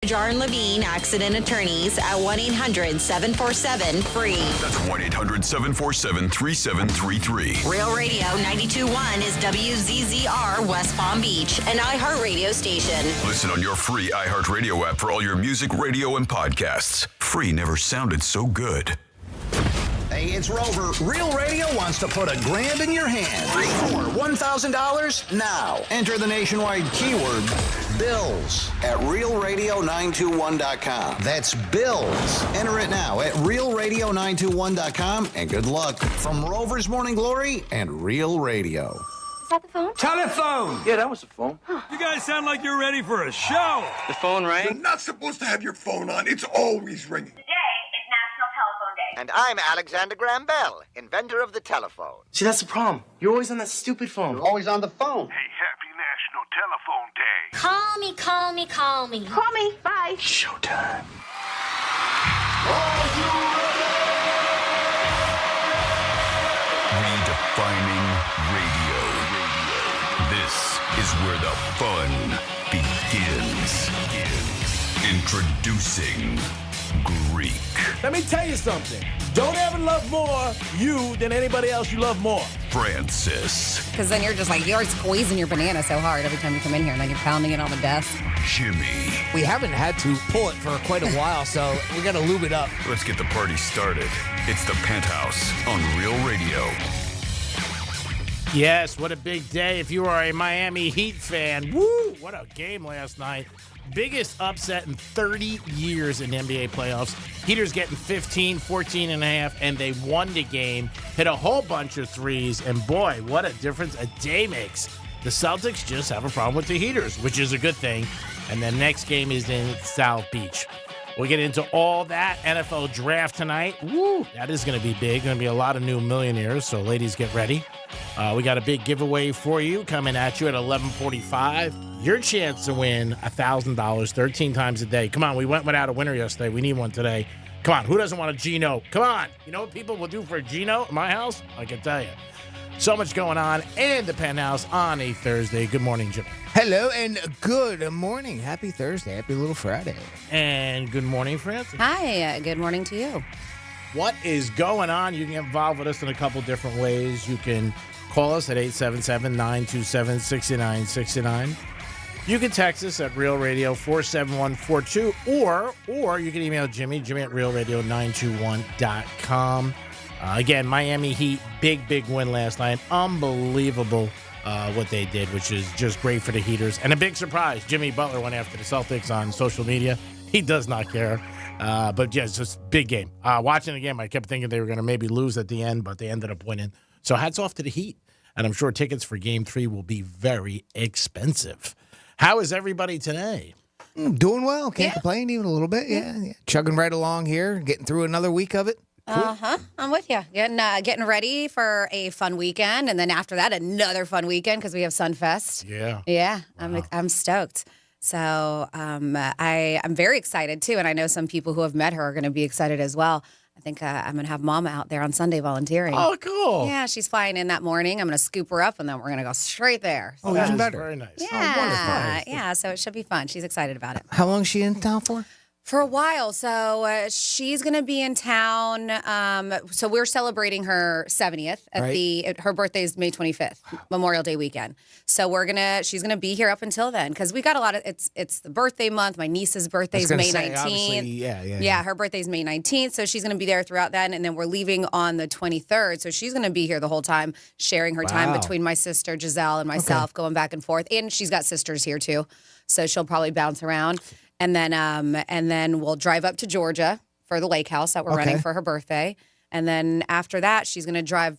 Jar and Levine Accident Attorneys at 1-800-747-FREE. That's 1-800-747-3733. Real Radio 92.1 is WZZR West Palm Beach, an iHeartRadio station. Listen on your free iHeartRadio app for all your music, radio, and podcasts. Free never sounded so good. Hey, it's Rover. Real Radio wants to put $1,000 in your hand. For $1,000 now. Enter the nationwide keyword BILLS at realradio921.com. That's BILLS. Enter it now at realradio921.com and good luck from Rover's Morning Glory and Real Radio. Is that the phone? Telephone! Yeah, that was the phone. You guys sound like you're ready for a show. The phone You're rang? not supposed to have your phone on. It's always ringing. Today is National Telephone Day. And I'm Alexander Graham Bell, inventor of the telephone. See, that's the problem. You're always on that stupid phone. You're always on the phone. Hey, happy National Telephone Day. Call me, call me, call me. Call me. Bye. Showtime. Redefining radio. This is where the fun begins. Introducing Greek. Let me tell you something. Don't ever love more you than anybody else you love more. Francis. Because then you're just like, you're squeezing your banana so hard every time you come in here, and then you're pounding it on the desk. Jimmy. We haven't had to pull it for quite a while, so we got to lube it up. Let's get the party started. It's the Penthouse on Real Radio. Yes, what a big day if you are a Miami Heat fan. Woo! What a game last night. Biggest upset in 30 years in NBA playoffs. Heaters getting 15, 14 and a half, and they won the game. Hit a whole bunch of threes, and boy, what a difference a day makes. The Celtics just have a problem with the Heaters, which is a good thing. And the next game is in South Beach. We'll get into all that. NFL draft tonight. Woo! That is going to be big. Going to be a lot of new millionaires, so ladies, get ready. We got a big giveaway for you coming at you at 11:45. Your chance to win $1,000 13 times a day. Come on, we went without a winner yesterday. We need one today. Come on, who doesn't want a G-Note? Come on. You know what people will do for a G-Note in my house? I can tell you. So much going on in the Penthouse on a Thursday. Good morning, Jim. Hello and good morning. Happy Thursday. Happy little Friday. And good morning, Francis. Hi, good morning to you. What is going on? You can get involved with us in a couple different ways. You can call us at 877-927-6969. You can text us at Real Radio 47142, or you can email Jimmy at realradio921.com. Again, Miami Heat, big win last night. Unbelievable what they did, which is just great for the Heaters. And a big surprise, Jimmy Butler went after the Celtics on social media. He does not care. But yeah, it's just a big game. Watching the game, I kept thinking they were going to maybe lose at the end, but they ended up winning. So hats off to the Heat. And I'm sure tickets for Game 3 will be very expensive. How is everybody today? Doing well. Can't complain even a little bit. Yeah. Chugging right along here. Getting through another week of it. Cool. I'm with you. Getting ready for a fun weekend, and then after that, another fun weekend because we have Sunfest. Yeah. Wow. I'm stoked. So I'm very excited too, and I know some people who have met her are going to be excited as well. I think I'm going to have Mama out there on Sunday volunteering. Oh, cool. Yeah, she's flying in that morning. I'm going to scoop her up, and then we're going to go straight there. Oh, even better. Very nice. Yeah, Oh, wonderful. yeah. So it should be fun. She's excited about it. How long is she in town for? For a while. So she's going to be in town. So we're celebrating her 70th her birthday is May 25th, Memorial Day weekend. So she's going to be here up until then because we got a lot of, it's the birthday month. My niece's birthday is May 19th. Yeah, her birthday's May 19th. So she's going to be there throughout that. And then we're leaving on the 23rd. So she's going to be here the whole time, sharing her time between my sister Giselle and myself, going back and forth. And she's got sisters here too. So she'll probably bounce around. And then we'll drive up to Georgia for the lake house that we're running for her birthday. And then after that, she's going to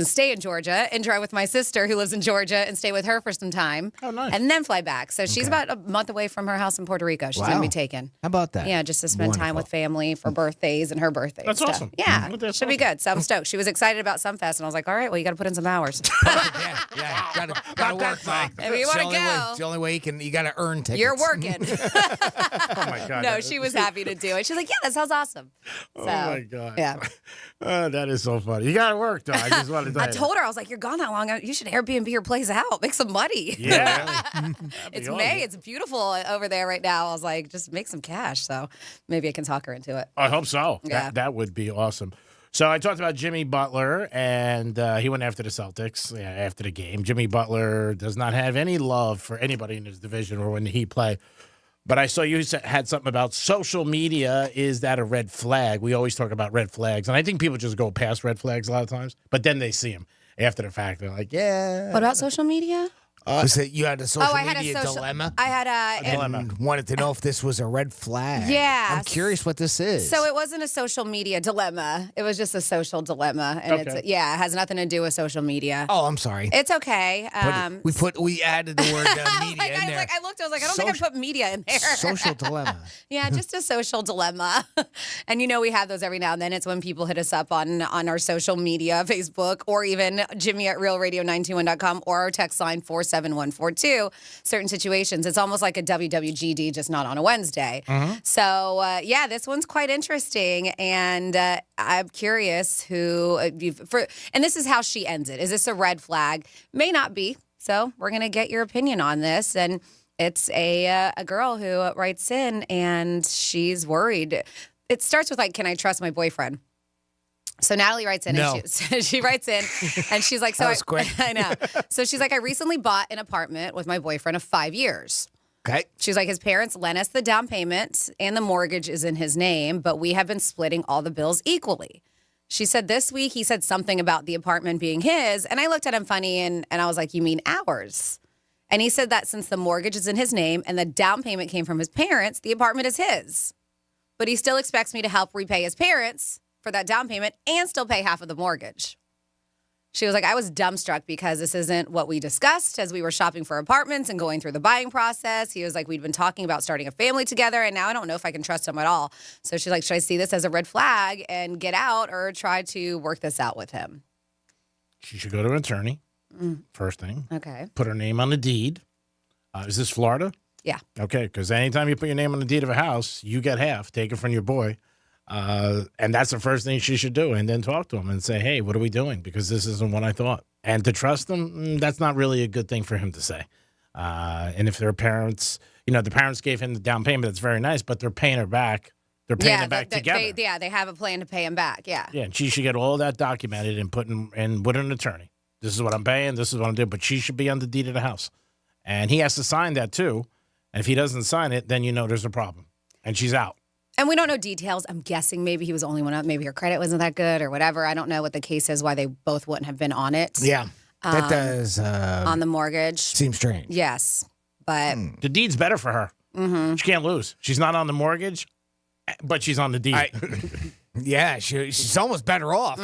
stay in Georgia and drive with my sister who lives in Georgia and stay with her for some time. Oh, nice. And then fly back. So she's about a month away from her house in Puerto Rico. She's going to be taken. How about that? Yeah, just to spend time with family for birthdays and her birthday. That's and awesome. Yeah, That's should be good. So I'm stoked. She was excited about Sunfest, and I was like, all right, well, you got to put in some hours. Yeah. Gotta work. If you want to go. It's the only way you got to earn tickets. You're working. Oh, my God. No, she was happy to do it. She's like, yeah, that sounds awesome. Oh, my God. Yeah. That is so funny. You got to work, though. I just wanted to I told her, I was like, you're gone that long. You should Airbnb your place out. Make some money. Yeah. It's May. It's beautiful over there right now. I was like, just make some cash. So maybe I can talk her into it. I hope so. Yeah. That would be awesome. So I talked about Jimmy Butler, and he went after the Celtics after the game. Jimmy Butler does not have any love for anybody in his division or when he play. But I saw you had something about social media. Is that a red flag? We always talk about red flags, and I think people just go past red flags a lot of times, but then they see them after the fact. They're like, yeah. What about social media? Was it you had a social I had media dilemma? I had a dilemma. And wanted to know if this was a red flag. Yeah. I'm curious what this is. So it wasn't a social media dilemma. It was just a social dilemma, and Okay. it has nothing to do with social media. Oh, I'm sorry. It's okay. We added the word media in there. I looked. I was like, I don't think I put media in there. Social dilemma. Yeah, just a social dilemma. And we have those every now and then. It's when people hit us up on our social media, Facebook, or even Jimmy at realradio921.com, or our text line 47142. Certain situations. It's almost like a WWGD, just not on a Wednesday. So, this one's quite interesting. And I'm curious and this is how she ends it. Is this a red flag? May not be. So we're going to get your opinion on this. And it's a girl who writes in, and she's worried. It starts with, like, can I trust my boyfriend? So Natalie writes in, No. and she writes in, and she's like, That was quick. I know. So she's like, I recently bought an apartment with my boyfriend of 5 years. Okay. She's like, his parents lent us the down payment, and the mortgage is in his name, but we have been splitting all the bills equally. She said this week he said something about the apartment being his, and I looked at him funny, and I was like, you mean ours? And he said that since the mortgage is in his name and the down payment came from his parents, the apartment is his. But he still expects me to help repay his parents for that down payment and still pay half of the mortgage. She was like, I was dumbstruck because this isn't what we discussed as we were shopping for apartments and going through the buying process. He was like, we'd been talking about starting a family together, and now I don't know if I can trust him at all. So she's like, should I see this as a red flag and get out, or try to work this out with him? She should go to an attorney, first thing. Okay. Put her name on the deed. Is this Florida? Yeah. Okay, because anytime you put your name on the deed of a house, you get half. Take it from your boy. And that's the first thing she should do, and then talk to him and say, hey, what are we doing? Because this isn't what I thought. And to trust him, that's not really a good thing for him to say. And if their parents, the parents gave him the down payment, that's very nice, but they're paying her back. They're paying it back together. They have a plan to pay him back. Yeah. Yeah, and she should get all that documented and put with an attorney. This is what I'm paying. This is what I'm doing. But she should be on the deed of the house. And he has to sign that, too. And if he doesn't sign it, then there's a problem. And she's out. And we don't know details. I'm guessing maybe he was the only one up. Maybe her credit wasn't that good or whatever. I don't know what the case is, why they both wouldn't have been on it. Yeah. That does. On the mortgage. Seems strange. Yes. But the deed's better for her. She can't lose. She's not on the mortgage, but she's on the deed. Yeah, she's almost better off.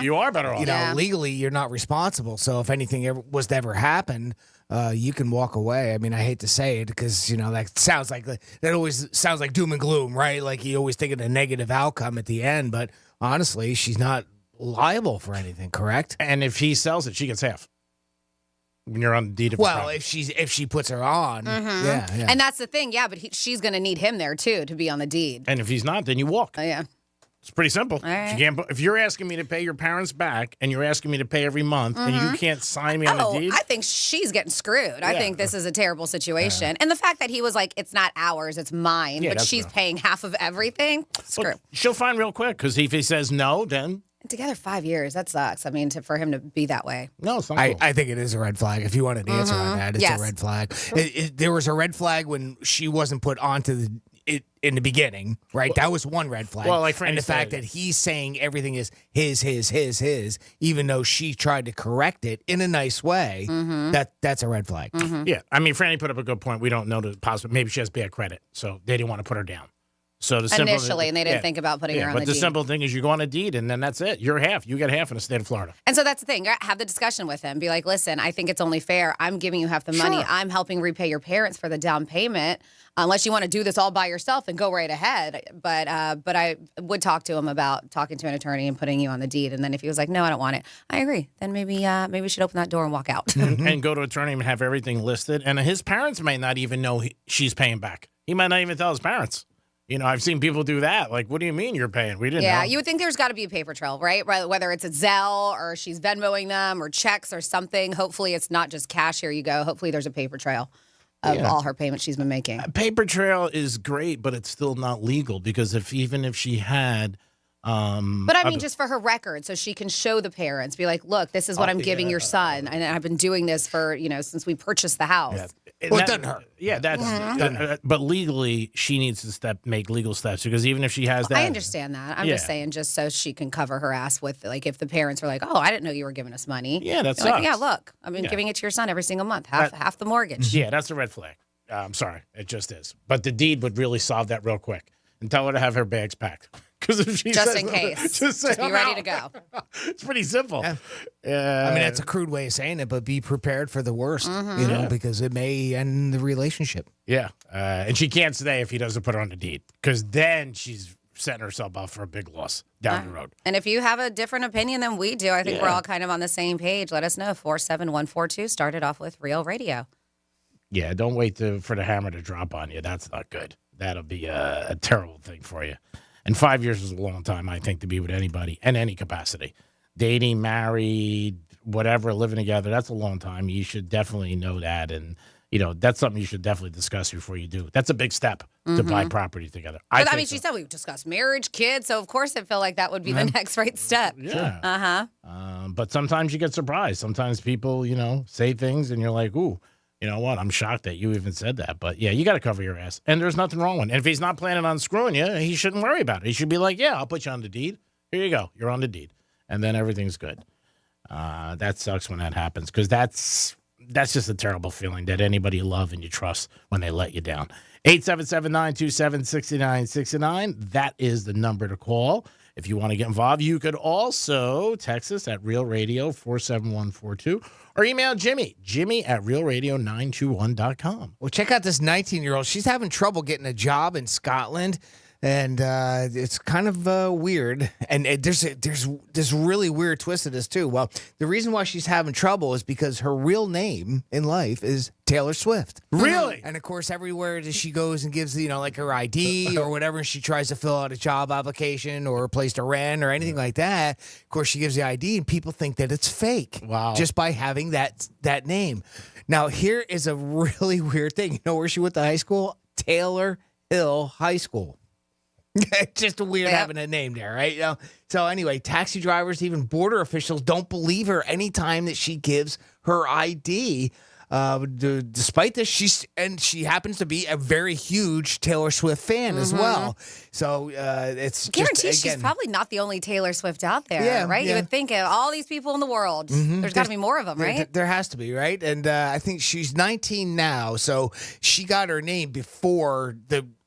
You are better off. Legally, you're not responsible. So if anything was to ever happen, you can walk away. I mean, I hate to say it because, that always sounds like doom and gloom, right? Like you always think of a negative outcome at the end. But honestly, she's not liable for anything, correct? And if he sells it, she gets half. When you're on the deed of if she puts her on, yeah. And that's the thing, but she's going to need him there too to be on the deed. And if he's not, then you walk. Oh yeah. It's pretty simple. All right. If you're asking me to pay your parents back and you're asking me to pay every month, and you can't sign me on the deed. I think she's getting screwed. I think this is a terrible situation. And the fact that he was like, it's not ours, it's mine, but she's paying half of everything, screw. Well, she'll find real quick, because if he says no, then... Together 5 years, that sucks. I mean, for him to be that way. No, it's not cool. I think it is a red flag. If you wanted an answer on that, it's a red flag. There was a red flag when she wasn't put onto it in the beginning, right? That was one red flag. Well, like Franny and the fact said, that he's saying everything is his, even though she tried to correct it in a nice way, that's a red flag. Yeah, I mean, Franny put up a good point. We don't know the possible. Maybe she has bad credit, so they didn't want to put her down. So the simple Initially, and they didn't think about putting her on the deed. But the simple thing is you go on a deed, and then that's it. You're half. You get half in the state of Florida. And so that's the thing. Have the discussion with him. Be like, listen, I think it's only fair. I'm giving you half the money. I'm helping repay your parents for the down payment. Unless you want to do this all by yourself and go right ahead. But I would talk to him about talking to an attorney and putting you on the deed. And then if he was like, no, I don't want it, I agree. Then maybe we should open that door and walk out. And go to an attorney and have everything listed. And his parents may not even know she's paying back. He might not even tell his parents. You know, I've seen people do that. Like, what do you mean you're paying? We didn't know. Yeah, you would think there's got to be a paper trail, right? Whether it's a Zelle or she's Venmoing them or checks or something. Hopefully it's not just cash, here you go. Hopefully there's a paper trail of all her payments she's been making. A paper trail is great, but it's still not legal because even if she had... but I mean, just for her record, so she can show the parents, be like, look, this is what I'm giving your son. And I've been doing this for, since we purchased the house. Yeah. Well, it doesn't hurt. Yeah, that's but legally she needs to make legal steps because even if she has that, I understand that. I'm just saying, just so she can cover her ass with, like, if the parents are like, oh, I didn't know you were giving us money. Yeah, that's like, yeah, look, I've been giving it to your son every single month, half the mortgage. Yeah, that's a red flag. I'm sorry, it just is. But the deed would really solve that real quick and tell her to have her bags packed. Because if she just says, in case, just be ready to go. It's pretty simple. I mean, that's a crude way of saying it, but be prepared for the worst, because it may end the relationship. Yeah, and she can't stay if he doesn't put her on the deed, because then she's setting herself up for a big loss down the road. And if you have a different opinion than we do, I think we're all kind of on the same page. Let us know. 47142 started off with Real Radio. Yeah, don't wait for the hammer to drop on you. That's not good. That'll be a terrible thing for you. And 5 years is a long time, I think, to be with anybody in any capacity. Dating, married, whatever, living together, that's a long time. You should definitely know that. And, that's something you should definitely discuss before you do. That's a big step to buy property together. I mean, she said we discussed marriage, kids. So, of course, I feel like that would be the next right step. Yeah. Uh-huh. But sometimes you get surprised. Sometimes people, say things and you're like, ooh. You know what? I'm shocked that you even said that. But, yeah, you got to cover your ass. And there's nothing wrong with it. And if he's not planning on screwing you, he shouldn't worry about it. He should be like, yeah, I'll put you on the deed. Here you go. You're on the deed. And then everything's good. That sucks when that happens because that's just a terrible feeling that anybody you love and you trust when they let you down. 877-927-6969. That is the number to call. If you want to get involved, you could also text us at Real Radio 47142 or email Jimmy at realradio921.com. Well, check out this 19-year-old. She's having trouble getting a job in Scotland, and it's kind of weird. And there's this really weird twist to this, too. Well, the reason why she's having trouble is because her real name in life is Taylor Swift. Really? And, of course, everywhere that she goes and gives, like her ID or whatever, she tries to fill out a job application or a place to rent or anything like that. Of course, she gives the ID, and people think that it's fake. Wow. Just by having that name. Now, here is a really weird thing. You know where she went to high school? Taylor Hill High School. Just weird having a name there, right? So anyway, taxi drivers, even border officials don't believe her anytime that she gives her ID. Despite this, she happens to be a very huge Taylor Swift fan as well. So it's guarantee just, she's probably not the only Taylor Swift out there, right? Yeah. You would think of all these people in the world. There's got to be more of them, right? There has to be, right? And I think she's 19 now, so she got her name before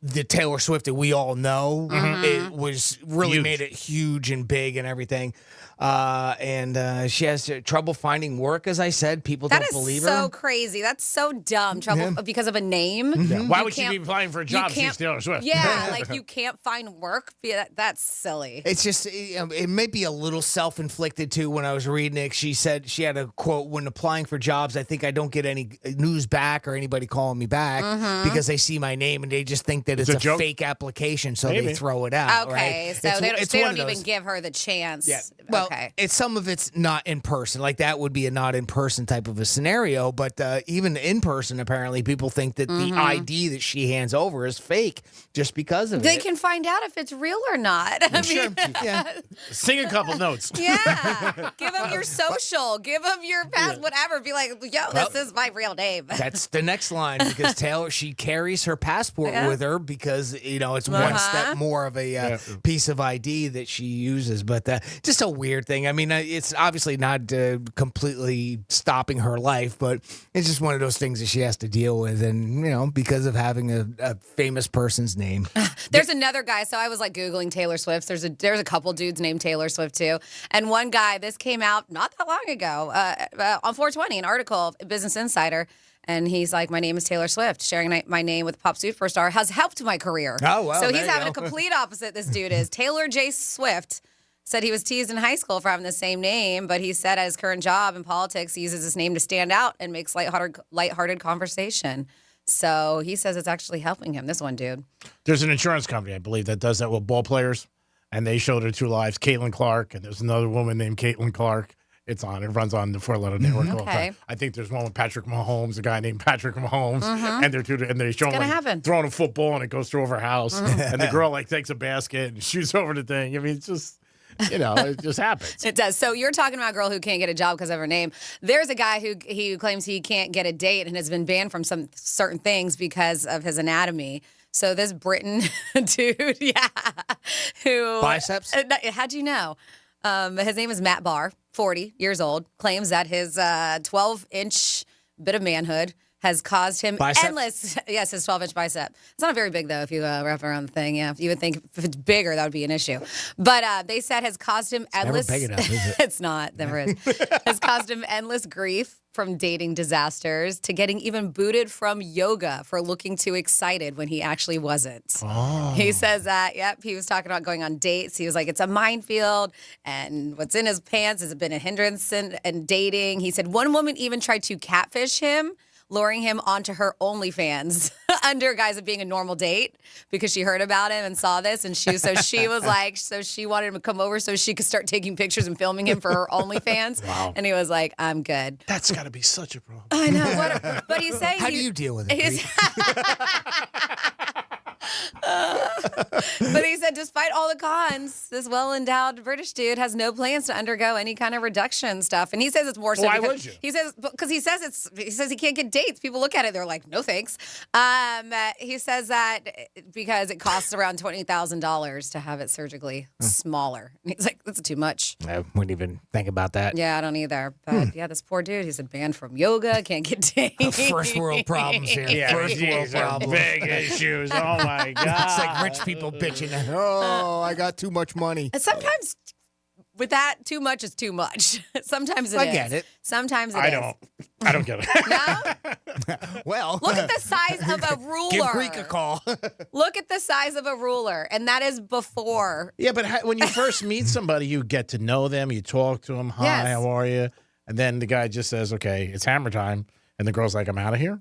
the Taylor Swift that we all know. It was really Huge. made it huge and big and everything. And she has trouble finding work, as I said. People don't believe her. That's so crazy. That's so dumb. Trouble because of a name. Yeah. Why would she be applying for a job? She's Taylor Swift. Yeah, like you can't find work. Yeah, that's silly. It's just, it may be a little self-inflicted, too. When I was reading it, she said she had a quote, when applying for jobs, I think I don't get any news back or anybody calling me back because they see my name and they just think that it's a fake application, so they throw it out. Okay, right? so they don't even give her the chance. Yeah. Well, okay. some of it's not in person. Like that would be a not in person type of a scenario. But even in person, apparently, people think that the ID that she hands over is fake just because of They it. can find out if it's real or not. I mean, Sing a couple notes. Yeah. Give them your social. Give them your pass, whatever. Be like, yo, this is my real name. That's the next line because Taylor, she carries her passport with her because, it's one step more of a piece of ID that she uses. But just a weird thing. I mean, it's obviously not completely stopping her life, but it's just one of those things that she has to deal with. And, because of having a famous person's name. There's another guy. So I was like Googling Taylor Swift. There's a couple dudes named Taylor Swift too. And one guy, this came out not that long ago on 420, an article, Business Insider. And he's like, my name is Taylor Swift. Sharing my name with pop superstar has helped my career. Oh, wow. So he's having a complete opposite, this dude is. Taylor J. Swift said he was teased in high school for having the same name, but he said at his current job in politics, he uses his name to stand out and makes lighthearted conversation. So he says it's actually helping him. This one dude. There's an insurance company, I believe, that does that with ball players, and they show their two lives, Caitlin Clark, and there's another woman named Caitlin Clark. It runs on the 4-letter network all the time. I think there's one with Patrick Mahomes, a guy named Patrick Mahomes, and they show him throwing a football and it goes through her house, and the girl takes a basket and shoots over the thing. I mean, it's just, it just happens. It does. So you're talking about a girl who can't get a job because of her name. There's a guy who claims he can't get a date and has been banned from some certain things because of his anatomy. So this Britain dude, who biceps. How'd you know? His name is Matt Barr, 40 years old, claims that his 12-inch bit of manhood has caused him endless. Yes, his 12-inch bicep. It's not very big, though, if you wrap around the thing. Yeah, you would think if it's bigger, that would be an issue. But they said has caused him endless. Never big enough, is it? It's not. Never is. Has caused him endless grief from dating disasters to getting even booted from yoga for looking too excited when he actually wasn't. Oh. He says that, he was talking about going on dates. He was like, it's a minefield, and what's in his pants has been a hindrance in dating. He said one woman even tried to catfish him, luring him onto her OnlyFans under guise of being a normal date because she heard about him and saw this. And she was like, she wanted him to come over so she could start taking pictures and filming him for her OnlyFans. Wow. And he was like, I'm good. That's got to be such a problem. I know. But he's saying. How do you deal with it? But he said, despite all the cons, this well-endowed British dude has no plans to undergo any kind of reduction stuff. And he says it's more so. Why would you? He says he can't get dates. People look at it, they're like, no thanks. He says that because it costs around $20,000 to have it surgically smaller. And he's like, that's too much. I wouldn't even think about that. Yeah, I don't either. But this poor dude, he's been banned from yoga, can't get dates. First world problems here. Yeah, First world problems. Big issues. Oh my God. It's like rich people bitching. Oh, I got too much money. Sometimes with that, too much is too much. Sometimes it is. I get it. Sometimes I don't get it. No? Well, Look at the size of a ruler. give Greek a call. Look at the size of a ruler. And that is before. Yeah, but when you first meet somebody, you get to know them. You talk to them. Hi, Yes. how are you? And then the guy just says, okay, it's hammer time. And the girl's like, I'm out of here.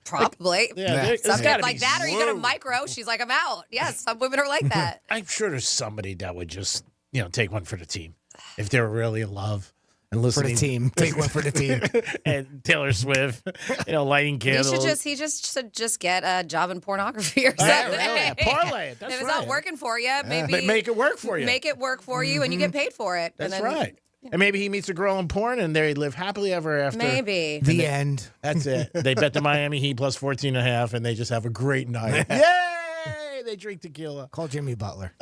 Probably. It's Something like that, or you go to micro, she's like, I'm out. Yes, some women are like that. I'm sure there's somebody that would just, take one for the team if they were really in love and listening. For the team. Take one for the team. And Taylor Swift, lighting candles. He should just get a job in pornography or something. Yeah, parlay it. That's if it's right. not working for you, maybe Make it work for you. Make it work for you, and you get paid for it. That's and then, right. And maybe he meets a girl in porn, and they live happily ever after. Maybe. The end. That's it. They bet the Miami Heat plus 14.5, and they just have a great night. Yay! They drink tequila. Call Jimmy Butler.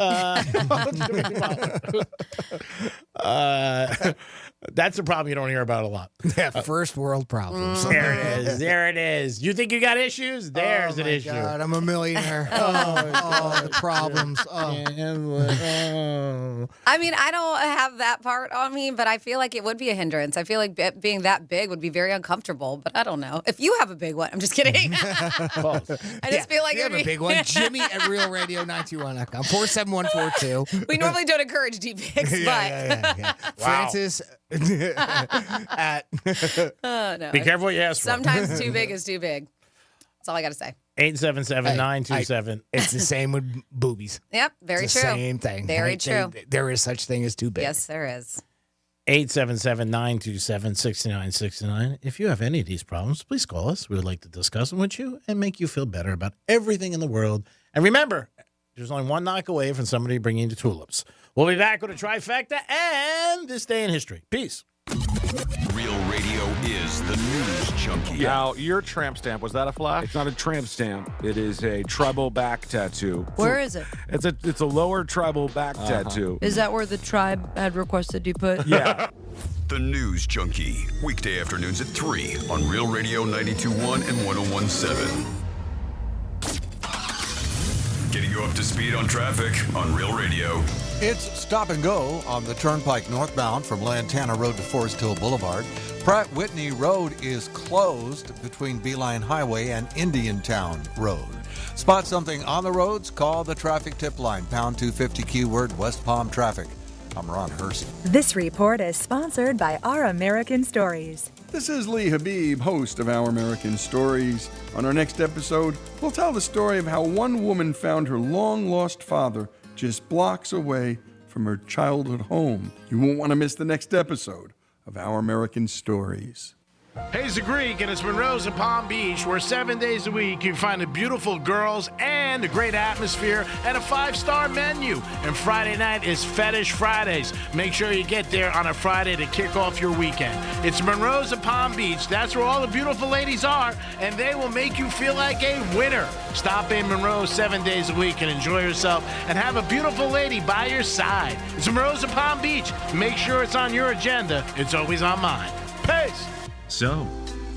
That's a problem you don't hear about a lot. Yeah, first world problems. There it is. There it is. You think you got issues? There's an issue. God, I'm a millionaire. The problems. I mean, I don't have that part on me, but I feel like it would be a hindrance. I feel like being that big would be very uncomfortable, but I don't know. If you have a big one, I'm just kidding. I just feel like you have a big one. Jimmy at realradio921.com. 47142. We normally don't encourage deep pics, but Yeah. Wow. Francis at oh, no. Be careful what you ask for. Sometimes too big is too big. That's all I got to say. 877-927. It's the same with boobies. Yep, very It's true. the same thing. Very right? true. There is such thing as too big. Yes, there is. 877-927-6969. If you have any of these problems, please call us. We would like to discuss them with you and make you feel better about everything in the world. And remember, there's only one knock away from somebody bringing you the tulips. We'll be back with a trifecta and this day in history. Peace. Real radio is the news junkie. Now, your tramp stamp, was that a flash? It's not a tramp stamp. It is a tribal back tattoo. Where is it? It's a lower tribal back tattoo. Is that where the tribe had requested you put? Yeah. The News Junkie. Weekday afternoons at 3 on Real Radio 92.1 and 101.7. Getting you up to speed on traffic on Real Radio. It's stop and go on the Turnpike northbound from Lantana Road to Forest Hill Boulevard. Pratt Whitney Road is closed between Beeline Highway and Indiantown Road. Spot something on the roads? Call the traffic tip line, pound 250 keyword West Palm Traffic. I'm Ron Hersey. This report is sponsored by Our American Stories. This is Lee Habib, host of Our American Stories. On our next episode, we'll tell the story of how one woman found her long-lost father just blocks away from her childhood home. You won't want to miss the next episode of Our American Stories. Hayes the Greek, and it's Monroe's in Palm Beach, where 7 days a week you find the beautiful girls and a great atmosphere and a 5-star menu. And Friday night is Fetish Fridays. Make sure you get there on a Friday to kick off your weekend. It's Monroe's in Palm Beach. That's where all the beautiful ladies are, and they will make you feel like a winner. Stop in Monroe 7 days a week and enjoy yourself and have a beautiful lady by your side. It's Monroe's in Palm Beach. Make sure it's on your agenda. It's always on mine. Peace. So,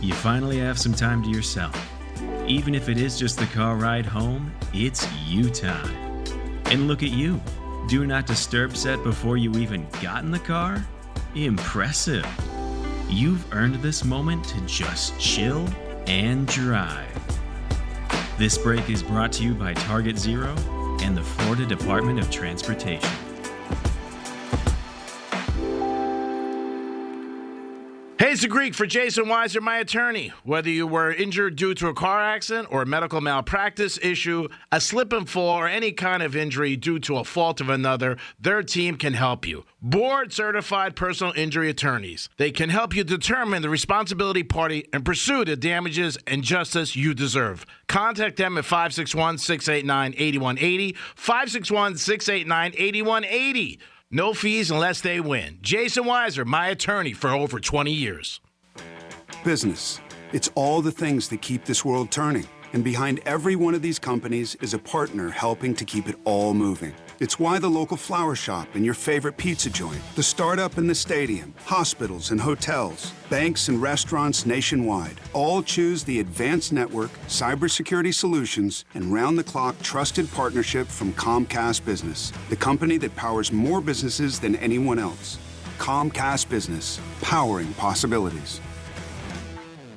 you finally have some time to yourself. Even if it is just the car ride home, it's you time. And look at you. Do not disturb set before you even got in the car? Impressive. You've earned this moment to just chill and drive. This break is brought to you by Target Zero and the Florida Department of Transportation. Hayes the Greek for Jason Weiser, my attorney. Whether you were injured due to a car accident or a medical malpractice issue, a slip and fall, or any kind of injury due to a fault of another, their team can help you. Board-certified personal injury attorneys. They can help you determine the responsibility party and pursue the damages and justice you deserve. Contact them at 561-689-8180, 561-689-8180. No fees unless they win. Jason Weiser, my attorney for over 20 years. Business. It's all the things that keep this world turning. And behind every one of these companies is a partner helping to keep it all moving. It's why the local flower shop and your favorite pizza joint, the startup in the stadium, hospitals and hotels, banks and restaurants nationwide all choose the advanced network, cybersecurity solutions, and round-the-clock trusted partnership from Comcast Business, the company that powers more businesses than anyone else. Comcast Business, powering possibilities.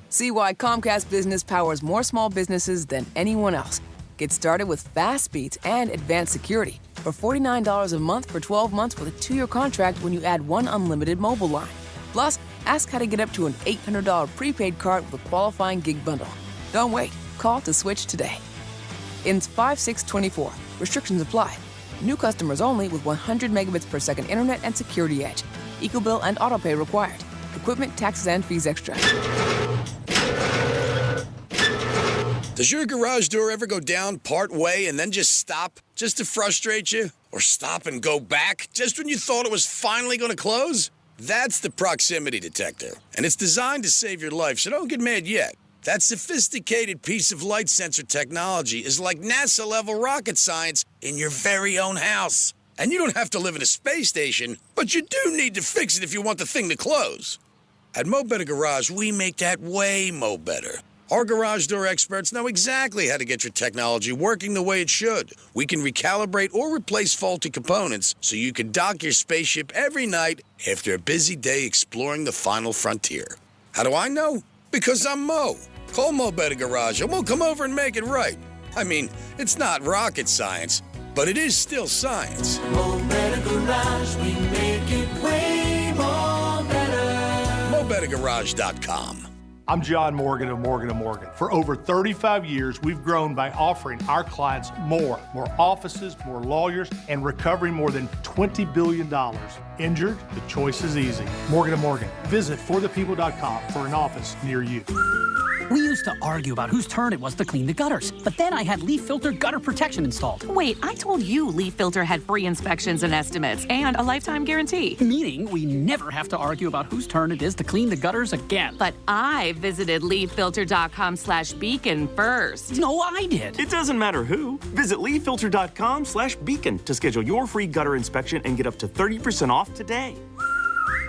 See why Comcast Business powers more small businesses than anyone else. Get started with fast speeds and advanced security for $49 a month for 12 months with a 2-year contract when you add one unlimited mobile line. Plus, ask how to get up to an $800 prepaid card with a qualifying gig bundle. Don't wait. Call to switch today. Ends 5/6/24. Restrictions apply. New customers only with 100 megabits per second internet and security edge. EcoBill and autopay required. Equipment, taxes, and fees extra. Does your garage door ever go down part way and then just stop, just to frustrate you? Or stop and go back, just when you thought it was finally going to close? That's the proximity detector, and it's designed to save your life, so don't get mad yet. That sophisticated piece of light sensor technology is like NASA-level rocket science in your very own house. And you don't have to live in a space station, but you do need to fix it if you want the thing to close. At Mo Better Garage, we make that way mo better. Our garage door experts know exactly how to get your technology working the way it should. We can recalibrate or replace faulty components so you can dock your spaceship every night after a busy day exploring the final frontier. How do I know? Because I'm Mo. Call Mo Better Garage and we'll come over and make it right. I mean, it's not rocket science, but it is still science. Mo Better Garage, we make it way more better. MoBetterGarage.com. I'm John Morgan of Morgan & Morgan. For over 35 years, we've grown by offering our clients more offices, more lawyers, and recovering more than $20 billion. Injured? The choice is easy. Morgan & Morgan. Visit forthepeople.com for an office near you. We used to argue about whose turn it was to clean the gutters, but then I had Leaf Filter gutter protection installed. Wait, I told you Leaf Filter had free inspections and estimates and a lifetime guarantee. Meaning we never have to argue about whose turn it is to clean the gutters again. But I visited leaffilter.com/beacon first. No, I did. It doesn't matter who. Visit leaffilter.com/beacon to schedule your free gutter inspection and get up to 30% off today.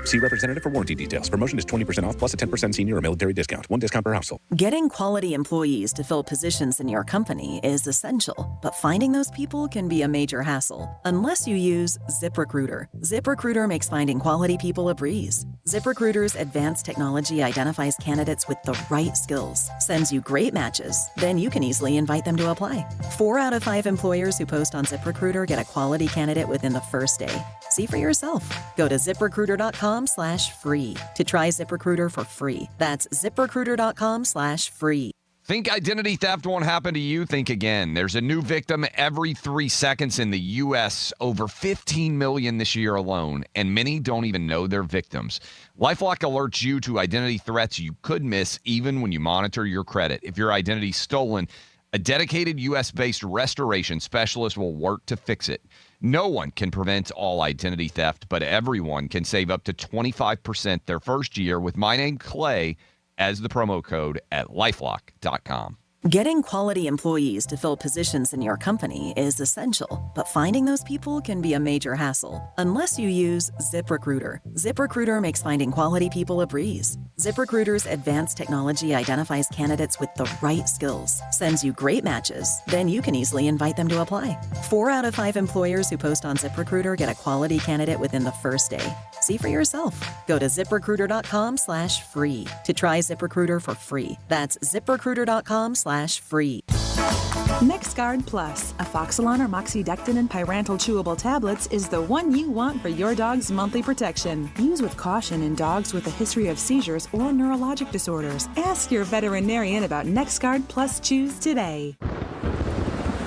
See representative for warranty details. Promotion is 20% off plus a 10% senior or military discount. One discount per household. Getting quality employees to fill positions in your company is essential, but finding those people can be a major hassle unless you use ZipRecruiter. ZipRecruiter makes finding quality people a breeze. ZipRecruiter's advanced technology identifies candidates with the right skills, sends you great matches, then you can easily invite them to apply. 4 out of 5 employers who post on ZipRecruiter get a quality candidate within the first day. See for yourself. Go to ZipRecruiter.com/free to try ZipRecruiter for free. That's ZipRecruiter.com/free. Think identity theft won't happen to you? Think again. There's a new victim every 3 seconds in the U.S., over 15 million this year alone, and many don't even know they're victims. LifeLock alerts you to identity threats you could miss even when you monitor your credit. If your identity's stolen, a dedicated U.S.-based restoration specialist will work to fix it. No one can prevent all identity theft, but everyone can save up to 25% their first year with my name, Clay, as the promo code at LifeLock.com. Getting quality employees to fill positions in your company is essential, but finding those people can be a major hassle unless you use ZipRecruiter. ZipRecruiter makes finding quality people a breeze. ZipRecruiter's advanced technology identifies candidates with the right skills, sends you great matches, then you can easily invite them to apply. 4 out of 5 employers who post on ZipRecruiter get a quality candidate within the first day. See for yourself. Go to ZipRecruiter.com/free to try ZipRecruiter for free. That's ZipRecruiter.com/free. NexGard Plus, Afoxalon or Moxidectin and Pyrantel chewable tablets, is the one you want for your dog's monthly protection. Use with caution in dogs with a history of seizures or neurologic disorders. Ask your veterinarian about NexGard Plus Chews today.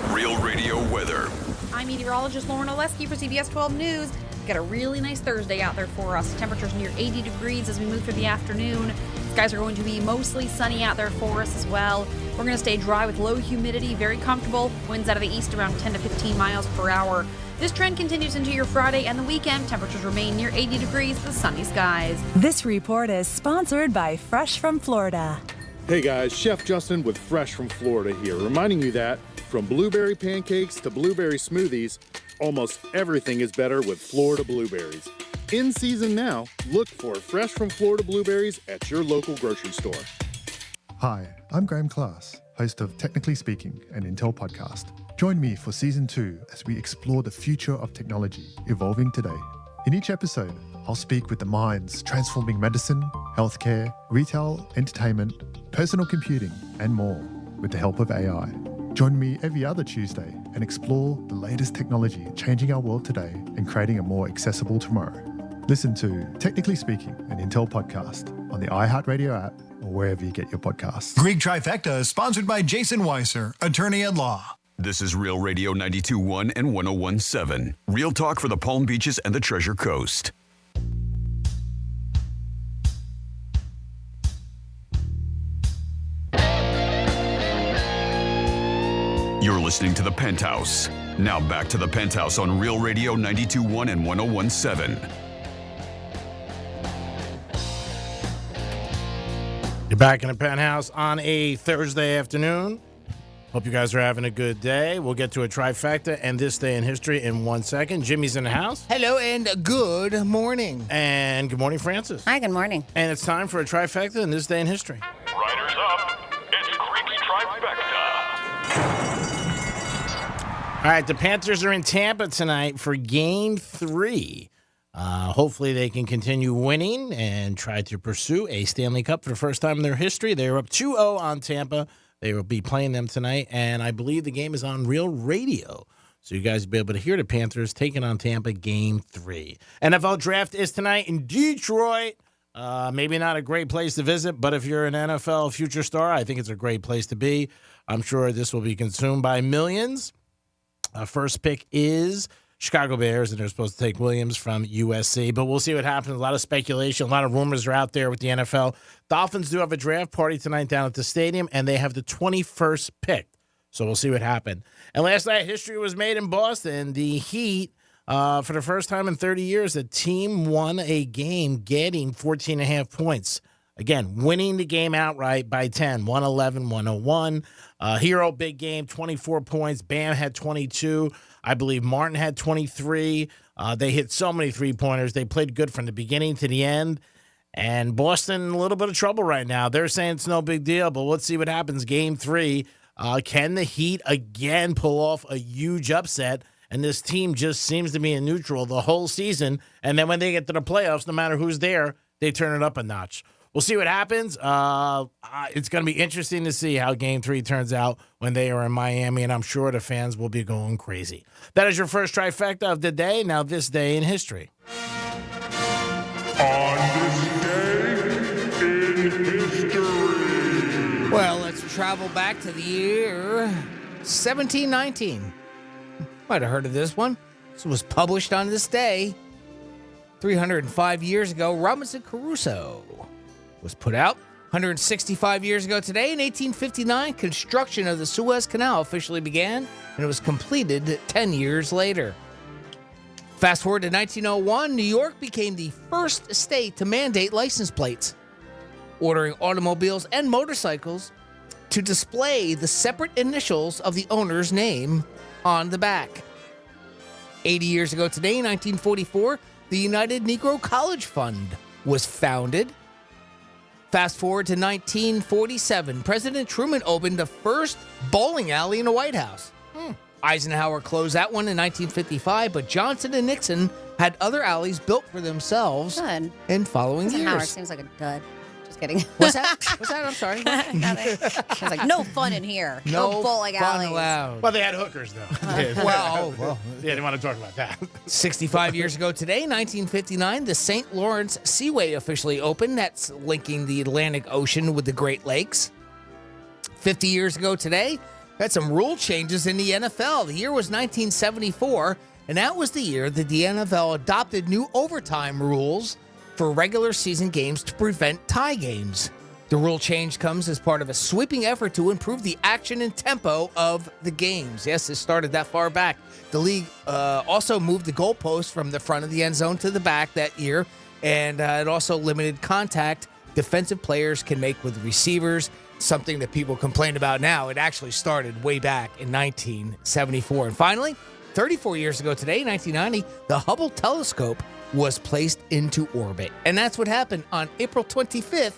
Real Radio weather. I'm meteorologist Lauren Oleski for CBS 12 News. We've got a really nice Thursday out there for us. Temperatures near 80 degrees as we move through the afternoon. Skies are going to be mostly sunny out there for us as well. We're going to stay dry with low humidity, very comfortable. Winds out of the east around 10 to 15 miles per hour. This trend continues into your Friday and the weekend. Temperatures remain near 80 degrees with sunny skies. This report is sponsored by Fresh from Florida. Hey guys, Chef Justin with Fresh from Florida here, reminding you that from blueberry pancakes to blueberry smoothies, almost everything is better with Florida blueberries. In season now, look for Fresh from Florida blueberries at your local grocery store. Hi, I'm Graham Class, host of Technically Speaking, an Intel podcast. Join me for Season 2 as we explore the future of technology evolving today. In each episode, I'll speak with the minds transforming medicine, healthcare, retail, entertainment, personal computing, and more with the help of AI. Join me every other Tuesday and explore the latest technology changing our world today and creating a more accessible tomorrow. Listen to Technically Speaking, an Intel podcast on the iHeartRadio app or wherever you get your podcasts. Greek Trifecta is sponsored by Jason Weiser, attorney at law. This is Real Radio 92.1 and 101.7. Real talk for the Palm Beaches and the Treasure Coast. You're listening to The Penthouse. Now back to The Penthouse on Real Radio 92.1 and 101.7. You're back in the Penthouse on a Thursday afternoon. Hope you guys are having a good day. We'll get to a trifecta and this day in history in 1 second. Jimmy's in the house. Hello and good morning. And good morning, Francis. Hi, good morning. And it's time for a trifecta in this day in history. Riders up. It's Creepy Trifecta. All right, the Panthers are in Tampa tonight for Game 3. Hopefully they can continue winning and try to pursue a Stanley Cup for the first time in their history. They are up 2-0 on Tampa. They will be playing them tonight, and I believe the game is on Real Radio. So you guys will be able to hear the Panthers taking on Tampa Game 3. NFL Draft is tonight in Detroit. Maybe not a great place to visit, but if you're an NFL future star, I think it's a great place to be. I'm sure this will be consumed by millions. First pick is Chicago Bears, and they're supposed to take Williams from USC. But we'll see what happens. A lot of speculation. A lot of rumors are out there with the NFL. Dolphins do have a draft party tonight down at the stadium, and they have the 21st pick. So we'll see what happened. And last night, history was made in Boston. The Heat, for the first time in 30 years, the team won a game getting 14.5 points. Again, winning the game outright by 10, 111-101. Hero, big game, 24 points. Bam had 22. I believe Martin had 23. They hit so many three-pointers. They played good from the beginning to the end. And Boston, a little bit of trouble right now. They're saying it's no big deal, but let's see what happens. Game 3, can the Heat again pull off a huge upset? And this team just seems to be in neutral the whole season. And then when they get to the playoffs, no matter who's there, they turn it up a notch. we'll see what happens. It's going to be interesting to see how Game 3 turns out when they are in Miami, and I'm sure the fans will be going crazy. That is your first trifecta of the day. Now, this day in history. On this day in history. Well, let's travel back to the year 1719. Might have heard of this one. This was published on this day 305 years ago. Robinson Crusoe was put out. 165 years ago today, in 1859, construction of the Suez Canal officially began, and it was completed 10 years later. Fast forward to 1901, New York became the first state to mandate license plates, ordering automobiles and motorcycles to display the separate initials of the owner's name on the back. 80 years ago today, in 1944, the United Negro College Fund was founded. Fast forward to 1947, President Truman opened the first bowling alley in the White House. Eisenhower closed that one in 1955, but Johnson and Nixon had other alleys built for themselves in following Eisenhower years. seems like a dud. Just kidding. What's that? What's that? I'm sorry. I was like, no fun in here. No bowling fun alleys. allowed. Well, they had hookers, though. Well, yeah, they didn't want to talk about that. 65 years ago today, 1959, the St. Lawrence Seaway officially opened. That's linking the Atlantic Ocean with the Great Lakes. 50 years ago today, had some rule changes in the NFL. The year was 1974, and that was the year that the NFL adopted new overtime rules for regular season games to prevent tie games. The rule change comes as part of a sweeping effort to improve the action and tempo of the games. Yes, it started that far back. The league also moved the goalpost from the front of the end zone to the back that year, and it also limited contact defensive players can make with receivers, something that people complain about now. It actually started way back in 1974. And finally, 34 years ago today, 1990, the Hubble telescope was placed into orbit. And that's what happened on April 25th,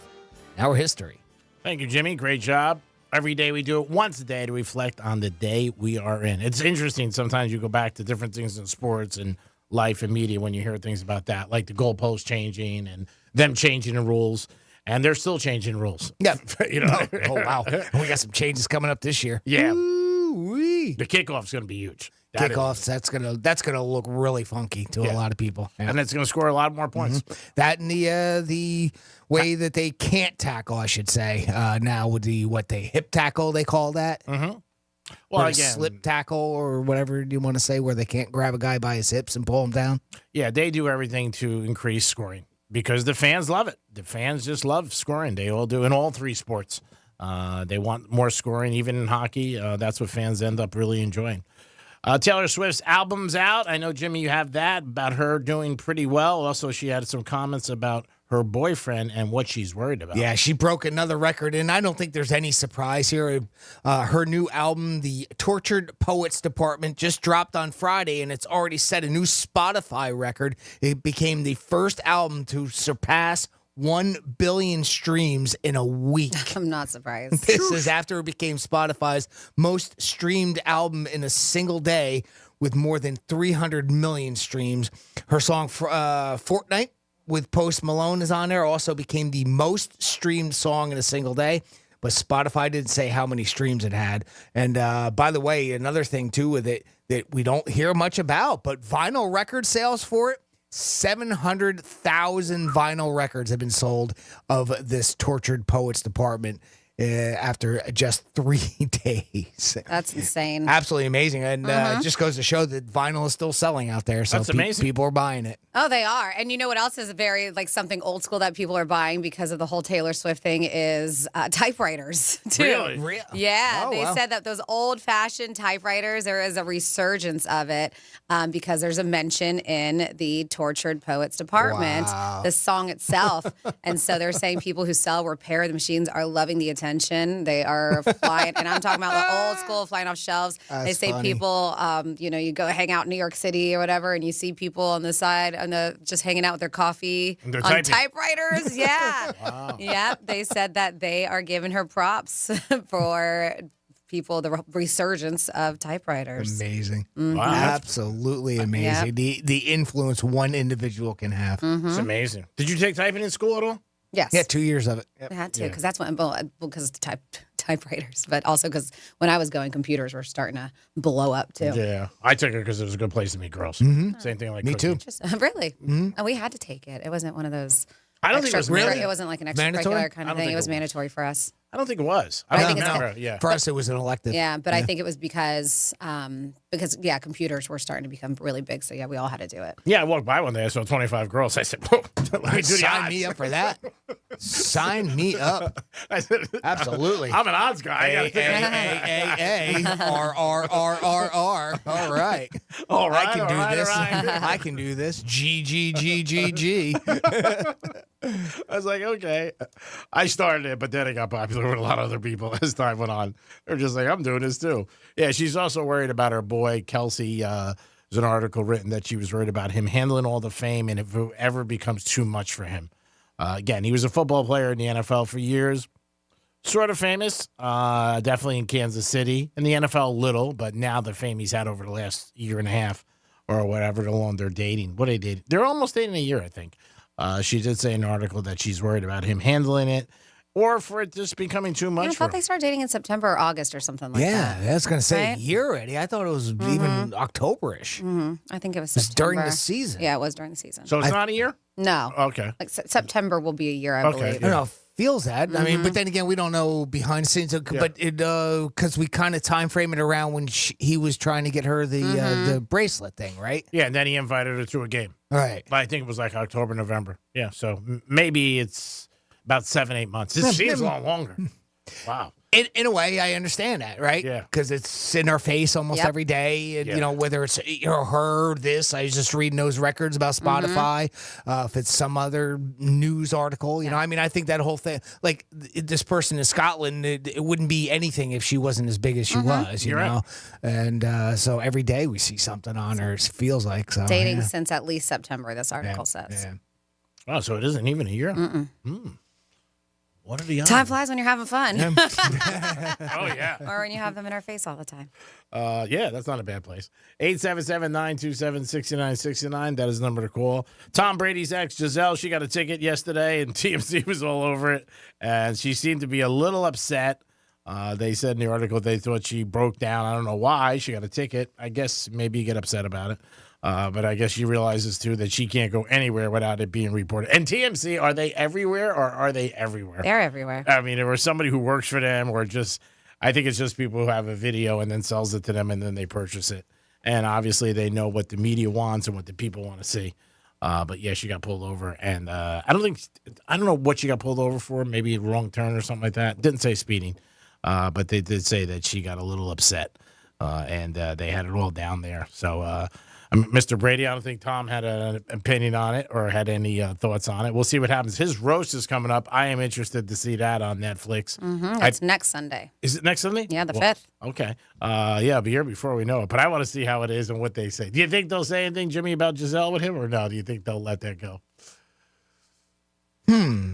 our history. Thank you, Jimmy. Great job. Every day we do it once a day to reflect on the day we are in. It's interesting. Sometimes you go back to different things in sports and life and media when you hear things about that, like the goalposts changing and them changing the rules. And they're still changing rules. Yeah. You know? Oh, wow. And we got some changes coming up this year. Yeah. Ooh-wee. The kickoff's going to be huge. Kickoffs, that's gonna look really funky to a lot of people. Yeah. And it's going to score a lot more points. That and the way that they can't tackle, I should say, now with the hip tackle they call that. Mm-hmm. Well, Or again, slip tackle or whatever you want to say, where they can't grab a guy by his hips and pull him down. Yeah, they do everything to increase scoring because the fans love it. The fans just love scoring. They all do in all three sports. They want more scoring, even in hockey. That's what fans end up really enjoying. Taylor Swift's album's out. I know, Jimmy, you have that about her doing pretty well. Also, she had some comments about her boyfriend and what she's worried about. Yeah, she broke another record, and I don't think there's any surprise here. Her new album, The Tortured Poets Department, just dropped on Friday, and it's already set a new Spotify record. It became the first album to surpass 1 billion streams in a week. I'm not surprised. This is after it became Spotify's most streamed album in a single day with more than 300 million streams. Her song Fortnite with Post Malone is on there. Also became the most streamed song in a single day. But Spotify didn't say how many streams it had. And by the way, another thing too with it that we don't hear much about, but vinyl record sales for it, 700,000 vinyl records have been sold of this Tortured Poets Department after just 3 days. That's insane. Absolutely amazing. And it just goes to show that vinyl is still selling out there. So That's amazing. People are buying it. Oh, they are. And you know what else is very, something old school that people are buying because of the whole Taylor Swift thing is typewriters, too. Really? Yeah. Oh, they wow. said that those old-fashioned typewriters, there is a resurgence of it because there's a mention in the Tortured Poets Department, Wow. the song itself. And so they're saying people who sell, repair the machines are loving the attention. They are flying, and I'm talking about the old school flying off shelves. That's they say funny. people, you go hang out in New York City or whatever, and you see people on the side, just hanging out with their coffee And they're on typing. typewriters. Yeah. Wow. Yeah. They said that they are giving her props for people, the resurgence of typewriters. Amazing. Mhm. Wow. Absolutely amazing. The influence one individual can have. Mm-hmm. It's amazing. Did you take typing in school at all? Yes. Yeah, 2 years of it. Yep. I had to because that's when because of the typewriters, but also because when I was going, computers were starting to blow up too. Yeah, I took it because it was a good place to meet girls. Mm-hmm. Same thing like me cooking. too. Really? Mm-hmm. And we had to take it. It wasn't one of those. I don't think it was really. It wasn't like an extracurricular Mandatory? kind of thing. It was mandatory for us. I don't think it was. I think it's remember. Yeah. For us, it was an elective. Yeah, but I think it was because computers were starting to become really big. So yeah, we all had to do it. Yeah, I walked by one day. I saw 25 girls. I said, "Whoa, let me do the Sign odds." me up for that. Sign me up. I said, Absolutely. I'm an odds guy. A R. All right. All right. I can all do right, this. all right. I can do this. G. I was like, okay. I started it, but then it got popular with a lot of other people as time went on. They're just like, I'm doing this too. Yeah, she's also worried about her boy, Kelsey. There's an article written that she was worried about him handling all the fame and if it ever becomes too much for him. Again, he was a football player in the NFL for years. Sort of famous, definitely in Kansas City. In the NFL, a little, but now the fame he's had over the last year and a half or whatever, the long they're dating. What they did, they're almost dating a year, I think. She did say in an article that she's worried about him handling it or for it just becoming too much I for thought him. they started dating in September or August or something like that. Yeah, I was going to say Right? a year already. I thought it was even October-ish. I think it was It's during September. the season. Yeah, it was during the season. So it's not a year? No. Okay. Like September will be a year, I Okay, believe. I don't know. Feels that. I mean, Mhm. but then again, we don't know behind the scenes. But it because we kind of time frame it around when he was trying to get her the bracelet thing, right? Yeah, and then he invited her to a game. Right. But I think it was like October, November. Yeah, so maybe it's about 7-8 months. It Yeah, seems a maybe- lot longer. Wow. In a way, I understand that, right? Yeah. Because it's in our face almost Yep. every day. And, Yeah. you know, whether it's her, this, I was just reading those records about Spotify. If it's some other news article, you know, I mean, I think that whole thing, like this person in Scotland, it wouldn't be anything if she wasn't as big as she was, you You're know? right. And so every day we see something on her, it feels like. So, Dating yeah. since at least September, this article Yeah, says. yeah. Oh, so it isn't even a year? What are the odds? Time flies when you're having fun. Oh, yeah. Or when you have them in our face all the time. Yeah, that's not a bad place. 877-927-6969. That is the number to call. Tom Brady's ex, Giselle, she got a ticket yesterday, and TMZ was all over it. And she seemed to be a little upset. They said in the article they thought she broke down. I don't know why. She got a ticket. I guess maybe you get upset about it. But I guess she realizes, too, that she can't go anywhere without it being reported. And TMZ, are they everywhere or are they everywhere? They're everywhere. I mean, there was somebody who works for them or just, I think it's just people who have a video and then sells it to them and then they purchase it. And obviously they know what the media wants and what the people want to see. But yeah, she got pulled over and I don't know what she got pulled over for. Maybe a wrong turn or something like that. Didn't say speeding. But they did say that she got a little upset and they had it all down there. So, Mr. Brady, I don't think Tom had an opinion on it or had any thoughts on it. We'll see what happens. His roast is coming up. I am interested to see that on Netflix. It's next Sunday. Is it next Sunday? Yeah, the 5th. Okay. Yeah, I'll be here before we know it. But I want to see how it is and what they say. Do you think they'll say anything, Jimmy, about Giselle with him, or no? Do you think they'll let that go?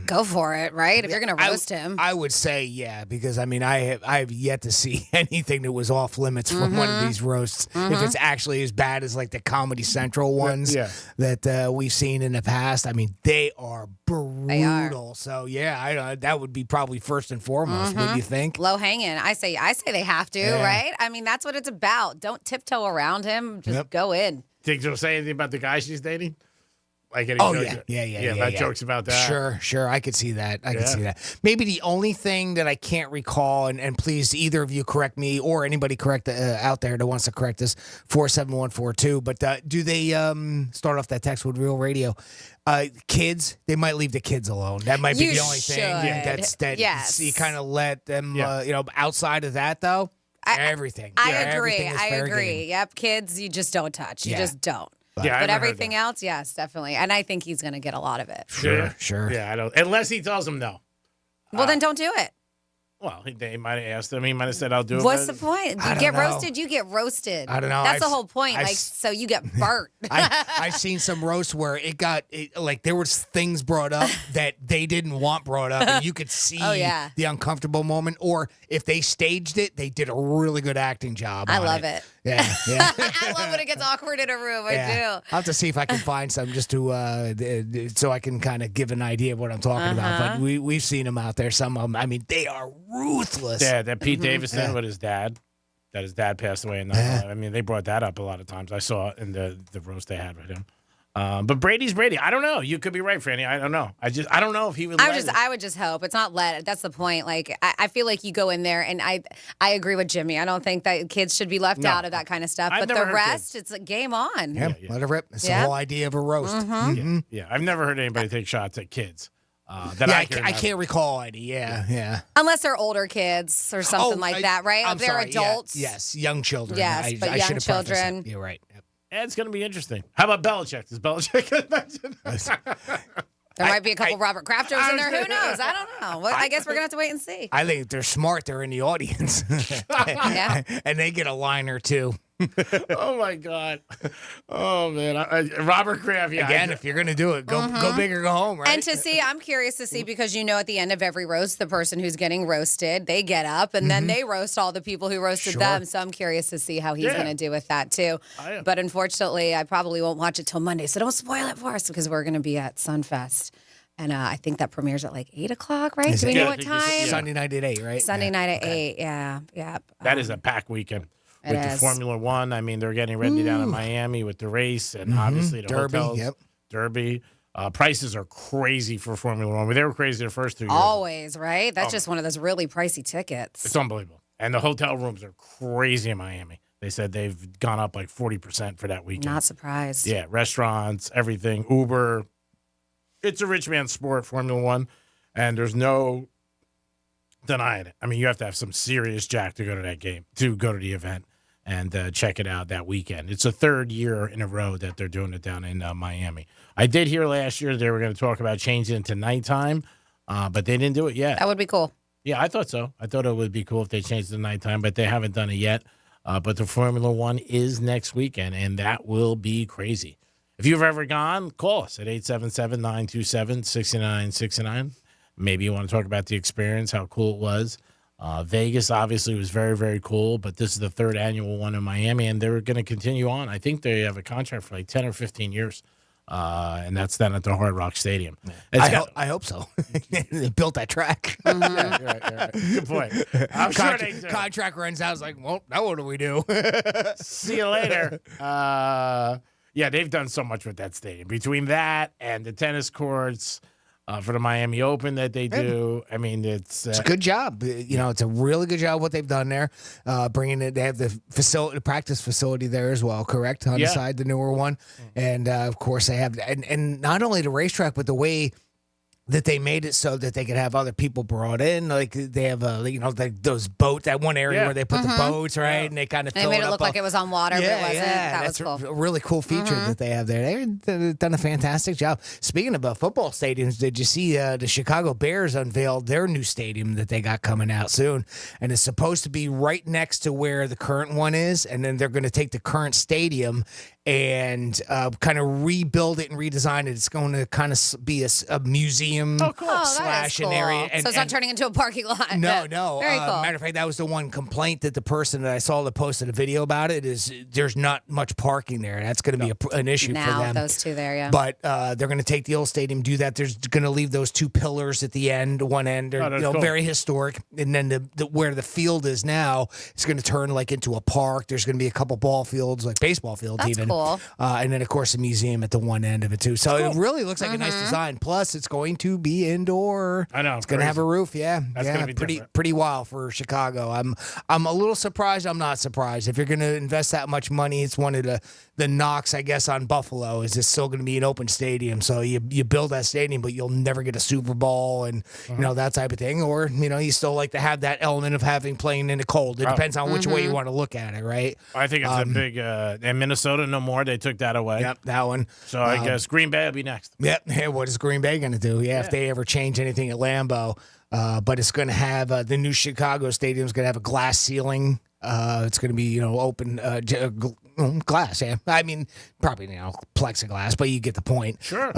Go for it, right? If you're going to roast him. I would say yeah, because I mean I have yet to see anything that was off limits from one of these roasts. If it's actually as bad as like the Comedy Central ones that we've seen in the past, I mean they are brutal. They are. So yeah, that would be probably first and foremost. What do you think? Low hanging. I say they have to, right? I mean, that's what it's about. Don't tiptoe around him. Just go in. Think she'll say anything about the guy she's dating? Like any Oh joke? yeah. That jokes about that. Sure. I could see that. I could see that. Maybe the only thing that I can't recall, and please either of you correct me or anybody correct out there that wants to correct us, 47142. But do they start off that text with Real Radio? Kids, they might leave the kids alone. That might be You the only thing. should. Yes. You kind of let them. Outside of that though, everything. I Yeah, agree. everything is I fair agree. game. Yep. Kids, you just don't touch. You Yeah. just don't. Yeah, I But haven't heard everything else, yes, definitely. And I think he's going to get a lot of it. Sure. Yeah, I don't. Unless he tells him no. Well, then don't do it. Well, they might have asked him. He might have said, "I'll do it." What's the point? I You don't get know. roasted, you get roasted. I don't know. That's the I've- whole point. I've- Like, so you get burnt. I've seen some roasts where like there was things brought up that they didn't want brought up, and you could see the uncomfortable moment. Or if they staged it, they did a really good acting job. I on love it. Yeah, yeah. I love when it gets awkward in a room. I do. I'll have to see if I can find some just to so I can kind of give an idea of what I'm talking about. But we've seen them out there. Some of them, I mean, they are ruthless. Yeah, that Pete Davidson with his dad. That his dad passed away in 9/11. I mean, they brought that up a lot of times. I saw it in the roast they had with him. But Brady's Brady. I don't know. You could be right, Franny. I don't know. I don't know if he would. I would just hope it's not let. That's the point. Like I feel like you go in there, and I agree with Jimmy. I don't think that kids should be left out of that kind of stuff. But the rest, it's a game on. Yeah, let it rip. It's the whole idea of a roast. Yeah, I've never heard anybody take shots at kids. I can't recall any. Yeah. Unless they're older kids or something like that, right? I'm They're sorry, adults. Yes, young children. Yes, but young children. You're right. Yep. Yeah, it's going to be interesting. How about Belichick? Does Belichick imagine? There might be a couple Robert Krafters in there. Who knows? I don't know. Well, I guess we're going to have to wait and see. I think if they're smart, they're in the audience. Yeah. And they get a line or two. Oh, my God. Oh, man. Robert Kraft, yeah. Again, if you're going to do it, go big or go home, right? And to see, I'm curious to see because at the end of every roast, the person who's getting roasted, they get up and then they roast all the people who roasted them. So I'm curious to see how he's going to do with that too. But unfortunately, I probably won't watch it till Monday. So don't spoil it for us because we're going to be at Sunfest. And I think that premieres at like 8 o'clock, right? Do we know what time? Sunday night at 8, right? Sunday night at 8, yeah. That is a packed weekend. With the Formula One, I mean, they're getting ready down in Miami with the race and obviously the Derby, hotels. Derby. Prices are crazy for Formula One. They were crazy the first 2 years. Always, right? That's just one of those really pricey tickets. It's unbelievable. And the hotel rooms are crazy in Miami. They said they've gone up like 40% for that weekend. Not surprised. Yeah, restaurants, everything, Uber. It's a rich man's sport, Formula One, and there's no denying it. I mean, you have to have some serious jack to go to that game, to go to the event and check it out that weekend. It's the third year in a row that they're doing it down in Miami. I did hear last year they were going to talk about changing it to nighttime, but they didn't do it yet. That would be cool. Yeah, I thought so. I thought it would be cool if they changed it to nighttime, but they haven't done it yet. But the Formula One is next weekend, and that will be crazy. If you've ever gone, call us at 877-927-6969. Maybe you want to talk about the experience, how cool it was. Vegas obviously was very, very cool, but this is the third annual one in Miami, and they're going to continue on. I think they have a contract for like 10 or 15 years, and that's then at the Hard Rock Stadium. I hope so. They built that track. Right. Good point. I'm sure they do. Contract runs out. It's like, well, now what do we do? See you later. Yeah, they've done so much with that stadium. Between that and the tennis courts, for the Miami Open that they do. I mean, it's a good job. It's a really good job what they've done there. Bringing it, they have the practice facility there as well, correct? On the side, the newer one. And of course they have, and not only the racetrack, but the way that they made it so that they could have other people brought in. Like they have like those boats, that one area where they put the boats, right? And they kind of they made it look like it was on water, but it wasn't. That was cool. A really cool feature that they have there. They've done a fantastic job. Speaking of football stadiums, did you see the Chicago Bears unveiled their new stadium that they got coming out soon? And it's supposed to be right next to where the current one is. And then they're going to take the current stadium and kind of rebuild it and redesign it. It's going to kind of be a museum slash cool. an area. So it's not turning into a parking lot. No. Very cool. Matter of fact, that was the one complaint that the person that I saw that posted a video about it is there's not much parking there. That's going to be an issue now, for them. Those two there, yeah. But they're going to take the old stadium, do that. There's going to leave those two pillars at the end, one end. They're cool. very historic. And then the where the field is now, it's going to turn like into a park. There's going to be a couple ball fields, like baseball fields. That's even. Cool. And then, of course, a museum at the one end of it, too. So it really looks like a nice design. Plus, it's going to be indoor. I know. It's going to have a roof. Yeah. That's gonna be pretty wild for Chicago. I'm a little surprised. I'm not surprised. If you're going to invest that much money, it's one of the knocks, I guess, on Buffalo is it's still going to be an open stadium. So you build that stadium, but you'll never get a Super Bowl and, that type of thing. Or, you still like to have that element of having playing in the cold. It depends on which way you want to look at it, right? I think it's a big in Minnesota, no more. They took that away. Yep, that one. So I guess Green Bay will be next. Yep. Hey, what is Green Bay going to do? Yeah, if they ever change anything at Lambeau. But it's going to have the new Chicago Stadium is going to have a glass ceiling. It's going to be, open glass. Yeah, I mean probably plexiglass, but you get the point. Sure.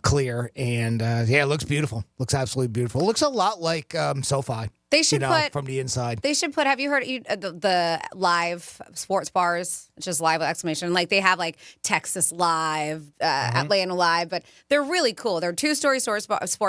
Clear and it looks beautiful. Looks absolutely beautiful. It looks a lot like SoFi. They should put from the inside. They should put. Have you heard the live sports bars? It's just live with exclamation. Like they have like Texas Live, Atlanta Live, but they're really cool. They're 2-story sports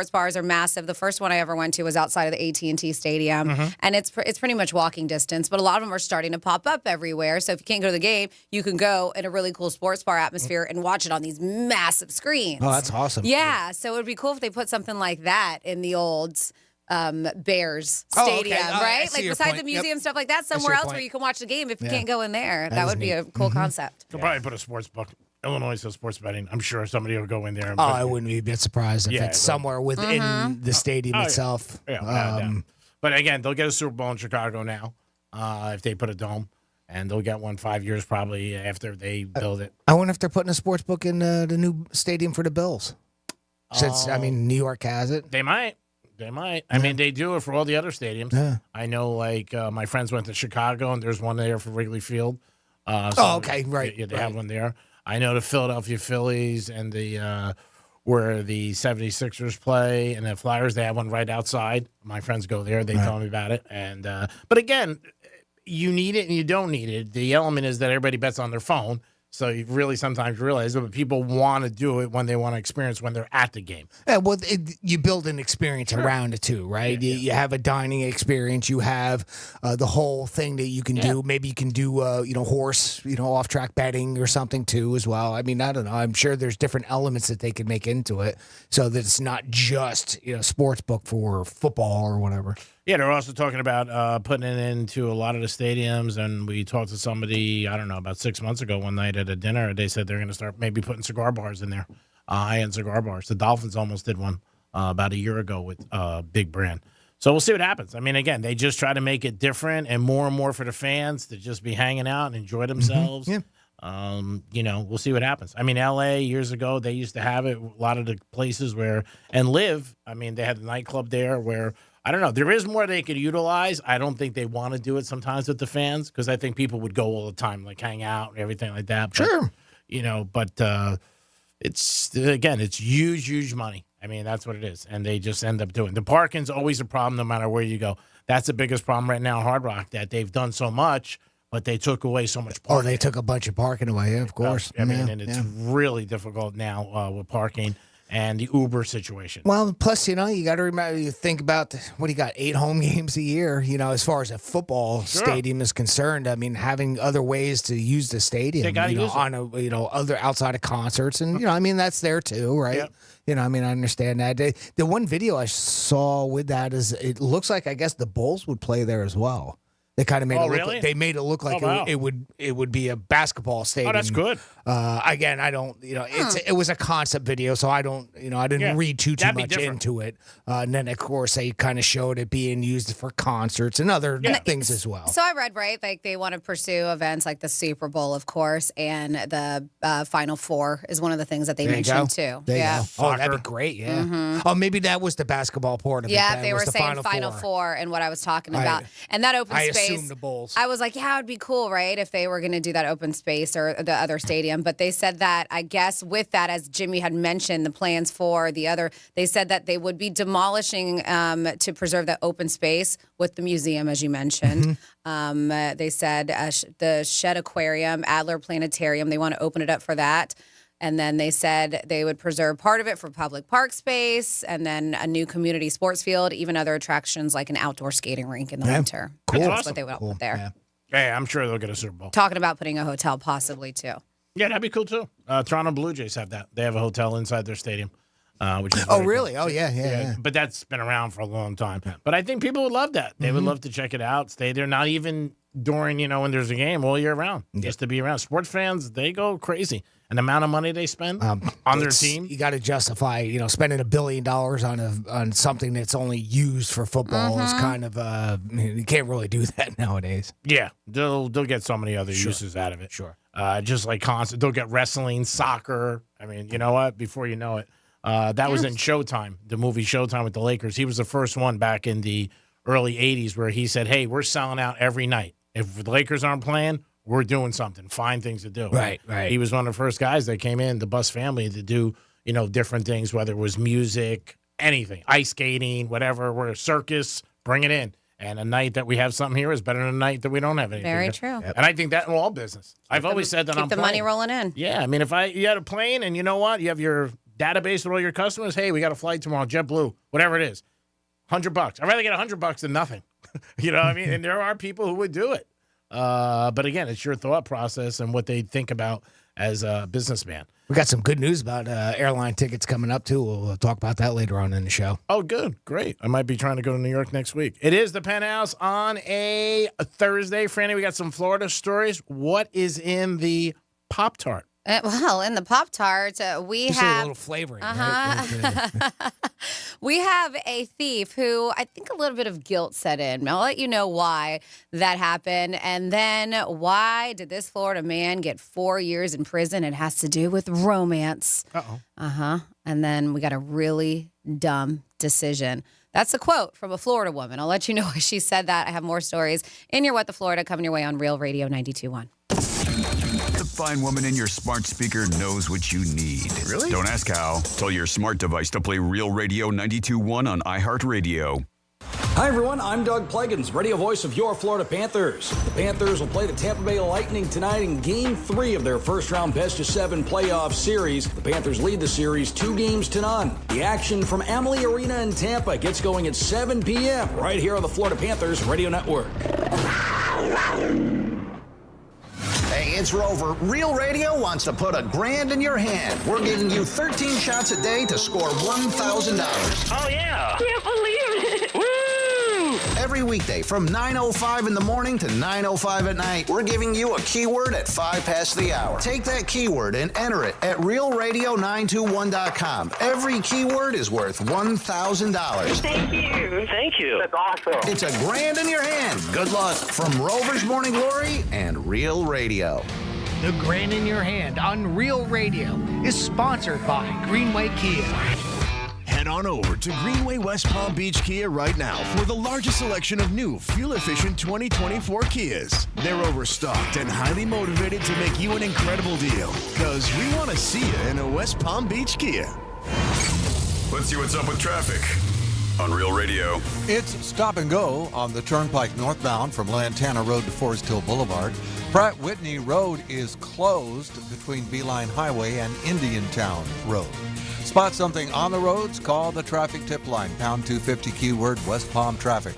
bars. Are massive. The first one I ever went to was outside of the AT&T Stadium, and it's pretty much walking distance. But a lot of them are starting to pop up everywhere. So if you can't go to the game, you can go in a really cool sports bar atmosphere and watch it on these massive screens. Oh, that's awesome. Yeah. So it would be cool if they put something like that in the old Bears Stadium, right? Like besides the museum stuff like that, somewhere else where you can watch the game if you can't go in there. That would be a cool concept. They'll probably put a sports book. Illinois says sports betting. I'm sure somebody will go in there. And I wouldn't be a bit surprised if it's somewhere within the stadium itself. Yeah, but again, they'll get a Super Bowl in Chicago now if they put a dome. And they'll get one 5 years probably after they build it. I wonder if they're putting a sports book in the new stadium for the Bills. Since, New York has it. They might. I mean, they do it for all the other stadiums. Yeah. I know, like, my friends went to Chicago, and there's one there for Wrigley Field. Okay, right. Yeah, they have one there. I know the Philadelphia Phillies and the where the 76ers play and the Flyers, they have one right outside. My friends go there. They tell me about it. And but again, you need it and you don't need it. The element is that everybody bets on their phone. So you really sometimes realize that people want to do it when they want to experience when they're at the game. Yeah, well, you build an experience around it too, right? Yeah, you have a dining experience. You have the whole thing that you can do. Maybe you can do, horse, off-track betting or something too as well. I mean, I don't know. I'm sure there's different elements that they could make into it so that it's not just, sports book for football or whatever. Yeah, they're also talking about putting it into a lot of the stadiums. And we talked to somebody, I don't know, about 6 months ago one night at a dinner. They said they're going to start maybe putting cigar bars in there, high-end cigar bars. The Dolphins almost did one about a year ago with Big Brand. So we'll see what happens. I mean, again, they just try to make it different and more for the fans to just be hanging out and enjoy themselves. Yeah. We'll see what happens. I mean, L.A. years ago, they used to have it. A lot of the places where – and Live, I mean, they had the nightclub there where – I don't know. There is more they could utilize. I don't think they want to do it sometimes with the fans because I think people would go all the time, like hang out and everything like that. But, sure. It's huge money. I mean, that's what it is. And they just end up doing. The parking's always a problem no matter where you go. That's the biggest problem right now, Hard Rock, that they've done so much, but they took away so much parking. Oh, they took a bunch of parking away, of course. And it's really difficult now with parking. And the Uber situation. Well, plus, you got to remember, you think about, what do you got, 8 home games a year, as far as a football stadium is concerned. I mean, having other ways to use the stadium, other outside of concerts. And, that's there too, right? Yep. I understand that. The one video I saw with that is it looks like, I guess, the Bulls would play there as well. They kind of made made it look like it would be a basketball stadium. Oh, that's good. Again, I don't, it was a concept video, so I don't, I didn't read too much into it. And then, of course, they kind of showed it being used for concerts and other things as well. So I read, right, like they want to pursue events like the Super Bowl, of course, and the Final Four is one of the things that they mentioned too. There you go. Oh, that'd be great. Yeah. Mm-hmm. Oh, maybe that was the basketball part of it. Yeah, they were saying Final Four and what I was talking about, and that open space. The Bulls. I was like, yeah, it'd be cool, right, if they were going to do that open space or the other stadium. But they said that, I guess, with that, as Jimmy had mentioned, the plans for the other, they said that they would be demolishing to preserve that open space with the museum, as you mentioned. They said the Shed Aquarium, Adler Planetarium, they want to open it up for that. And then they said they would preserve part of it for public park space and then a new community sports field, even other attractions like an outdoor skating rink in the winter. Cool. That's what they would put there. Yeah, I'm sure they'll get a Super Bowl. Talking about putting a hotel possibly, too. Yeah, that'd be cool, too. Toronto Blue Jays have that. They have a hotel inside their stadium. Which is really? Cool. Oh, yeah. But that's been around for a long time. But I think people would love that. They would love to check it out, stay there, not even during, when there's a game, all year round, just to be around. Sports fans, they go crazy. And the amount of money they spend on their team. You got to justify, spending $1 billion on something that's only used for football is kind of, you can't really do that nowadays. Yeah, they'll get so many other uses out of it. Sure. Just like constant, they'll get wrestling, soccer. I mean, you know what? Before you know it, that was in Showtime, the movie Showtime with the Lakers. He was the first one back in the early 80s where he said, hey, we're selling out every night. If the Lakers aren't playing, we're doing something, find things to do. Right. He was one of the first guys that came in, the Bus family, to do, different things, whether it was music, anything, ice skating, whatever, we're a circus, bring it in. And a night that we have something here is better than a night that we don't have anything. Very here. true. And I think that in all business. I've always said that Keep on the money rolling in. Yeah, I mean, if you had a plane and you know what? You have your database with all your customers. Hey, we got a flight tomorrow, JetBlue, whatever it is. $100. I'd rather get $100 than nothing. You know what I mean? And there are people who would do it. But again, it's your thought process and what they think about as a businessman. We got some good news about airline tickets coming up, too. We'll talk about that later on in the show. Oh, good. Great. I might be trying to go to New York next week. It is the Penthouse on a Thursday. Franny, we got some Florida stories. What is in the Pop-Tart? Well, in the Pop-Tart, we Just have a little flavoring. Uh-huh. We have a thief who I think a little bit of guilt set in. I'll let you know why that happened. And then why did this Florida man get 4 years in prison? It has to do with romance. Uh-oh. Uh-huh. And then we got a really dumb decision. That's a quote from a Florida woman. I'll let you know why she said that. I have more stories in your What the Florida coming your way on Real Radio 92.1. The fine woman in your smart speaker knows what you need. Really? Don't ask how. Tell your smart device to play Real Radio 92.1 on iHeartRadio. Hi, everyone. I'm Doug Pleggins, radio voice of your Florida Panthers. The Panthers will play the Tampa Bay Lightning tonight in Game 3 of their first-round best-of-7 playoff series. The Panthers lead the series 2-0. The action from Amalie Arena in Tampa gets going at 7 p.m. right here on the Florida Panthers Radio Network. Hey, it's Rover. Real Radio wants to put $1,000 in your hand. We're giving you 13 shots a day to score $1,000. Oh, yeah. Can't believe it. Woo! Every weekday from 9:05 in the morning to 9:05 at night, we're giving you a keyword at 5 past the hour. Take that keyword and enter it at realradio921.com. Every keyword is worth $1,000. Thank you. Thank you. That's awesome. It's $1,000 in your hand. Good luck from Rover's Morning Glory and Real Radio. The Grand in Your Hand on Real Radio is sponsored by Greenway Kia. Head on over to Greenway West Palm Beach Kia right now for the largest selection of new, fuel-efficient 2024 Kias. They're overstocked and highly motivated to make you an incredible deal, because we want to see you in a West Palm Beach Kia. Let's see what's up with traffic on Real Radio. It's stop and go on the Turnpike northbound from Lantana Road to Forest Hill Boulevard. Pratt Whitney Road is closed between Beeline Highway and Indiantown Road. Spot something on the roads, call the traffic tip line, pound 250 keyword West Palm traffic.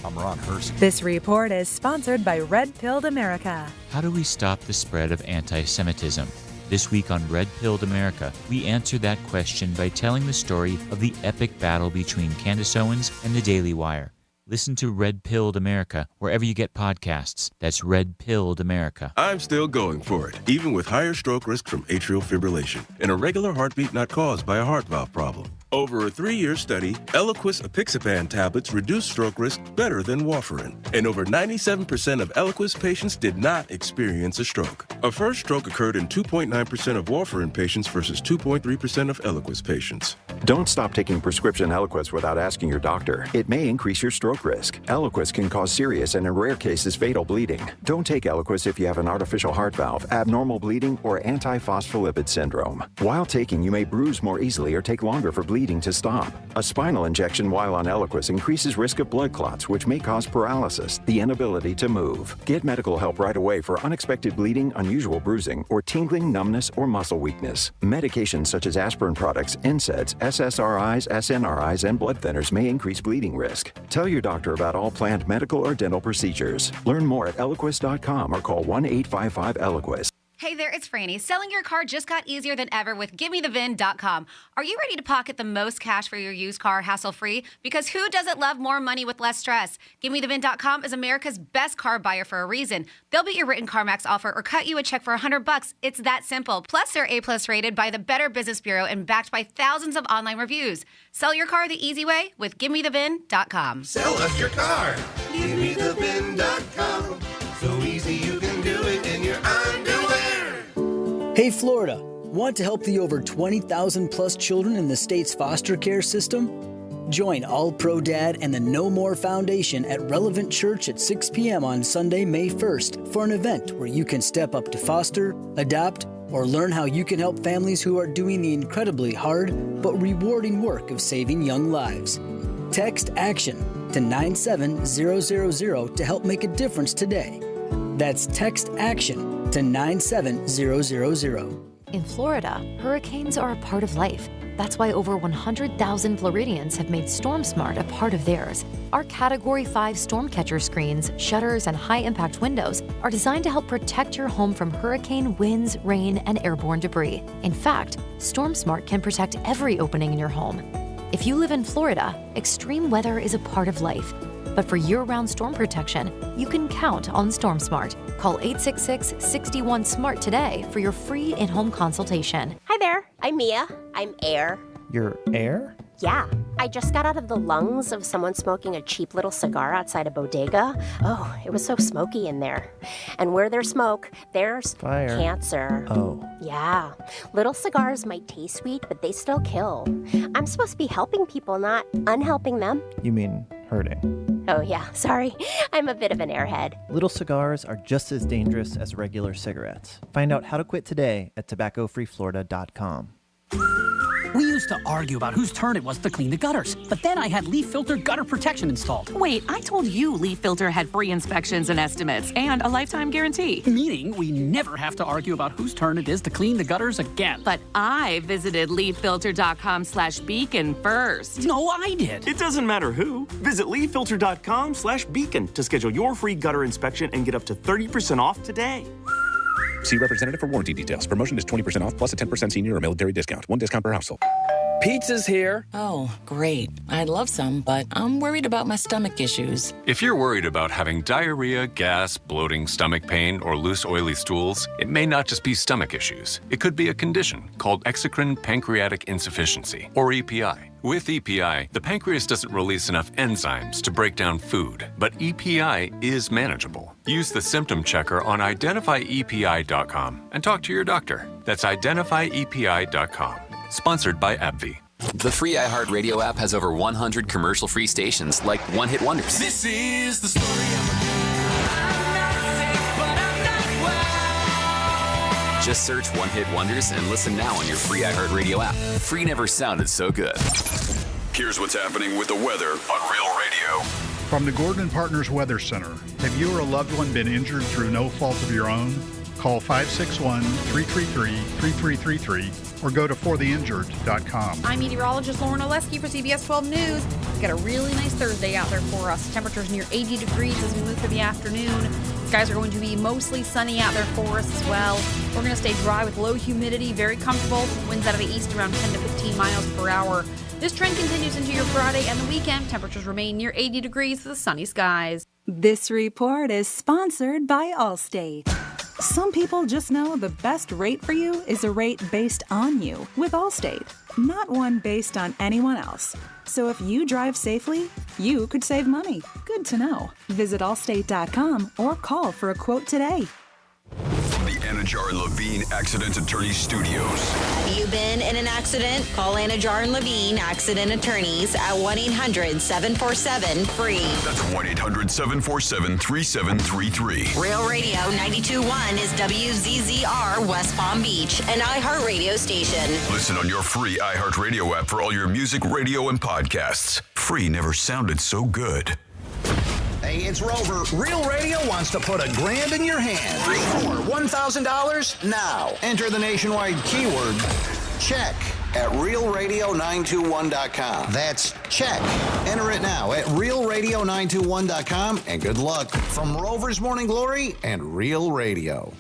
I'm Ron Hersey. This report is sponsored by Red Pilled America. How do we stop the spread of anti-Semitism? This week on Red Pilled America, we answer that question by telling the story of the epic battle between Candace Owens and the Daily Wire. Listen to Red Pilled America wherever you get podcasts. That's Red Pilled America. I'm still going for it, even with higher stroke risk from atrial fibrillation and a regular heartbeat not caused by a heart valve problem. Over a 3-year study, Eliquis apixaban tablets reduce stroke risk better than warfarin, and over 97% of Eliquis patients did not experience a stroke. A first stroke occurred in 2.9% of warfarin patients versus 2.3% of Eliquis patients. Don't stop taking prescription Eliquis without asking your doctor. It may increase your stroke risk. Eliquis can cause serious and in rare cases fatal bleeding. Don't take Eliquis if you have an artificial heart valve, abnormal bleeding, or antiphospholipid syndrome. While taking, you may bruise more easily or take longer for bleeding to stop. A spinal injection while on Eliquis increases risk of blood clots, which may cause paralysis, the inability to move. Get medical help right away for unexpected bleeding, unusual bruising, or tingling, numbness, or muscle weakness. Medications such as aspirin products, NSAIDs, SSRIs, SNRIs, and blood thinners may increase bleeding risk. Tell your doctor about all planned medical or dental procedures. Learn more at Eliquis.com or call 1-855-ELIQUIS. Hey there, it's Franny. Selling your car just got easier than ever with GimmeTheVin.com. Are you ready to pocket the most cash for your used car hassle-free? Because who doesn't love more money with less stress? GimmeTheVin.com is America's best car buyer for a reason. They'll beat your written CarMax offer or cut you a check for $100. It's that simple. Plus, they're A+ rated by the Better Business Bureau and backed by thousands of online reviews. Sell your car the easy way with GimmeTheVin.com. Sell us your car. GimmeTheVin.com. So easy you can do it in your underwear. Hey Florida, want to help the over 20,000 plus children in the state's foster care system? Join All Pro Dad and the No More Foundation at Relevant Church at 6 p.m. on Sunday, May 1st for an event where you can step up to foster, adopt, or learn how you can help families who are doing the incredibly hard but rewarding work of saving young lives. Text ACTION to 97000 to help make a difference today. That's text ACTION to 97000. In Florida, hurricanes are a part of life. That's why over 100,000 Floridians have made StormSmart a part of theirs. Our Category 5 storm catcher screens, shutters, and high-impact windows are designed to help protect your home from hurricane winds, rain, and airborne debris. In fact, StormSmart can protect every opening in your home. If you live in Florida, extreme weather is a part of life. But for year-round storm protection, you can count on StormSmart. Call 866-61-SMART today for your free in-home consultation. Hi there, I'm Mia. I'm Air. You're Air? Yeah, I just got out of the lungs of someone smoking a cheap little cigar outside a bodega. Oh, it was so smoky in there. And where there's smoke, there's fire. Cancer. Oh. Yeah, little cigars might taste sweet, but they still kill. I'm supposed to be helping people, not unhelping them. You mean hurting? Oh yeah, sorry. I'm a bit of an airhead. Little cigars are just as dangerous as regular cigarettes. Find out how to quit today at tobaccofreeflorida.com. We used to argue about whose turn it was to clean the gutters, but then I had Leaf Filter gutter protection installed. Wait, I told you Leaf Filter had free inspections and estimates and a lifetime guarantee. Meaning we never have to argue about whose turn it is to clean the gutters again. But I visited leaffilter.com/beacon first. No, I did. It doesn't matter who. Visit leaffilter.com/beacon to schedule your free gutter inspection and get up to 30% off today. See representative for warranty details. Promotion is 20% off plus a 10% senior or military discount. One discount per household. Pizza's here. Oh, great. I'd love some, but I'm worried about my stomach issues. If you're worried about having diarrhea, gas, bloating, stomach pain, or loose, oily stools, it may not just be stomach issues. It could be a condition called exocrine pancreatic insufficiency, or EPI. With EPI, the pancreas doesn't release enough enzymes to break down food, but EPI is manageable. Use the symptom checker on identifyepi.com and talk to your doctor. That's identifyepi.com. Sponsored by AbbVie. The free iHeartRadio app has over 100 commercial-free stations like One Hit Wonders. This is the story of a I'm not sick, but I'm not well. Just search One Hit Wonders and listen now on your free iHeartRadio app. Free never sounded so good. Here's what's happening with the weather on Real Radio. From the Gordon and Partners Weather Center, have you or a loved one been injured through no fault of your own? Call 561-333-3333 or go to fortheinjured.com. I'm meteorologist Lauren Oleski for CBS 12 News. We've got a really nice Thursday out there for us. Temperatures near 80 degrees as we move through the afternoon. Skies are going to be mostly sunny out there for us as well. We're going to stay dry with low humidity, very comfortable. Winds out of the east around 10 to 15 miles per hour. This trend continues into your Friday and the weekend. Temperatures remain near 80 degrees with sunny skies. This report is sponsored by Allstate. Some people just know the best rate for you is a rate based on you with Allstate, not one based on anyone else. So if you drive safely, you could save money. Good to know. Visit allstate.com or call for a quote today. From the Anajar and Levine Accident Attorney Studios. Have you been in an accident? Call Anajar and Levine Accident Attorneys at 1-800-747-FREE. That's 1-800-747-3733. Real Radio 92.1 is WZZR West Palm Beach, an iHeartRadio station. Listen on your free iHeartRadio app for all your music, radio, and podcasts. Free never sounded so good. Hey, it's Rover. Real Radio wants to put $1,000 in your hand. For $1,000 now. Enter the nationwide keyword check at realradio921.com. That's check. Enter it now at realradio921.com, and good luck from Rover's Morning Glory and Real Radio.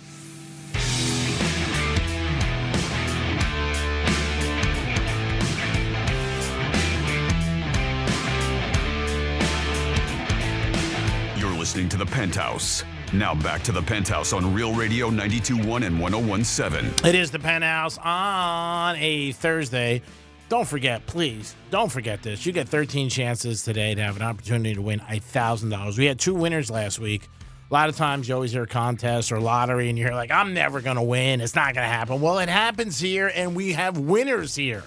Listening to the Penthouse. Now back to the Penthouse on Real Radio 92.1 and 101.7. It is the Penthouse on a Thursday. Don't forget, please, don't forget this. You get 13 chances today to have an opportunity to win $1,000. We had 2 winners last week. A lot of times you always hear contests or lottery and you're like, I'm never going to win. It's not going to happen. Well, it happens here, and we have winners here.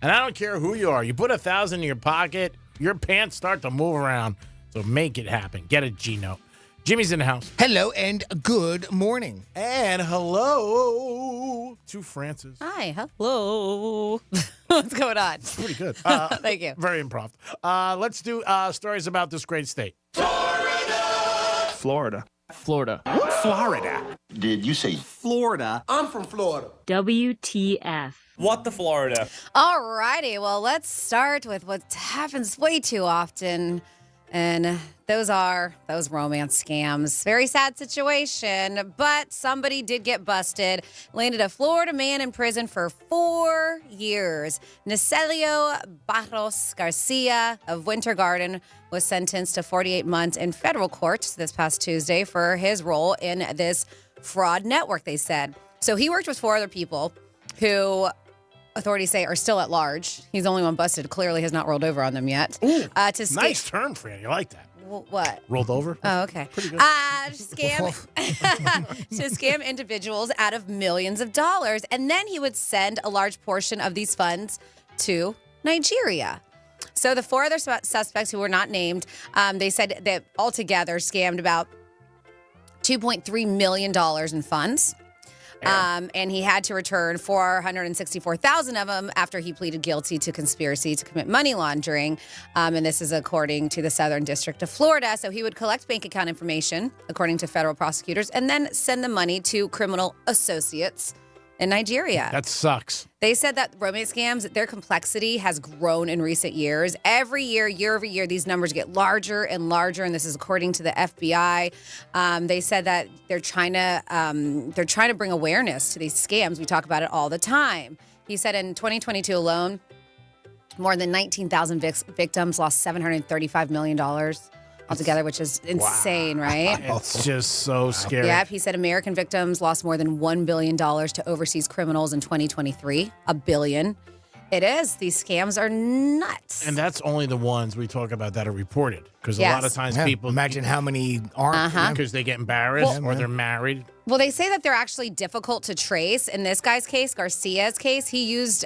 And I don't care who you are. You put $1,000 in your pocket, your pants start to move around. So make it happen. Get a G-Note. Jimmy's in the house. Hello and good morning. And hello to Francis. Hi, hello. What's going on? Pretty good. Thank you. Very improv. Let's do stories about this great state. Florida. Florida. Florida. Did you say Florida? I'm from Florida. WTF. What the Florida? All righty. Well, let's start with what happens way too often. And those are those romance scams. Very sad situation, but somebody did get busted. Landed a Florida man in prison for 4 years. Necelio Barros Garcia of Winter Garden was sentenced to 48 months in federal court this past Tuesday for his role in this fraud network, they said. So he worked with 4 other people who authorities say are still at large. He's the only one busted. Clearly has not rolled over on them yet. Nice term, Fran. You like that? What? Rolled over? Oh, okay. Pretty good. To scam individuals out of millions of dollars. And then he would send a large portion of these funds to Nigeria. So the 4 other suspects who were not named, they said that altogether scammed about $2.3 million in funds. And he had to return $464,000 of them after he pleaded guilty to conspiracy to commit money laundering. And this is according to the Southern District of Florida. So he would collect bank account information, according to federal prosecutors, and then send the money to criminal associates in Nigeria. That sucks. They said that romance scams, their complexity has grown in recent years. Every year, year over year, these numbers get larger and larger, and this is according to the FBI. They said that they're trying to bring awareness to these scams. We talk about it all the time. He said in 2022 alone, more than 19,000 victims lost $735 million altogether, which is insane, right? It's just so scary. Yep, he said American victims lost more than $1 billion to overseas criminals in 2023. $1 billion. It is. These scams are nuts. And that's only the ones we talk about that are reported. Because a lot of times people imagine how many aren't because they get embarrassed or they're married. Well, they say that they're actually difficult to trace. In this guy's case, Garcia's case, he used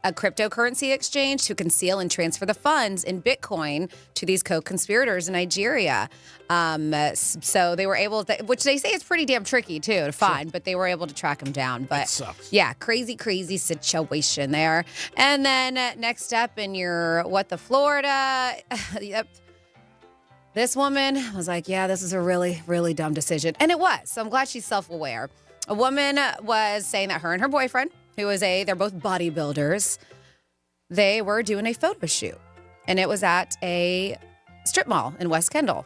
a cryptocurrency exchange to conceal and transfer the funds in Bitcoin to these co-conspirators in Nigeria. So they were able to, which they say is pretty damn tricky too to find, but they were able to track him down. But that sucks. Yeah, crazy situation there. And then next up in your Florida, yep. This woman was like, yeah, this is a really, really dumb decision. And it was. So I'm glad she's self-aware. A woman was saying that her and her boyfriend, they're both bodybuilders, they were doing a photo shoot. And it was at a strip mall in West Kendall.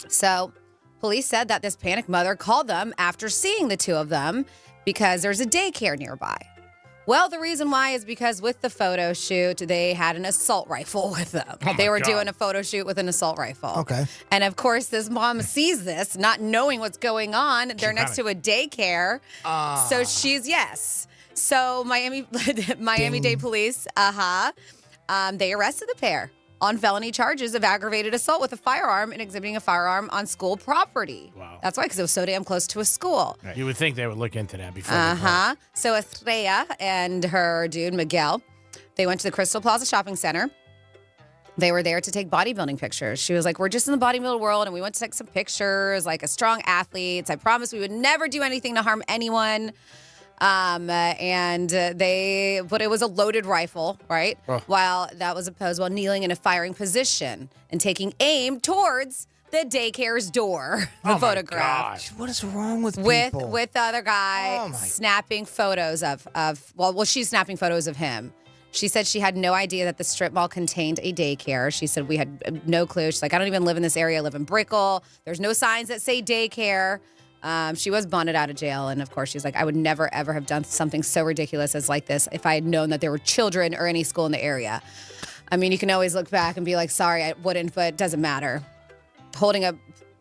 So police said that this panicked mother called them after seeing the 2 of them because there's a daycare nearby. Well, the reason why is because with the photo shoot, they had an assault rifle with them. They were doing a photo shoot with an assault rifle. Okay. And of course, this mom sees this, not knowing what's going on. They're next to a daycare. So she's, yes. So Miami-Dade police, they arrested the pair on felony charges of aggravated assault with a firearm and exhibiting a firearm on school property. Wow. That's why, because it was so damn close to a school. Right. You would think they would look into that before. So Estrella and her dude, Miguel, they went to the Crystal Plaza Shopping Center. They were there to take bodybuilding pictures. She was like, we're just in the bodybuilding world, and we went to take some pictures, like a strong athletes. I promised we would never do anything to harm anyone. But it was a loaded rifle, right? Oh. While that was opposed while kneeling in a firing position and taking aim towards the daycare's door. The photograph. Gosh, what is wrong with people? With the other guy snapping photos of she's snapping photos of him. She said she had no idea that the strip mall contained a daycare. She said we had no clue. She's like, I don't even live in this area. I live in Brickell. There's no signs that say daycare. She was bonded out of jail. And of course, she's like, I would never, ever have done something so ridiculous as like this if I had known that there were children or any school in the area. I mean, you can always look back and be like, sorry, I wouldn't, but it doesn't matter. Holding a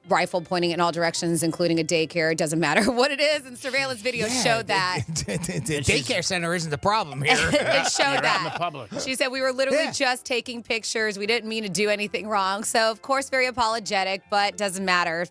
rifle pointing in all directions, including a daycare, it doesn't matter what it is. And surveillance video showed that. The daycare center isn't the problem here. It showed You're that. out in the public. She said we were literally just taking pictures. We didn't mean to do anything wrong. So, of course, very apologetic, but doesn't matter.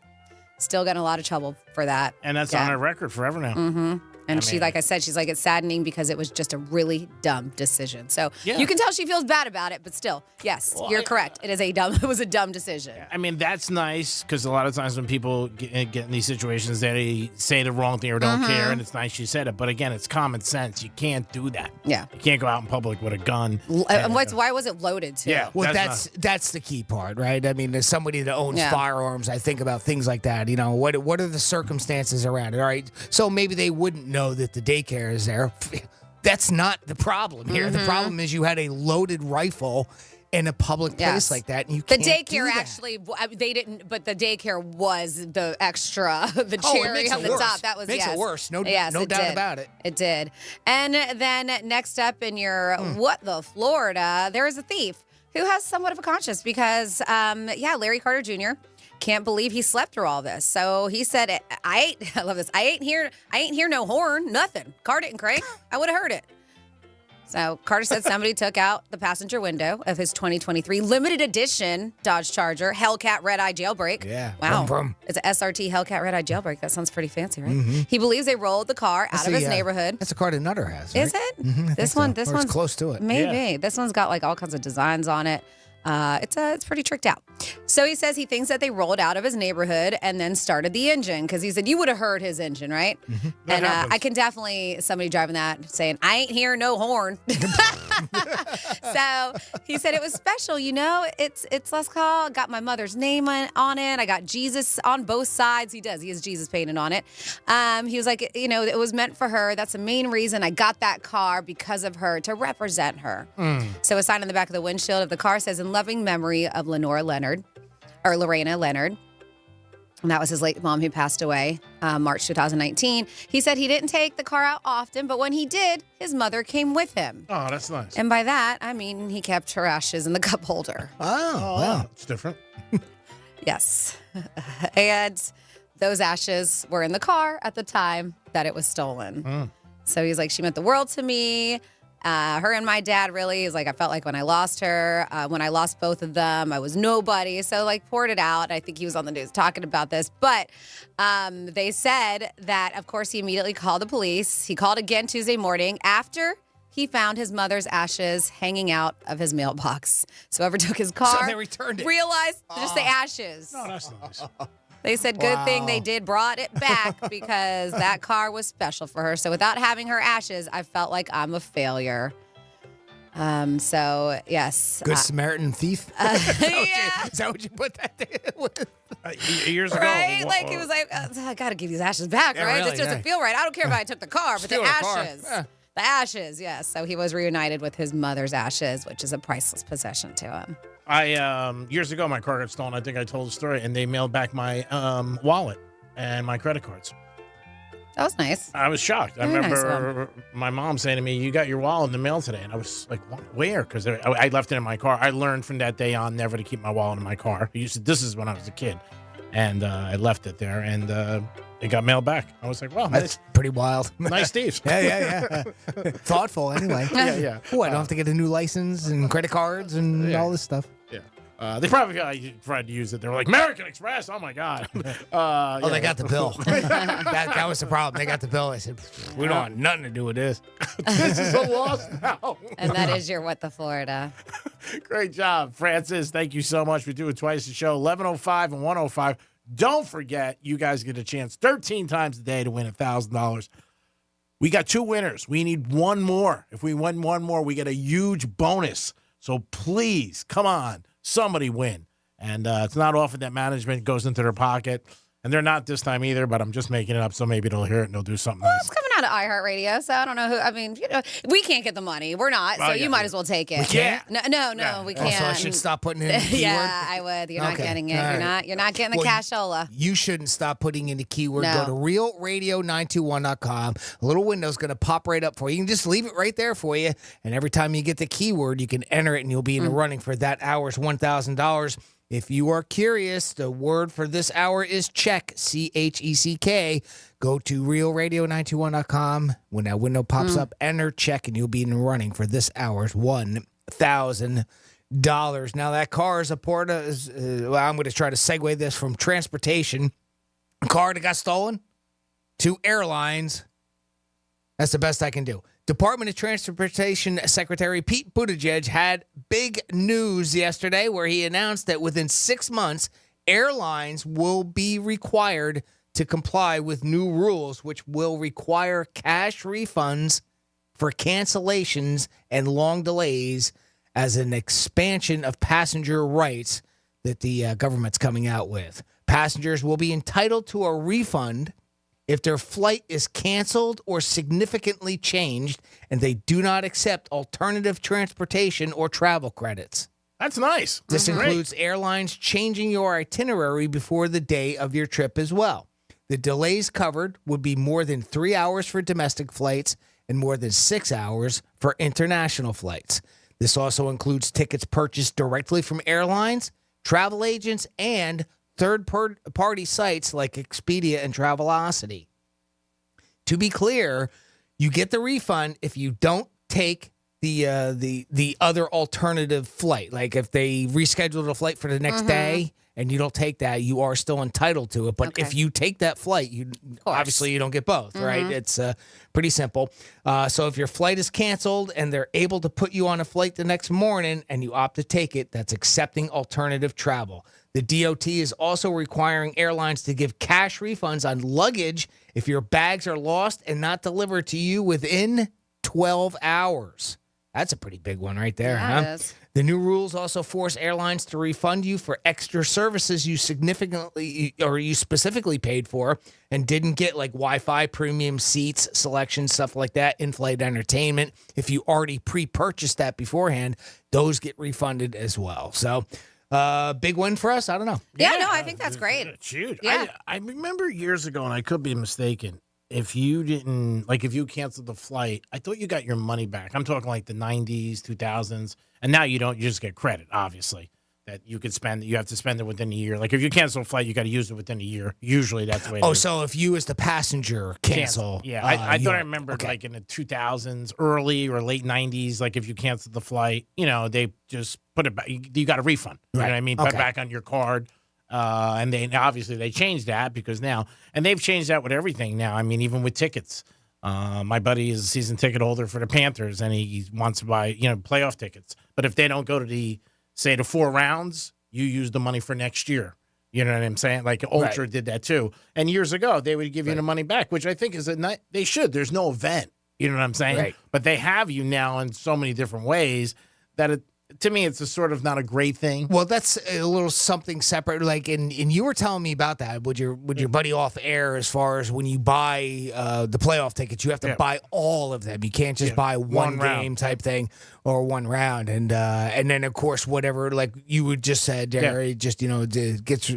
Still got in a lot of trouble for that. And that's on our record forever now. Mm-hmm. And she, like I said, she's like, it's saddening because it was just a really dumb decision. So Yeah. you can tell she feels bad about it, but still, yes, you're correct. It was a dumb decision. I mean, that's nice because a lot of times when people get in these situations, they say the wrong thing or don't care, and it's nice she said it. But again, it's common sense. You can't do that. Yeah. You can't go out in public with a gun. Why was it loaded too? Yeah. Well, that's the key part, right? I mean, as somebody that owns Yeah. firearms, I think about things like that. You know, what are the circumstances around it? All right, so maybe they wouldn't know that the daycare is there. That's not the problem here. The problem is you had a loaded rifle in a public place like that, and you The can't do daycare that. actually, they didn't, but the daycare was the extra, the Oh, it cherry makes on it the worse. top. That was Makes it yes. worse. No it doubt did. about it. It did. And then next up in your what the Florida, there is a thief who has somewhat of a conscience because, Larry Carter Jr. can't believe he slept through all this. So he said, I love this. I ain't hear no horn, nothing. Car didn't crank. I would have heard it. So Carter said somebody took out the passenger window of his 2023 limited edition Dodge Charger Hellcat Red Eye Jailbreak. Yeah. Wow. Vroom, vroom. It's an SRT Hellcat Red Eye Jailbreak. That sounds pretty fancy, right? Mhm. He believes they rolled the car out of his neighborhood. That's a car that Nutter has. Right? Is it? Mhm, I think so. This Or it's one's close to it. Maybe. Yeah. This one's got like all kinds of designs on it. It's pretty tricked out. So he says he thinks that they rolled out of his neighborhood and then started the engine because he said you would have heard his engine, right? And I can definitely somebody driving that saying I ain't hear no horn. So he said it was special, you know. It's let's call. Got my mother's name on it. I got Jesus on both sides. He does. He has Jesus painted on it. He was like, you know, it was meant for her. That's the main reason I got that car because of her to represent her. So a sign on the back of the windshield of the car says, "In loving memory of Lorena Leonard." And that was his late mom who passed away March 2019. He said he didn't take the car out often, but when he did, his mother came with him. Oh, that's nice. And by that, I mean he kept her ashes in the cup holder. Oh, wow. It's different. Yes. And those ashes were in the car at the time that it was stolen. So he's like, she meant the world to me. Her and my dad really is like, I felt like when I lost her, when I lost both of them, I was nobody. So like poured it out. I think he was on the news talking about this. But they said that, of course, he immediately called the police. He called again Tuesday morning after he found his mother's ashes hanging out of his mailbox. So whoever took his car So they returned it. realized just the ashes. Oh, that's nice. They said good thing they did brought it back because that car was special for her. So without having her ashes, I felt like I'm a failure. So yes. Good Samaritan thief. Yeah. Is that what you put that there with? Years ago. Right? Like he was like, I got to give these ashes back, Yeah, right? really, This doesn't yeah. feel right. I don't care if I took the car, but the Steal the car. ashes. Yeah. The ashes, yes. So he was reunited with his mother's ashes, which is a priceless possession to him. Years ago, my car got stolen. I think I told the story, and they mailed back my wallet and my credit cards. That was nice. I was shocked. I Very nice of remember my mom saying to me, "You got your wallet in the mail today," and I was like, "What? Where?" Because I left it in my car. I learned from that day on never to keep my wallet in my car. This is when I was a kid, and I left it there, and it got mailed back. I was like, "Well, That's pretty wild. nice thieves." Yeah. Thoughtful, anyway. Yeah. Oh, I don't have to get a new license and credit cards and all this stuff. Yeah. They probably tried to use it. They were like, American Express. Oh, my God. Oh, they got the bill. that was the problem. They got the bill. I said, we don't want nothing to do with this. This is a loss now. And that is your What the Florida. Great job, Francis. Thank you so much. We do it twice a show, 11:05 and 1:05. Don't forget, you guys get a chance 13 times a day to win $1,000. We got 2 winners. We need one more. If we win one more, we get a huge bonus. So please, come on, somebody win. And it's not often that management goes into their pocket. And they're not this time either, but I'm just making it up so maybe they'll hear it and they'll do something nice. It's coming out of iHeartRadio, so I don't know who. I mean, you know, we can't get the money. We're not, so you might as well take it. We can't? No, we can't. So I should stop putting in the keyword? Yeah, I would. You're not Okay. getting it. All right. You're not getting the Well, cashola. You shouldn't stop putting in the keyword. No. Go to realradio921.com. A little window's going to pop right up for you. You can just leave it right there for you. And every time you get the keyword, you can enter it and you'll be in the running for that hour's $1,000. If you are curious, the word for this hour is check, CHECK. Go to realradio921.com. When that window pops up, enter check, and you'll be in the running for this hour's $1,000. Now, that car is a part of, I'm going to try to segue this from transportation, a car that got stolen, to airlines, That's the best I can do. Department of Transportation Secretary Pete Buttigieg had big news yesterday where he announced that within 6 months, airlines will be required to comply with new rules, which will require cash refunds for cancellations and long delays as an expansion of passenger rights that the government's coming out with. Passengers will be entitled to a refund if their flight is canceled or significantly changed and they do not accept alternative transportation or travel credits. That's nice. This Great. includes airlines changing your itinerary before the day of your trip as well. The delays covered would be more than 3 hours for domestic flights and more than 6 hours for international flights. This also includes tickets purchased directly from airlines, travel agents, and third-party sites like Expedia and Travelocity. To be clear, you get the refund if you don't take the other alternative flight. Like if they rescheduled a flight for the next day and you don't take that, you are still entitled to it. But if you take that flight, obviously you don't get both, right? It's pretty simple. So if your flight is canceled and they're able to put you on a flight the next morning and you opt to take it, that's accepting alternative travel. The DOT is also requiring airlines to give cash refunds on luggage if your bags are lost and not delivered to you within 12 hours. That's a pretty big one right there, Yeah, huh? it is. The new rules also force airlines to refund you for extra services you specifically paid for and didn't get, like Wi-Fi, premium seats, selection, stuff like that, in-flight entertainment. If you already pre-purchased that beforehand, those get refunded as well. So, big win for us? I don't know. Yeah, no, I think that's great. It's huge. Yeah. I remember years ago, and I could be mistaken, if you canceled the flight, I thought you got your money back. I'm talking like the 90s, 2000s. And now you don't. You just get credit, obviously, that you could spend. You have to spend it within a year. Like if you cancel a flight, you got to use it within a year. Usually that's the way it is. So if you as the passenger cancel. Yeah, I thought I remembered like in the 2000s, early or late 90s, like if you canceled the flight, they just put it back. You got a refund. You know what I mean? Put it back on your card. And they changed that because now, and they've changed that with everything now. I mean, even with tickets. My buddy is a season ticket holder for the Panthers, and he wants to buy, playoff tickets. But if they don't go to the 4 rounds, you use the money for next year. You know what I'm saying? Like Ultra did that too. And years ago, they would give you the money back, which I think is they should. There's no event. You know what I'm saying? Right. But they have you now in so many different ways that to me, it's a sort of not a great thing. Well, that's a little something separate. Like, and you were telling me about that with your buddy off air, as far as when you buy the playoff tickets, you have to buy all of them. You can't just buy one game type thing or one round. And then of course whatever, like you would just said, Jerry, just gets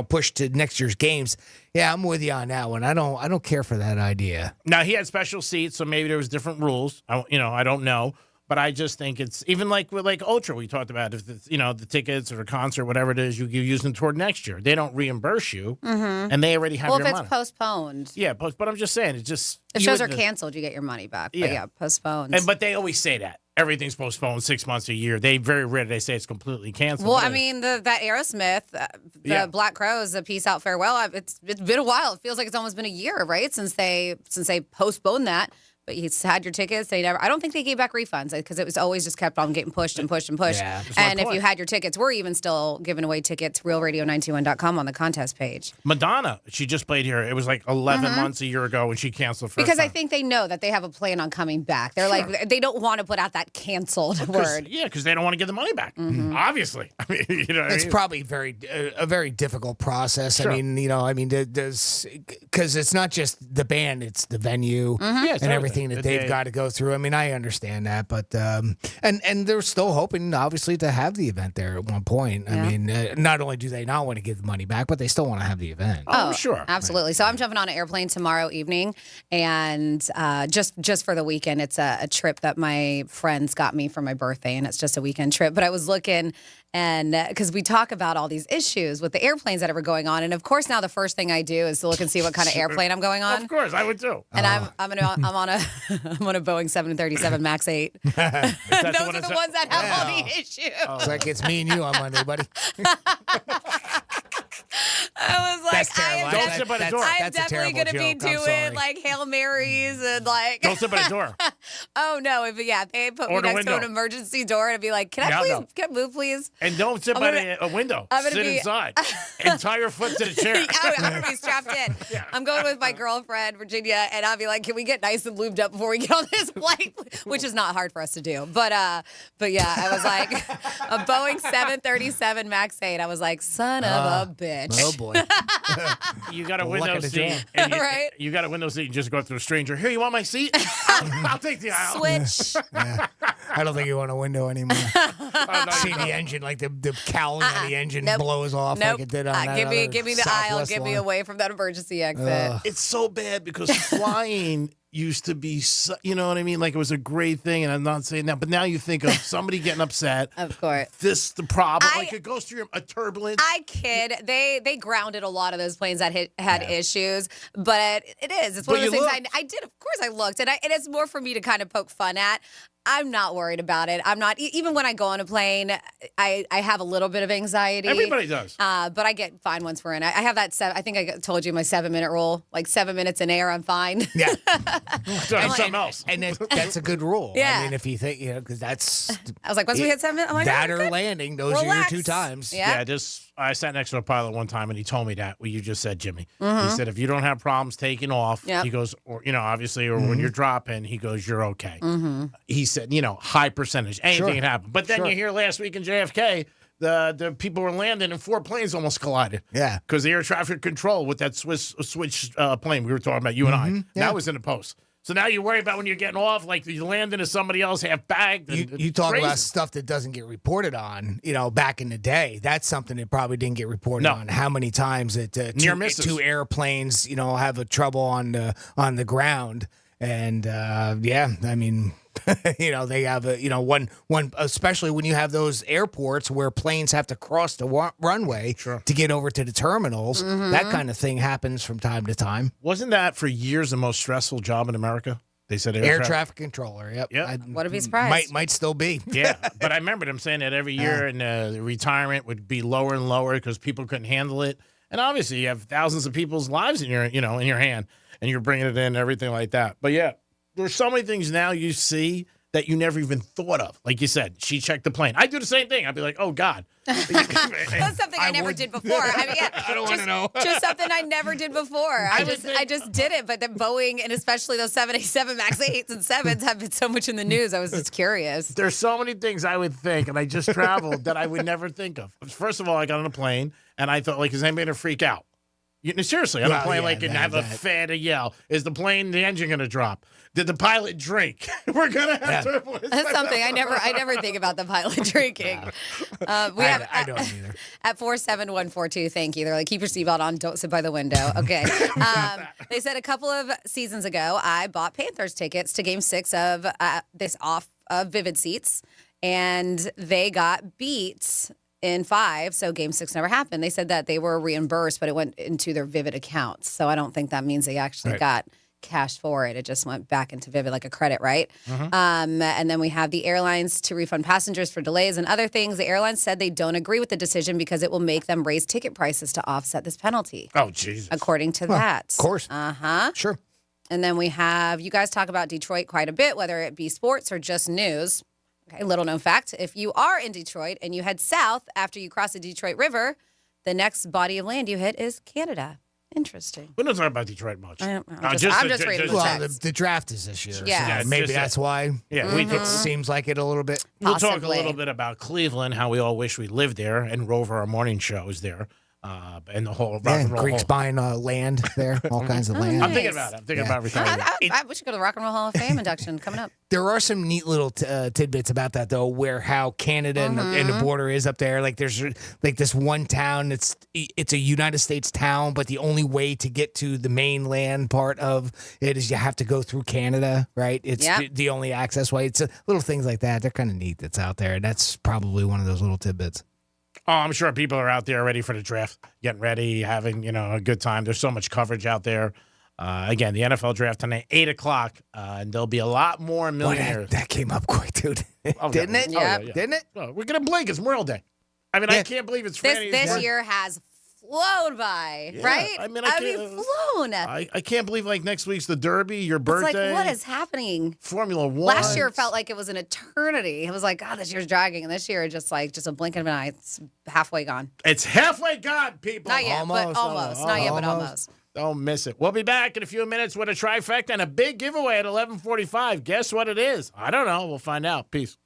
pushed to next year's games. Yeah, I'm with you on that one. I don't care for that idea. Now he had special seats, so maybe there was different rules. I don't know. But I just think it's even like with Ultra we talked about, if it's, the tickets or a concert, whatever it is, you use them toward next year. They don't reimburse you, and they already have your money. Well, if it's postponed. Yeah, but I'm just saying, it's just... If shows are canceled, you get your money back. But yeah, postponed. But they always say that. Everything's postponed 6 months, a year. They very rarely they say it's completely canceled. Well, I mean, that Aerosmith, the Black Crowes, the Peace Out, Farewell, it's been a while. It feels like it's almost been a year, right, since they postponed that. But you had your tickets. I don't think they gave back refunds because it was always just kept on getting pushed and pushed and pushed. Yeah, and if you had your tickets, we're even still giving away tickets, realradio921.com on the contest page. Madonna, she just played here. It was like 11 months a year ago when she canceled first Because time. I think they know that they have a plan on coming back. They're like, they don't want to put out that canceled word. Yeah, because they don't want to get the money back. Obviously. I mean, It's probably a very difficult process. Sure. I mean, there's because it's not just the band, it's the venue Yeah, and everything that they've got to go through. I mean, I understand that, but and they're still hoping, obviously, to have the event there at one point. Yeah. I mean, not only do they not want to give the money back, but they still want to have the event. Oh, sure. Absolutely. So I'm jumping on an airplane tomorrow evening, and just for the weekend, it's a trip that my friends got me for my birthday, and it's just a weekend trip. But I was looking, and because we talk about all these issues with the airplanes that are going on, and of course now the first thing I do is to look and see what kind of airplane I'm going on. Of course, I would too. And I'm on a Boeing 737 MAX 8. Those are the ones that have all the issues. It's like it's me and you on Monday, buddy. I was like, That's terrible. Don't sit by the door. I'm That's a definitely terrible going to be joke. I'm sorry. doing like Hail Marys and like. Don't sit by the door. Oh no! If they put me Or the next to window. an emergency door, and I'd be like, "Can I No. can I move, please?" And don't sit I'm by gonna- a window. I'm gonna Sit be- inside and tie your foot to the chair. I'm gonna be strapped in. I'm going with my girlfriend Virginia, and I'll be like, "Can we get nice and lubed up before we get on this flight?" Which is not hard for us to do, but yeah, I was like, a Boeing 737 MAX 8. I was like, "Son of a bitch!" Oh boy. You got a Luck window of the seat. draw. And you, Right? You got a window seat. You just go up to a stranger. Here, you want my seat? I'll take the aisle. Switch. Yeah. I don't think you want a window anymore. See the engine, like the cowling of the engine Nope. blows off Nope. like it did on that give me other the aisle. Southwest Get me line. away from that emergency exit. It's so bad because flying used to be, you know what I mean? Like it was a great thing, and I'm not saying that, but now you think of somebody getting upset. Of course. This the problem. Like it goes through a turbulence. I kid. They grounded a lot of those planes that had issues, but it is. It's one But of those you things I did. Of course, I looked, and it's more for me to kind of poke fun at. I'm not worried about it. I'm not even when I go on a plane. I have a little bit of anxiety. Everybody does. But I get fine once we're in. I have that. I think I told you my 7-minute rule. Like 7 minutes in air, I'm fine. Yeah. Something else. And that's a good rule. Yeah. I mean, if you think, because that's. I was like, once we hit 7 minutes, I'm like, that oh, or good. landing, those Relax. are your 2 times. Yeah. I sat next to a pilot one time, and he told me that what you just said, Jimmy. Mhm. He said, if you don't have problems taking off, Yep. he goes, or obviously, or when you're dropping, he goes, you're okay. Mm-hmm. He said, high percentage, anything Sure. can happen. But then Sure. you hear last week in JFK, the people were landing and 4 planes almost collided. Yeah. Because the air traffic control with that switch plane we were talking about, you and I, Yeah. that was in the post. So now you worry about when you're getting off, like you land into somebody else half bagged. You talk about stuff that doesn't get reported on, back in the day. That's something that probably didn't get reported on. How many times that Near misses. 2 airplanes, have a trouble on the ground. And I mean, they have one especially when you have those airports where planes have to cross the runway to get over to the terminals. Mm-hmm. That kind of thing happens from time to time. Wasn't that for years the most stressful job in America? They said Air traffic controller. Yep. Yep. What if he's surprised? Might still be. Yeah, but I remember them saying that every year, and the retirement would be lower and lower because people couldn't handle it. And obviously, you have thousands of people's lives in your hand, and you're bringing it in, everything like that. But yeah, there's so many things now you see that you never even thought of. Like you said, she checked the plane. I do the same thing. I'd be like, oh God. That's something I never did before. I mean, yeah, I don't want to know. Just something I never did before. I just did it, but then Boeing and especially those 787 MAX 8s and 7s have been so much in the news. I was just curious. There's so many things I would think, and I just traveled that I would never think of. First of all, I got on a plane, and I thought, like, is anybody going to freak out? Seriously, on a plane, and have a fan to yell. Is the engine going to drop? Did the pilot drink? We're going to have turbulence. That's something I never think about the pilot drinking. I don't either. At 47142, thank you. They're like, keep your seatbelt on, don't sit by the window. Okay. They said a couple of seasons ago, I bought Panthers tickets to Game 6 of this off of Vivid Seats, and they got beat in 5, so Game 6 never happened. They said that they were reimbursed, but it went into their Vivid accounts. So I don't think that means they actually got cash for it. It just went back into Vivid like a credit, right? And then we have the airlines to refund passengers for delays and other things. The airlines said they don't agree with the decision because it will make them raise ticket prices to offset this penalty. Oh, Jesus. According to that. Of course. Sure. And then we have, you guys talk about Detroit quite a bit, whether it be sports or just news. Okay, little known fact, if you are in Detroit and you head south after you cross the Detroit River, the next body of land you hit is Canada. Interesting. We don't talk about Detroit much. I'm just reading the Well, text. the draft is this year. Yeah. So maybe just that's why. Yeah, It seems like it a little bit. We'll talk a Possibly. little bit about Cleveland, how we all wish we lived there, and Rover, our morning show, is there. And the whole rock and roll. Greeks buying land there, all kinds of land. I'm thinking about it. I'm thinking about retirement. We should go to the Rock and Roll Hall of Fame induction coming up. There are some neat little tidbits about that, though, where how Canada and the border is up there. Like there's like this one town. It's a United States town, but the only way to get to the mainland part of it is you have to go through Canada, right? It's the only access way. It's little things like that. They're kind of neat that's out there. And that's probably one of those little tidbits. Oh, I'm sure people are out there ready for the draft, getting ready, having a good time. There's so much coverage out there. Again, the NFL draft tonight, 8:00, and there'll be a lot more millionaires. That came up quick, dude. Didn't it? Yeah. Didn't it? Well, we're gonna blink. It's Memorial Day. I mean, I can't believe it's Franny's This year has flown by, Yeah, right? I mean, flown. I can't believe like next week's the Derby, your birthday. It's like, what is happening? Formula One. Last year felt like it was an eternity. It was like, God, this year's dragging. And this year, just a blink of an eye. It's halfway gone. It's halfway gone, people. Not yet, but almost. Not yet, but almost. Don't miss it. We'll be back in a few minutes with a trifecta and a big giveaway at 11:45. Guess what it is? I don't know. We'll find out. Peace.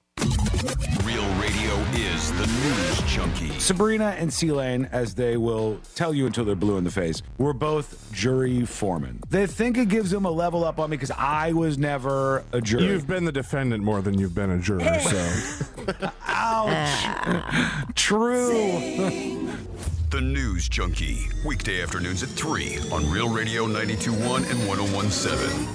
Real Radio is the news junkie. Sabrina and C-Lane, as they will tell you until they're blue in the face, were both jury foremen. They think it gives them a level up on me because I was never a jury. You've been the defendant more than you've been a juror, so. Ouch. True. The News Junkie. Weekday afternoons at 3 on Real Radio 92.1 and 101.7.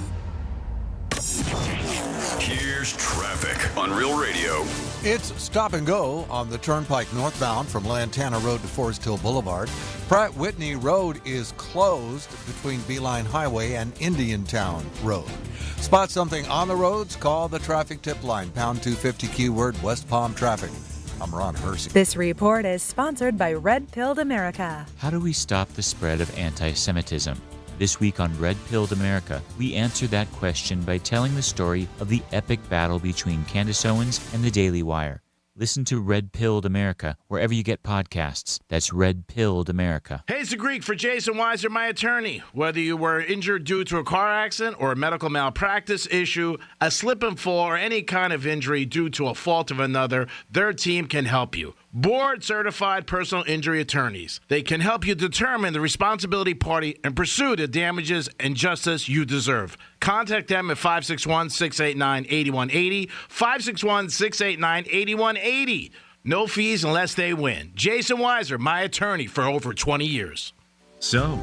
Here's traffic on Real Radio. It's stop and go on the Turnpike northbound from Lantana Road to Forest Hill Boulevard. Pratt Whitney Road is closed between Beeline Highway and Indiantown Road. Spot something on the roads, call the traffic tip line, pound 250 keyword West Palm traffic. I'm Ron Hersey. This report is sponsored by Red Pilled America. How do we stop the spread of anti-Semitism? This week on Red Pilled America, we answer that question by telling the story of the epic battle between Candace Owens and the Daily Wire. Listen to Red Pilled America wherever you get podcasts. That's Red Pilled America. Hey, it's the Greek for Jason Weiser, my attorney. Whether you were injured due to a car accident or a medical malpractice issue, a slip and fall, or any kind of injury due to a fault of another, their team can help you. Board-certified personal injury attorneys. They can help you determine the responsibility party and pursue the damages and justice you deserve. Contact them at 561-689-8180, 561-689-8180. No fees unless they win. Jason Weiser, my attorney for over 20 years. So,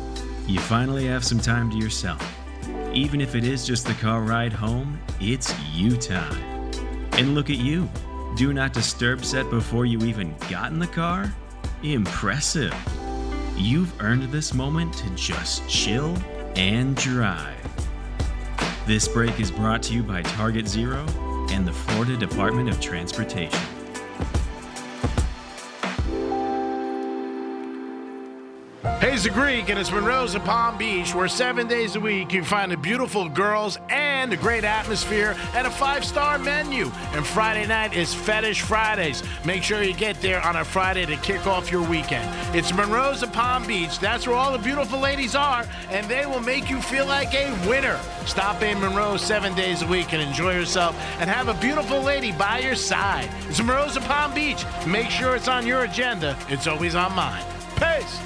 you finally have some time to yourself. Even if it is just the car ride home, it's you time. And look at you. Do not disturb set before you even got in the car? Impressive. You've earned this moment to just chill and drive. This break is brought to you by Target Zero and the Florida Department of Transportation. Hey, it's the Greek, and it's Monroe's at Palm Beach, where 7 days a week you find the beautiful girls and a great atmosphere and a 5-star menu. And Friday night is Fetish Fridays. Make sure you get there on a Friday to kick off your weekend. It's Monroe's at Palm Beach. That's where all the beautiful ladies are, and they will make you feel like a winner. Stop in Monroe 7 days a week and enjoy yourself and have a beautiful lady by your side. It's Monroe's at Palm Beach. Make sure it's on your agenda. It's always on mine. Peace.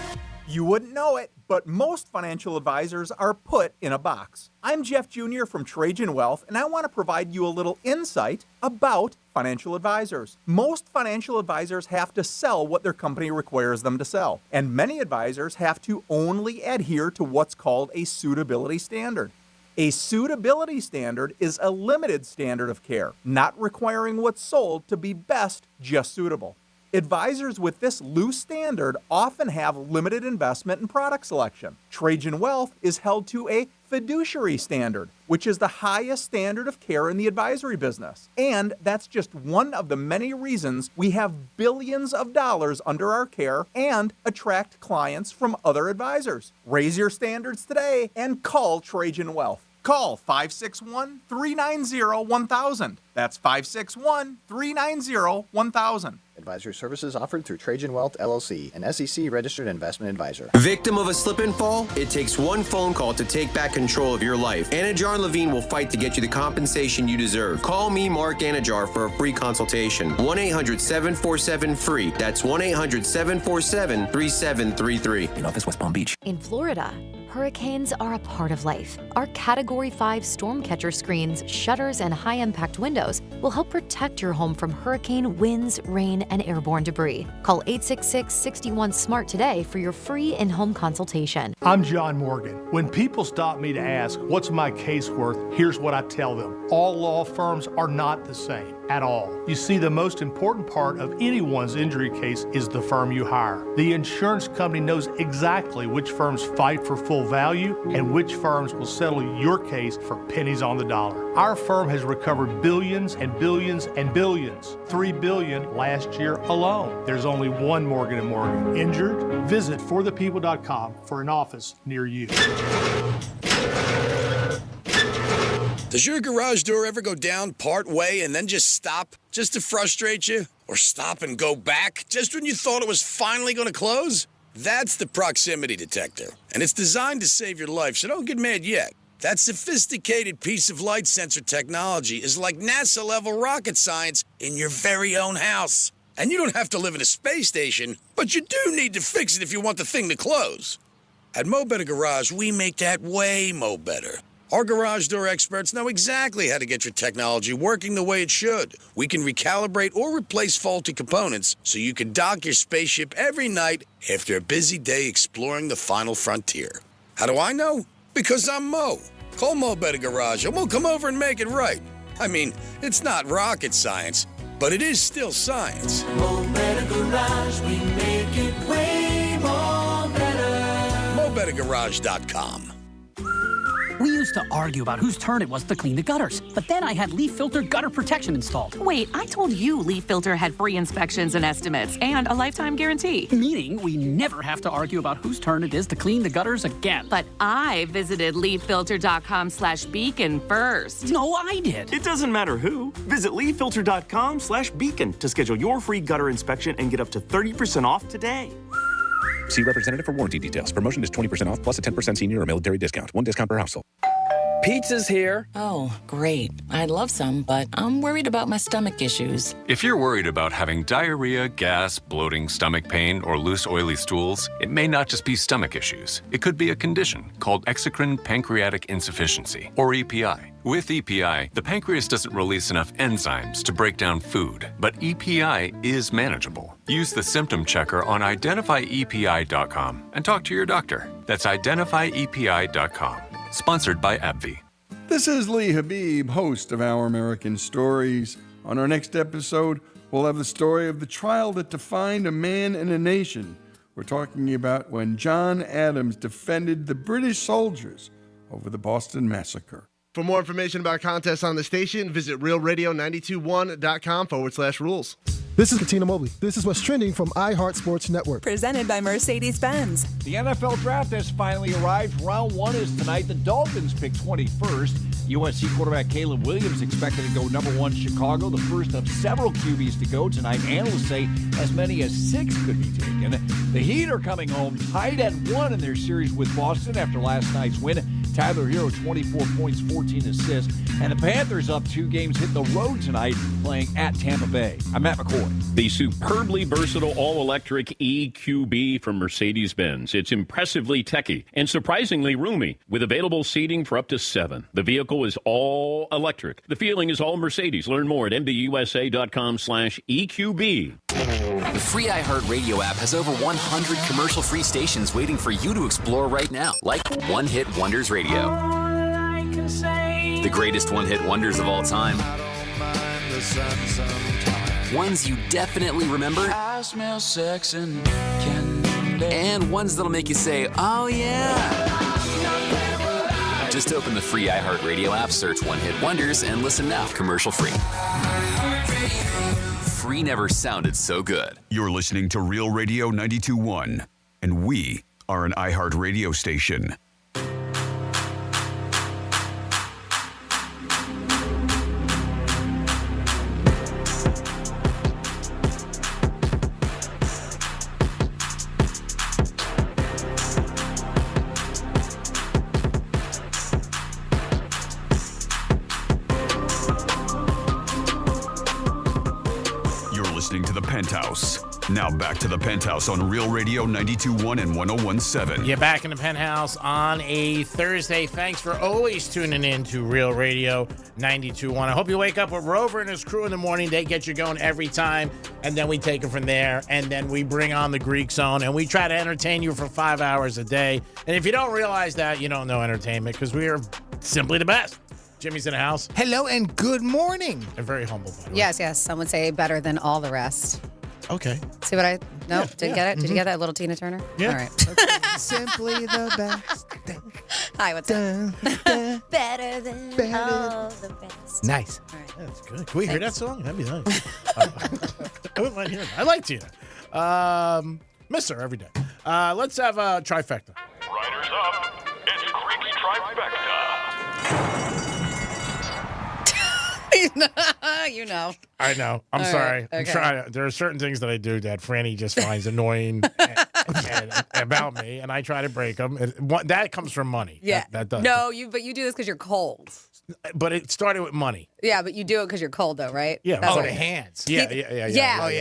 You wouldn't know it, but most financial advisors are put in a box. I'm Jeff Jr. from Trajan Wealth, and I want to provide you a little insight about financial advisors. Most financial advisors have to sell what their company requires them to sell, and many advisors have to only adhere to what's called a suitability standard. A suitability standard is a limited standard of care, not requiring what's sold to be best just suitable. Advisors with this loose standard often have limited investment and product selection. Trajan Wealth is held to a fiduciary standard, which is the highest standard of care in the advisory business. And that's just one of the many reasons we have billions of dollars under our care and attract clients from other advisors. Raise your standards today and call Trajan Wealth. Call 561-390-1000. That's 561-390-1000. Advisory services offered through Trajan Wealth, LLC, an SEC-registered investment advisor. Victim of a slip and fall? It takes one phone call to take back control of your life. Anajar Levine will fight to get you the compensation you deserve. Call me, Mark Anajar, for a free consultation. 1-800-747-FREE. That's 1-800-747-3733. In office, West Palm Beach. In Florida, hurricanes are a part of life. Our Category 5 storm catcher screens, shutters, and high-impact windows will help protect your home from hurricane winds, rain, and airborne debris. Call 866-61-SMART today for your free in-home consultation. I'm John Morgan. When people stop me to ask, what's my case worth, here's what I tell them. All law firms are not the same at all. You see, the most important part of anyone's injury case is the firm you hire. The insurance company knows exactly which firms fight for full value and which firms will settle your case for pennies on the dollar. Our firm has recovered billions and billions and billions. $3 billion last year alone. There's only one Morgan & Morgan. Injured? Visit forthepeople.com for an office near you. Does your garage door ever go down part way and then just stop just to frustrate you? Or stop and go back just when you thought it was finally going to close? That's the proximity detector, and it's designed to save your life, so don't get mad yet. That sophisticated piece of light sensor technology is like NASA-level rocket science in your very own house. And you don't have to live in a space station, but you do need to fix it if you want the thing to close. At Mo Better Garage, we make that way mo better. Our garage door experts know exactly how to get your technology working the way it should. We can recalibrate or replace faulty components so you can dock your spaceship every night after a busy day exploring the final frontier. How do I know? Because I'm Mo. Call Mo Better Garage and we'll come over and make it right. I mean, it's not rocket science, but it is still science. Mo Better Garage, we make it way more better. MoBetterGarage.com. We used to argue about whose turn it was to clean the gutters, but then I had Leaf Filter gutter protection installed. Wait, I told you Leaf Filter had free inspections and estimates and a lifetime guarantee. Meaning we never have to argue about whose turn it is to clean the gutters again. But I visited leaffilter.com/beacon first. No, I did. It doesn't matter who. Visit leaffilter.com/beacon to schedule your free gutter inspection and get up to 30% off today. See representative for warranty details. Promotion is 20% off plus a 10% senior or military discount. One discount per household. Pizza's here. Oh, great. I'd love some, but I'm worried about my stomach issues. If you're worried about having diarrhea, gas, bloating, stomach pain, or loose, oily stools, it may not just be stomach issues. It could be a condition called exocrine pancreatic insufficiency, or EPI. With EPI, the pancreas doesn't release enough enzymes to break down food, but EPI is manageable. Use the symptom checker on identifyepi.com and talk to your doctor. That's identifyepi.com. Sponsored by AbbVie. This is Lee Habib, host of Our American Stories. On our next episode, we'll have the story of the trial that defined a man and a nation. We're talking about when John Adams defended the British soldiers over the Boston Massacre. For more information about contests on the station, visit realradio921.com/rules. This is Katina Mobley. This is what's trending from iHeart Sports Network. Presented by Mercedes-Benz. The NFL Draft has finally arrived. Round 1 is tonight. The Dolphins pick 21st. USC quarterback Caleb Williams expected to go number 1 Chicago, the first of several QBs to go tonight. Analysts say as many as 6 could be taken. The Heat are coming home tied at 1 in their series with Boston after last night's win. Tyler Hero, 24 points, 14 assists. And the Panthers up 2 games, hit the road tonight, playing at Tampa Bay. I'm Matt McCoy. The superbly versatile all-electric EQB from Mercedes-Benz. It's impressively techy and surprisingly roomy, with available seating for up to 7. The vehicle is all electric. The feeling is all Mercedes. Learn more at mbusa.com/EQB. The free iHeartRadio app has over 100 commercial-free stations waiting for you to explore right now, like One Hit Wonders Radio. The greatest one-hit wonders of all time. Ones you definitely remember. I smell sex and candy. And ones that'll make you say, oh yeah. Just open the free iHeartRadio app, search One Hit Wonders, and listen now, commercial-free. Free never sounded so good. You're listening to Real Radio 92.1, and we are an iHeartRadio station. To the Penthouse. Now back to the Penthouse on Real Radio 92.1 and 101.7. Yeah, back in the Penthouse on a Thursday. Thanks for always tuning in to Real Radio 92.1. I hope you wake up with Rover and his crew in the morning. They get you going every time, and then we take it from there, and then we bring on the Greek Zone, and we try to entertain you for 5 hours a day. And if you don't realize that, you don't know entertainment, because we are simply the best. Jimmy's in the house. Hello and good morning. And very humble, by the way. Yes. Some would say better than all the rest. Okay. See what I? No, didn't get it. Did you get that little Tina Turner? Yeah. All right. Simply the best. Hi, what's up? Better than all the best. Nice. All right. That's good. Can we hear that song? That'd be nice. I wouldn't mind hearing that. I like Tina. Miss her every day. Let's have a trifecta. Riders up. It's Creepy Trifecta. You know. I know. I'm All sorry. right, I'm okay. trying. There are certain things that I do that Franny just finds annoying about me, and I try to break them. That comes from money. Yeah. That does. No, but you do this because you're cold. But it started with money. Yeah, but you do it because you're cold, though, right? Yeah. That's Oh, what- the hands. Yeah.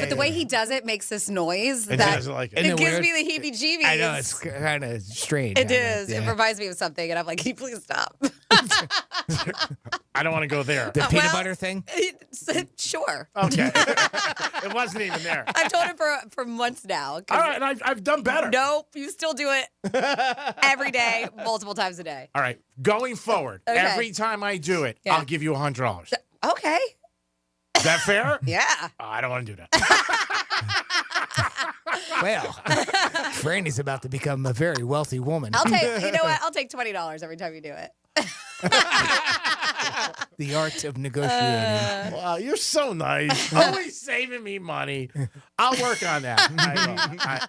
But the way he does it makes this noise And she that doesn't like it. it Isn't it gives weird? me the heebie-jeebies. I know, it's kind of strange. It I know, is. It yeah. reminds me of something, and I'm like, can you please stop? I don't want to go there. The peanut butter thing? Sure. Okay. It wasn't even there. I've told him for months now. All right, and I've done better. Nope, you still do it every day, multiple times a day. All right, going forward, Okay. every time I do it, Yeah. I'll give you $100. Okay. Is that fair? Yeah. Oh, I don't want to do that. Well, Franny's about to become a very wealthy woman. I'll take. You know what? I'll take $20 every time you do it. The art of negotiating. Wow, you're so nice. Always saving me money. I'll work on that.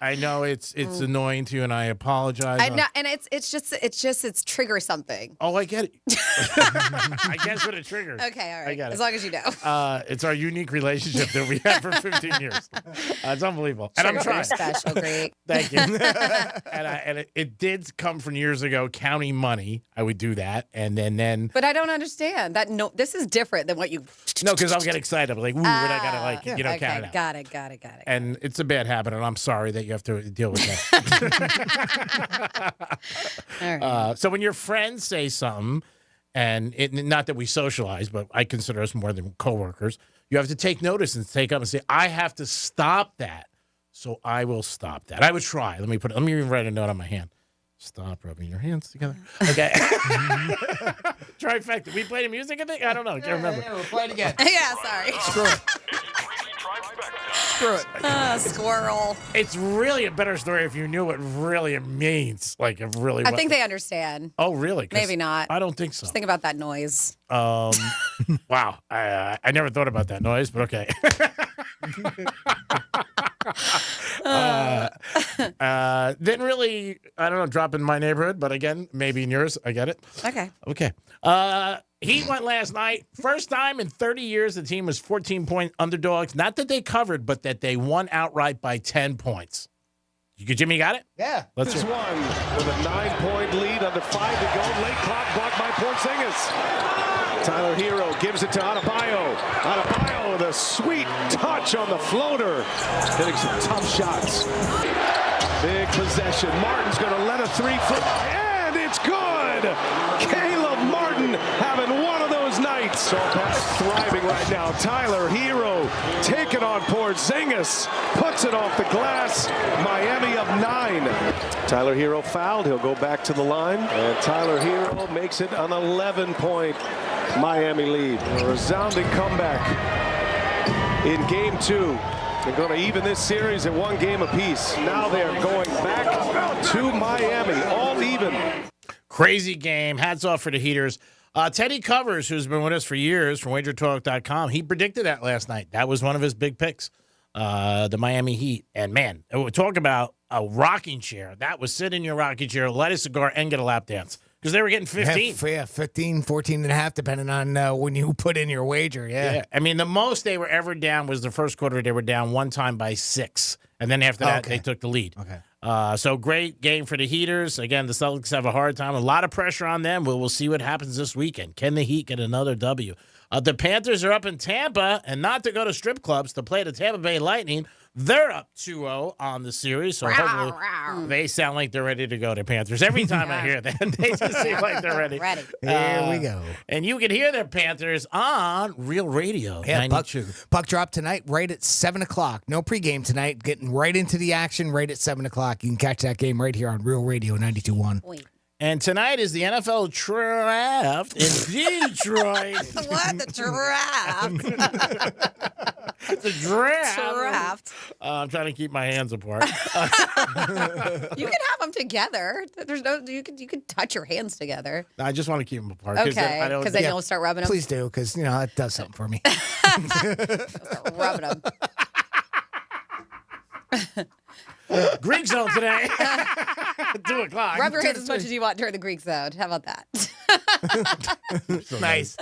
I know it's annoying to you, and I apologize. I know, and it's trigger something. Oh, I get it. I guess what it triggers. Okay, all right. I got it. As long as you know. It's our unique relationship that we had for 15 years. It's unbelievable, and I'm Trigger trying. special, great. Thank you. and it did come from years ago. Counting money, I would do that, and then. But I don't understand that. No, this is different than what you. No, because I'll get excited. I'm like, ooh, but I gotta okay, count it out. Got it. And it's a bad habit, and I'm sorry that you have to deal with that. All right. So when your friends say something, and not that we socialize, but I consider us more than coworkers, you have to take notice and take up and say, I have to stop that. So I will stop that. I would try. Let me even write a note on my hand. Stop rubbing your hands together. Okay. Trifecta. We play the music, I think? I don't know. I can't remember. Yeah, we'll play it again. Yeah, sorry. Screw it. Screw it. Squirrel. It's really a better story if you knew what really it means. Like, it really I think they understand. Oh, really? 'Cause Maybe not. I don't think so. Just think about that noise. Wow. I never thought about that noise, but okay. Didn't really, I don't know, drop in my neighborhood, but again, maybe in yours. I get it. Okay. Okay. Heat went last night. First time in 30 years the team was 14-point underdogs. Not that they covered, but that they won outright by 10 points. Jimmy got it? Yeah. Let's This hear it. one with a 9-point lead under 5 to go. Late clock blocked by Porzingis. Tyler Hero gives it to Adebayo. Adebayo with a sweet touch on the floater. Hitting some tough shots. Big possession. Martin's going to let a 3-foot. And it's good. Caleb Martin having one of those nights. So that's thriving right now. Tyler Hero taking on Porzingis. Puts it off the glass. Miami up 9. Tyler Hero fouled. He'll go back to the line. And Tyler Hero makes it an 11-point Miami lead. A resounding comeback in game 2. They're going to even this series at 1 game apiece. Now they are going back to Miami, all even. Crazy game. Hats off for the Heaters. Teddy Covers, who's been with us for years from WagerTalk.com, he predicted that last night. That was one of his big picks, the Miami Heat. And, man, talk about a rocking chair. That was sit in your rocking chair, light a cigar, and get a lap dance. Because they were getting 15. Yeah, 15, 14 and a half, depending on when you put in your wager. Yeah. I mean, the most they were ever down was the first quarter. They were down one time by 6. And then after that, they took the lead. Okay. So great game for the Heaters. Again, the Celtics have a hard time. A lot of pressure on them. We'll see what happens this weekend. Can the Heat get another W? The Panthers are up in Tampa, and not to go to strip clubs, to play the Tampa Bay Lightning. They're up 2-0 on the series, so hopefully they sound like they're ready to go, the Panthers. Every time I hear them, they just seem like they're ready. Here we go. And you can hear the Panthers on Real Radio. Yeah, 92. puck drop tonight right at 7 o'clock. No pregame tonight. Getting right into the action right at 7 o'clock. You can catch that game right here on Real Radio 92.1. And tonight is the NFL draft in Detroit. What? The draft? It's a draft. Draft. I'm trying to keep my hands apart. You can have them together. There's no. You could touch your hands together. I just want to keep them apart. Okay. Because then you'll start rubbing them. Please do, because it does something for me. Start rubbing them. Greek zone today. 2 o'clock. Rub your hands as much as you want during the Greek zone. How about that? Nice.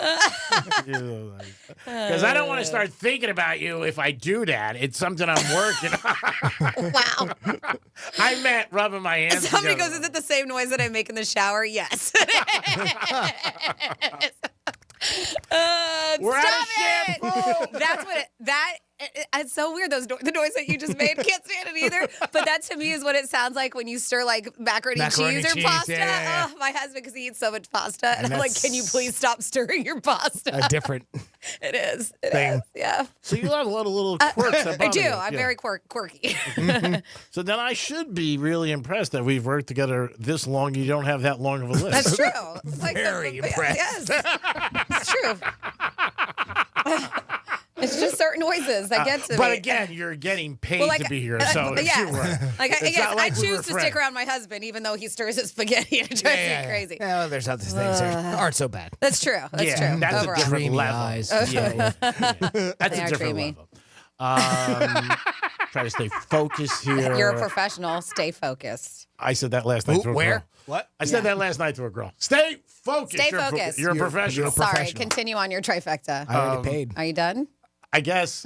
Because I don't want to start thinking about you if I do that. It's something I'm working on. Wow. I meant rubbing my hands Somebody together. goes, is it the same noise that I make in the shower? Yes. We're out of it. That's what it's so weird. The noise that you just made, can't stand it either. But that to me is what it sounds like when you stir like macaroni cheese or pasta. Yeah. Oh, my husband, because he eats so much pasta, and I'm like, can you please stop stirring your pasta? A different It is. It thing. is. Yeah. So you have a lot of little quirks. That I bother do. you. I'm Yeah. very quirky. So then I should be really impressed that we've worked together this long. You don't have that long of a list. That's true. It's like Very impressed. Yes. It's true. It's just certain noises that get to But me. again, you're getting paid Well, like, to be here, so it's yes. sure. Like, It's yes, not like I we were choose to stick friends. around my husband, even though he stirs his spaghetti and it drives me crazy. Yeah, well, there's other things that aren't so bad. That's true. That's Yeah, true. that's Overall. a different Dreamy level. eyes. Yeah. That's They a are different dreamy. level. Try to stay focused here. You're a professional. Stay focused. I said that last night to a where? girl. What? I said that last night to a girl. Stay focused. Stay You're a focused. You're a professional. Sorry. Continue on your trifecta. I already paid. Are you done? I guess.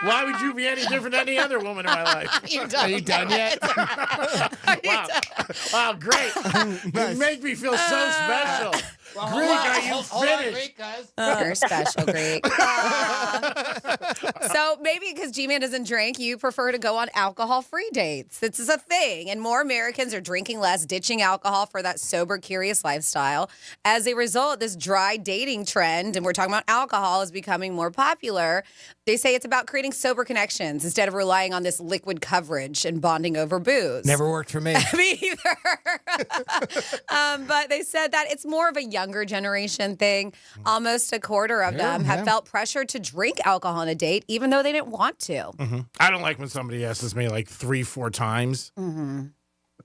Why would you be any different than any other woman in my life? Are you done yet? Wow. Wow, great. You make me feel so special. Greek, are you finished? You're special, Greek. So maybe because G-Man doesn't drink, you prefer to go on alcohol-free dates. This is a thing. And more Americans are drinking less, ditching alcohol for that sober, curious lifestyle. As a result, this dry dating trend, and we're talking about alcohol, is becoming more popular. They say it's about creating sober connections instead of relying on this liquid coverage and bonding over booze. Never worked for me. Me either. But they said that it's more of a younger generation thing. Almost a quarter of them have felt pressure to drink alcohol on a date, even though they didn't want to. Mm-hmm. I don't like when somebody asks me like 3-4 times. Mm-hmm.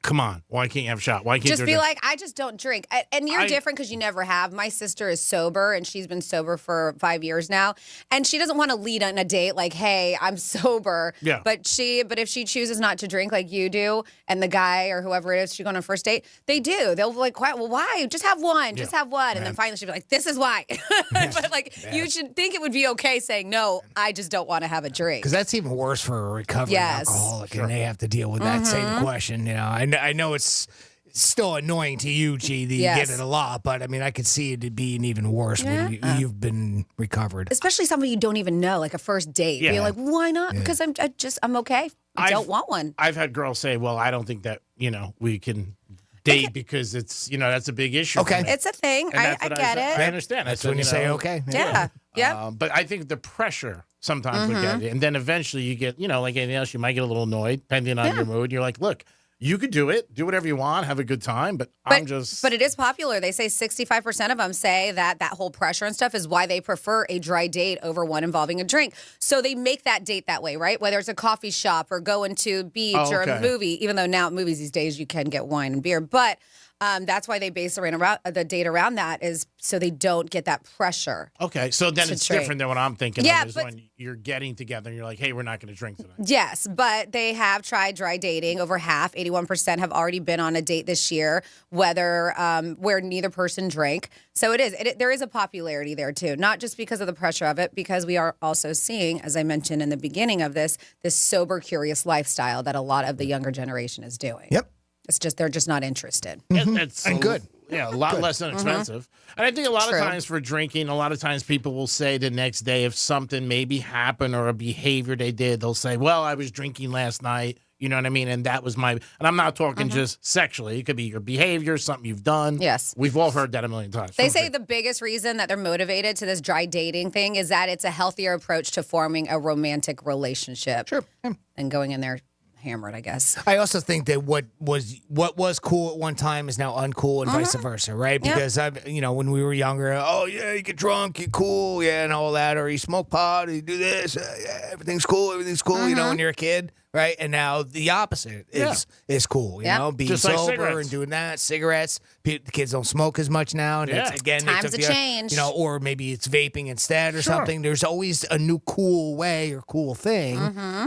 Come on, why can't you have a shot? Why can't Just you be drink? like, I just don't drink. And you're different because you never have. My sister is sober, and she's been sober for 5 years now. And she doesn't want to lead on a date like, hey, I'm sober. Yeah. But if she chooses not to drink like you do, and the guy or whoever it is she go on a first date, they do. They'll be like, well, why? Just have one. Just have one. And then finally she'll be like, this is why. But like, you should think it would be okay saying, no, I just don't want to have a drink. Because that's even worse for a recovering alcoholic, and they have to deal with that same question. You know, I know it's still annoying to you, G, that you get it a lot, but I mean, I could see it being even worse when you've been recovered. Especially somebody you don't even know, like a first date. Yeah. You're like, why not? Because I'm okay. I don't want one. I've had girls say, well, I don't think that, we can date because it's, that's a big issue. Okay. It's a thing. I get it. I understand. That's when you say okay. Yeah. Yeah. But I think the pressure sometimes would get you. And then eventually you get, like anything else, you might get a little annoyed depending on your mood. You're like, look, you could do it. Do whatever you want. Have a good time. But I'm just... But it is popular. They say 65% of them say that whole pressure and stuff is why they prefer a dry date over one involving a drink. So they make that date that way, right? Whether it's a coffee shop or going to a beach or a movie, even though now at movies these days you can get wine and beer. But that's why they base the date around that is so they don't get that pressure. Okay, so then it's different than what I'm thinking of is but, when you're getting together and you're like, hey, we're not going to drink tonight. Yes, but they have tried dry dating. Over half, 81%, have already been on a date this year, where neither person drank. So there is a popularity there too, not just because of the pressure of it, because we are also seeing, as I mentioned in the beginning of this sober, curious lifestyle that a lot of the younger generation is doing. Yep. It's just they're just not interested. It's good. Yeah, a lot less inexpensive. And I think a lot of times for drinking, a lot of times people will say the next day if something maybe happened or a behavior they did, they'll say, well, I was drinking last night. You know what I mean? And that was and I'm not talking just sexually. It could be your behavior, something you've done. Yes. We've all heard that a million times. They say the biggest reason that they're motivated to this dry dating thing is that it's a healthier approach to forming a romantic relationship. Sure. And going in there hammered, I guess. I also think that what was cool at one time is now uncool and vice versa, right? Yep. Because when we were younger, oh yeah, you get drunk, you're cool, yeah, and all that, or you smoke pot, or you do this, yeah, everything's cool, when you're a kid, right? And now the opposite is cool, you know, being Just like sober cigarettes. and doing that. Cigarettes, the kids don't smoke as much now, and it's, again, they Times took have the, changed. or maybe it's vaping instead or Sure. something. There's always a new cool way or cool thing,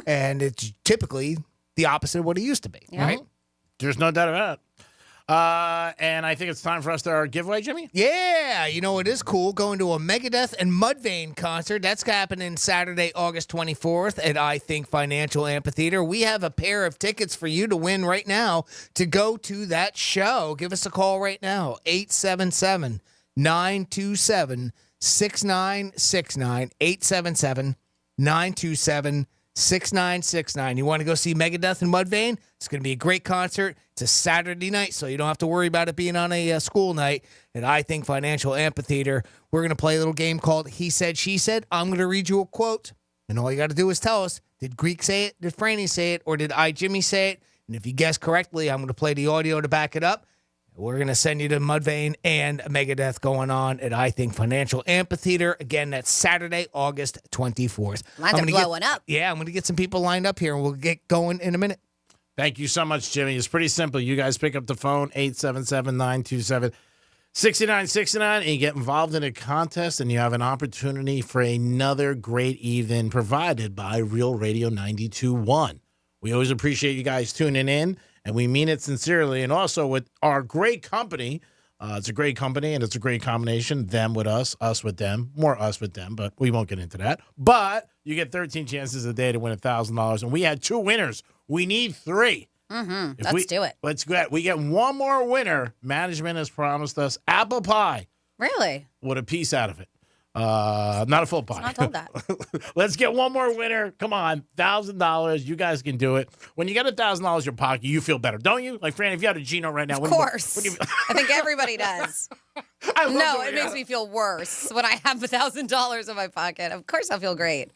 and it's typically the opposite of what it used to be, right? There's no doubt about it. And I think it's time for us to our giveaway, Jimmy. Yeah, it is cool going to a Megadeth and Mudvayne concert. That's happening Saturday, August 24th at I Think Financial Amphitheater. We have a pair of tickets for you to win right now to go to that show. Give us a call right now, 877-927-6969, 877-927-6969. You want to go see Megadeth and Mudvayne? It's going to be a great concert. It's a Saturday night, so you don't have to worry about it being on a school night at I Think Financial Amphitheater. We're going to play a little game called He Said, She Said. I'm going to read you a quote, and all you got to do is tell us, did Greek say it, did Franny say it, or did I, Jimmy, say it? And if you guess correctly, I'm going to play the audio to back it up. We're going to send you to Mudvayne and Megadeth going on at I Think Financial Amphitheater. Again, that's Saturday, August 24th. Lines are blowing up. Yeah, I'm going to get some people lined up here, and we'll get going in a minute. Thank you so much, Jimmy. It's pretty simple. You guys pick up the phone, 877-927-6969, and you get involved in a contest, and you have an opportunity for another great evening provided by Real Radio 92.1. We always appreciate you guys tuning in, and we mean it sincerely. And also with our great company, it's a great company, and it's a great combination, them with us with them, more us with them, but we won't get into that. But you get 13 chances a day to win $1,000, and we had 2 winners. We need 3. Let's do it. Let's go. We get one more winner. Management has promised us apple pie Really? with a piece out of it. Not a full pie. Not told that. Let's get one more winner. Come on, $1,000. You guys can do it. When you get $1,000 in your pocket, you feel better, don't you? Like, Fran, if you had a Gino right now, Of course. I think everybody does. No, it makes me feel worse when I have $1,000 in my pocket. Of course, I feel great.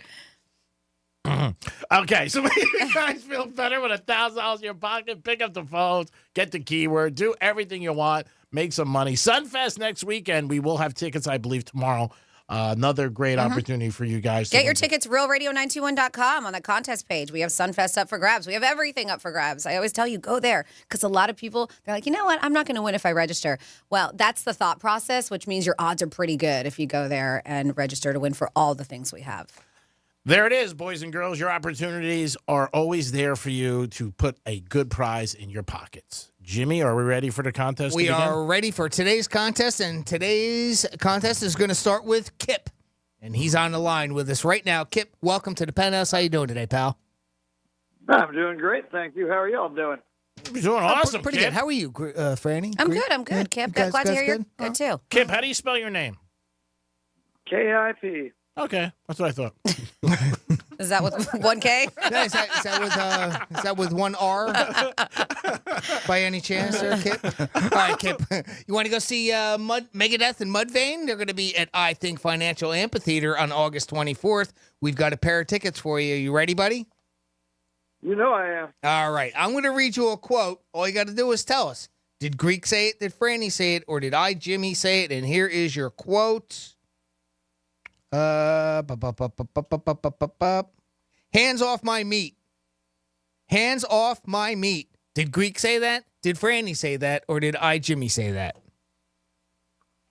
Okay, so you guys feel better with $1,000 in your pocket. Pick up the phones, get the keyword, do everything you want, make some money. Sunfest next weekend. We will have tickets, I believe, tomorrow. Another great opportunity for you guys. Get your tickets, realradio921.com on the contest page. We have Sunfest up for grabs. We have everything up for grabs. I always tell you, go there, because a lot of people, they're like, you know what? I'm not going to win if I register. Well, that's the thought process, which means your odds are pretty good if you go there and register to win for all the things we have. There it is, boys and girls. Your opportunities are always there for you to put a good prize in your pockets. Jimmy, are we ready for the contest? We are ready for today's contest, and today's contest is going to start with Kip, and he's on the line with us right now. Kip, welcome to the Penthouse. How you doing today, pal? I'm doing great, thank you. How are y'all doing? You're doing awesome, Pretty Kip. good. How are you, Franny? I'm good, Kip. Guys- Glad to guys hear you're good? good, too. Kip, how do you spell your name? KIP. Okay, that's what I thought. Is that with 1K? Yeah, is that with one R? By any chance, there, Kip? All right, Kip. You want to go see Megadeth and Mudvayne? They're going to be at I Think Financial Amphitheater on August 24th. We've got a pair of tickets for you. You ready, buddy? You know I am. All right. I'm going to read you a quote. All you got to do is tell us. Did Greek say it? Did Franny say it? Or did I, Jimmy, say it? And here is your quote. Hands off my meat. Hands off my meat. Did Greek say that? Did Franny say that? Or did I, Jimmy, say that?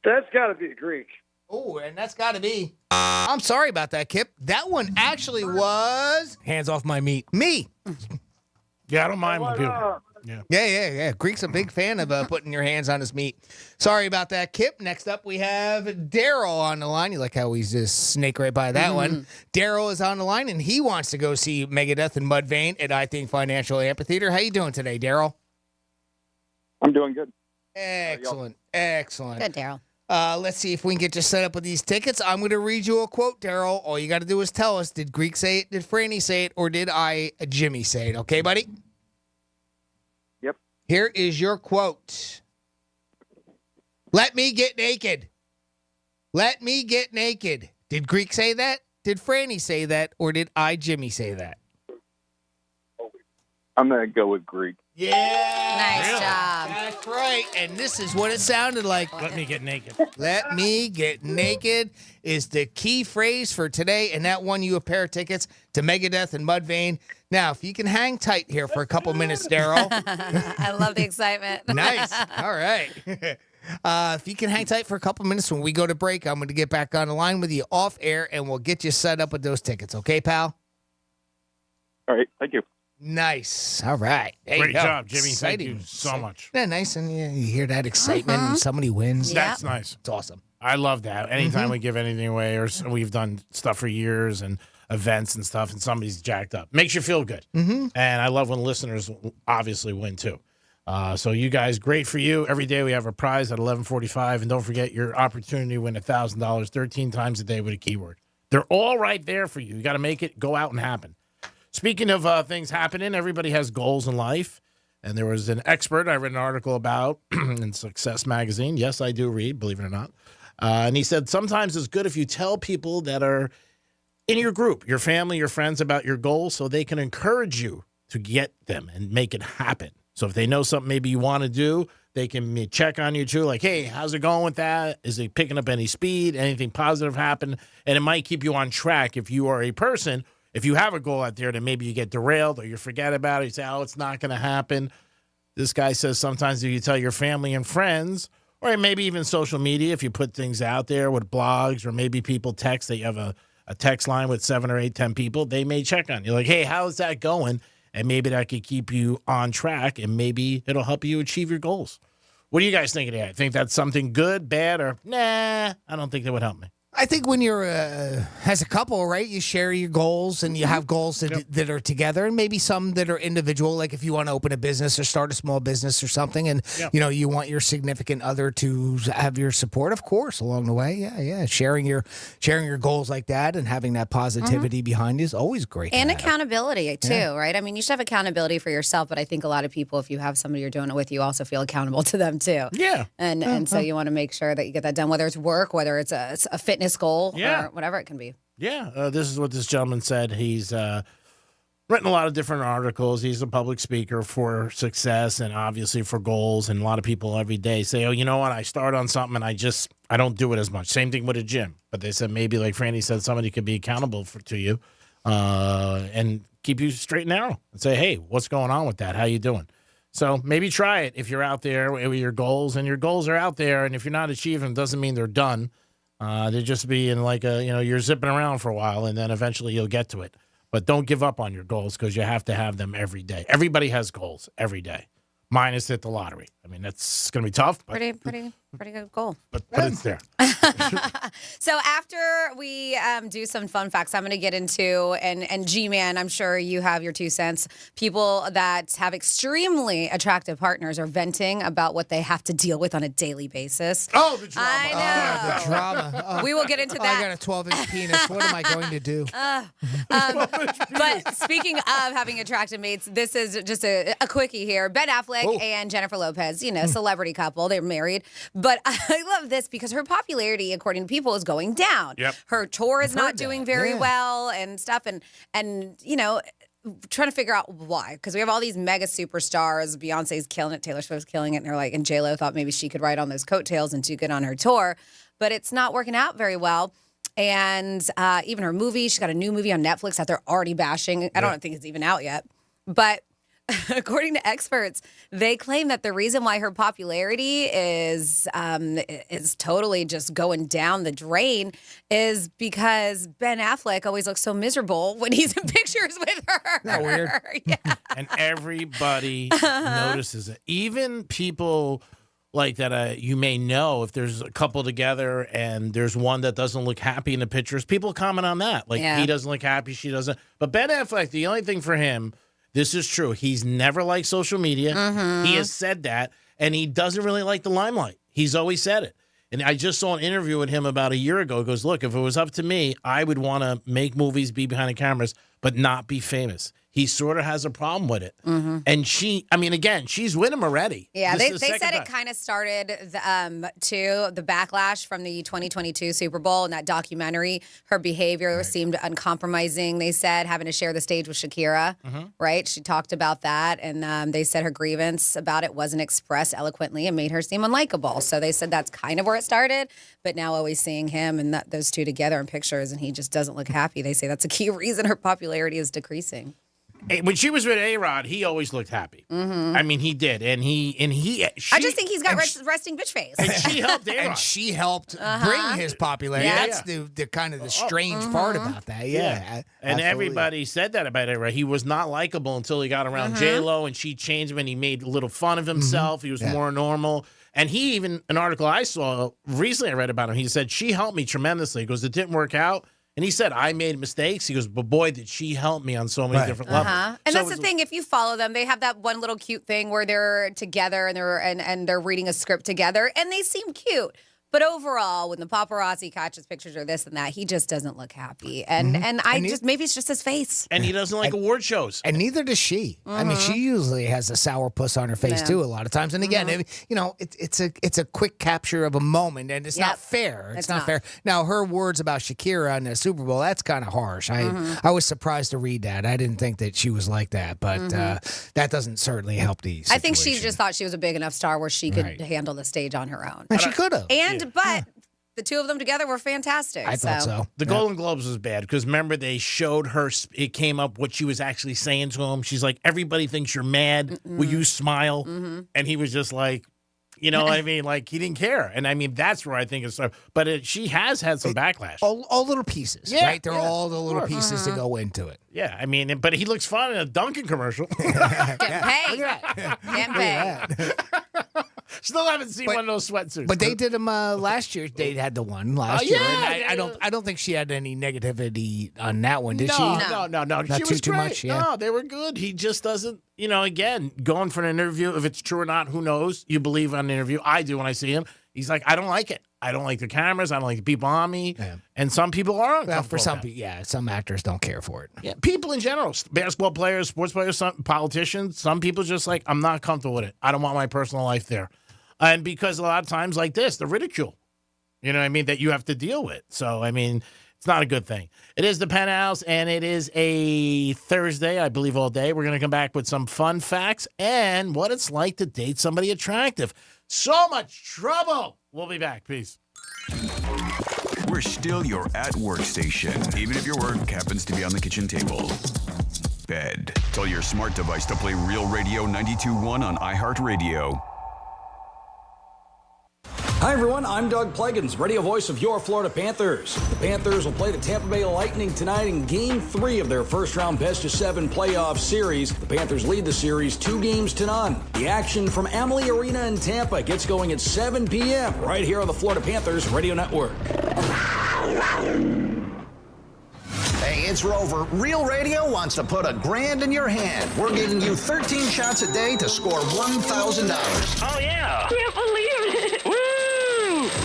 That's got to be Greek. Oh, and that's got to be. I'm sorry about that, Kip. That one actually was hands off my meat. Me. Yeah, I don't mind when people. Yeah. Greek's a big fan of putting your hands on his meat. Sorry about that, Kip. Next up, we have Daryl on the line. You like how he's just snake right by that one. Daryl is on the line, and he wants to go see Megadeth and Mudvayne at I Think Financial Amphitheater. How you doing today, Daryl? I'm doing good. Excellent. Good, Daryl. Let's see if we can get you set up with these tickets. I'm going to read you a quote, Daryl. All you got to do is tell us, did Greek say it, did Franny say it, or did I, Jimmy, say it? Okay, buddy? Yep. Here is your quote. Let me get naked. Let me get naked. Did Greek say that? Did Franny say that? Or did I, Jimmy, say that? I'm going to go with Greek. Yeah. Nice job. That's right. And this is what it sounded like. Let me get naked. Let me get naked is the key phrase for today, and that won you a pair of tickets to Megadeth and Mudvayne. Now, if you can hang tight here for a couple minutes, Daryl. I love the excitement. Nice. All right. If you can hang tight for a couple minutes when we go to break, I'm going to get back on the line with you off air, and we'll get you set up with those tickets. Okay, pal? All right. Thank you. Nice. All right. There Great you go. job, Jimmy. Exciting. Thank you so much. Yeah, nice. And you hear that excitement and somebody wins. That's nice. It's awesome. I love that. Anytime we give anything away, or we've done stuff for years and events and stuff, and somebody's jacked up, makes you feel good. Mm-hmm. And I love when listeners obviously win too. So you guys, great for you. Every day we have a prize at 11:45, and don't forget your opportunity to win $1,000 13 times a day with a keyword. They're all right there for you. You got to make it go out and happen. Speaking of things happening, everybody has goals in life. And there was an expert I read an article about in Success Magazine. Yes, I do read, believe it or not. And he said sometimes it's good if you tell people that are in your group, your family, your friends, about your goals so they can encourage you to get them and make it happen. So if they know something maybe you want to do, they can check on you too. Like, hey, how's it going with that? Is it picking up any speed? Anything positive happen? And it might keep you on track if you are a person. If you have a goal out there, then maybe you get derailed or you forget about it. You say, oh, it's not going to happen. This guy says sometimes if you tell your family and friends, or maybe even social media, if you put things out there with blogs, or maybe people text that you have a text line with 7 or 8, 10 people, they may check on you. Like, hey, how's that going? And maybe that could keep you on track, and maybe it'll help you achieve your goals. What do you guys think of that? Think that's something good, bad, or nah, I don't think that would help me. I think when you're as a couple, right, you share your goals and you have goals that are together, and maybe some that are individual, like if you want to open a business or start a small business or something, and you want your significant other to have your support, of course, along the way. Yeah. Sharing your goals like that and having that positivity behind you is always great. And accountability too, right? I mean, you should have accountability for yourself, but I think a lot of people, if you have somebody you're doing it with, you also feel accountable to them too. Yeah. And so you want to make sure that you get that done, whether it's work, whether it's a fitness goal, or whatever it can be. Yeah, this is what this gentleman said. He's written a lot of different articles. He's a public speaker for success and obviously for goals. And a lot of people every day say, oh, you know what? I start on something and I don't do it as much. Same thing with a gym. But they said maybe, like Franny said, somebody could be accountable to you and keep you straight and narrow and say, hey, what's going on with that? How you doing? So maybe try it if you're out there with your goals, and your goals are out there. And if you're not achieving them, doesn't mean they're done. They're just being like you're zipping around for a while, and then eventually you'll get to it. But don't give up on your goals, because you have to have them every day. Everybody has goals every day. Mine is hit the lottery. I mean, that's going to be tough. But, Pretty good goal. But it's there. So after we do some fun facts, I'm going to get into, and G-Man, I'm sure you have your 2 cents. People that have extremely attractive partners are venting about what they have to deal with on a daily basis. Oh, the drama. I know. Oh, the drama. We will get into that. I got a 12-inch penis. What am I going to do? But speaking of having attractive mates, this is just a quickie here. Ben Affleck and Jennifer Lopez, celebrity couple. They're married. But I love this because her popularity, according to people, is going down. Yep. Her tour is not doing very well and stuff. And trying to figure out why. Because we have all these mega superstars. Beyonce's killing it. Taylor Swift's killing it. And and J-Lo thought maybe she could ride on those coattails and do good on her tour. But it's not working out very well. And even her movie, she's got a new movie on Netflix that they're already bashing. I don't think it's even out yet. But according to experts, they claim that the reason why her popularity is totally just going down the drain is because Ben Affleck always looks so miserable when he's in pictures with her. Isn't that weird? Yeah. And everybody notices it. Even people like that you may know, if there's a couple together and there's one that doesn't look happy in the pictures, people comment on that. Like, he doesn't look happy, she doesn't. But Ben Affleck, the only thing for him, this is true, he's never liked social media. He has said that, and he doesn't really like the limelight. He's always said it. And I just saw an interview with him about a year ago. He goes, look, if it was up to me, I would want to make movies, be behind the cameras, but not be famous. he sort of has a problem with it. And she's with him already. Yeah, This they is the said second it time. kind of started the backlash from the 2022 Super Bowl and that documentary. Her behavior seemed uncompromising. They said having to share the stage with Shakira, right? She talked about that, and they said her grievance about it wasn't expressed eloquently and made her seem unlikable. So they said that's kind of where it started. But now always seeing him and those two together in pictures, and he just doesn't look happy. They say that's a key reason her popularity is decreasing. When she was with A-Rod, he always looked happy. I mean, he did, and she, I just think he's got resting bitch face. and she helped A-Rod. And she helped bring his popularity. Yeah. That's the kind of the strange part about that. Yeah. And absolutely. everybody said that about A-Rod. He was not likable until he got around J-Lo, and she changed him, and he made a little fun of himself. He was more normal. And he even, an article I saw recently, I read about him, he said, she helped me tremendously. He goes, it didn't work out. And he said, I made mistakes. He goes, but boy, did she help me on so many different levels. And So that's the thing. If you follow them, they have that one little cute thing where they're together and they're reading a script together, and they seem cute. But overall, when the paparazzi catches pictures or this and that, he just doesn't look happy. And maybe it's just his face. And he doesn't like award shows. And neither does she. I mean, she usually has a sour puss on her face too a lot of times. And again, it's a quick capture of a moment, and it's not fair. It's not fair. Now, her words about Shakira in the Super Bowl, that's kind of harsh. I was surprised to read that. I didn't think that she was like that, but that doesn't certainly help the situation. I think she just thought she was a big enough star where she could handle the stage on her own. And she could have. But the two of them together were fantastic. I thought so. The Golden Globes was bad because remember they showed her, it came up what she was actually saying to him. She's like, everybody thinks you're mad. Will you smile? And he was just like, you know what I mean? Like, he didn't care. And I mean, that's where I think it's, but she has had some backlash. All little pieces, right? They're all the little pieces to go into it. Yeah, I mean, but he looks fun in a Dunkin' commercial. Getting paid. Getting paid. Still haven't seen one of those sweatsuits. But they did them last year. They had the one last year. And I don't think she had any negativity on that one, did she? No. Not She was too great. much. Yeah. No, they were good. He just doesn't, again, going for an interview, if it's true or not, who knows? You believe on an interview. I do when I see him. He's like, I don't like it. I don't like the cameras. I don't like the people on me. Yeah. And some people are uncomfortable. Well, for some people, some actors don't care for it. Yeah, people in general, basketball players, sports players, some politicians, some people just like, I'm not comfortable with it. I don't want my personal life there. And because a lot of times like this, the ridicule, that you have to deal with. So, I mean, it's not a good thing. It is the Penthouse, and it is a Thursday, I believe, all day. We're going to come back with some fun facts and what it's like to date somebody attractive. So much trouble. We'll be back. Peace. We're still your at-work station, even if your work happens to be on the kitchen table. Bed. Tell your smart device to play Real Radio 92.1 on iHeartRadio. Hi, everyone. I'm Doug Pleggins, radio voice of your Florida Panthers. The Panthers will play the Tampa Bay Lightning tonight in Game 3 of their first-round best-of-7 playoff series. The Panthers lead the series 2-0. The action from Amalie Arena in Tampa gets going at 7 p.m. right here on the Florida Panthers Radio Network. Hey, it's Rover. Real Radio wants to put $1,000 in your hand. We're giving you 13 shots a day to score $1,000. Oh, yeah. Can't believe it. Woo!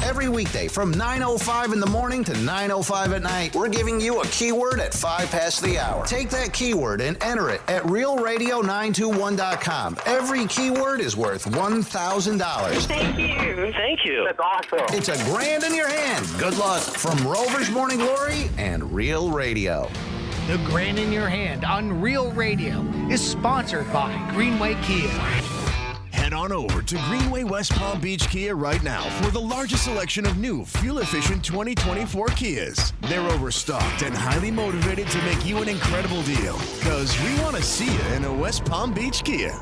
Every weekday from 9:05 in the morning to 9:05 at night, we're giving you a keyword at 5 past the hour. Take that keyword and enter it at realradio921.com. Every keyword is worth $1,000. Thank you. Thank you. That's awesome. It's $1,000 in your hand. Good luck from Rover's Morning Glory and Real Radio. The Grand in Your Hand on Real Radio is sponsored by Greenway Kia. Head on over to Greenway West Palm Beach Kia right now for the largest selection of new fuel-efficient 2024 Kias. They're overstocked and highly motivated to make you an incredible deal, because we want to see you in a West Palm Beach Kia.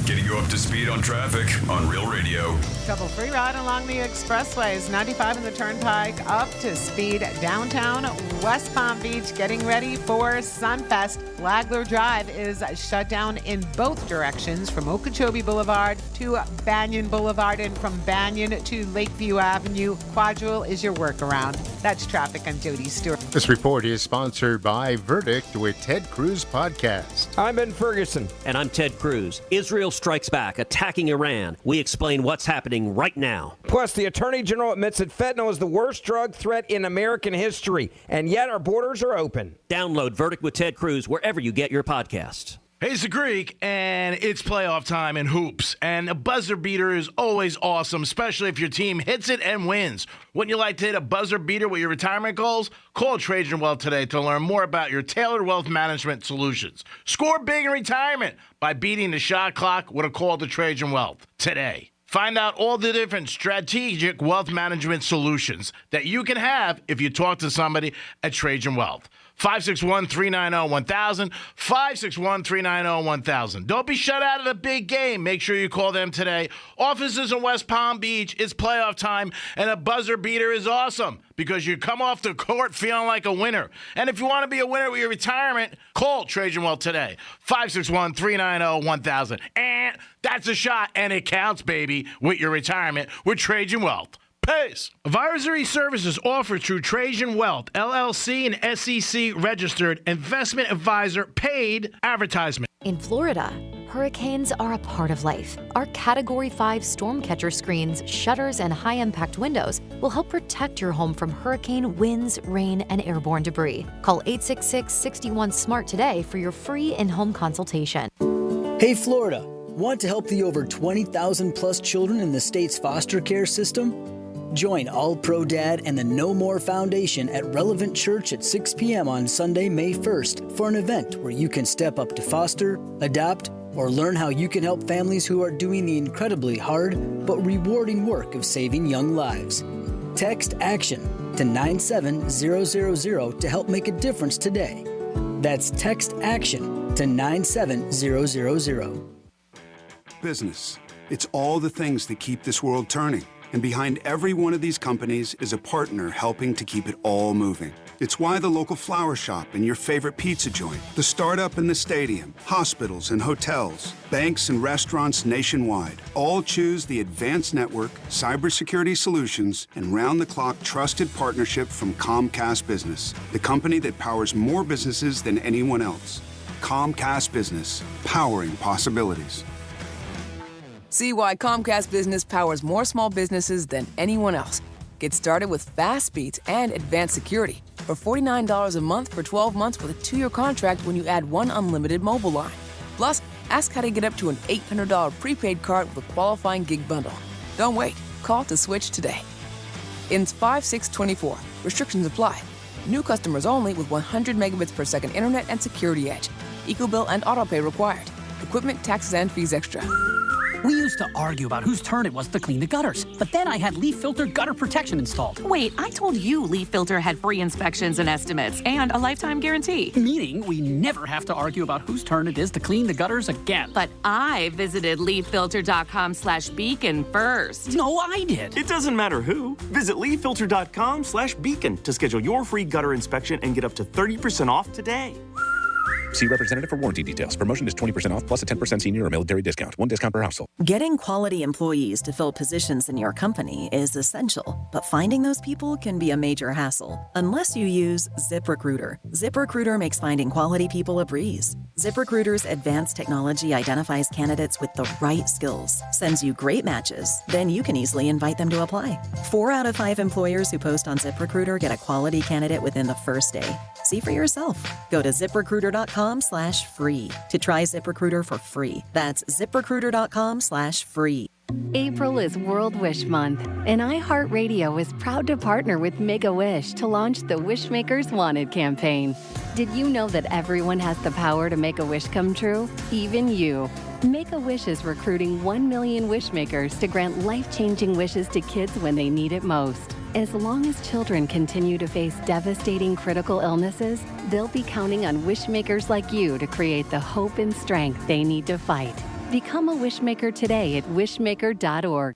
Getting you up to speed on traffic on Real Radio. Double free ride along the expressways, 95 in the Turnpike, up to speed downtown West Palm Beach, getting ready for Sunfest. Flagler Drive is shut down in both directions from Okeechobee Boulevard to Banyan Boulevard and from Banyan to Lakeview Avenue. Quadrille is your workaround. That's traffic. I'm Jody Stewart. This report is sponsored by Verdict with Ted Cruz Podcast. I'm Ben Ferguson. And I'm Ted Cruz. Israel strikes back, attacking Iran. We explain what's happening right now. Plus, the Attorney General admits that fentanyl is the worst drug threat in American history, and yet our borders are open. Download Verdict with Ted Cruz wherever you get your podcasts. Hey, it's the Greek, and it's playoff time in hoops. And a buzzer beater is always awesome, especially if your team hits it and wins. Wouldn't you like to hit a buzzer beater with your retirement goals? Call Trajan Wealth today to learn more about your tailored wealth management solutions. Score big in retirement by beating the shot clock with a call to Trajan Wealth today. Find out all the different strategic wealth management solutions that you can have if you talk to somebody at Trajan Wealth. 561-390-1000, 561-390-1000. Don't be shut out of the big game. Make sure you call them today. Offices in West Palm Beach, it's playoff time, and a buzzer beater is awesome because you come off the court feeling like a winner. And if you want to be a winner with your retirement, call Trajan Wealth today, 561-390-1000. And that's a shot, and it counts, baby, with your retirement with Trajan Wealth. Pace. Advisory services offered through Trajan Wealth, LLC, and SEC registered investment advisor paid advertisement. In Florida, hurricanes are a part of life. Our Category 5 storm catcher screens, shutters, and high-impact windows will help protect your home from hurricane winds, rain, and airborne debris. Call 866-61-SMART today for your free in-home consultation. Hey, Florida. Want to help the over 20,000 plus children in the state's foster care system? Join All Pro Dad and the No More Foundation at Relevant Church at 6 p.m. on Sunday, May 1st for an event where you can step up to foster, adopt, or learn how you can help families who are doing the incredibly hard but rewarding work of saving young lives. Text ACTION to 97000 to help make a difference today. That's text ACTION to 97000. Business. It's all the things that keep this world turning. And behind every one of these companies is a partner helping to keep it all moving. It's why the local flower shop and your favorite pizza joint, the startup and the stadium, hospitals and hotels, banks and restaurants nationwide all choose the advanced network, cybersecurity solutions, and round-the-clock trusted partnership from Comcast Business, the company that powers more businesses than anyone else. Comcast Business, powering possibilities. See why Comcast Business powers more small businesses than anyone else. Get started with fast speeds and advanced security for $49 a month for 12 months with a 2-year contract when you add one unlimited mobile line. Plus, ask how to get up to an $800 prepaid card with a qualifying gig bundle. Don't wait. Call to switch today. Ends 5/6/24. Restrictions apply. New customers only with 100 megabits per second internet and security edge. EcoBill and autopay required. Equipment, taxes, and fees extra. We used to argue about whose turn it was to clean the gutters, but then I had Leaf Filter gutter protection installed. Wait, I told you Leaf Filter had free inspections and estimates and a lifetime guarantee. Meaning we never have to argue about whose turn it is to clean the gutters again. But I visited leaffilter.com/beacon first. No, I did. It doesn't matter who. Visit leaffilter.com/beacon to schedule your free gutter inspection and get up to 30% off today. See representative for warranty details. Promotion is 20% off plus a 10% senior or military discount. One discount per household. Getting quality employees to fill positions in your company is essential, but finding those people can be a major hassle unless you use ZipRecruiter. ZipRecruiter makes finding quality people a breeze. ZipRecruiter's advanced technology identifies candidates with the right skills, sends you great matches, then you can easily invite them to apply. 4 out of 5 employers who post on ZipRecruiter get a quality candidate within the first day. See for yourself. Go to ZipRecruiter.com/free to try ZipRecruiter for free. That's ZipRecruiter.com/free. April is World Wish Month, and iHeartRadio is proud to partner with Make-A-Wish to launch the Wishmakers Wanted campaign. Did you know that everyone has the power to make a wish come true? Even you. Make-A-Wish is recruiting 1 million wishmakers to grant life-changing wishes to kids when they need it most. As long as children continue to face devastating critical illnesses, they'll be counting on wishmakers like you to create the hope and strength they need to fight. Become a wishmaker today at wishmaker.org.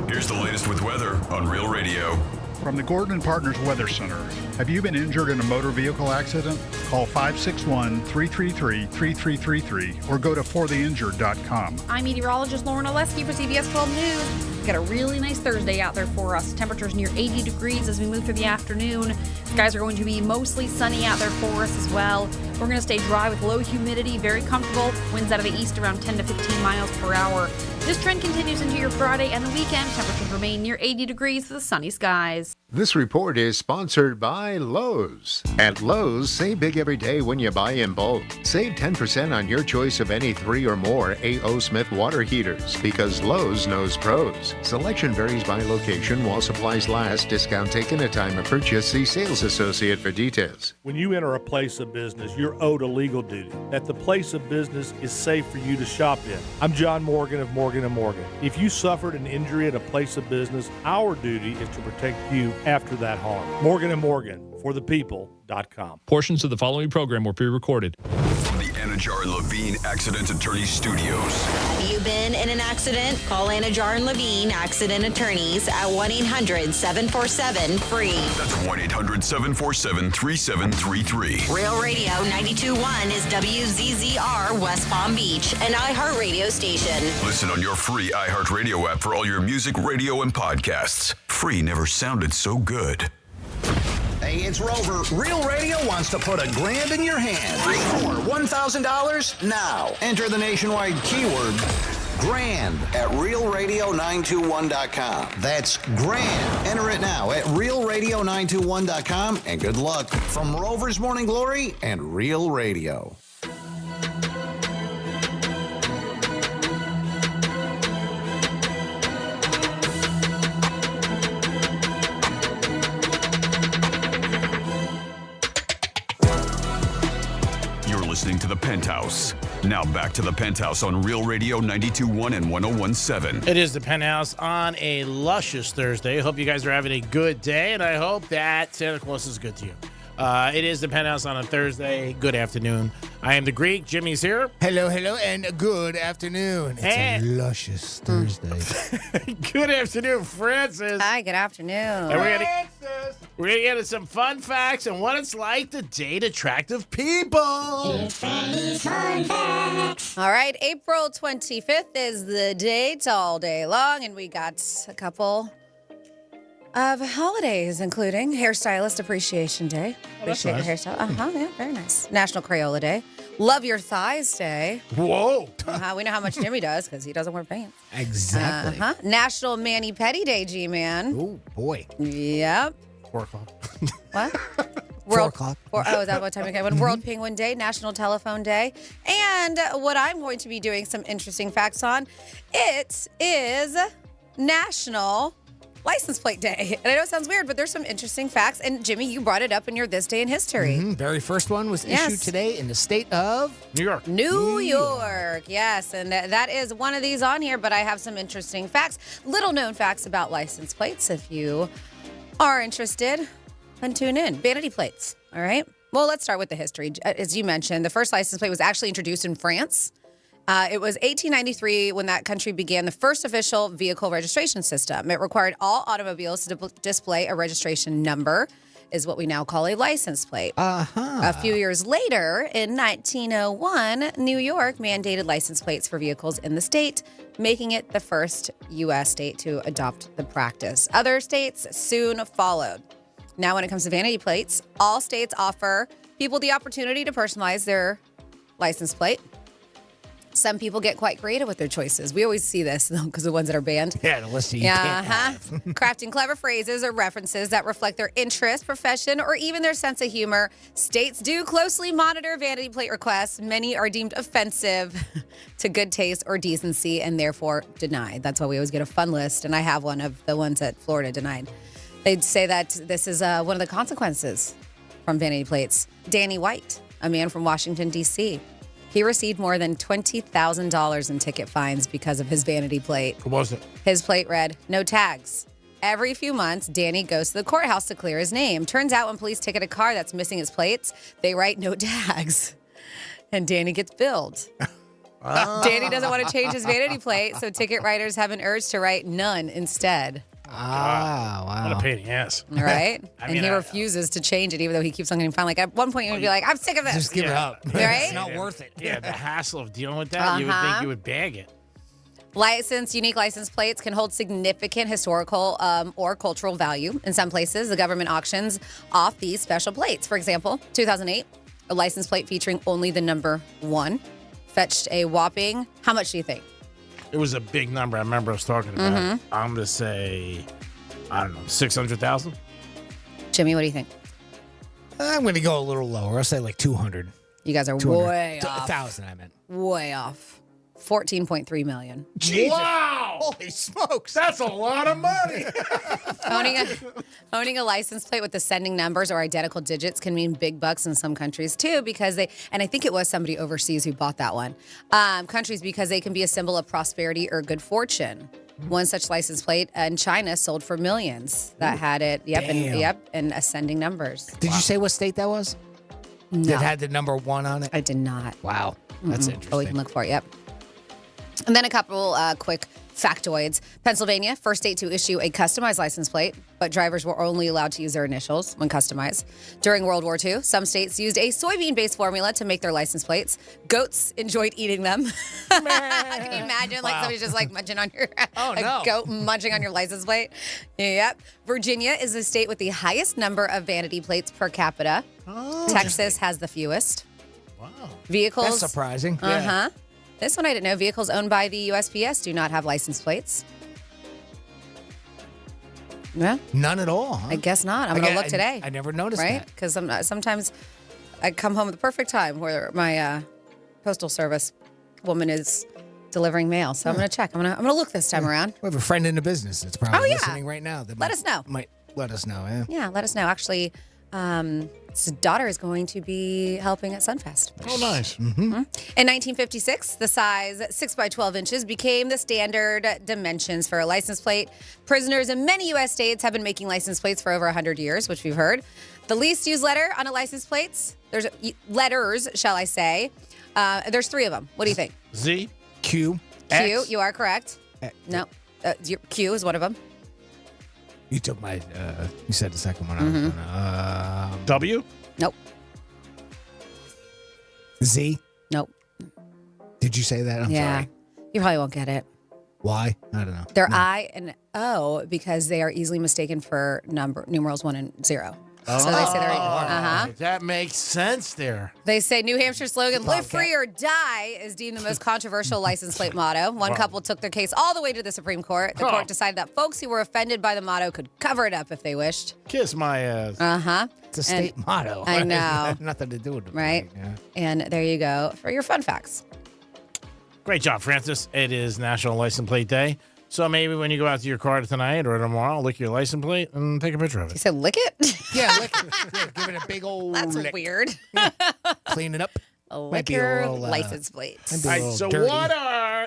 Here's the latest with weather on Real Radio. From the Gordon & Partners Weather Center. Have you been injured in a motor vehicle accident? Call 561-333-3333 or go to fortheinjured.com. I'm meteorologist Lauren Oleski for CBS 12 News. Got a really nice Thursday out there for us. Temperatures near 80 degrees as we move through the afternoon. Skies are going to be mostly sunny out there for us as well. We're going to stay dry with low humidity, very comfortable. Winds out of the east around 10 to 15 miles per hour. This trend continues into your Friday and the weekend. Temperatures remain near 80 degrees with sunny skies. This report is sponsored by Lowe's. At Lowe's, save big every day when you buy in bulk. Save 10% on your choice of any 3 or more A.O. Smith water heaters because Lowe's knows pros. Selection varies by location while supplies last. Discount taken at time of purchase. See sales associate for details. When you enter a place of business, you're owed a legal duty that the place of business is safe for you to shop in. I'm John Morgan of Morgan & Morgan. If you suffered an injury at a place of business, our duty is to protect you after that harm. Morgan & Morgan, for the people.com. Portions of the following program were pre-recorded. From the Anajar and Levine Accident Attorney Studios. Have you been in an accident? Call Anajar and Levine Accident Attorneys at 1-800-747-FREE. That's 1-800-747-3733. Real Radio 92.1 is WZZR West Palm Beach, an iHeartRadio station. Listen on your free iHeartRadio app for all your music, radio, and podcasts. Free never sounded so good. Hey, it's Rover. Real Radio wants to put $1,000 in your hand. For $1,000 now. Enter the nationwide keyword grand at realradio921.com. That's grand. Enter it now at realradio921.com and good luck from Rover's Morning Glory and Real Radio. Listening to the Penthouse. Now back to the Penthouse on Real Radio 92.1 and 101.7. It is the Penthouse on a luscious Thursday. Hope you guys are having a good day, and I hope that Santa Claus is good to you. It is the Penthouse on a Thursday. Good afternoon. I am the Greek. Jimmy's here. Hello, and good afternoon. It's a luscious Thursday. Good afternoon, Francis. Hi, good afternoon. And we're gonna get into some fun facts and what it's like to date attractive people. It's Freddy's Fun Facts. All right, April 25th is the date all day long, and we got a couple of holidays, including Hairstylist Appreciation Day. Appreciate your hairstyle. Yeah, very nice. National Crayola Day. Love Your Thighs Day. Whoa. We know how much Jimmy does because he doesn't wear pants. Exactly. National Mani-Pedi Day, G-Man. Oh, boy. Yep. 4 o'clock. What? 4 o'clock. Is that what time? Okay. World Penguin Day, National Telephone Day. And what I'm going to be doing some interesting facts on, it is National License Plate Day. And I know it sounds weird, but there's some interesting facts. And Jimmy, you brought it up in your This Day in History. Very first one was issued today in the state of New York. New York, yes. And that is one of these on here, but I have some interesting facts. Little known facts about license plates if you are interested. Then tune in. Vanity plates, all right? Well, let's start with the history. As you mentioned, the first license plate was actually introduced in France. It was 1893 when that country began the first official vehicle registration system. It required all automobiles to display a registration number, is what we now call a license plate. A few years later, in 1901, New York mandated license plates for vehicles in the state, making it the first U.S. state to adopt the practice. Other states soon followed. Now, when it comes to vanity plates, all states offer people the opportunity to personalize their license plate. Some people get quite creative with their choices. We always see this, though, because the ones that are banned. Yeah, the list you can't have. Crafting clever phrases or references that reflect their interest, profession, or even their sense of humor. States do closely monitor vanity plate requests. Many are deemed offensive to good taste or decency and therefore denied. That's why we always get a fun list, and I have one of the ones that Florida denied. They'd say that this is one of the consequences from vanity plates. Danny White, a man from Washington, D.C., he received more than $20,000 in ticket fines because of his vanity plate. What was it? His plate read, "No tags." Every few months, Danny goes to the courthouse to clear his name. Turns out when police ticket a car that's missing its plates, they write "no tags." And Danny gets billed. Danny doesn't want to change his vanity plate, so ticket writers have an urge to write "none" instead. Wow. What a pain in the ass. Right? And he refuses to change it, even though he keeps on getting fined. Like, at one point, you're going to be like, I'm sick of this. Just give it up. Right? It's not worth it. Yeah, the hassle of dealing with that, you would think you would bag it. Unique license plates can hold significant historical or cultural value. In some places, the government auctions off these special plates. For example, 2008, a license plate featuring only the number 1 fetched a whopping, how much do you think? It was a big number. I remember us talking about it. I'm going to say, I don't know, 600,000? Jimmy, what do you think? I'm going to go a little lower. I'll say like 200. You guys are way off. 1,000, I meant. Way off. 14.3 million. Jesus. Wow! Holy smokes. That's a lot of money. Owning a license plate with ascending numbers or identical digits can mean big bucks in some countries too, because and I think it was somebody overseas who bought that one. Countries, because they can be a symbol of prosperity or good fortune. One such license plate in China sold for millions that had it, and ascending numbers. Did you say what state that was? No. That had the number 1 on it? I did not. Wow. That's interesting. Oh, we can look for it, yep. And then a couple quick factoids. Pennsylvania, first state to issue a customized license plate, but drivers were only allowed to use their initials when customized. During World War II, some states used a soybean-based formula to make their license plates. Goats enjoyed eating them. Can you imagine, somebody's just munching on your goat munching on your license plate? Yep. Virginia is the state with the highest number of vanity plates per capita. Oh, Texas has the fewest. Wow. Vehicles. That's surprising. Uh-huh. This one I didn't know. Vehicles owned by the USPS do not have license plates. Yeah. None at all, huh? I guess not. I'm going to look today. I never noticed right? that. Because sometimes I come home at the perfect time where my postal service woman is delivering mail. So I'm going to check. I'm going to look this time around. We have a friend in the business that's probably listening right now. That let us know. Might let us know, yeah. Yeah, let us know. Actually, his daughter is going to be helping at Sunfest. Oh, nice. Mm-hmm. In 1956, the size 6 by 12 inches became the standard dimensions for a license plate. Prisoners in many U.S. states have been making license plates for over 100 years, which we've heard. The least used letter on a license plates, there's letters, shall I say. There's 3 of them. What do you think? Z, Q, Q, X. you are correct. No, Q is one of them. You took my, you said the second one. I was gonna, W? Nope. Z? Nope. Did you say that? I'm sorry. You probably won't get it. Why? I don't know. They're I and O because they are easily mistaken for numerals 1 and 0. So they say they're That makes sense there. They say New Hampshire slogan, live free or die, is deemed the most controversial license plate motto. One couple took their case all the way to the Supreme Court. The court decided that folks who were offended by the motto could cover it up if they wished. Kiss my ass. It's a state motto. I know. It had nothing to do with it. Right? Yeah. And there you go for your fun facts. Great job, Francis. It is National License Plate Day. So maybe when you go out to your car tonight or tomorrow, lick your license plate and take a picture of it. You said lick it? Yeah, lick it. Yeah, give it a big old That's lick. weird. Clean it up. Lick your license plate. All right, so what are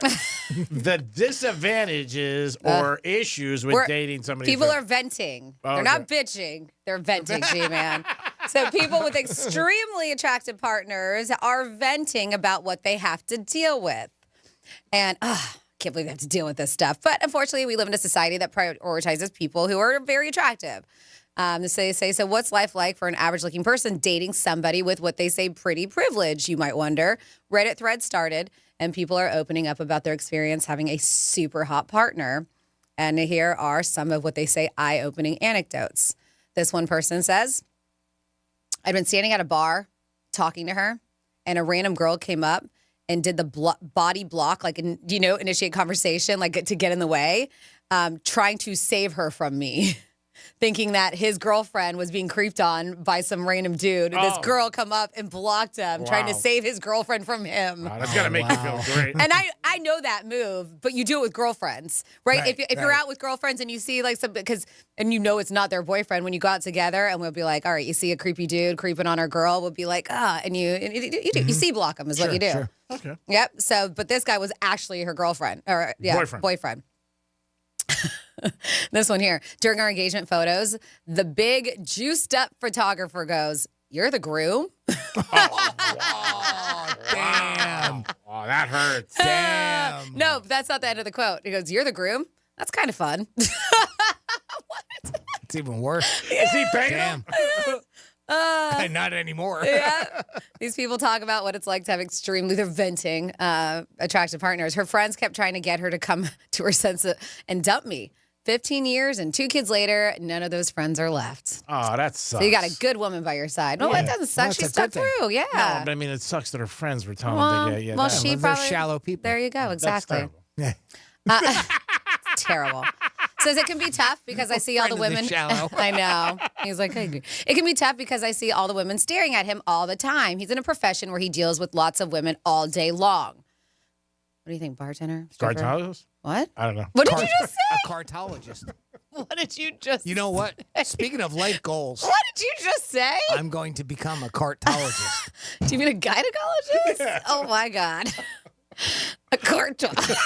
the disadvantages or issues with dating somebody? People are venting. Oh, They're not bitching. They're venting, G-Man. So people with extremely attractive partners are venting about what they have to deal with. And, can't believe they have to deal with this stuff. But unfortunately, we live in a society that prioritizes people who are very attractive. They say, so what's life like for an average-looking person dating somebody with what they say pretty privilege, you might wonder. Reddit threads started, and people are opening up about their experience having a super hot partner. And here are some of what they say eye-opening anecdotes. This one person says, I'd been standing at a bar talking to her, and a random girl came up and did the body block, initiate conversation, to get in the way, trying to save her from me, thinking that his girlfriend was being creeped on by some random dude. This girl come up and blocked him, trying to save his girlfrend from him. That's got to make you feel great. And I know that move, but you do it with girlfriends, right? If you're out with girlfriends and you see and you know it's not their boyfriend, when you go out together and we'll be like, all right, you see a creepy dude creeping on our girl, we'll be like, and you see block them is what you do. Sure. Okay. Yep. So, but this guy was actually her girlfriend boyfriend. This one here. During our engagement photos, the big juiced up photographer goes, "You're the groom?" Oh, damn. Oh, that hurts. Damn. No, that's not the end of the quote. He goes, "You're the groom? That's kind of fun." It's even worse. Is he paying him? Not anymore. Yeah. These people talk about what it's like to have they're venting, attractive partners. Her friends kept trying to get her to come to her senses and dump me. 15 years and 2 kids later, none of those friends are left. Oh, that sucks. So you got a good woman by your side. No, it doesn't suck. Well, She that's a stuck good thing. through. Yeah. No, but I mean, it sucks that her friends were telling her to get you. well, she They're probably shallow people. There you go. That's Exactly. terrible. It's terrible. Says it can be tough because I see all the Friend of the women. shallow. I know. He's like, I agree. It can be tough because I see all the women staring at him all the time. He's in a profession where he deals with lots of women all day long. What do you think, bartender? Stripper? Cartologist? What? I don't know. What did you just say? A cartologist. What did you just You know what? Speaking of life goals, What did you just say? I'm going to become a cartologist. Do you mean a gynecologist? Oh, my God. A cartologist.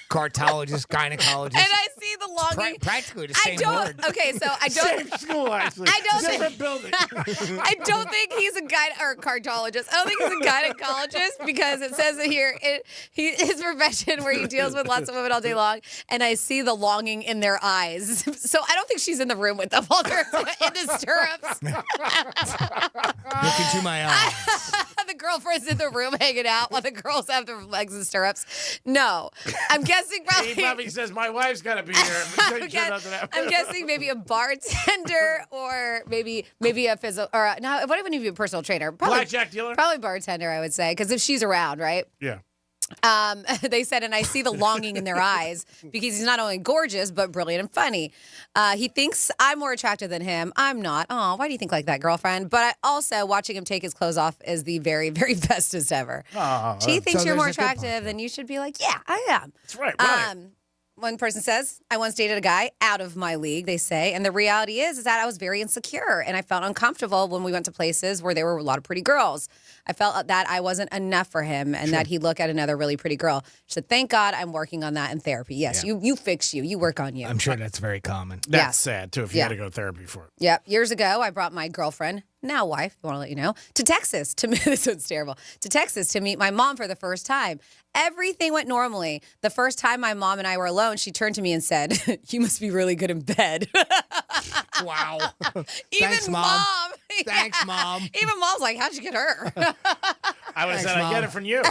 Cartologist, gynecologist. And I see the longing. Practically the I same don't. word. Okay, so I don't. Same school, actually. I don't Different think, building. I don't think he's a cartologist. I don't think he's a gynecologist because it says it here. His profession where he deals with lots of women all day long, and I see the longing in their eyes. So I don't think she's in the room with them while they're in the stirrups. Look into my eyes. The girlfriend's in the room hanging out while the girls have their legs in stirrups. No, I'm guessing probably. He probably says, my wife's got to be here. I'm guessing maybe a bartender or maybe a physical or no. What even if you're a personal trainer? Probably, Blackjack dealer? Probably bartender, I would say, because if she's around, right? Yeah. They said, and I see the longing in their eyes because he's not only gorgeous but brilliant and funny. He thinks I'm more attractive than him. I'm not. Oh, why do you think like that, girlfriend? But I also watching him take his clothes off is the very, very bestest ever. She thinks you're more attractive, then you should be like, yeah, I am. That's right. One person says, I once dated a guy out of my league, they say. And the reality is that I was very insecure and I felt uncomfortable when we went to places where there were a lot of pretty girls. I felt that I wasn't enough for him and that he'd look at another really pretty girl. She said, thank God I'm working on that in therapy. Yes, you fix you. You work on you. I'm sure that's very common. That's sad, too, if you had to go to therapy for it. Yeah. Years ago, I brought my girlfriend, now wife, I want to let you know, to Texas to meet, this one's terrible, to Texas to meet my mom for the first time. Everything went normally. The first time my mom and I were alone, she turned to me and said, you must be really good in bed. Wow. Even Thanks, Mom. Thanks, Mom. Even Mom's like, how'd you get her? I would have said, I get it from you.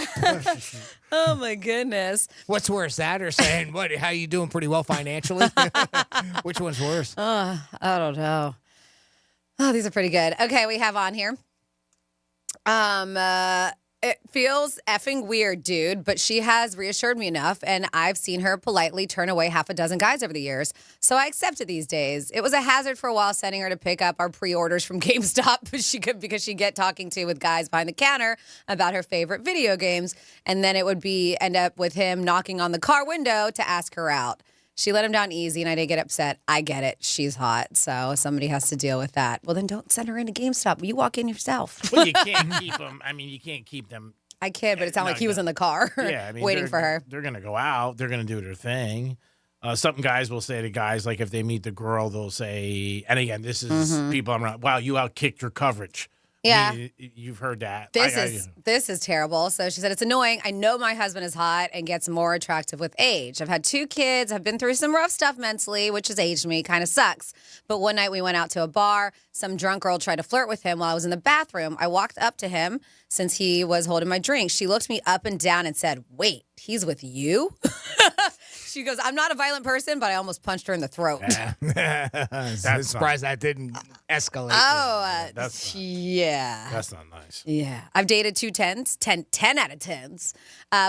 Oh, my goodness. What's worse, that or saying, "What? How you doing? Pretty well financially?" Which one's worse? I don't know. Oh, these are pretty good. Okay, we have on here. It feels effing weird, dude, but she has reassured me enough, and I've seen her politely turn away half a dozen guys over the years. So I accept it these days. It was a hazard for a while sending her to pick up our pre-orders from GameStop because she'd get talking to with guys behind the counter about her favorite video games, and then it would end up with him knocking on the car window to ask her out. She let him down easy, and I didn't get upset. I get it. She's hot, so somebody has to deal with that. Well, then don't send her into GameStop. You walk in yourself. Well, you can't keep them. I mean, you can't keep them. I kid, but it sounded like he was in the car waiting for her. They're going to go out. They're going to do their thing. Some guys will say to guys, like if they meet the girl, they'll say, and again, this is people I'm around, wow, you outkicked your coverage. Yeah. You've heard that. This is terrible. So she said, it's annoying. I know my husband is hot and gets more attractive with age. I've had 2 kids. I've been through some rough stuff mentally, which has aged me. Kind of sucks. But one night we went out to a bar. Some drunk girl tried to flirt with him while I was in the bathroom. I walked up to him since he was holding my drink. She looked me up and down and said, wait, he's with you? She goes, I'm not a violent person, but I almost punched her in the throat. I'm surprised that didn't escalate. Oh, That's not nice. Yeah. I've dated 2 10s, 10 out of 10s.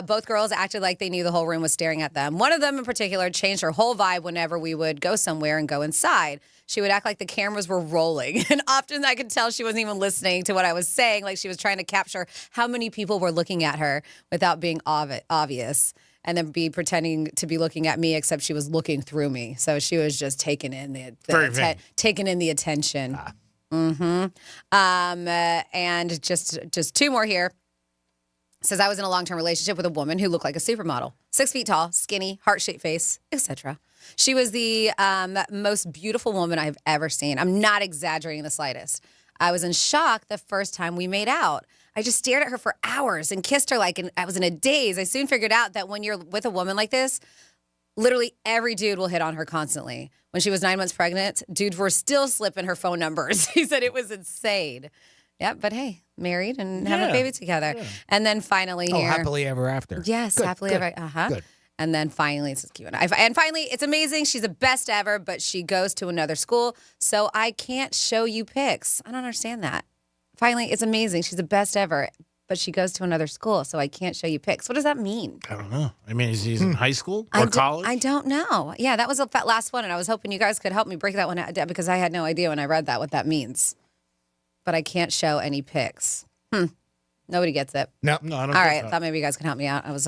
Both girls acted like they knew the whole room was staring at them. One of them in particular changed her whole vibe whenever we would go somewhere and go inside. She would act like the cameras were rolling. And often I could tell she wasn't even listening to what I was saying, like she was trying to capture how many people were looking at her without being obvious. And then be pretending to be looking at me, except she was looking through me. So she was just taking in the attention. And just 2 more here. Says I was in a long-term relationship with a woman who looked like a supermodel, 6 feet tall, skinny, heart-shaped face, etc. She was the most beautiful woman I've ever seen. I'm not exaggerating the slightest. I was in shock the first time we made out. I just stared at her for hours and kissed her I was in a daze. I soon figured out that when you're with a woman like this, Literally every dude will hit on her constantly. When she was 9 months pregnant, dudes were still slipping her phone numbers. He said it was insane. Yeah, but hey, married and have a baby together. Yeah. And then finally here. Happily ever after. Yes, good, happily good, ever. Uh-huh. Good. And then finally, this is cute. And finally, it's amazing. She's the best ever, but she goes to another school, so I can't show you pics. I don't understand that. Finally, it's amazing. She's the best ever, but she goes to another school, so I can't show you pics. What does that mean? I don't know. I mean, is he in high school or college? I don't know. Yeah, that was the last one, and I was hoping you guys could help me break that one out because I had no idea when I read that what that means. But I can't show any pics. Nobody gets it. No, I don't. All right, thought maybe you guys could help me out. That was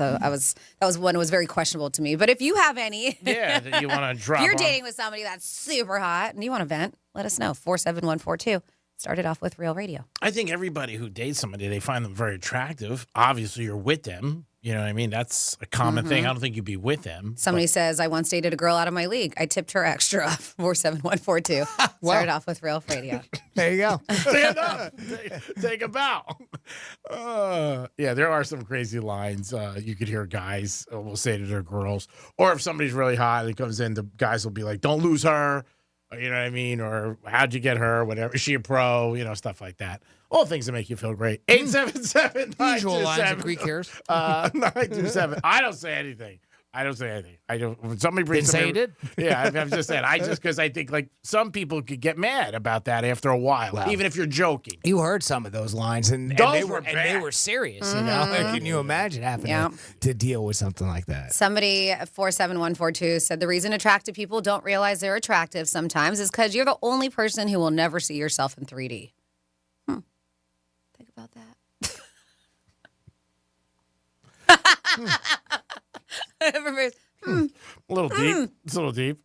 one that was very questionable to me. But if you have any, that you want to drop. If you're dating with somebody that's super hot and you want to vent, let us know. 47142. Started off with Real Radio. I think everybody who dates somebody, they find them very attractive. Obviously, you're with them. You know what I mean? That's a common thing. I don't think you'd be with them. Somebody says, I once dated a girl out of my league. I tipped her extra. 47142. Started off with Real Radio. There you go. Take a bow. Yeah, there are some crazy lines you could hear guys will say to their girls. Or if somebody's really hot and comes in, the guys will be like, don't lose her. Or, you know what I mean? Or how'd you get her? Whatever. Is she a pro? You know, stuff like that. All things that make you feel great. 877 Usual lines of Greek hairs. 927. I don't say anything. I don't. When somebody brings Didn't say you did? Yeah, I'm just saying. Because I think like some people could get mad about that after a while, even if you're joking. You heard some of those lines, and they were serious. You know, can you imagine having to deal with something like that? Somebody 47142 said the reason attractive people don't realize they're attractive sometimes is because you're the only person who will never see yourself in 3D. Think about that. Everybody's, A little deep. It's a little deep.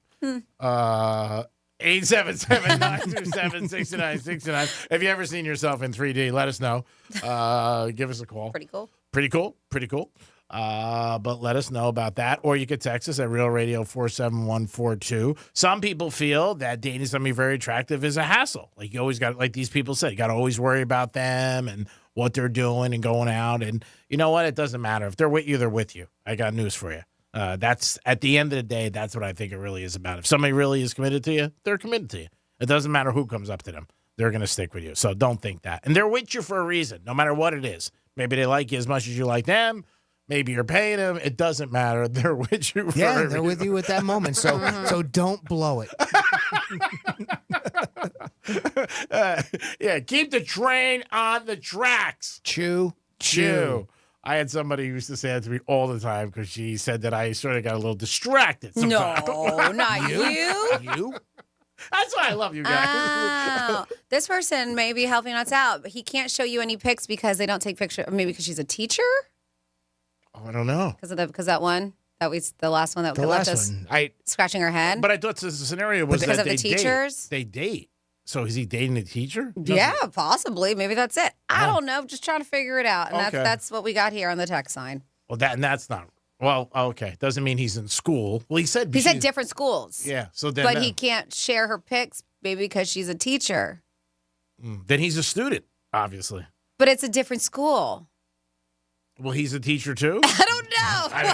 877-927-6969. Have you ever seen yourself in 3D? Let us know. Give us a call. Pretty cool. Pretty cool. But let us know about that. Or you could text us at Real Radio 47142. Some people feel that dating somebody very attractive is a hassle. Like you always got, like these people said, you got to always worry about them and what they're doing and going out. And you know what? It doesn't matter. If they're with you, they're with you. I got news for you. That's at the end of the day, that's what I think it really is about. If somebody really is committed to you, they're committed to you. It doesn't matter who comes up to them. They're going to stick with you. So don't think that. And they're with you for a reason, no matter what it is. Maybe they like you as much as you like them. Maybe you're paying them. It doesn't matter. They're with you for a reason. They're with you at that moment. So don't blow it. Keep the train on the tracks. Chew. I had somebody who used to say that to me all the time because she said that I sort of got a little distracted sometimes. No, not you. You? That's why I love you guys. Oh, this person may be helping us out, but he can't show you any pics because they don't take pictures. Maybe because she's a teacher? Oh, I don't know. Because that one? The last one that left us scratching our head? But I thought the scenario was because that of the teachers? They date. So is he dating a teacher? Yeah, possibly. Maybe that's it. I don't know. Just trying to figure it out. And that's what we got here on the text sign. Well, that's not. Well, okay. Doesn't mean he's in school. Well, he said different schools. Yeah. So then, but he can't share her pics, maybe because she's a teacher. Then he's a student, obviously. But it's a different school. Well, he's a teacher too? I don't know. I know.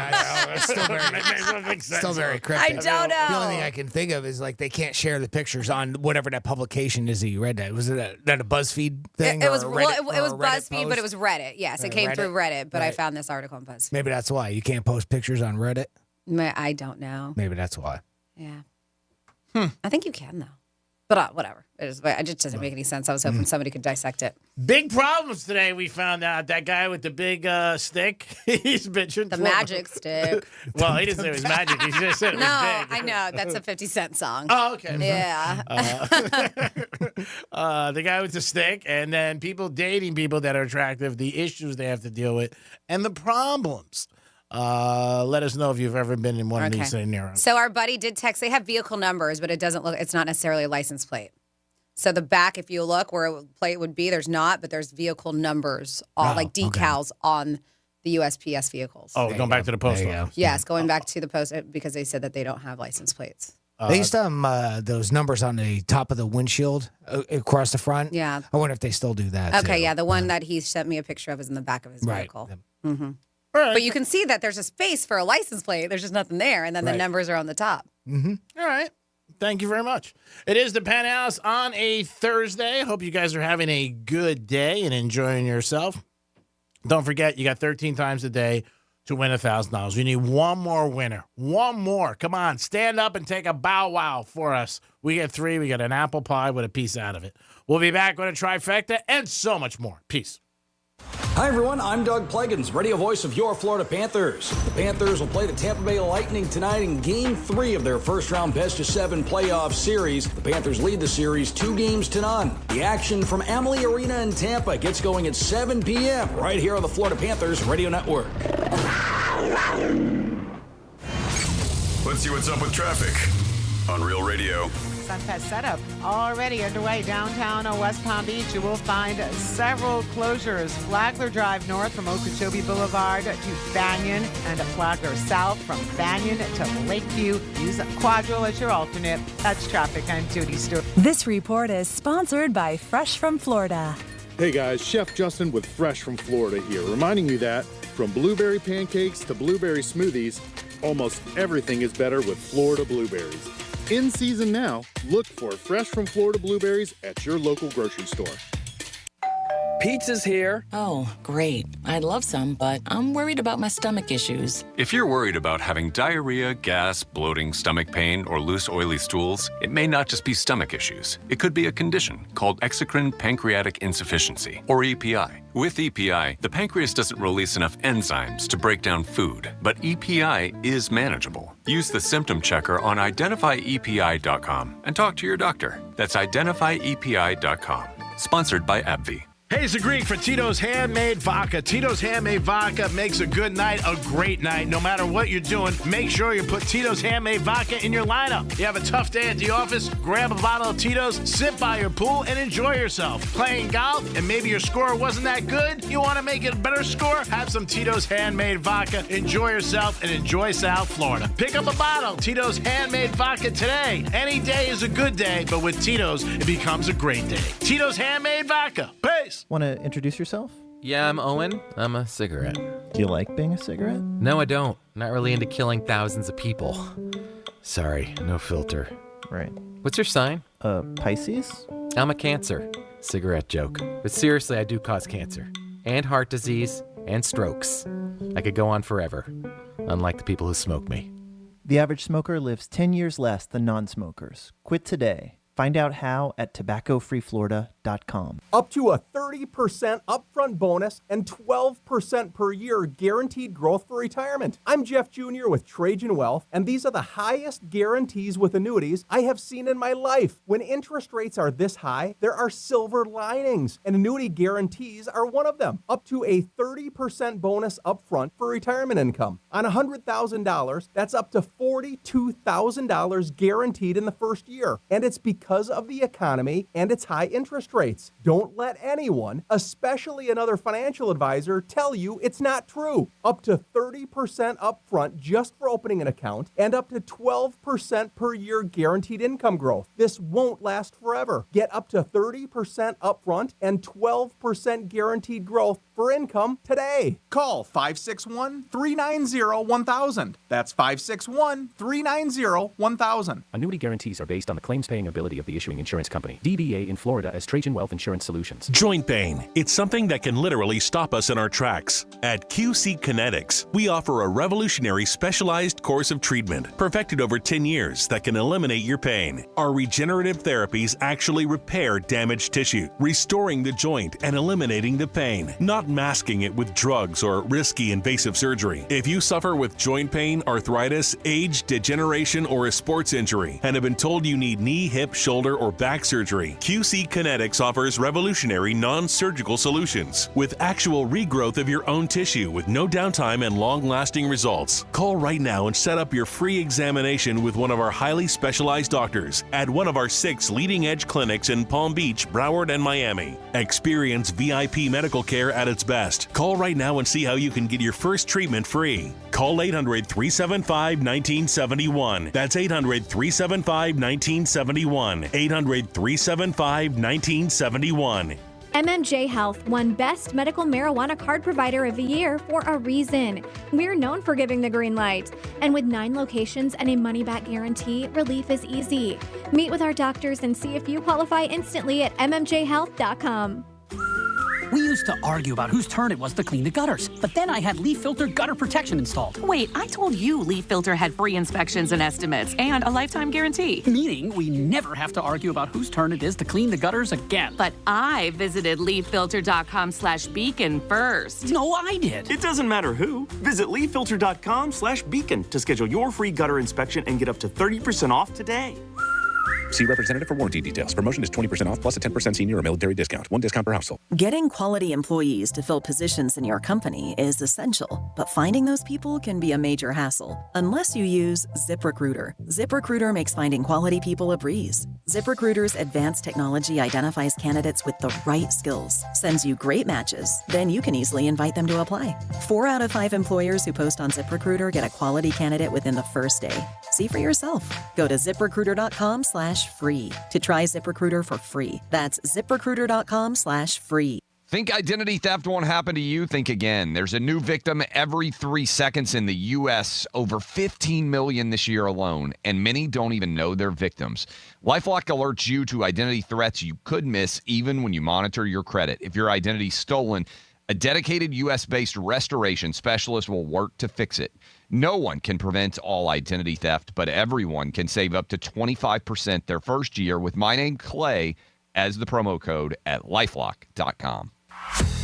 That's Still very cryptic. I don't know. The only thing I can think of is like they can't share the pictures on whatever that publication is that you read that. Was that a BuzzFeed thing? It was Reddit, it was BuzzFeed, but it was Reddit. Yes, it came through Reddit, but I found this article on BuzzFeed. Maybe that's why. You can't post pictures on Reddit? I don't know. Maybe that's why. Yeah. I think you can, though. But whatever. It just doesn't make any sense. I was hoping somebody could dissect it. Big problems today, we found out. That guy with the big stick, he's bitching. The magic stick. Well, he didn't say it was magic. He just said it was big. I know. That's a 50 Cent song. Oh, okay. Yeah. The guy with the stick, and then people dating people that are attractive, the issues they have to deal with, and the problems. Let us know if you've ever been in one of these scenarios. So our buddy did text. They have vehicle numbers, but it's not necessarily a license plate. So the back, if you look where a plate would be, there's not, but there's vehicle numbers, decals on the USPS vehicles. Oh, going back to the post office. Yes, going back to the post because they said that they don't have license plates. They used to have those numbers on the top of the windshield across the front. Yeah. I wonder if they still do that. Okay, the one that he sent me a picture of is in the back of his vehicle. Mm-hmm. All right. But you can see that there's a space for a license plate. There's just nothing there, and then the Right. numbers are on the top. Mm-hmm. All right. Thank you very much. It is the Penthouse on a Thursday. Hope you guys are having a good day and enjoying yourself. Don't forget, you got 13 times a day to win $1,000. We need one more winner. One more. Come on, stand up and take a bow wow for us. We get 3. We get an apple pie with a piece out of it. We'll be back with a trifecta and so much more. Peace. Hi, everyone. I'm Doug Pleggins, radio voice of your Florida Panthers. The Panthers will play the Tampa Bay Lightning tonight in Game 3 of their first-round best-of-7 playoff series. The Panthers lead the series 2-0. The action from Amalie Arena in Tampa gets going at 7 p.m. right here on the Florida Panthers Radio Network. Let's see what's up with traffic on Real Radio. Sunfest setup already underway downtown West Palm Beach. You will find several closures. Flagler Drive north from Okeechobee Boulevard to Banyan, and Flagler south from Banyan to Lakeview. Use Quadrille as your alternate. That's traffic. I'm Judy Stewart. This report is sponsored by Fresh from Florida. Hey guys, Chef Justin with Fresh from Florida here, reminding you that from blueberry pancakes to blueberry smoothies, almost everything is better with Florida blueberries. In season now, look for Fresh from Florida blueberries at your local grocery store. Pizza's here. Oh, great. I'd love some, but I'm worried about my stomach issues. If you're worried about having diarrhea, gas, bloating, stomach pain, or loose, oily stools, it may not just be stomach issues. It could be a condition called exocrine pancreatic insufficiency, or EPI. With EPI, the pancreas doesn't release enough enzymes to break down food, but EPI is manageable. Use the symptom checker on identifyepi.com and talk to your doctor. That's identifyepi.com. Sponsored by AbbVie. Hey, it's the Greek for Tito's Handmade Vodka. Tito's Handmade Vodka makes a good night a great night. No matter what you're doing, make sure you put Tito's Handmade Vodka in your lineup. You have a tough day at the office, grab a bottle of Tito's, sit by your pool, and enjoy yourself. Playing golf, and maybe your score wasn't that good? You want to make it a better score? Have some Tito's Handmade Vodka. Enjoy yourself and enjoy South Florida. Pick up a bottle. Tito's Handmade Vodka today. Any day is a good day, but with Tito's, it becomes a great day. Tito's Handmade Vodka. Peace. Want to introduce yourself? Yeah, I'm Owen. I'm a cigarette. Do you like being a cigarette? No, I don't. Not really into killing thousands of people. Sorry, no filter. Right. What's your sign? Pisces? I'm a Cancer. Cigarette joke. But seriously, I do cause cancer. And heart disease. And strokes. I could go on forever. Unlike the people who smoke me. The average smoker lives 10 years less than non-smokers. Quit today. Find out how at tobaccofreeflorida.com. Up to a 30% upfront bonus and 12% per year guaranteed growth for retirement. I'm Jeff Jr. with Trajan Wealth, and these are the highest guarantees with annuities I have seen in my life. When interest rates are this high, there are silver linings, and annuity guarantees are one of them. Up to a 30% bonus upfront for retirement income. On $100,000, that's up to $42,000 guaranteed in the first year, and it's because of the economy and its high interest rates. Don't let anyone, especially another financial advisor, tell you it's not true. Up to 30% upfront just for opening an account and up to 12% per year guaranteed income growth. This won't last forever. Get up to 30% upfront and 12% guaranteed growth for income today. Call 561-390-1000. That's 561-390-1000. Annuity guarantees are based on the claims-paying ability of the issuing insurance company. DBA in Florida as Trajan Wealth Insurance Solutions. Joint pain. It's something that can literally stop us in our tracks. At QC Kinetics, we offer a revolutionary specialized course of treatment perfected over 10 years that can eliminate your pain. Our regenerative therapies actually repair damaged tissue, restoring the joint and eliminating the pain, not masking it with drugs or risky invasive surgery. If you suffer with joint pain, arthritis, age, degeneration, or a sports injury and have been told you need knee, hip, shoulder, or back surgery, QC Kinetics offers revolutionary non-surgical solutions with actual regrowth of your own tissue with no downtime and long-lasting results. Call right now and set up your free examination with one of our highly specialized doctors at one of our 6 leading-edge clinics in Palm Beach, Broward, and Miami. Experience VIP medical care at its best. Call right now and see how you can get your first treatment free. Call 800-375-1971. That's 800-375-1971. 800-375-1971. MMJ Health won Best Medical Marijuana Card Provider of the Year for a reason. We're known for giving the green light. And with 9 locations and a money-back guarantee, relief is easy. Meet with our doctors and see if you qualify instantly at mmjhealth.com. We used to argue about whose turn it was to clean the gutters, but then I had Leaf Filter gutter protection installed. Wait, I told you Leaf Filter had free inspections and estimates and a lifetime guarantee. Meaning we never have to argue about whose turn it is to clean the gutters again. But I visited leaffilter.com/beacon first. No, I did. It doesn't matter who. Visit leaffilter.com/beacon to schedule your free gutter inspection and get up to 30% off today. See representative for warranty details. Promotion is 20% off plus a 10% senior or military discount. One discount per household. Getting quality employees to fill positions in your company is essential, but finding those people can be a major hassle unless you use ZipRecruiter. ZipRecruiter makes finding quality people a breeze. ZipRecruiter's advanced technology identifies candidates with the right skills, sends you great matches, then you can easily invite them to apply. 4 out of 5 employers who post on ZipRecruiter get a quality candidate within the first day. See for yourself. Go to ZipRecruiter.com/free to try ZipRecruiter for free. That's ZipRecruiter.com/free. Think identity theft won't happen to you? Think again. There's a new victim every 3 seconds in the U.S., over 15 million this year alone, and many don't even know they're victims. LifeLock alerts you to identity threats you could miss even when you monitor your credit. If your identity's stolen, a dedicated U.S.-based restoration specialist will work to fix it. No one can prevent all identity theft, but everyone can save up to 25% their first year with my name, Clay, as the promo code at LifeLock.com.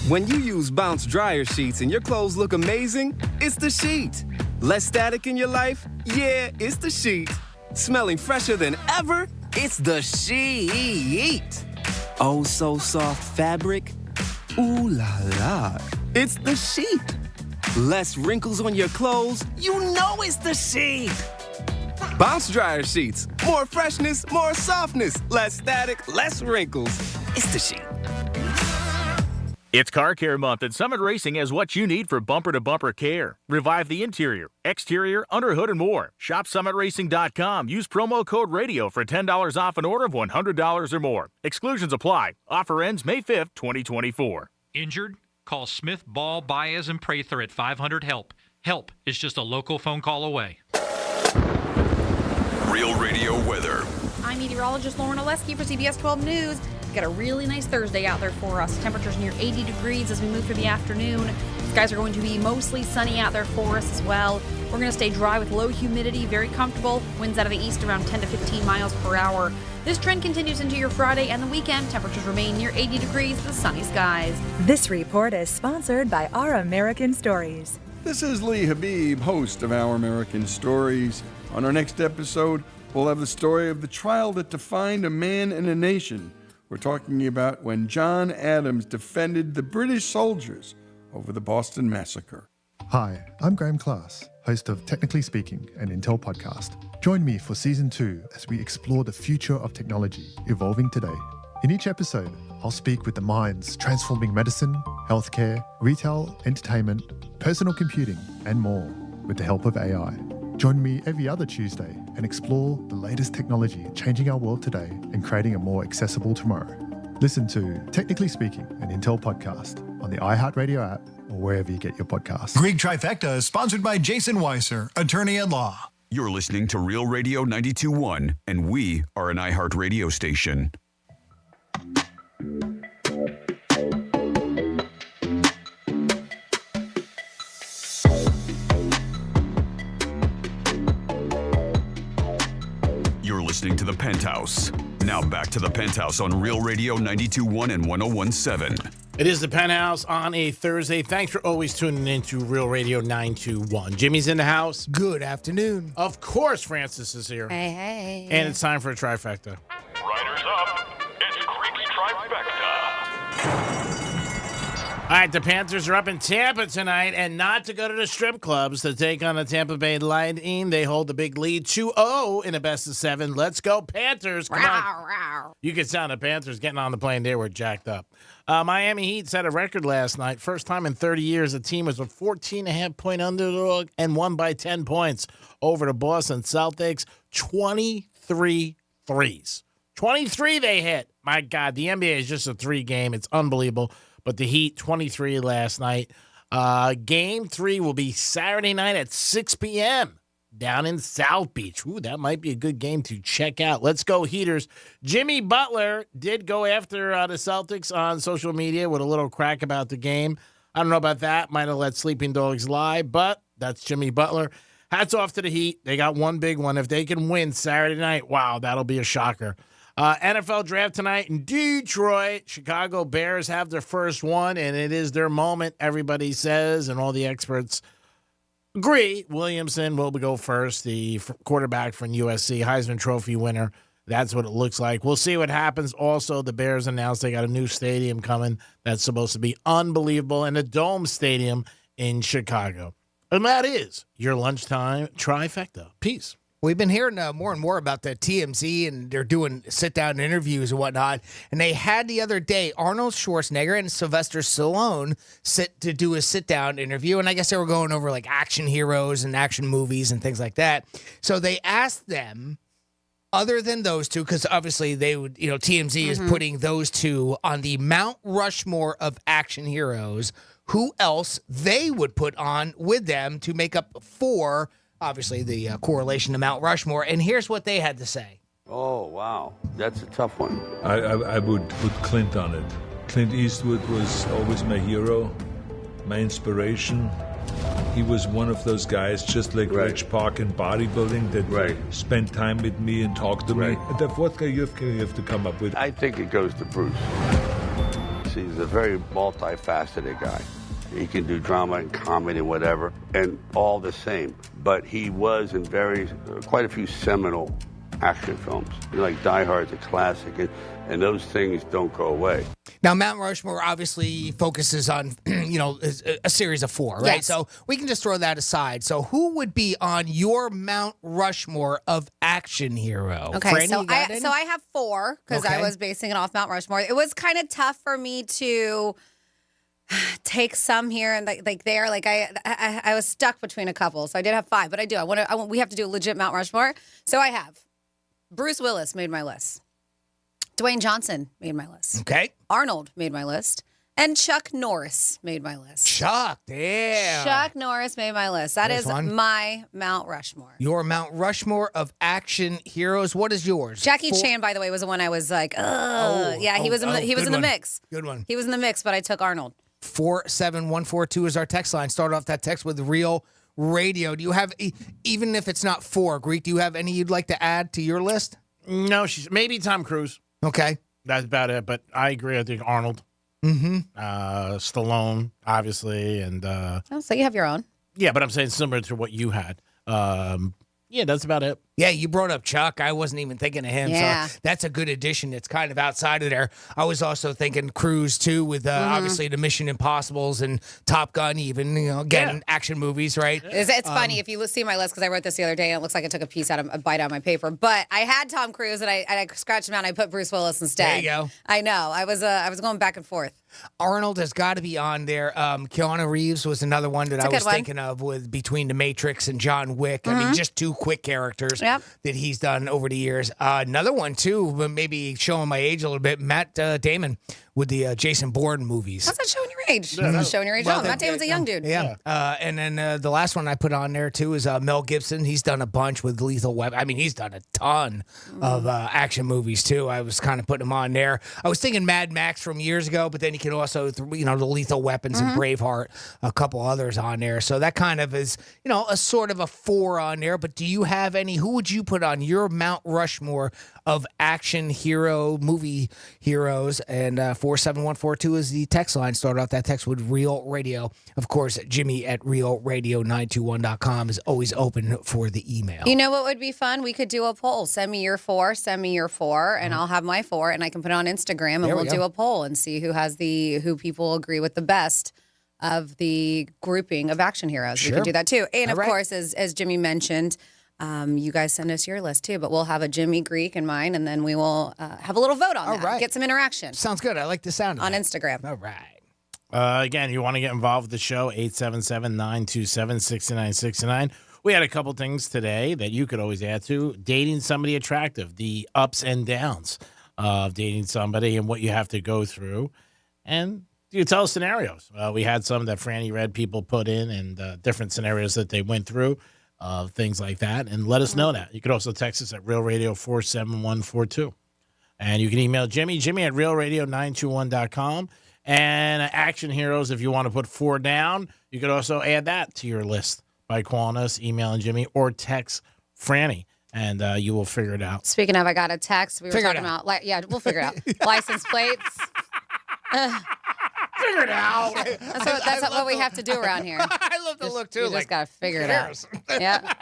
When you use Bounce dryer sheets and your clothes look amazing, it's the sheet. Less static in your life? Yeah, it's the sheet. Smelling fresher than ever? It's the sheet. Oh, so soft fabric? Ooh la la. It's the sheet. Less wrinkles on your clothes? You know it's the sheet. Bounce dryer sheets. More freshness, more softness. Less static, less wrinkles. It's the sheet. It's Car Care Month, and Summit Racing has what you need for bumper-to-bumper care. Revive the interior, exterior, underhood, and more. Shop SummitRacing.com. Use promo code RADIO for $10 off an order of $100 or more. Exclusions apply. Offer ends May 5th, 2024. Injured? Call Smith, Ball, Baez, and Prather at 500-HELP. HELP is just a local phone call away. Real Radio weather. I'm meteorologist Lauren Oleski for CBS 12 News. We've got a really nice Thursday out there for us. Temperatures near 80 degrees as we move through the afternoon. Skies are going to be mostly sunny out there for us as well. We're going to stay dry with low humidity, very comfortable. Winds out of the east around 10 to 15 miles per hour. This trend continues into your Friday and the weekend. Temperatures remain near 80 degrees with sunny skies. This report is sponsored by Our American Stories. This is Lee Habib, host of Our American Stories. On our next episode, we'll have the story of the trial that defined a man and a nation. We're talking about when John Adams defended the British soldiers over the Boston Massacre. Hi, I'm Graham Class, host of Technically Speaking, an Intel podcast. Join me for Season 2 as we explore the future of technology evolving today. In each episode, I'll speak with the minds transforming medicine, healthcare, retail, entertainment, personal computing, and more with the help of AI. Join me every other Tuesday and explore the latest technology changing our world today and creating a more accessible tomorrow. Listen to Technically Speaking, an Intel podcast on the iHeartRadio app or wherever you get your podcasts. Greek Trifecta is sponsored by Jason Weiser, attorney at law. You're listening to Real Radio 92.1, and we are an iHeartRadio station. Listening to the Penthouse. Now back to the Penthouse on Real Radio 92.1 and 101.7. It is the Penthouse on a Thursday. Thanks for always tuning in to Real Radio 921. Jimmy's in the house. Good afternoon. Of course, Francis is here. Hey, hey. And it's time for a trifecta. Riders up. It's Creek's Trifecta. All right, the Panthers are up in Tampa tonight, and not to go to the strip clubs to take on the Tampa Bay Lightning. They hold the big lead 2-0 in a best-of-7. Let's go, Panthers. Come on. You can sound the Panthers getting on the plane. They were jacked up. Miami Heat set a record last night. First time in 30 years, the team was a 14.5-point underdog and won by 10 points over the Boston Celtics. 23 threes. 23 they hit. My God, the NBA is just a 3-game. It's unbelievable. But the Heat, 23 last night. Game 3 will be Saturday night at 6 p.m. down in South Beach. Ooh, that might be a good game to check out. Let's go, Heaters. Jimmy Butler did go after the Celtics on social media with a little crack about the game. I don't know about that. Might have let sleeping dogs lie, but that's Jimmy Butler. Hats off to the Heat. They got one big one. If they can win Saturday night, wow, that'll be a shocker. NFL draft tonight in Detroit. Chicago Bears have their first one, and it is their moment, everybody says, and all the experts agree. Williamson will go first, the quarterback from USC, Heisman Trophy winner. That's what it looks like. We'll see what happens. Also, the Bears announced they got a new stadium coming that's supposed to be unbelievable, and a dome stadium in Chicago. And that is your lunchtime trifecta. Peace. We've been hearing more and more about the TMZ, and they're doing sit-down interviews and whatnot. And they had the other day Arnold Schwarzenegger and Sylvester Stallone to do a sit-down interview. And I guess they were going over like action heroes and action movies and things like that. So they asked them, other than those two, because obviously they would, TMZ is putting those two on the Mount Rushmore of action heroes, who else they would put on with them to make up for obviously the correlation to Mount Rushmore. And here's what they had to say. Oh, wow. That's a tough one. I would put Clint on it. Clint Eastwood was always my hero, my inspiration. He was one of those guys, just like Rich Park in bodybuilding, that spent time with me and talked to me. And the fourth guy you have to come up with. I think it goes to Bruce. He's a very multifaceted guy. He can do drama and comedy and whatever, and all the same. But he was in quite a few seminal action films. Like Die Hard's a classic, and those things don't go away. Now, Mount Rushmore obviously focuses on, a series of 4, right? Yes. So we can just throw that aside. So who would be on your Mount Rushmore of action hero? Okay, Franny, so you got any? I have 4 because I Okay. was basing it off Mount Rushmore. It was kind of tough for me to take some here and like there. Like I was stuck between a couple, so I did have 5, but I do. We have to do a legit Mount Rushmore. So I have Bruce Willis made my list. Dwayne Johnson made my list. Okay. Arnold made my list. And Chuck Norris made my list. Chuck, damn. Chuck Norris made my list. That Nice is one. my Mount Rushmore. Your Mount Rushmore of action heroes. What is yours? Jackie Chan, by the way, was the one I was like, ugh. He was in the mix. Good one. He was in the mix, but I took Arnold. 47142 is our text line. Start off that text with Real Radio. Do you have, even if it's not 4, Greek, do you have any you'd like to add to your list? No, maybe Tom Cruise. Okay. That's about it. But I agree. I think Arnold. Mm-hmm. Stallone, obviously. And so you have your own. yeah, but I'm saying similar to what you had. Yeah, that's about it. Yeah, you brought up Chuck. I wasn't even thinking of him. Yeah. So that's a good addition. It's kind of outside of there. I was also thinking Cruise, too, with obviously the Mission Impossibles and Top Gun, even, again, action movies, right? It's funny if you see my list because I wrote this the other day and it looks like I took a bite out of my paper. But I had Tom Cruise and I scratched him out and I put Bruce Willis instead. There you go. I know. I was going back and forth. Arnold has got to be on there. Keanu Reeves was another one that I was thinking of with between The Matrix and John Wick. I mean, just 2 quick characters that he's done over the years. Another one, too, but maybe showing my age a little bit, Matt Damon with the Jason Bourne movies. That's not showing your age. That's showing your age. Well, Matt Damon's a young dude. Yeah. And then the last one I put on there, too, is Mel Gibson. He's done a bunch with Lethal Weapon. I mean, he's done a ton of action movies, too. I was kind of putting him on there. I was thinking Mad Max from years ago, but then you can also, the Lethal Weapons and Braveheart, a couple others on there. So that kind of is, a sort of a 4 on there. But do you have any, who would you put on your Mount Rushmore of action hero, movie heroes? And 47142 is the text line. Start off that text with Real Radio. Of course, Jimmy at realradio921.com is always open for the email. You know what would be fun? We could do a poll. Send me your 4, and I'll have my 4, and I can put it on Instagram, and we'll do a poll and see who people agree with the best of the grouping of action heroes. Sure. We could do that too. And of All right. course, as Jimmy mentioned, you guys send us your list too, but we'll have a Jimmy, Greek, and mine, and then we will have a little vote on that. right. Get some interaction Sounds good. I like the sound of on that. Instagram. All right. Again, you want to get involved with the show, 877-927-6969. We had a couple things today that you could always add to. Dating somebody attractive, the ups and downs. of dating somebody and what you have to go through. And you tell scenarios. We had some that Franny read people put in and different scenarios that they went through, things like that. And let us know that. You could also text us at Real Radio 47142. And you can email Jimmy at realradio921.com. And Action Heroes, if you want to put 4 down, you could also add that to your list by calling us, emailing Jimmy, or text Franny, and you will figure it out. Speaking of, I got a text. We were talking about, we'll figure it out. License plates. Figure it out. That's what we have to do around here. I love the look, too. You just got to figure it out. Yeah.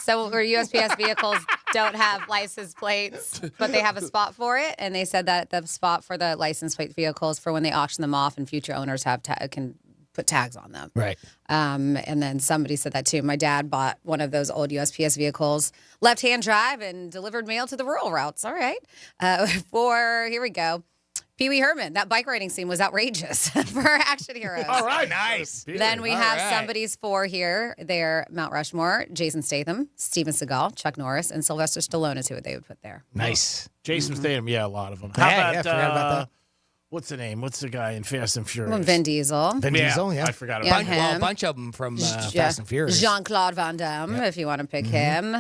So where USPS vehicles don't have license plates, but they have a spot for it, and they said that the spot for the license plate vehicles for when they auction them off and future owners can put tags on them. Right. And then somebody said that too. My dad bought one of those old USPS vehicles, left-hand drive, and delivered mail to the rural routes. All right. Here we go. Pee Wee Herman, that bike riding scene was outrageous for Action Heroes. All right, nice. Then we have somebody's 4 here. They're Mount Rushmore, Jason Statham, Steven Seagal, Chuck Norris, and Sylvester Stallone is who they would put there. Nice. Jason Statham, a lot of them. Forgot about that. What's the name? What's the guy in Fast and Furious? Vin Diesel. Vin Diesel, yeah. I forgot about him. Well, a bunch of them from Fast and Furious. Jean-Claude Van Damme, if you want to pick him.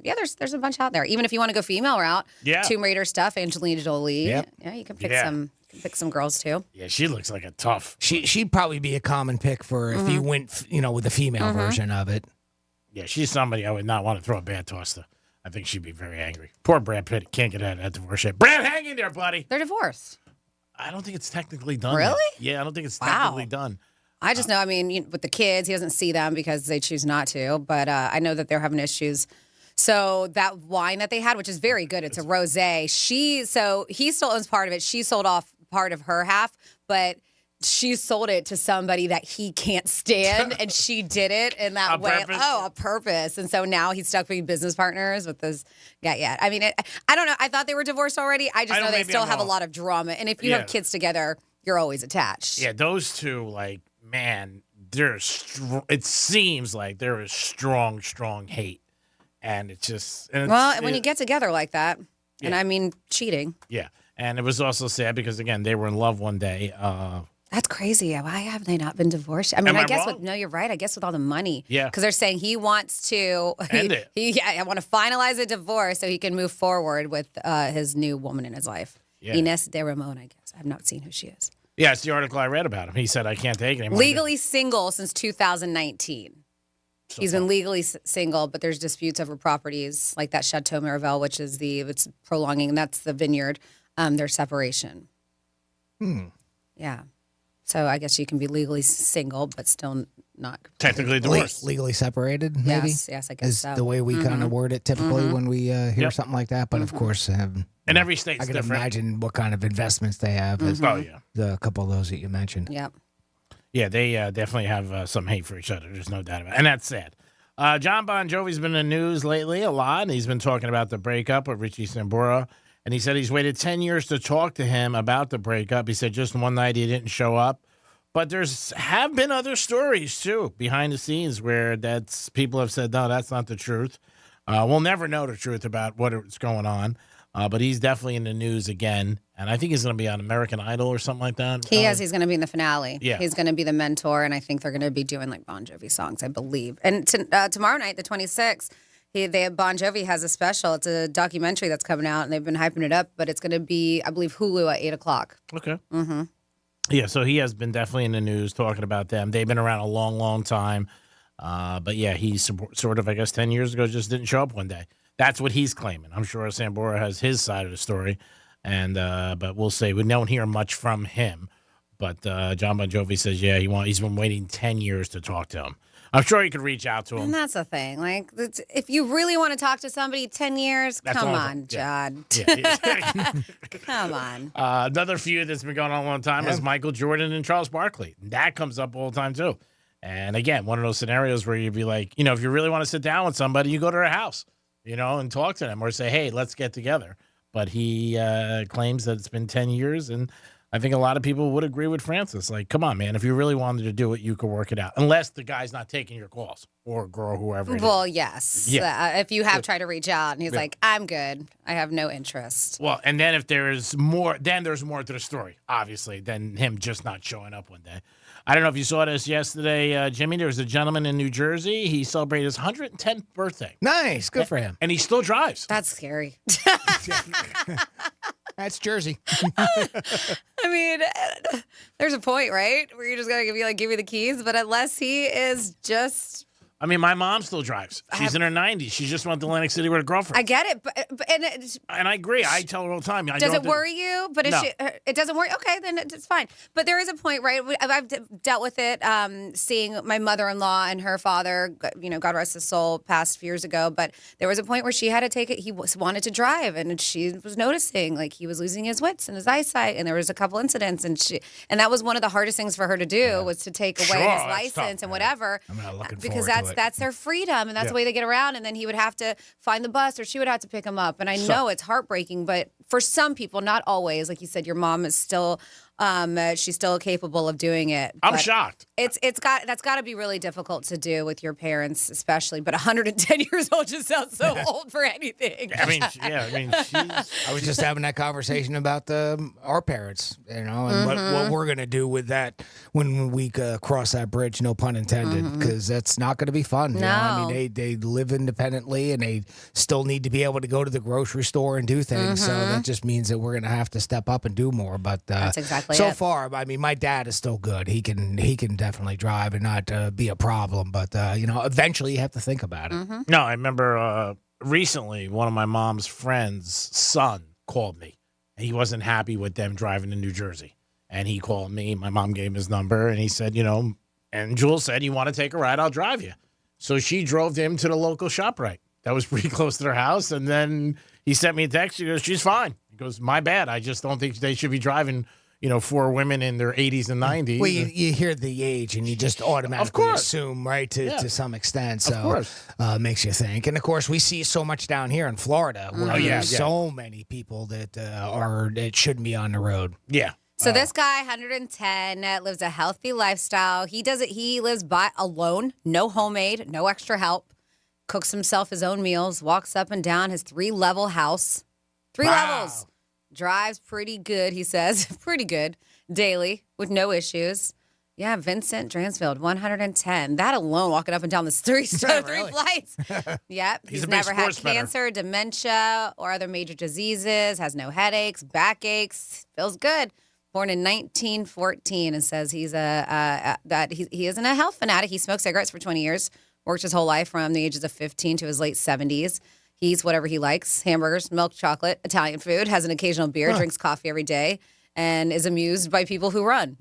There's a bunch out there. Even if you want to go female route, Tomb Raider stuff, Angelina Jolie. Yep. Yeah, you can pick some girls too. Yeah, she looks like a tough. She'd probably be a common pick for if you went, with the female version of it. Yeah, she's somebody I would not want to throw a bad toss to. I think she'd be very angry. Poor Brad Pitt can't get out of that divorce yet. Brad, hang in there, buddy. They're divorced. I don't think it's technically done. Really? Yet. Yeah, I don't think it's technically done. I just know, with the kids, he doesn't see them because they choose not to. But I know that they're having issues. So that wine that they had, which is very good, it's a rosé. He still owns part of it. She sold off part of her half, but she sold it to somebody that he can't stand, and she did it in that way. Purpose? Oh, a purpose. And so now he's stuck being business partners with this guy. Yeah, I don't know. I thought they were divorced already. I just know they still have a lot of drama. And if you have kids together, you're always attached. Yeah, those two, it seems like there is strong, strong hate. And it's just... when you get together like that, and cheating. Yeah, and it was also sad because, again, they were in love one day. That's crazy. Why have they not been divorced? I guess you're right. I guess with all the money. Yeah. Because they're saying he wants to end it. I want to finalize a divorce so he can move forward with his new woman in his life. Yeah. Ines de Ramon, I guess. I've not seen who she is. Yeah, it's the article I read about him. He said, I can't take it anymore. Legally single since 2019. He's been legally single, but there's disputes over properties like that Chateau Miraval, which is it's prolonging, and that's the vineyard, their separation. Yeah. So I guess you can be legally single, but still not technically divorced. Legally separated, maybe? Yes, I guess is so. the way we kind of word it typically when we hear something like that. But of course, and every state's I can different. imagine what kind of investments they have. The couple of those that you mentioned. Yep. Yeah, they definitely have some hate for each other. There's no doubt about it. And that's sad. John Bon Jovi's been in the news lately a lot, and he's been talking about the breakup with Richie Sambora. And he said he's waited 10 years to talk to him about the breakup. He said just one night he didn't show up. But have been other stories, too, behind the scenes where people have said, no, that's not the truth. We'll never know the truth about what's going on. But he's definitely in the news again. And I think he's going to be on American Idol or something like that. He's going to be in the finale. Yeah. He's going to be the mentor, and I think they're going to be doing Bon Jovi songs, I believe. And tomorrow night, the 26th, Bon Jovi has a special. It's a documentary that's coming out, and they've been hyping it up. But it's going to be, I believe, Hulu at 8 o'clock. Okay. Mm-hmm. Yeah, so he has been definitely in the news talking about them. They've been around a long, long time. But yeah, he sort of, I guess, 10 years ago just didn't show up one day. That's what he's claiming. I'm sure Sambora has his side of the story. And but we'll see. We don't hear much from him. But John Bon Jovi says, yeah, he's been waiting 10 years to talk to him. I'm sure you could reach out to him. And that's the thing. If you really want to talk to somebody, 10 years, come on, John. Yeah. Come on. Another feud that's been going on a long time is Michael Jordan and Charles Barkley. That comes up all the time, too. And again, one of those scenarios where you'd be like, if you really want to sit down with somebody, you go to their house, and talk to them or say, hey, let's get together. But he claims that it's been 10 years, and I think a lot of people would agree with Francis. Like, come on, man. If you really wanted to do it, you could work it out. Unless the guy's not taking your calls or girl, whoever. Well, yes. Yeah. If you have tried to reach out and he's like, I'm good. I have no interest. Well, and then if there's more, then there's more to the story, obviously, than him just not showing up one day. I don't know if you saw this yesterday, Jimmy. There was a gentleman in New Jersey. He celebrated his 110th birthday. Nice. Good for him. And he still drives. That's scary. That's Jersey. I mean, there's a point, right? Where you're just going to give you the keys. But unless he is just... I mean, my mom still drives. She's in her 90s. She just went to Atlantic City with her girlfriend. I get it. And I agree. I tell her all the time. Does it worry you? But if it doesn't worry, okay, then it's fine. But there is a point, right? I've dealt with it, seeing my mother-in-law and her father, God rest his soul, passed years ago. But there was a point where she had to take it. He wanted to drive, and she was noticing, like, he was losing his wits and his eyesight. And there was a couple incidents, and that was one of the hardest things for her to do was to take away his license and whatever. I'm not looking because forward to that's their freedom, and that's the way they get around. And then he would have to find the bus, or she would have to pick him up. And I know it's heartbreaking, but for some people, not always. Like you said, your mom is still, she's still capable of doing it. I'm shocked. That's got to be really difficult to do with your parents, especially. But 110 years old just sounds so old for anything. I was just having that conversation about our parents, and what we're gonna do with that when we cross that bridge. No pun intended, because that's not going to be fun. No, I mean they live independently and they still need to be able to go to the grocery store and do things. So that just means that we're going to have to step up and do more. But that's exactly so it. far. I mean, my dad is still good. He can definitely drive and not be a problem. But eventually you have to think about it. No, I remember recently one of my mom's friends' son called me. He wasn't happy with them driving to New Jersey. And he called me. My mom gave him his number, and he said, and Jules said, you want to take a ride? I'll drive you. So she drove him to the local ShopRite. That was pretty close to their house. And then he sent me a text. He goes, she's fine. He goes, my bad. I just don't think they should be driving, for women in their 80s and 90s. Well, you hear the age, and you just automatically assume, right, to some extent. So, of course. Makes you think. And, of course, we see so much down here in Florida where there's so many people that shouldn't be on the road. Yeah. So this guy, 110, lives a healthy lifestyle. He lives alone, no homemade, no extra help. Cooks himself his own meals, walks up and down his 3-level house. 3 levels. Drives pretty good, he says. Pretty good. Daily, with no issues. Yeah, Vincent Dransfield, 110. That alone, walking up and down the three flights. Yep. He's never had cancer, dementia, or other major diseases, has no headaches, backaches, feels good. Born in 1914, and says he's he isn't a health fanatic. He smoked cigarettes for 20 years, worked his whole life from the ages of 15 to his late 70s. He eats whatever he likes: hamburgers, milk chocolate, Italian food, has an occasional beer, drinks coffee every day, and is amused by people who run.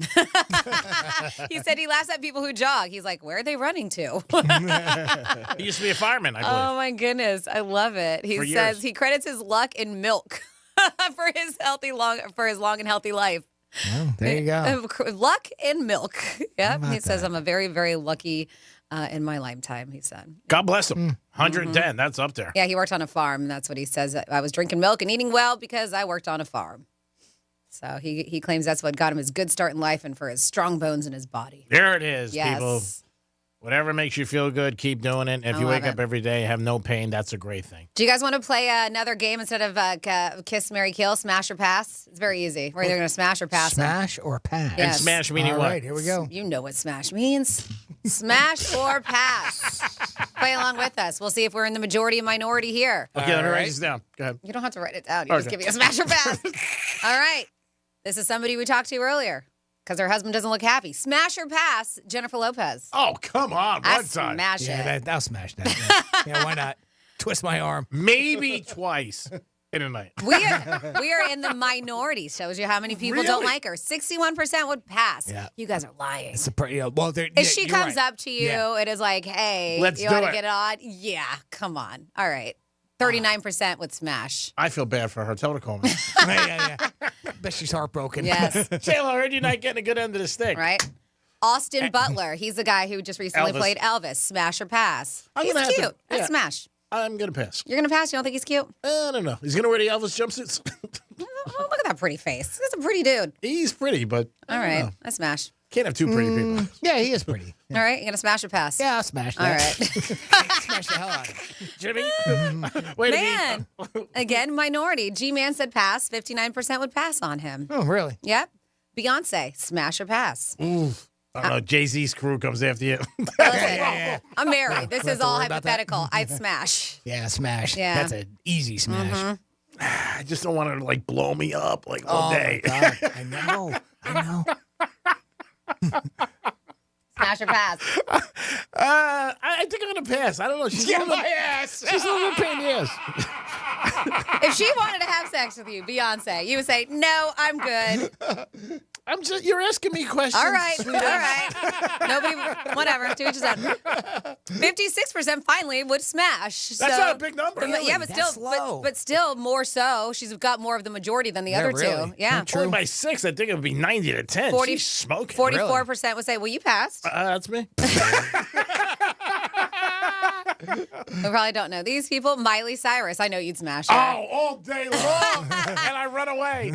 He said he laughs at people who jog. He's like, where are they running to? He used to be a fireman, I believe. Oh, my goodness. I love it. He says he credits his luck in milk for his long and healthy life. Well, there you go. Luck in milk. Yeah, he says I'm a very, very lucky in my lifetime, he said. God bless him. 110, that's up there. Yeah, he worked on a farm, and that's what he says. I was drinking milk and eating well because I worked on a farm. So he claims that's what got him his good start in life and for his strong bones in his body. There it is, yes. People. Whatever makes you feel good, keep doing it. If you wake up every day, have no pain, that's a great thing. Do you guys want to play another game instead of Kiss, Marry, Kill, Smash or Pass? It's very easy. We're either going to smash or pass. Smash or pass? Yes. And smash meaning what? All right, here we go. You know what smash means. Smash or pass. Play along with us. We'll see if we're in the majority and minority here. Okay, let me write this down. Go ahead. You don't have to write it down. You just give me a smash or pass. All right. This is somebody we talked to earlier because her husband doesn't look happy. Smash or pass, Jennifer Lopez. Oh, come on. One time. Smash it. Yeah, I'll smash that. Yeah, why not? Twist my arm. Maybe twice in a night. We are in the minority. Shows you how many people don't like her. 61% would pass. Yeah. You guys are lying. It's well, if she comes up to you, it is like, hey, let's you do want to it. get it on? Yeah, come on. All right. 39% would smash. I feel bad for her. Tell her to call me. yeah. Bet she's heartbroken. Yes. Shayla, I heard you're not getting a good end of the stick. Right. Austin Butler. He's the guy who just recently Elvis. played Elvis. Smash or pass? I'm He's gonna have cute. to- That's yeah. smash. I'm going to pass. You're going to pass? You don't think he's cute? I don't know. He's going to wear the Elvis jumpsuits? look at that pretty face. He's a pretty dude. He's pretty, but all right, I smash. Can't have two pretty people. Yeah, he is pretty. All right, you gonna smash or pass? Yeah, I'll smash that. All right. Smash the hell out of it. Jimmy, wait Man, again, minority. G-Man said pass. 59% would pass on him. Oh, really? Yep. Beyonce, smash or pass? Ooh. I don't know. Jay-Z's crew comes after you. Yeah. I'm married. This Don't have is to all worry about that. hypothetical. I'd smash. Yeah, smash. Yeah. That's an easy smash. Mhm. I just don't want her to like blow me up like all day. My God. I know. Smash or pass? I think I'm gonna pass. I don't know. She's Get a little my bit- ass. She's a little bit pain in the ass. If she wanted to have sex with you, Beyonce, you would say, no, I'm good. You're asking me questions. All right. All sweetheart. right. Nobody, whatever. To each his own. 56% finally would smash. That's not a big number. Yeah, but That's still, low. but still more so. She's got more of the majority than the Yeah, other really. two. Yeah. Only by 6, I think it would be 90 to 10. 40 She's smoking. 44% would say, well, you passed. That's me. I probably don't know these people. Miley Cyrus. I know you'd smash her. Oh, all day long. And I run away.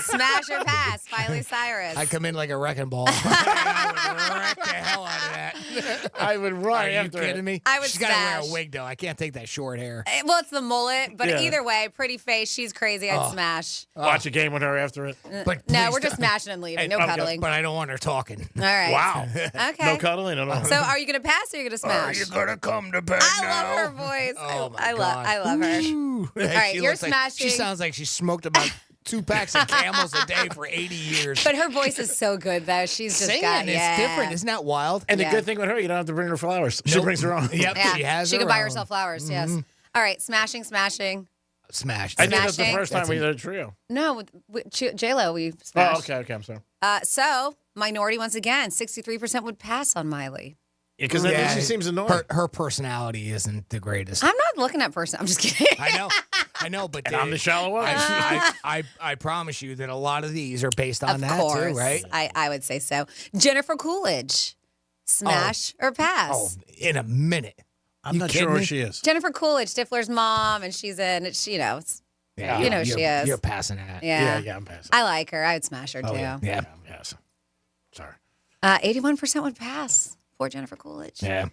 Smash or pass, Miley Cyrus. I come in like a wrecking ball. I would wreck the hell out of that. I would run Are you after kidding it. me? I would She's got to wear smash. a wig, though. I can't take that short hair. Well, it's the mullet, but Yeah. either way, pretty face. She's crazy. I'd smash. Watch a game with her after it. But No, please we're just don't- smashing and leaving. No okay. cuddling. But I don't want her talking. All right. Wow. Okay. No cuddling? No. So, are you gonna pass or are you gonna smash? gonna come to bed I love her voice. Oh, my I God. love her. Ooh. All right, She you're looks like- smashing. She sounds like she smoked about 2 packs of Camels a day for 80 years. But her voice is so good though. She's just Singing, got it's yeah. different. Isn't that wild? And Yeah. the good thing with her, you don't have to bring her flowers. She Nope. brings her own. Yep, Yeah. she has She her can buy own. herself flowers. Yes. All right, smashing. Smashed. I think that's the Smashing. first time That's we a- did a trio. No, with J-Lo we smashed. Oh, okay, I'm sorry. So minority once again, 63% would pass on Miley. Yeah, because Yeah, she seems annoying. Her personality isn't the greatest. I'm not looking at person. I'm just kidding. I know, but And I'm the shallow one. I promise you that a lot of these are based on Of that course, too, right? I would say so. Jennifer Coolidge, smash or pass? Oh, in a minute. I'm You not kidding sure where me? she is. Jennifer Coolidge, Stifler's mom, and she's in. It's, you know, it's, Yeah, you know you're, she is. You're passing that. Yeah. Yeah, I'm passing. I like her. I would smash her too. Yeah. I'm passing. Sorry. 81% would pass. Poor Jennifer Coolidge. Yeah.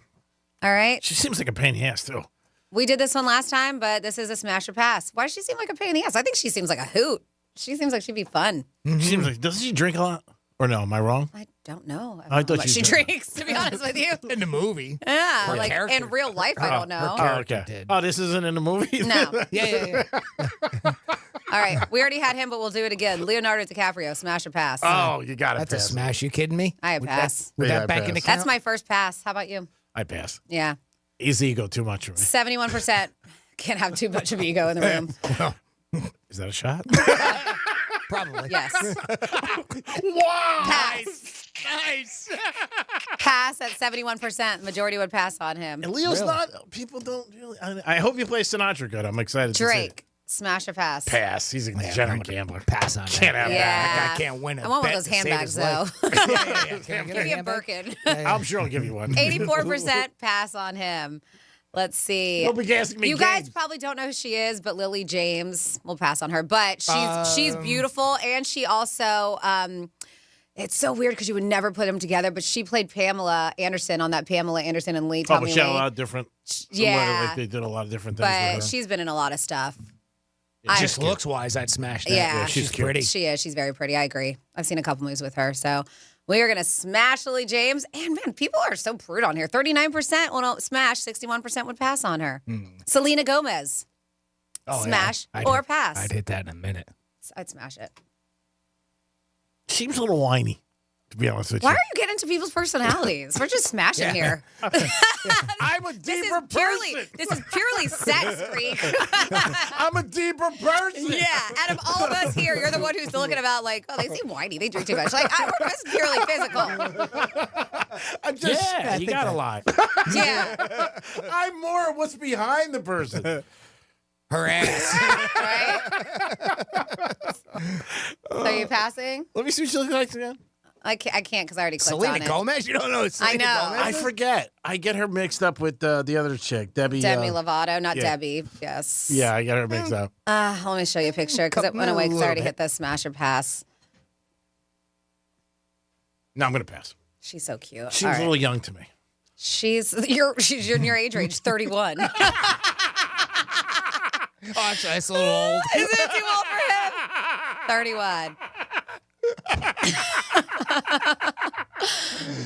All right. She seems like a pain in the ass, too. We did this one last time, but this is a smash or pass. Why does she seem like a pain in the ass? I think she seems like a hoot. She seems like she'd be fun. She seems like, doesn't she drink a lot? Or no, am I wrong? I don't know. I thought what she she did. drinks, to be honest with you. In the movie. Yeah, Her like character. in real life, I don't know. Oh, okay. did. Oh, this isn't in the movie? No. Yeah. All right, we already had him, but we'll do it again. Leonardo DiCaprio, smash or pass? Oh, you got to That's pass. a smash. You kidding me? I With pass. With Yeah, that I bank in pass. account? That's my first pass. How about you? I pass. Yeah. His ego too much for me. 71% can't have too much of ego in the room. Is that a shot? Probably. Yes. Wow. Pass. Nice. Pass at 71%. Majority would pass on him. And Leo's Really? not, people don't really, I hope you play Sinatra good. I'm excited to see Drake, it. smash or pass? Pass. He's a degenerate gambler. Pass on that. Can't have Yeah. I can't win it. I want one of those handbags, though. Give Give me a Birkin. I'm sure I'll give you one. 84% pass on him. Let's see. Don't be gassing me. You guys probably don't know who she is, but Lily James will pass on her. But she's beautiful, and she also it's so weird because you would never put them together. But she played Pamela Anderson on that Pamela Anderson and Lee. Oh, Tommy but she had a Lee. lot of different. Yeah. Like they did a lot of different things with But her. she's been in a lot of stuff. Just looks wise, I'd smash that. Yeah. she's cute. pretty. She is. She's very pretty. I agree. I've seen a couple movies with her. So we are going to smash Lily James. And man, people are so prude on here. 39% will smash. 61% would pass on her. Selena Gomez. Oh, Smash yeah. or pass? I'd hit that in a minute. I'd smash it. Seems a little whiny, to be honest with Why you. are you getting into people's personalities? We're just smashing here. I'm a deeper person. This is purely sex, Greek. I'm a deeper person. Yeah, out of all of us here, you're the one who's looking about like, oh, they seem whiny. They drink too much. Like, this is purely physical. I'm just, Yeah, I you think gotta that- lie. Yeah, I'm more what's behind the person. Her ass. right? So you passing? Let me see what she looks like again. I can't because I already clicked Selena on it. Gomez? You don't know Selena Gomez? I forget. I get her mixed up with the other chick, Debbie. Demi Lovato, not yeah. Debbie. Yes. Yeah, I get her mixed up. Let me show you a picture because it went away because I already hit the smash or pass. No, I'm going to pass. She's so cute. She's All a right. little young to me. She's in your age range, 31. Oh, actually, that's a little old. Is it too old for him? 31.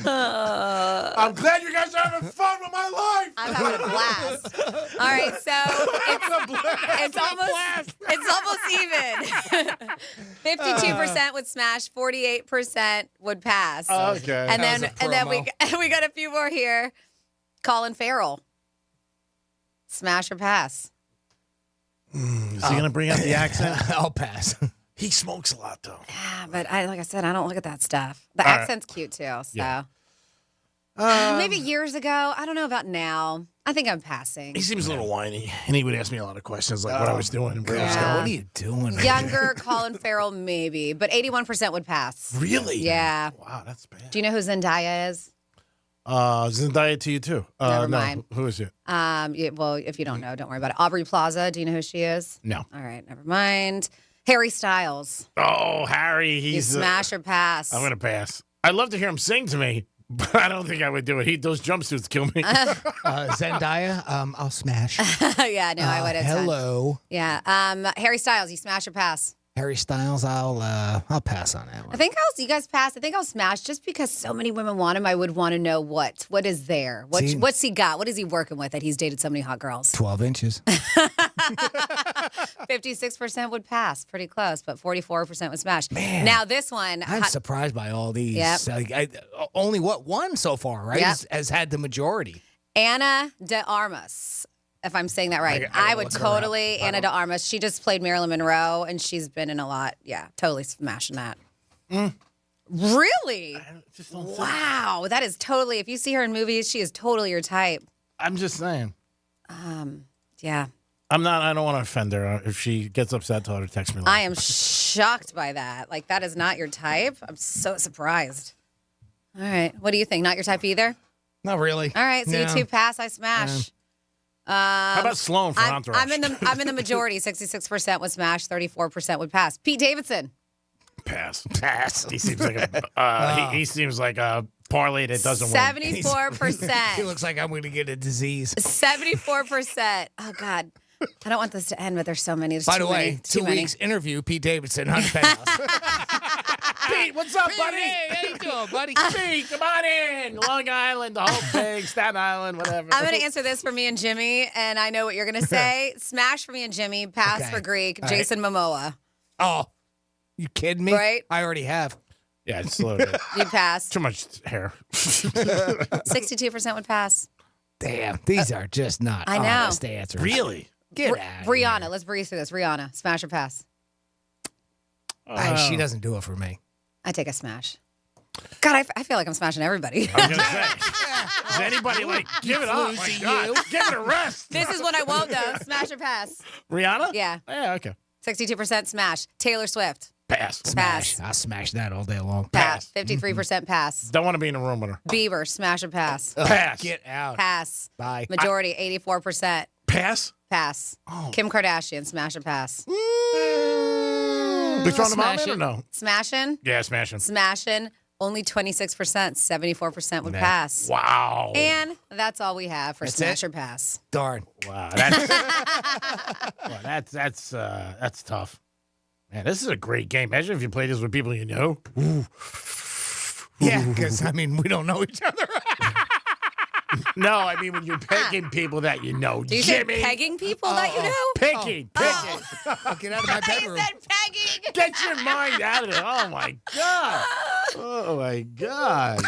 I'm glad you guys are having fun with my life. I'm having a blast. All right, so it's almost even. 52% would smash, 48% would pass. Okay. And then we got a few more here. Colin Farrell. Smash or pass? Is he going to bring out the accent? I'll pass. He smokes a lot, though. Yeah, but like I said, I don't look at that stuff. The All right. accent's cute too. So Yeah. maybe years ago. I don't know about now. I think I'm passing. He seems a little whiny, and he would ask me a lot of questions like what I was doing. And where I was Yeah. going. What are you doing? Younger Colin Farrell, maybe, but 81% would pass. Really? Yeah. Wow, that's bad. Do you know who Zendaya is? Zendaya to you, too. Never no. mind. Who is it? Well, if you don't know, don't worry about it. Aubrey Plaza. Do you know who she is? No. All right, never mind. Harry Styles. Oh, Harry. You He's smash or pass? I'm going to pass. I'd love to hear him sing to me, but I don't think I would do it. Those jumpsuits kill me. Zendaya, I'll smash. Yeah, no, I would. Hello. Yeah. Harry Styles. You smash or pass? Harry Styles, I'll pass on that one. I think you guys pass. I think I'll smash just because so many women want him. I would want to know what is there. What's he got? What is he working with that he's dated so many hot girls? 12 inches. 56% would pass, pretty close, but 44% would smash. Man, now this one, I'm surprised by all these. Yep. Only one so far, right? Yep. Has had the majority. Anna de Armas. If I'm saying that right, I would totally Anna de Armas. She just played Marilyn Monroe, and she's been in a lot. Yeah, totally smashing that. Really? Wow, that is totally. If you see her in movies, she is totally your type. I'm just saying. Yeah. I don't want to offend her. If she gets upset, tell her to text me. I am shocked by that. Like, that is not your type. I'm so surprised. All right. What do you think? Not your type either? Not really. All right. So you two pass, I smash. How about Sloan from Entourage? I'm in the majority. 66% would smash, 34% would pass. Pete Davidson. Pass. He seems like he seems like a parlay that doesn't win. 74%. He looks like I'm going to get a disease. 74%. Oh, God. I don't want this to end, but there's so many. There's By too the way, many. 2 weeks interview Pete Davidson on Penthouse. Pete, what's up, buddy? Hey, how you doing, buddy? Pete, come on in. Long Island, the whole thing, Staten Island, whatever. I'm going to answer this for me and Jimmy, and I know what you're going to say. Smash for me and Jimmy. Pass Okay. for Greek. All Jason Momoa. Oh, you kidding me? Right? I already have. Yeah, it's a little bit. You pass. Too much hair. 62% would pass. Damn, these are just not I know. honest answers. Really? Get out. Rihanna. Let's breeze through this. Rihanna. Smash or pass? She doesn't do it for me. I take a smash. God, I feel like I'm smashing everybody. I was going to say. Is anybody like, give it up? My God. Give it a rest. This is what I won't, though. Smash or pass? Rihanna? Yeah. Yeah, okay. 62% smash. Taylor Swift. Pass. Smash. I'll smash that all day long. Pass. 53% pass. Don't want to be in a room with her. Bieber. Smash or pass? Pass. Get out. Pass. Bye. Majority, 84%. Pass? Pass. Oh. Kim Kardashian. Smash or pass? We throwing the mom in or no? Smashing? Yeah, smashing. Smashing. Only 26%. 74% would pass. Wow. And that's all we have for That's smash it? or pass. Darn. Wow. That's tough. Man, this is a great game. Imagine if you play this with people you know. Ooh. Yeah, because, I mean, we don't know each other. No, I mean when you're picking people that you know. Do you say Jimmy. pegging people that you know? Picking. I'll get out of my bedroom. I said pegging. Get your mind out of it. Oh, my God. Oh, my God.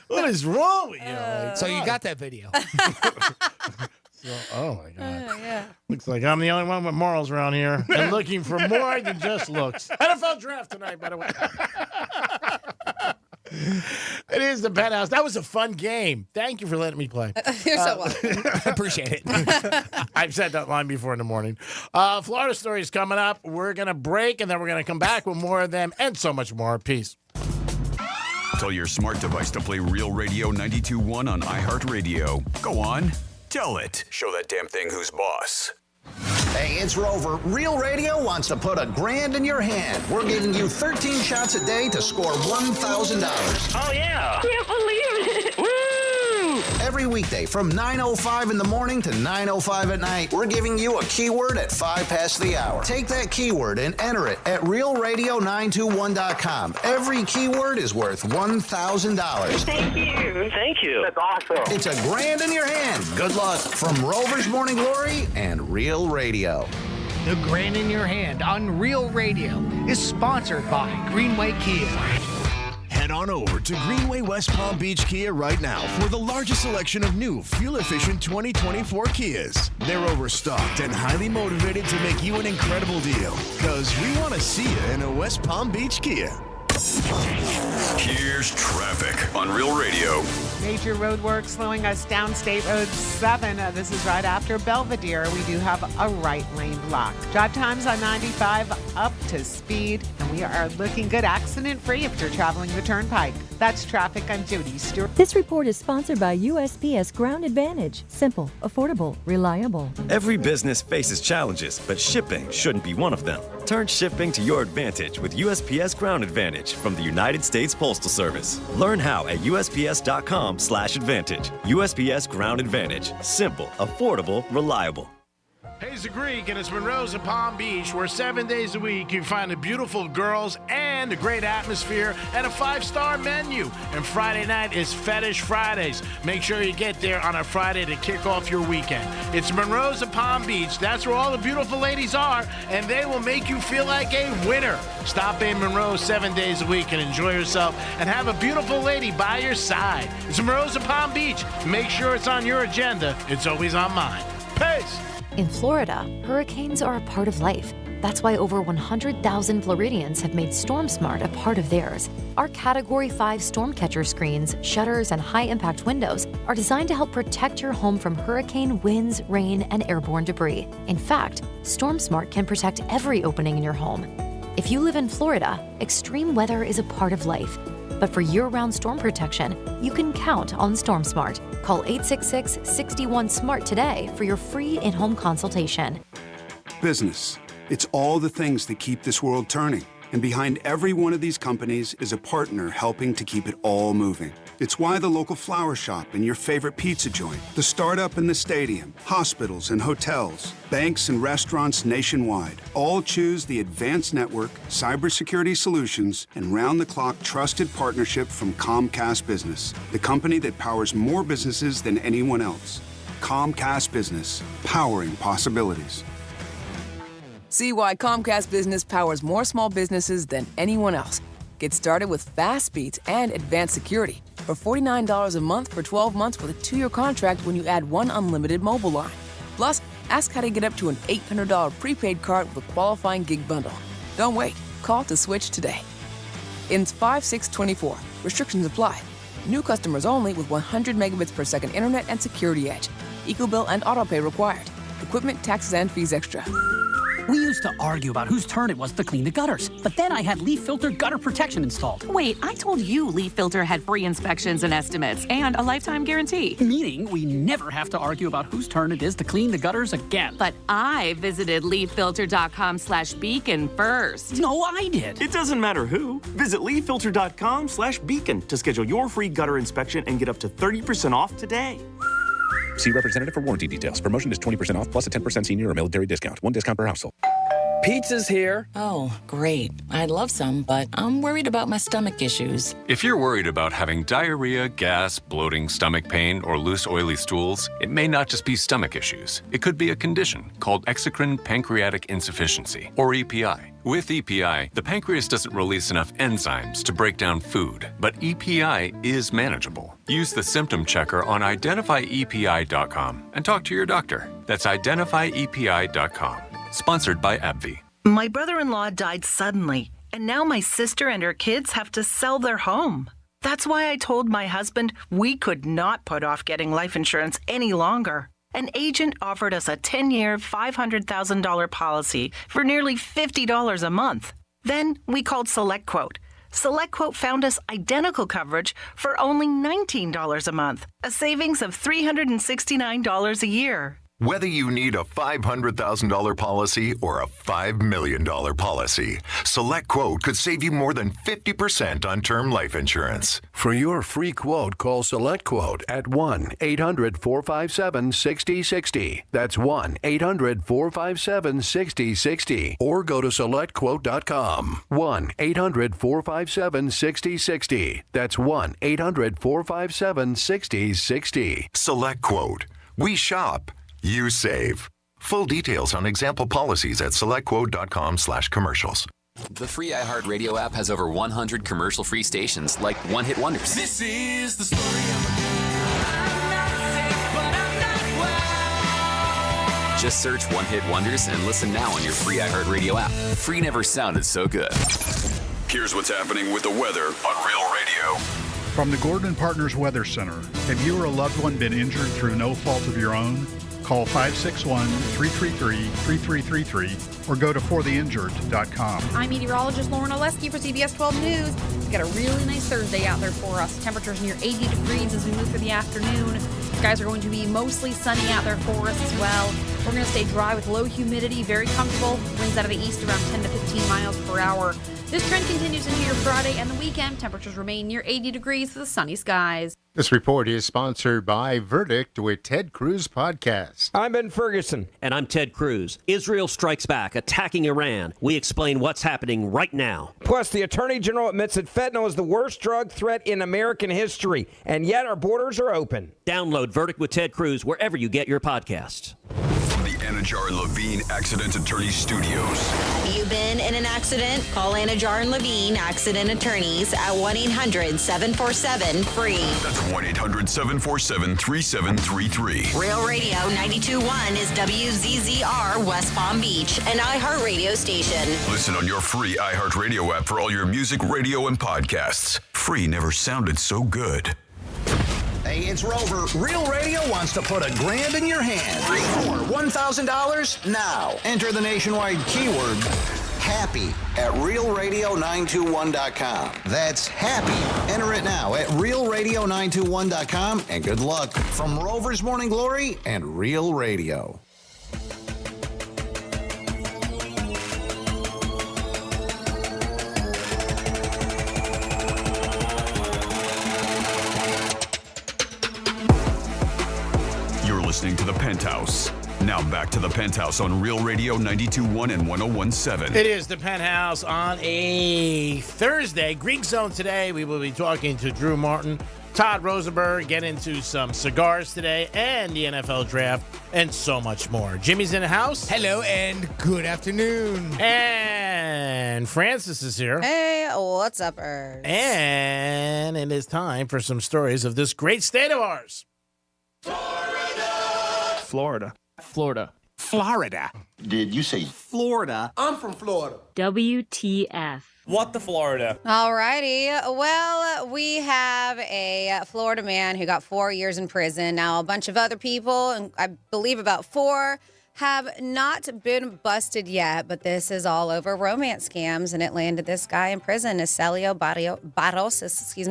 What is wrong with you? Like, So you got that video. oh, my God. Yeah. Looks like I'm the only one with morals around here and looking for more than just looks. NFL draft tonight, by the way. It is is the Penthouse. That was a fun game. Thank you for letting me play. You're so welcome. Appreciate it. I've said that line before in the morning. Florida story is coming up. We're going to break, and then we're going to come back with more of them and so much more. Peace. Tell your smart device to play Real Radio 92.1 on iHeartRadio. Go on, tell it. Show that damn thing who's boss. Hey, it's Rover. Real Radio wants to put $1,000 in your hand. We're giving you 13 shots a day to score $1,000. Oh, yeah. Can't believe it. Woo! Every weekday from 9:05 in the morning to 9:05 at night, we're giving you a keyword at 5 past the hour. Take that keyword and enter it at realradio921.com. Every keyword is worth $1,000. Thank you. Thank you. That's awesome. It's $1,000 in your hand. Good luck from Rover's Morning Glory and Real Radio. The Grand in Your Hand on Real Radio is sponsored by Greenway Kia. Head on over to Greenway West Palm Beach Kia right now for the largest selection of new, fuel-efficient 2024 Kias. They're overstocked and highly motivated to make you an incredible deal. Because we want to see you in a West Palm Beach Kia. Here's traffic on Real Radio. Major roadwork slowing us down State Road 7. This is right after Belvedere. We do have a right lane block. Drive times on 95 up to speed, and we are looking good accident-free if you're traveling the Turnpike. That's traffic. I'm Jody Stewart. This report is sponsored by USPS Ground Advantage. Simple, affordable, reliable. Every business faces challenges, but shipping shouldn't be one of them. Turn shipping to your advantage with USPS Ground Advantage from the United States Postal Service. Learn how at USPS.com/advantage. USPS Ground Advantage. Simple, affordable, reliable. Hey, it's the Greek, and it's Monroe's in Palm Beach, where 7 days a week you find the beautiful girls and a great atmosphere and a 5-star menu. And Friday night is Fetish Fridays. Make sure you get there on a Friday to kick off your weekend. It's Monroe's in Palm Beach. That's where all the beautiful ladies are, and they will make you feel like a winner. Stop in Monroe 7 days a week and enjoy yourself and have a beautiful lady by your side. It's Monroe's in Palm Beach. Make sure it's on your agenda. It's always on mine. Peace. In Florida, hurricanes are a part of life. That's why over 100,000 Floridians have made StormSmart a part of theirs. Our Category 5 storm catcher screens, shutters, and high-impact windows are designed to help protect your home from hurricane winds, rain, and airborne debris. In fact, StormSmart can protect every opening in your home. If you live in Florida, extreme weather is a part of life. But for year-round storm protection, you can count on StormSmart. Call 866-61-SMART today for your free in-home consultation. Business. It's all the things that keep this world turning. And behind every one of these companies is a partner helping to keep it all moving. It's why the local flower shop and your favorite pizza joint, the startup in the stadium, hospitals and hotels, banks and restaurants nationwide all choose the advanced network, cybersecurity solutions, and round-the-clock trusted partnership from Comcast Business, the company that powers more businesses than anyone else. Comcast Business, powering possibilities. See why Comcast Business powers more small businesses than anyone else. Get started with fast speeds and advanced security for $49 a month for 12 months with a 2-year contract when you add one unlimited mobile line. Plus, ask how to get up to an $800 prepaid card with a qualifying gig bundle. Don't wait. Call to switch today. Ends 5/6/24. Restrictions apply. New customers only with 100 megabits per second internet and security edge. EcoBill and autopay required. Equipment, taxes, and fees extra. We used to argue about whose turn it was to clean the gutters, but then I had Leaf Filter gutter protection installed. Wait, I told you Leaf Filter had free inspections and estimates and a lifetime guarantee. Meaning we never have to argue about whose turn it is to clean the gutters again. But I visited leaffilter.com/beacon first. No, I did. It doesn't matter who. Visit leaffilter.com/beacon to schedule your free gutter inspection and get up to 30% off today. See representative for warranty details. Promotion is 20% off plus a 10% senior or military discount. One discount per household. Pizza's here. Oh, great. I'd love some, but I'm worried about my stomach issues. If you're worried about having diarrhea, gas, bloating, stomach pain, or loose, oily stools, it may not just be stomach issues. It could be a condition called exocrine pancreatic insufficiency, or EPI. With EPI, the pancreas doesn't release enough enzymes to break down food, but EPI is manageable. Use the symptom checker on identifyepi.com and talk to your doctor. That's identifyepi.com. Sponsored by AbbVie. My brother-in-law died suddenly, and now my sister and her kids have to sell their home. That's why I told my husband we could not put off getting life insurance any longer. An agent offered us a 10-year, $500,000 policy for nearly $50 a month. Then we called SelectQuote. SelectQuote found us identical coverage for only $19 a month, a savings of $369 a year. Whether you need a $500,000 policy or a $5 million policy, SelectQuote could save you more than 50% on term life insurance. For your free quote, call SelectQuote at 1-800-457-6060. That's 1-800-457-6060. Or go to SelectQuote.com. 1-800-457-6060. That's 1-800-457-6060. SelectQuote. We shop. You save. Full details on example policies at selectquote.com/commercials. The free iHeartRadio app has over 100 commercial-free stations like One Hit Wonders. This is the story of a girl. I'm not sick, but I'm not well. Just search One Hit Wonders and listen now on your free iHeartRadio app. Free never sounded so good. Here's what's happening with the weather on Real Radio. From the Gordon Partners Weather Center, have you or a loved one been injured through no fault of your own? Call 561-333-3333 or go to fortheinjured.com. I'm meteorologist Lauren Oleski for CBS 12 News. We've got a really nice Thursday out there for us. Temperatures near 80 degrees as we move through the afternoon. Skies are going to be mostly sunny out there for us as well. We're going to stay dry with low humidity, very comfortable. Winds out of the east around 10 to 15 miles per hour. This trend continues into your Friday and the weekend. Temperatures remain near 80 degrees with sunny skies. This report is sponsored by Verdict with Ted Cruz Podcast. I'm Ben Ferguson. And I'm Ted Cruz. Israel strikes back, attacking Iran. We explain what's happening right now. Plus, the Attorney General admits that fentanyl is the worst drug threat in American history, and yet our borders are open. Download Verdict with Ted Cruz wherever you get your podcasts. From the Anajar and Levine Accident Attorney Studios. You've been in an accident? Call Anajar and Levine Accident Attorneys at 1-800-747-FREE. That's 1-800-747-3733. Real Radio 92.1 is WZZR West Palm Beach, an iHeartRadio station. Listen on your free iHeartRadio app for all your music, radio, and podcasts. Free never sounded so good. Hey, it's Rover. Real Radio wants to put $1,000 in your hand. For $1,000 now. Enter the nationwide keyword HAPPY at realradio921.com. That's HAPPY. Enter it now at realradio921.com and good luck from Rover's Morning Glory and Real Radio. Listening to the Penthouse. Now back to the Penthouse on Real Radio 92.1 and 101.7. It is the Penthouse on a Thursday. Greek Zone today. We will be talking to Drew Martin, Todd Rosenberg, get into some cigars today and the NFL draft and so much more. Jimmy's in the house. Hello and good afternoon. And Francis is here. Hey, what's up, Ers? And it is time for some stories of this great state of ours. Florida. Florida. Did you say Florida? I'm from Florida. WTF. What the Florida? All righty. Well, we have a Florida man who got 4 years in prison. Now, a bunch of other people, and I believe about 4, have not been busted yet, but this is all over romance scams, and it landed this guy in prison, Celio Barros,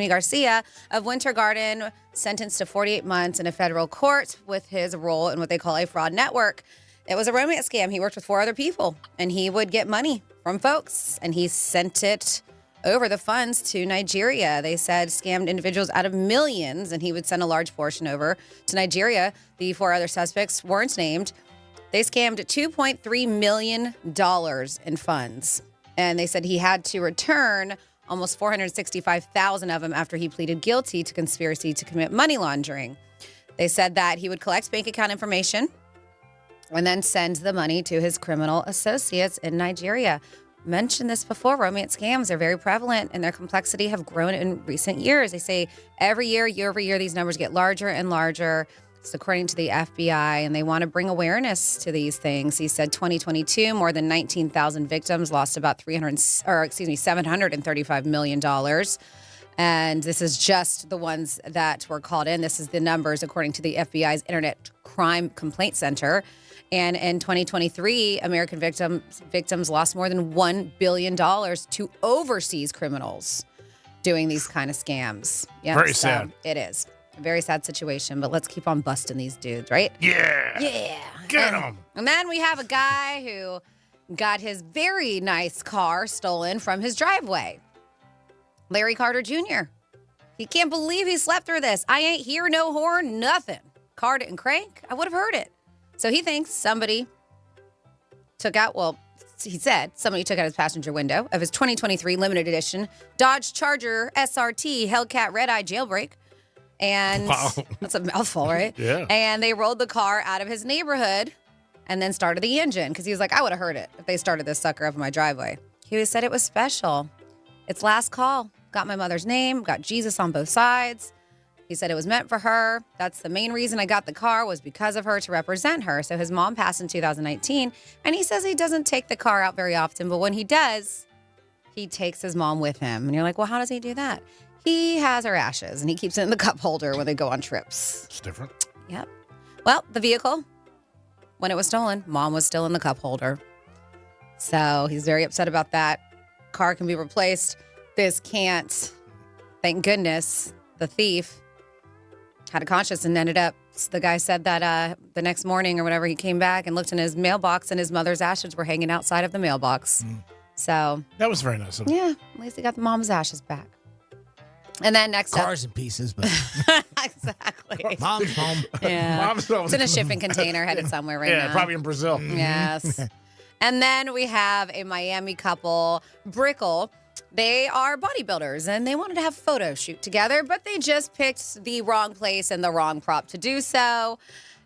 Garcia of Winter Garden, sentenced to 48 months in a federal court with his role in what they call a fraud network. It was a romance scam. He worked with 4 other people, and he would get money from folks, and he sent it over the funds to Nigeria. They said scammed individuals out of millions, and he would send a large portion over to Nigeria. The 4 other suspects weren't named. They scammed $2.3 million in funds. And they said he had to return almost $465,000 of them after he pleaded guilty to conspiracy to commit money laundering. They said that he would collect bank account information and then send the money to his criminal associates in Nigeria. Mentioned this before, romance scams are very prevalent and their complexity have grown in recent years. They say every year over year, these numbers get larger and larger. It's according to the FBI, and they want to bring awareness to these things. He said 2022, more than 19,000 victims lost about $735 million. And this is just the ones that were called in. This is the numbers according to the FBI's Internet Crime Complaint Center. And in 2023, American victims lost more than $1 billion to overseas criminals doing these kind of scams. Yeah, Very sad. It is a very sad situation, but let's keep on busting these dudes, right? Yeah. Yeah. Get them. And then we have a guy who got his very nice car stolen from his driveway. Larry Carter Jr. He can't believe he slept through this. I ain't hear no horn, nothing. Car didn't crank. I would have heard it. So he thinks somebody took out, he said somebody took out his passenger window of his 2023 limited edition Dodge Charger SRT Hellcat Red Eye Jailbreak. And that's a mouthful, right? Yeah. And they rolled the car out of his neighborhood and then started the engine because he was like, I would have heard it if they started this sucker up in my driveway. He said it was special. It's last call. Got my mother's name, got Jesus on both sides. He said it was meant for her. That's the main reason I got the car was because of her, to represent her. So his mom passed in 2019, and he says he doesn't take the car out very often, but when he does, he takes his mom with him. And you're like, well, how does he do that? He has her ashes, and he keeps it in the cup holder when they go on trips. It's different. Yep. Well, the vehicle, when it was stolen, mom was still in the cup holder. So he's very upset about that. Car can be replaced. This can't. Thank goodness the thief had a conscience and ended up, the guy said that the next morning or whatever, he came back and looked in his mailbox and his mother's ashes were hanging outside of the mailbox. So that was very nice of him. Yeah, at least he got the mom's ashes back. And then next Cars in pieces, but exactly. Mom's home. Yeah. Mom's home. It's in a shipping container headed somewhere right now. Yeah, probably in Brazil. Yes. And then we have a Miami couple, Brickle. They are bodybuilders, and they wanted to have a photo shoot together, but they just picked the wrong place and the wrong prop to do so.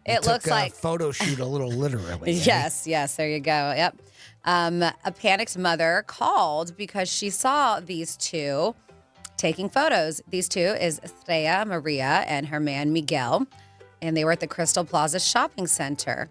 It looks like photo shoot a little literally. Yes, there you go. Yep. A panicked mother called because she saw these two taking photos. These two is Estrella Maria and her man Miguel, and they were at the Crystal Plaza Shopping Center.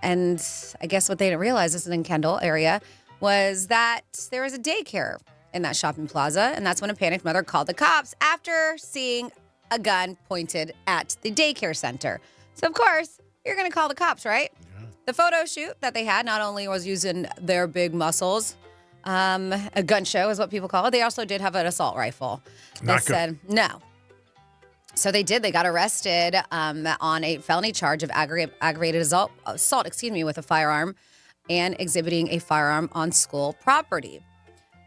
And I guess what they didn't realize, this is in Kendall area, was that there was a daycare in that shopping plaza. And that's when a panicked mother called the cops after seeing a gun pointed at the daycare center. So, of course, you're going to call the cops, right? Yeah. The photo shoot that they had not only was using their big muscles, a gun show is what people call it. They also did have an assault rifle. They said no. So they did. They got arrested on a felony charge of aggravated assault, with a firearm and exhibiting a firearm on school property.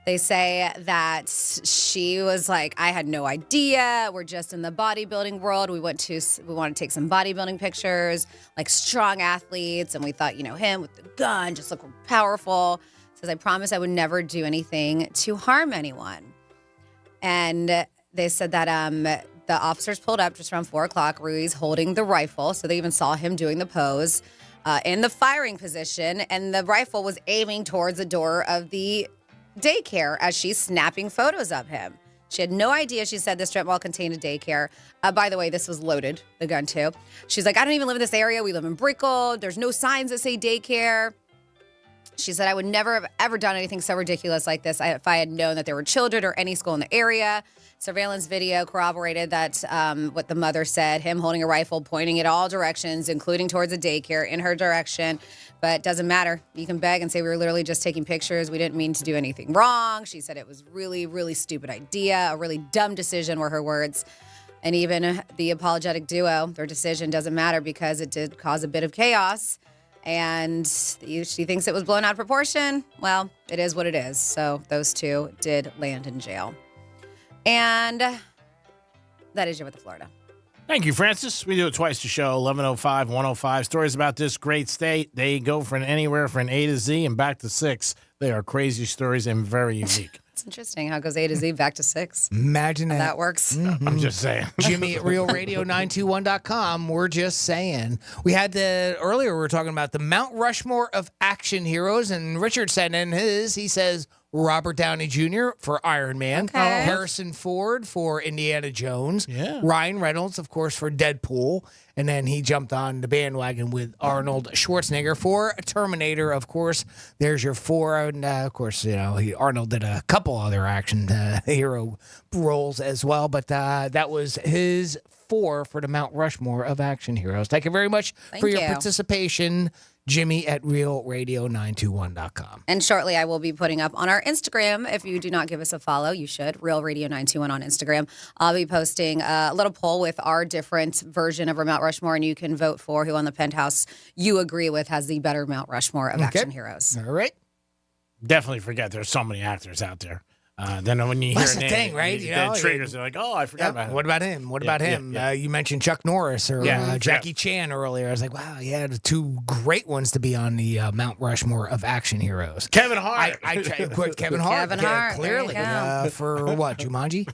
They say that she was like, I had no idea. We're just in the bodybuilding world. We want to take some bodybuilding pictures, like strong athletes. And we thought, him with the gun just looked powerful. Says, I promised I would never do anything to harm anyone. And they said that the officers pulled up just around 4 o'clock. Ruiz holding the rifle. So they even saw him doing the pose in the firing position. And the rifle was aiming towards the door of the daycare as she's snapping photos of him. She had no idea. She said this strip mall contained a daycare. By the way, this was loaded, the gun too. She's like, I don't even live in this area. We live in Brickell. There's no signs that say daycare. She said, I would never have ever done anything so ridiculous like this if I had known that there were children or any school in the area. Surveillance video corroborated that what the mother said, him holding a rifle, pointing in all directions, including towards a daycare in her direction. But it doesn't matter. You can beg and say we were literally just taking pictures. We didn't mean to do anything wrong. She said it was really, really stupid idea, a really dumb decision were her words. And even the apologetic duo, their decision doesn't matter because it did cause a bit of chaos. And she thinks it was blown out of proportion. Well, it is what it is. So those two did land in jail. And that is your with the Florida. Thank you, Francis. We do it twice a show, 11:05, 105. Stories about this great state. They go from anywhere from A to Z and back to 6. They are crazy stories and very unique. It's interesting how it goes A to Z back to 6. Imagine how that. that works. Mm-hmm. I'm just saying. Jimmy at RealRadio921.com. We're just saying. We had earlier we were talking about the Mount Rushmore of action heroes, and Richard said in his, he says, Robert Downey Jr. for Iron Man, Okay. Harrison Ford for Indiana Jones, Yeah. Ryan Reynolds, of course, for Deadpool, and then he jumped on the bandwagon with Arnold Schwarzenegger for Terminator. Of course, there's your 4, and of course, Arnold did a couple other action hero roles as well, but that was his 4 for the Mount Rushmore of action heroes. Thank you very much for your you. participation. Jimmy at realradio921.com. And shortly, I will be putting up on our Instagram. If you do not give us a follow, you should. Real Radio 921 on Instagram. I'll be posting a little poll with our different version of our Mount Rushmore, and you can vote for who on the Penthouse you agree with has the better Mount Rushmore of action heroes. All right. Definitely forget there's so many actors out there. Then when you hear That's a the name, thing, right? the traders are like, oh, I forgot about him. What about him? What about him? Yeah. You mentioned Chuck Norris or Jackie Chan earlier. I was like, wow, yeah, the 2 great ones to be on the Mount Rushmore of action heroes. Kevin Hart. I put Kevin Hart. Kevin Hart, Clearly. there you For what, Jumanji?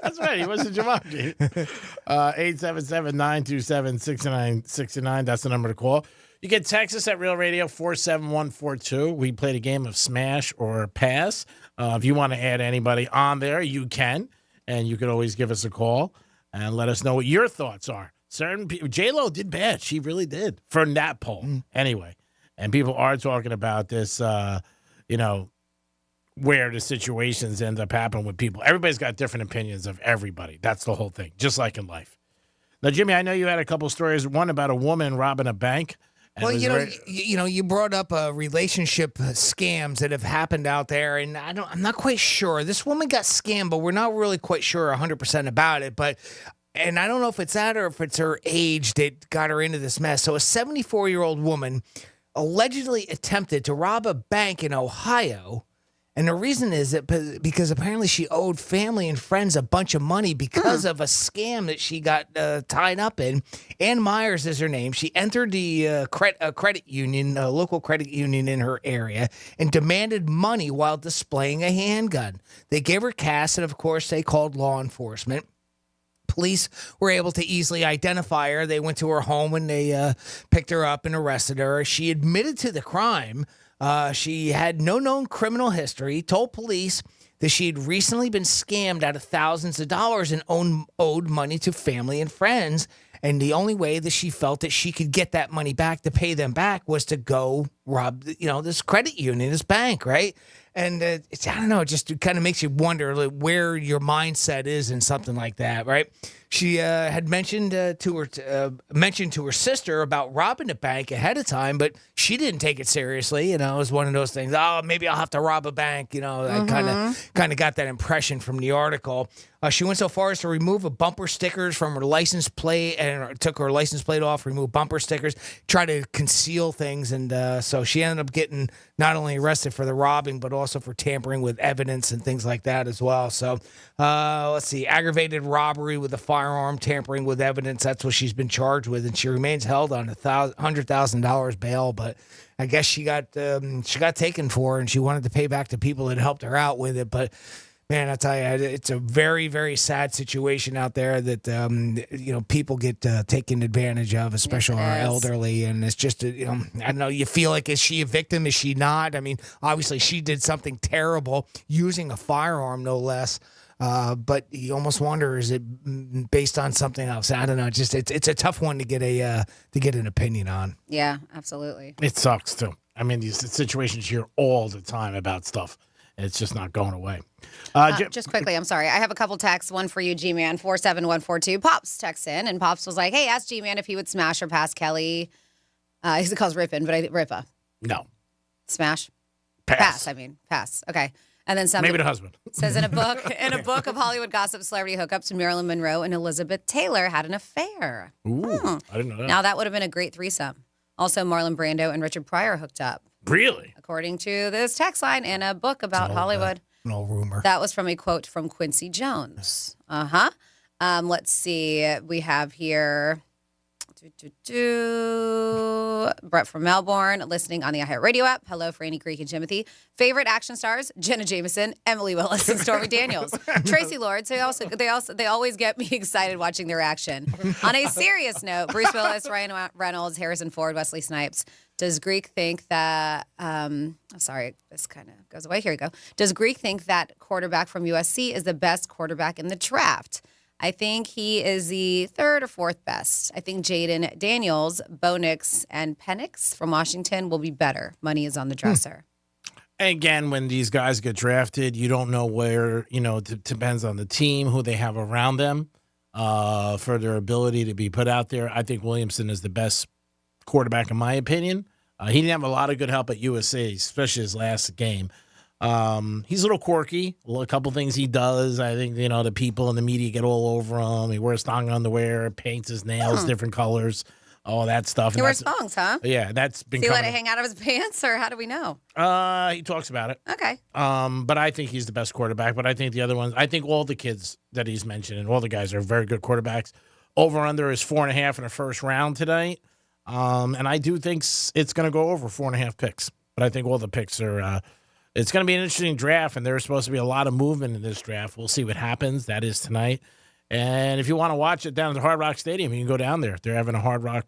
That's right. He was in Jumanji. 877-927-6969. That's the number to call. You can text us at Real Radio 47142. We played a game of Smash or Pass. If you want to add anybody on there, you can. And you can always give us a call and let us know what your thoughts are. Certain people, J-Lo did bad. She really did for that poll. Anyway, and people are talking about this, where the situations end up happening with people. Everybody's got different opinions of everybody. That's the whole thing, just like in life. Now, Jimmy, I know you had a couple stories. One about a woman robbing a bank. Well, you brought up relationship scams that have happened out there, and I'm not quite sure. This woman got scammed, but we're not really quite sure 100% about it. And I don't know if it's that or if it's her age that got her into this mess. So a 74-year-old woman allegedly attempted to rob a bank in Ohio. And the reason is that because apparently she owed family and friends a bunch of money because of a scam that she got tied up in. Ann Myers is her name. She entered the credit union, a local credit union in her area, and demanded money while displaying a handgun. They gave her cash, and of course, they called law enforcement. Police were able to easily identify her. They went to her home and they picked her up and arrested her. She admitted to the crime. She had no known criminal history, told police that she had recently been scammed out of thousands of dollars and owed money to family and friends. And the only way that she felt that she could get that money back to pay them back was to go rob, this credit union, this bank, right? And I don't know, it just kind of makes you wonder where your mindset is in something like that, right? She had mentioned to her sister about robbing the bank ahead of time, but she didn't take it seriously. It was one of those things. Oh, maybe I'll have to rob a bank. I kind of got that impression from the article. She went so far as to remove bumper stickers from her license plate and took her license plate off, removed bumper stickers, try to conceal things. And so she ended up getting not only arrested for the robbing, but also for tampering with evidence and things like that as well. So let's see, aggravated robbery with a firearm, tampering with evidence. That's what she's been charged with. And she remains held on $100,000 bail. But I guess she got taken for, and she wanted to pay back to people that helped her out with it. But man, I tell you, it's a very, very sad situation out there that, people get taken advantage of, especially our elderly. And it's just, I don't know, you feel like, is she a victim? Is she not? I mean, obviously she did something terrible using a firearm, no less. But you almost wonder, is it based on something else? I don't know. Just it's a tough one to get an opinion on. Yeah, absolutely. It sucks too. I mean, these situations you hear all the time about stuff. It's just not going away. Just quickly, I'm sorry. I have a couple texts. One for you, G-Man, 47142. Pops texts in, and Pops was like, hey, ask G-Man if he would smash or pass Kelly. He calls Rippin', but I think Rippa. No. Smash? Pass. Pass. Okay. And then somebody maybe the husband says in a book of Hollywood gossip, celebrity hookups, Marilyn Monroe and Elizabeth Taylor had an affair. Ooh, I didn't know that. Now that would have been a great threesome. Also, Marlon Brando and Richard Pryor hooked up. Really? According to this text line in a book about Hollywood. An old rumor. That was from a quote from Quincy Jones. Let's see. We have here Brett from Melbourne, listening on the iHeartRadio app. Hello, Franny, Creek, and Timothy. Favorite action stars: Jenna Jameson, Emily Willis, and Stormy Daniels. Tracy Lords. They always get me excited watching their action. On a serious note, Bruce Willis, Ryan Reynolds, Harrison Ford, Wesley Snipes, Does Greek think that, sorry, this kind of goes away. Here we go. Does Greek think that quarterback from USC is the best quarterback in the draft? I think he is the third or fourth best. I think Jaden Daniels, Bo Nix, and Penix from Washington will be better. Money is on the dresser. Again, when these guys get drafted, you don't know where, it depends on the team, who they have around them for their ability to be put out there. I think Williamson is the best quarterback, in my opinion. He didn't have a lot of good help at USC, especially his last game. He's a little quirky. A couple things he does. I think, the people in the media get all over him. He wears thong underwear, paints his nails different colors, all that stuff. He wears thongs, huh? Yeah, that's been Does he let it hang out of his pants, or how do we know? He talks about it. Okay. But I think he's the best quarterback. But I think the other ones, I think all the kids that he's mentioned and all the guys are very good quarterbacks. Over-under is 4.5 in the first round tonight. And I do think it's going to go over 4.5 picks. But I think all the picks are it's going to be an interesting draft, and there's supposed to be a lot of movement in this draft. We'll see what happens. That is tonight. And if you want to watch it down at the Hard Rock Stadium, you can go down there. They're having a Hard Rock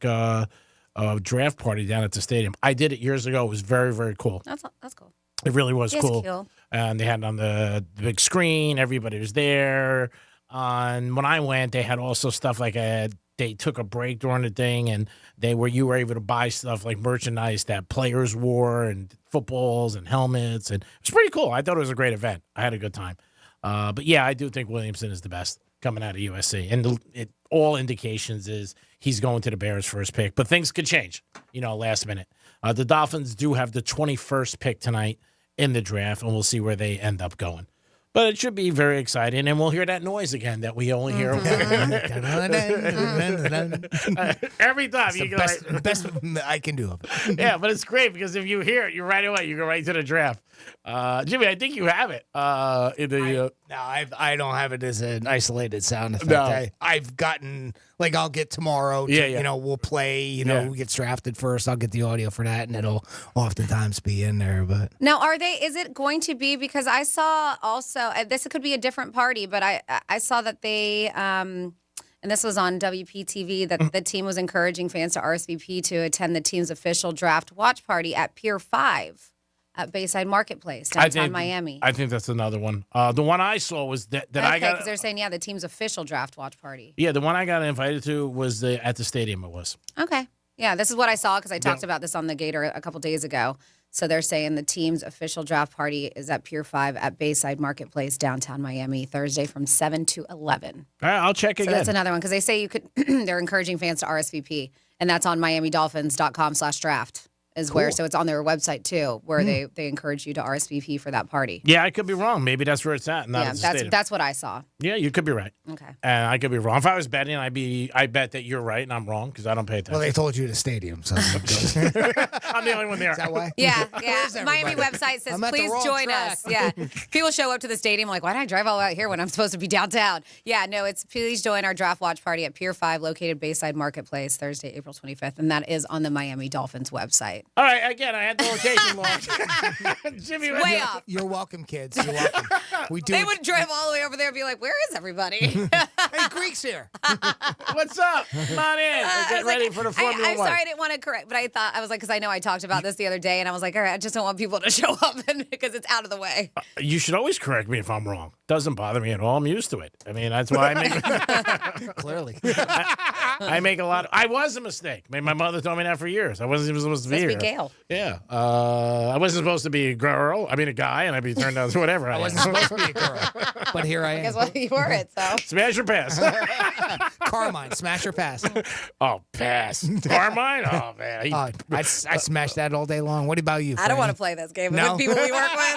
draft party down at the stadium. I did it years ago. It was very, very cool. That's cool. It really was cool. Cool. And they had it on the big screen. Everybody was there. When I went, they had also stuff like they took a break during the thing, and you were able to buy stuff like merchandise that players wore and footballs and helmets, and it was pretty cool. I thought it was a great event. I had a good time. But yeah, I do think Williamson is the best coming out of USC, and all indications is he's going to the Bears first pick. But things could change, last minute. The Dolphins do have the 21st pick tonight in the draft, and we'll see where they end up going. But it should be very exciting, and we'll hear that noise again that we only hear every time. It's the best I can do. Yeah, but it's great because if you hear it, you're right away. You go right to the draft. Jimmy, I think you have it. No, I don't have it as an isolated sound effect. No. I've gotten, I'll get tomorrow. We'll play. Who gets drafted first. I'll get the audio for that, and it'll oftentimes be in there. But now, is it going to be, because I saw also, this could be a different party, but I saw that they, and this was on WPTV, that the team was encouraging fans to RSVP to attend the team's official draft watch party at Pier 5 at Bayside Marketplace, downtown Miami. I think that's another one. The one I saw was that I got. Because they're saying, the team's official draft watch party. Yeah, the one I got invited to was at the stadium. It was. Okay. Yeah, this is what I saw because I talked about this on the Gator a couple days ago. So they're saying the team's official draft party is at Pier 5 at Bayside Marketplace, downtown Miami, Thursday from 7 to 11. All right, I'll check again. So that's another one because they say you could. They're encouraging fans to RSVP, and that's on MiamiDolphins.com/draft. Is cool. Where, so it's on their website too, where they encourage you to RSVP for that party. Yeah, I could be wrong. Maybe that's where it's at. Not that's what I saw. Yeah, you could be right. Okay. And I could be wrong. If I was betting, I bet that you're right and I'm wrong because I don't pay attention. Well, they told you the stadium, so I'm the only one there. Is that why? Yeah. Miami website says, please join us. Yeah. People show up to the stadium like, why did I drive all the way out here when I'm supposed to be downtown? Yeah, no, it's please join our draft watch party at Pier 5, located Bayside Marketplace, Thursday, April 25th, and that is on the Miami Dolphins website. All right, again, I had the location lost. Jimmy, way off. You're welcome, kids. You're welcome. They would drive all the way over there and be like, where is everybody? Hey, Greek's here. What's up? Come on in. We're getting ready for the Formula One. I'm sorry I didn't want to correct, but I was like, because I know I talked about this the other day, and I was like, all right, I just don't want people to show up because it's out of the way. You should always correct me if I'm wrong. Doesn't bother me at all. I'm used to it. I mean, that's why I make Clearly. I make a lot. I was a mistake. I mean, my mother told me that for years. I wasn't even supposed to be here. Gail. Yeah. I wasn't supposed to be a guy, and I'd be turned down to whatever. I wasn't supposed to be a girl, but here I am. Guess what? You were it, so. Smash or pass? Carmine, smash or pass? Oh, pass. Carmine? Oh, man. I smash that all day long. What about you, I don't want to play this game with the people we work with.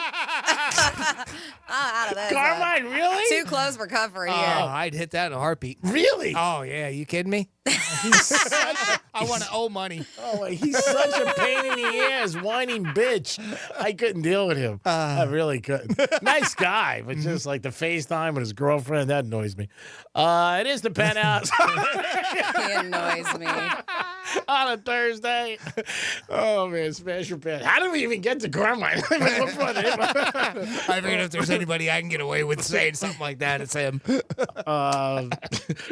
I'm out of this. Carmine, really? Too close for comfort here. Oh, I'd hit that in a heartbeat. Really? Oh, yeah. You kidding me? I want to owe money. Oh, he's such a pain in the ass, whining bitch. I couldn't deal with him. I really couldn't. Nice guy, but just like the FaceTime with his girlfriend, that annoys me. It is the Penthouse. He annoys me. on a Thursday. Oh, man, smash your pants. How did we even get to Carmine? I mean, if there's anybody I can get away with saying something like that, it's him.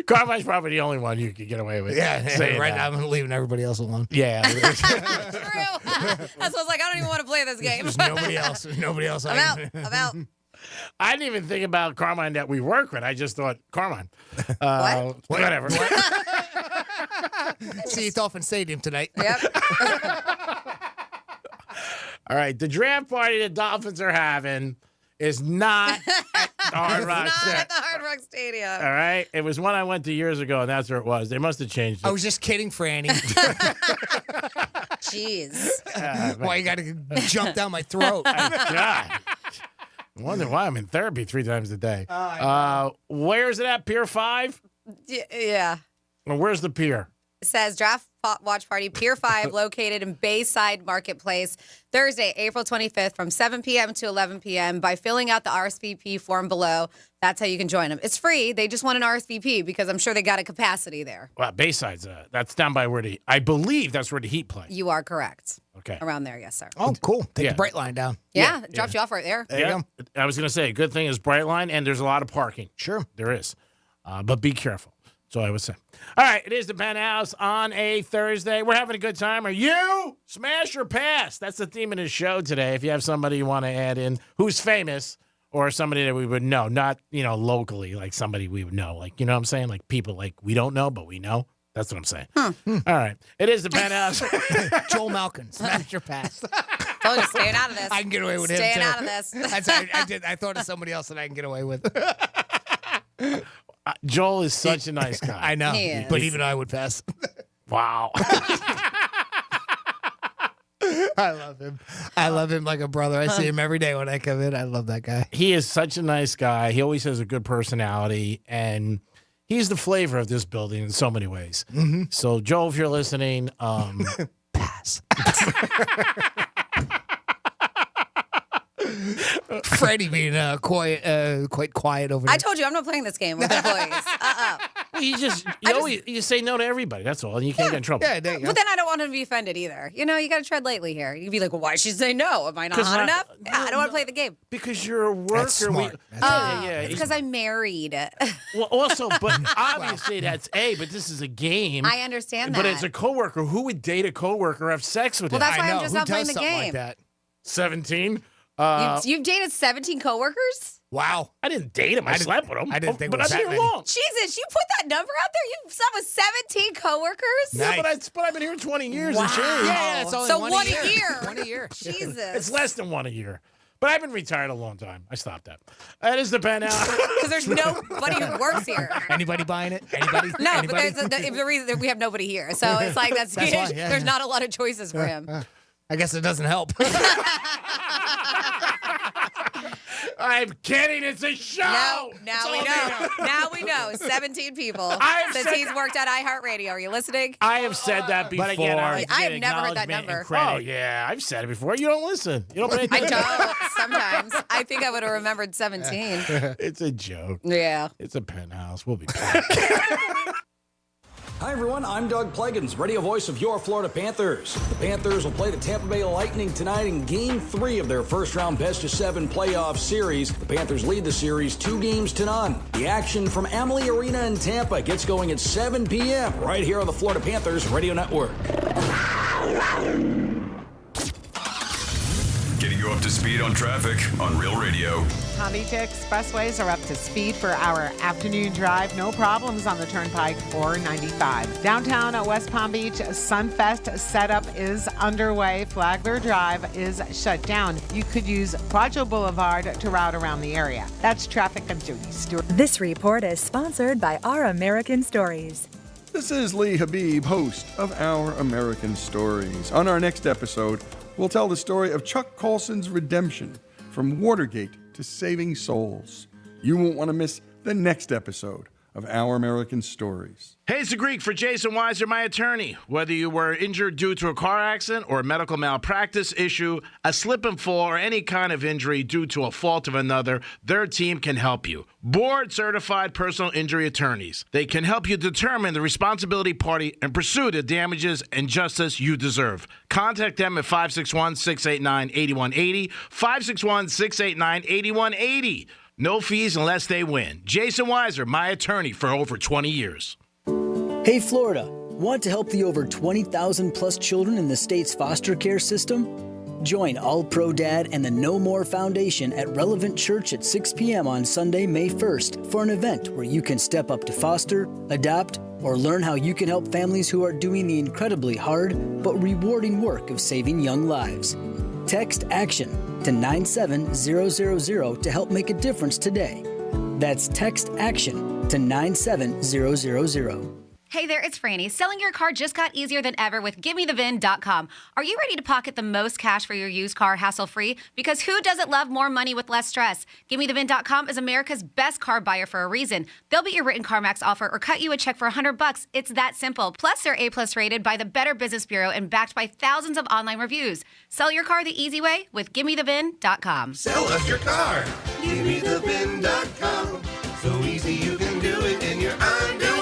Carmine's probably the only one you could get away with. Yeah, saying right that. now I'm leaving everybody else alone. Yeah. True. That's why I was like, I don't even want to play this game. There's nobody else. I'm out. I didn't even think about Carmine that we work with. I just thought, Carmine. Whatever. See you Dolphin Stadium tonight. Yep. All right. The draft party the Dolphins are having is not at the Hard Rock Stadium. At the Hard Rock Stadium. All right. It was one I went to years ago, and that's where it was. They must have changed it. I was just kidding, Franny. Jeez. Why you got to jump down my throat? God. I wonder why I'm in therapy 3 times a day. Where's it at? Pier 5? Yeah. Or where's the pier? It says draft watch party, Pier 5, located in Bayside Marketplace, Thursday, April 25th from 7 p.m. to 11 p.m. By filling out the RSVP form below, that's how you can join them. It's free. They just want an RSVP because I'm sure they got a capacity there. Well, Bayside's that's down by where I believe that's where the Heat play. You are correct. Okay. Around there, yes, sir. Oh, cool. Take the Bright Line down. Yeah, it drops you off right there. There you go. I was going to say, good thing is Brightline, and there's a lot of parking. Sure. There is. But be careful. So I would say. All right, it is the Penthouse on a Thursday. We're having a good time. Are you? Smash or pass? That's the theme of the show today. If you have somebody you want to add in who's famous or somebody that we would know, not, locally, like somebody we would know. Like, you know what I'm saying? Like people like we don't know, but we know. That's what I'm saying. All right. It is the Penthouse. Joel Malkin, smash or pass. Told you, staying out of this. I can get away with him, Staying too. out of this. I thought of somebody else that I can get away with. Joel is such a nice guy. I know, He is. but even I would pass. Wow. I love him. I love him like a brother. I see him every day when I come in. I love that guy. He is such a nice guy. He always has a good personality, and he's the flavor of this building in so many ways. Mm-hmm. So, Joel, if you're listening, Pass. Freddie being quite quiet over there. I told you, I'm not playing this game with employees. you say no to everybody. That's all, and you can't get in trouble. Yeah, there you go. But then I don't want him to be offended either. You got to tread lightly here. You'd be like, well, why did she say no? Am I not hot enough? Yeah, I don't want to play the game. Because you're a worker. That's smart. It's because I'm married. Well, also, but obviously that's but this is a game. I understand that. But as a coworker, who would date a coworker or have sex with Well, him? that's why I'm just Who not playing does the something game. like that? 17. You've dated 17 coworkers? Wow. I didn't date him. I slept with him. I didn't think it but was I've that been many. here long. Jesus, you put that number out there? You slept with 17 coworkers? Yeah, but I've been here 20 years Wow. and change. Yeah, it's only So one one a year. a year. 1 a year. Jesus. It's less than 1 a year. But I've been retired a long time. I stopped that. That is the Penthouse. Because there's nobody who works here. Anybody buying it? Anybody? No, Anybody? but the reason that we have nobody here. So it's like That's why, yeah. there's not a lot of choices for him. I guess it doesn't help. I'm kidding. It's a show. No, now It's we all know. made up. Now we know. 17 people have since said he's worked at iHeartRadio. Are you listening? I have said that before. But again, I have never heard that number. Oh, yeah. I've said it before. You don't listen. You don't pay I attention. don't sometimes. I think I would have remembered 17. It's a joke. Yeah. It's a Penthouse. We'll be back. Hi, everyone. I'm Doug Pleggins, radio voice of your Florida Panthers. The Panthers will play the Tampa Bay Lightning tonight in Game 3 of their first-round best-of-7 playoff series. The Panthers lead the series 2-0. The action from Amalie Arena in Tampa gets going at 7 p.m. right here on the Florida Panthers Radio Network. Getting you up to speed on traffic on Real Radio. Palm Beach expressways are up to speed for our afternoon drive. No problems on the Turnpike or 95. Downtown at West Palm Beach, Sunfest setup is underway. Flagler Drive is shut down. You could use Quadro Boulevard to route around the area. That's traffic. I'm Judy Stewart. This report is sponsored by Our American Stories. This is Lee Habib, host of Our American Stories. On our next episode, we'll tell the story of Chuck Colson's redemption from Watergate to saving souls. You won't want to miss the next episode of Our American Stories. Hey, it's the Greek for Jason Weiser, my attorney. Whether you were injured due to a car accident or a medical malpractice issue, a slip and fall, or any kind of injury due to a fault of another, their team can help you. Board-certified personal injury attorneys. They can help you determine the responsibility party and pursue the damages and justice you deserve. Contact them at 561-689-8180, 561-689-8180. No fees unless they win. Jason Weiser, my attorney for over 20 years. Hey, Florida, want to help the over 20,000 plus children in the state's foster care system? Join All Pro Dad and the No More Foundation at Relevant Church at 6 p.m. on Sunday, May 1st for an event where you can step up to foster, adopt, or learn how you can help families who are doing the incredibly hard but rewarding work of saving young lives. Text ACTION to 97000 to help make a difference today. That's text ACTION to 97000. Hey there, it's Franny. Selling your car just got easier than ever with GiveMeTheVin.com. Are you ready to pocket the most cash for your used car hassle-free? Because who doesn't love more money with less stress? GiveMeTheVin.com is America's best car buyer for a reason. They'll beat your written CarMax offer or cut you a check for $100. It's that simple. Plus, they're A+ rated by the Better Business Bureau and backed by thousands of online reviews. Sell your car the easy way with GiveMeTheVin.com. Sell us your car. GiveMeTheVin.com. So easy you can do it in your underwear.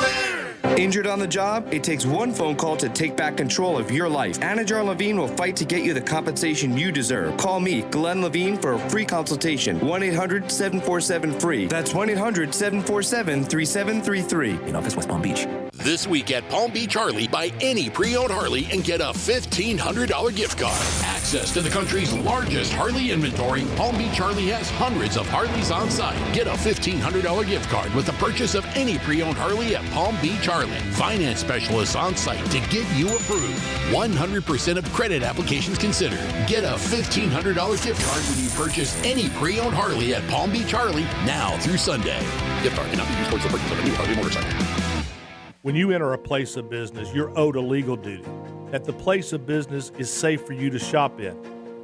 Injured on the job? It takes one phone call to take back control of your life. Anajar Levine will fight to get you the compensation you deserve. Call me, Glenn Levine, for a free consultation. 1-800-747-FREE. That's 1-800-747-3733. In office, West Palm Beach. This week at Palm Beach Harley, buy any pre-owned Harley and get a $1,500 gift card. Access to the country's largest Harley inventory, Palm Beach Harley has hundreds of Harleys on site. Get a $1,500 gift card with the purchase of any pre-owned Harley at Palm Beach Harley. Finance specialists on site to get you approved. 100% of credit applications considered. Get a $1,500 gift card when you purchase any pre-owned Harley at Palm Beach Harley now through Sunday. Gift card cannot be used towards the purchase of a new Harley motorcycle. When you enter a place of business, you're owed a legal duty that the place of business is safe for you to shop in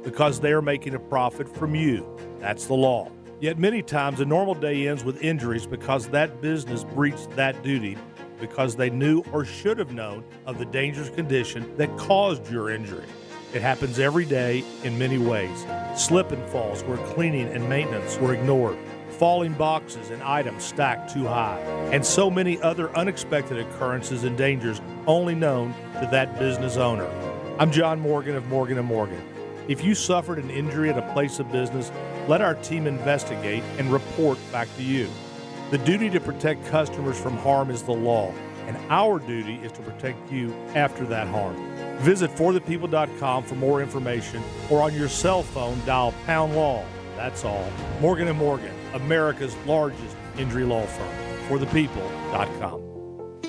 because they are making a profit from you. That's the law. Yet many times a normal day ends with injuries because that business breached that duty because they knew or should have known of the dangerous condition that caused your injury. It happens every day in many ways. Slip and falls where cleaning and maintenance were ignored. Falling boxes and items stacked too high, and so many other unexpected occurrences and dangers only known to that business owner. I'm John Morgan of Morgan & Morgan. If you suffered an injury at a place of business, let our team investigate and report back to you. The duty to protect customers from harm is the law, and our duty is to protect you after that harm. Visit forthepeople.com for more information, or on your cell phone, dial #law. That's all. Morgan & Morgan, America's largest injury law firm. ForThePeople.com.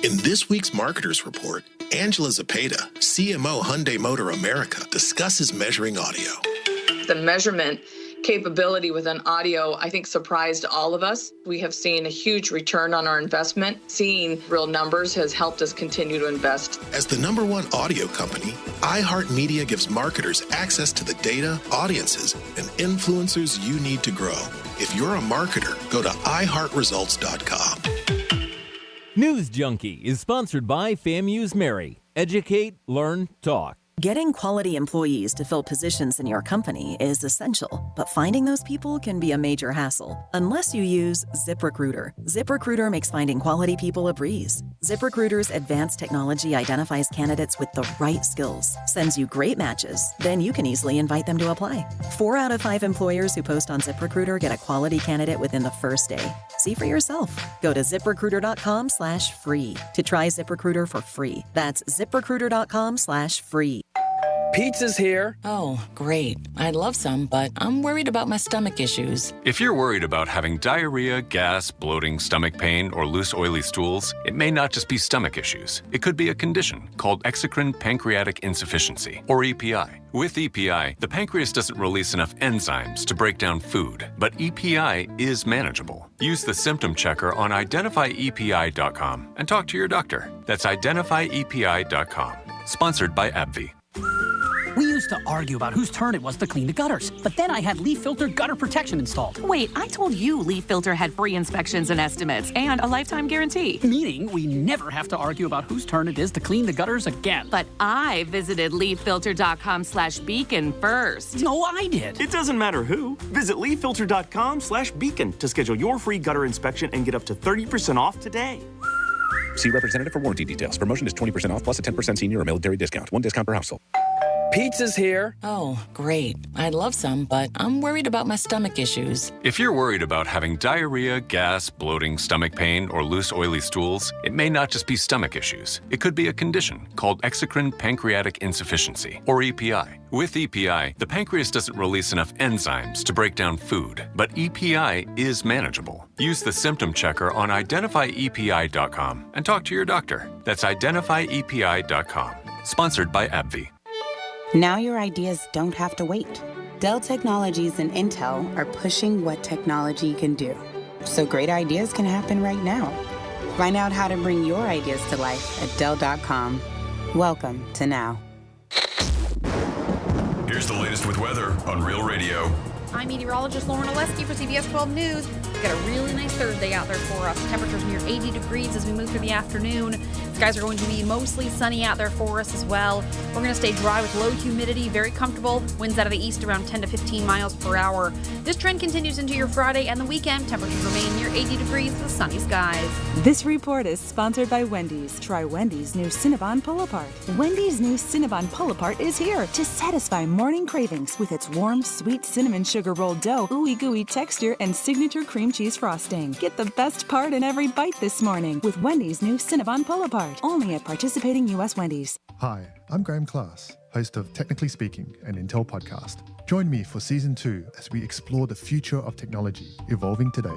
In this week's Marketers Report, Angela Zapata, CMO Hyundai Motor America, discusses measuring audio. The measurement capability within audio, I think, surprised all of us. We have seen a huge return on our investment. Seeing real numbers has helped us continue to invest. As the #1 audio company, iHeartMedia gives marketers access to the data, audiences, and influencers you need to grow. If you're a marketer, go to iHeartResults.com. News Junkie is sponsored by FAMU's Mary. Educate, learn, talk. Getting quality employees to fill positions in your company is essential, but finding those people can be a major hassle unless you use ZipRecruiter. ZipRecruiter makes finding quality people a breeze. ZipRecruiter's advanced technology identifies candidates with the right skills, sends you great matches, then you can easily invite them to apply. 4 out of 5 employers who post on ZipRecruiter get a quality candidate within the first day. See for yourself. Go to ZipRecruiter.com/free to try ZipRecruiter for free. That's ZipRecruiter.com/free. Pizza's here. Oh, great. I'd love some, but I'm worried about my stomach issues. If you're worried about having diarrhea, gas, bloating, stomach pain, or loose, oily stools, it may not just be stomach issues. It could be a condition called exocrine pancreatic insufficiency, or EPI. With EPI, the pancreas doesn't release enough enzymes to break down food, but EPI is manageable. Use the symptom checker on identifyepi.com and talk to your doctor. That's identifyepi.com. Sponsored by AbbVie. We used to argue about whose turn it was to clean the gutters, but then I had leaf filter gutter protection installed. Wait, I told you Leaf Filter had free inspections and estimates and a lifetime guarantee. Meaning we never have to argue about whose turn it is to clean the gutters again. But I visited leaffilter.com/beacon first. No, I did. It doesn't matter who. Visit leaffilter.com/beacon to schedule your free gutter inspection and get up to 30% off today. See representative for warranty details. Promotion is 20% off plus a 10% senior or military discount. One discount per household. Pizza's here. Oh, great. I'd love some, but I'm worried about my stomach issues. If you're worried about having diarrhea, gas, bloating, stomach pain, or loose, oily stools, it may not just be stomach issues. It could be a condition called exocrine pancreatic insufficiency, or EPI. With EPI, the pancreas doesn't release enough enzymes to break down food, but EPI is manageable. Use the symptom checker on identifyepi.com and talk to your doctor. That's identifyepi.com. Sponsored by AbbVie. Now your ideas don't have to wait. Dell Technologies and Intel are pushing what technology can do. So great ideas can happen right now. Find out how to bring your ideas to life at Dell.com. Welcome to now. Here's the latest with weather on Real Radio. I'm meteorologist Lauren Oleski for CBS 12 News. We've got a really nice Thursday out there for us. Temperatures near 80 degrees as we move through the afternoon. Skies are going to be mostly sunny out there for us as well. We're going to stay dry with low humidity, very comfortable. Winds out of the east around 10 to 15 miles per hour. This trend continues into your Friday and the weekend. Temperatures remain near 80 degrees with sunny skies. This report is sponsored by Wendy's. Try Wendy's new Cinnabon Pull-Apart. Wendy's new Cinnabon Pull-Apart is here to satisfy morning cravings with its warm, sweet cinnamon sugar rolled dough, ooey gooey texture, and signature cream cheese frosting. Get the best part in every bite this morning with Wendy's new Cinnabon Pull-Apart. Only at participating U.S. Wendy's. Hi, I'm Graham Class, host of Technically Speaking, an Intel podcast. Join me for Season 2 as we explore the future of technology evolving today.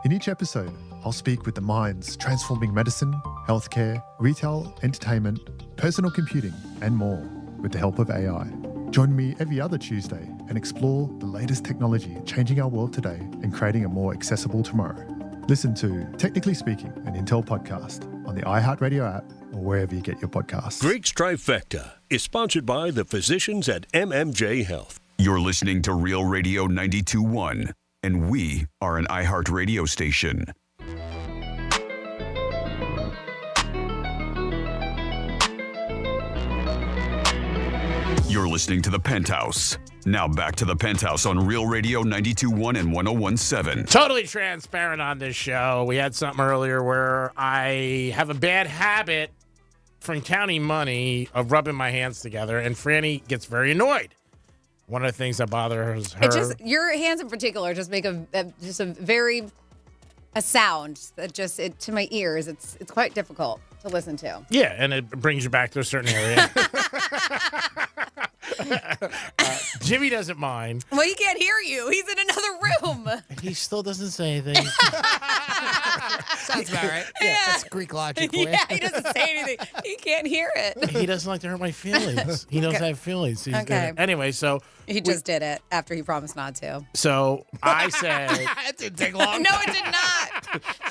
In each episode, I'll speak with the minds transforming medicine, healthcare, retail, entertainment, personal computing, and more with the help of AI. Join me every other Tuesday and explore the latest technology changing our world today and creating a more accessible tomorrow. Listen to Technically Speaking, an Intel podcast on the iHeartRadio app or wherever you get your podcasts. Greek's Trifecta is sponsored by the physicians at MMJ Health. You're listening to Real Radio 92.1, and we are an iHeart radio station. You're listening to The Penthouse. Now back to The Penthouse on Real Radio 92.1 and 101.7. Totally transparent on this show. We had something earlier where I have a bad habit from counting money, of rubbing my hands together, and Franny gets very annoyed. One of the things that bothers her. It just, your hands in particular just make a sound that just, to my ears, it's quite difficult to listen to. Yeah, and it brings you back to a certain area. Jimmy doesn't mind. Well, he can't hear you. He's in another room. He still doesn't say anything. Sounds about right. Yeah, that's Greek logic. Yeah, he doesn't say anything. He can't hear it. He doesn't like to hurt my feelings. He knows I have feelings. Okay. Anyway, so he just did it after he promised not to. So I said, it didn't take long. No, it did not.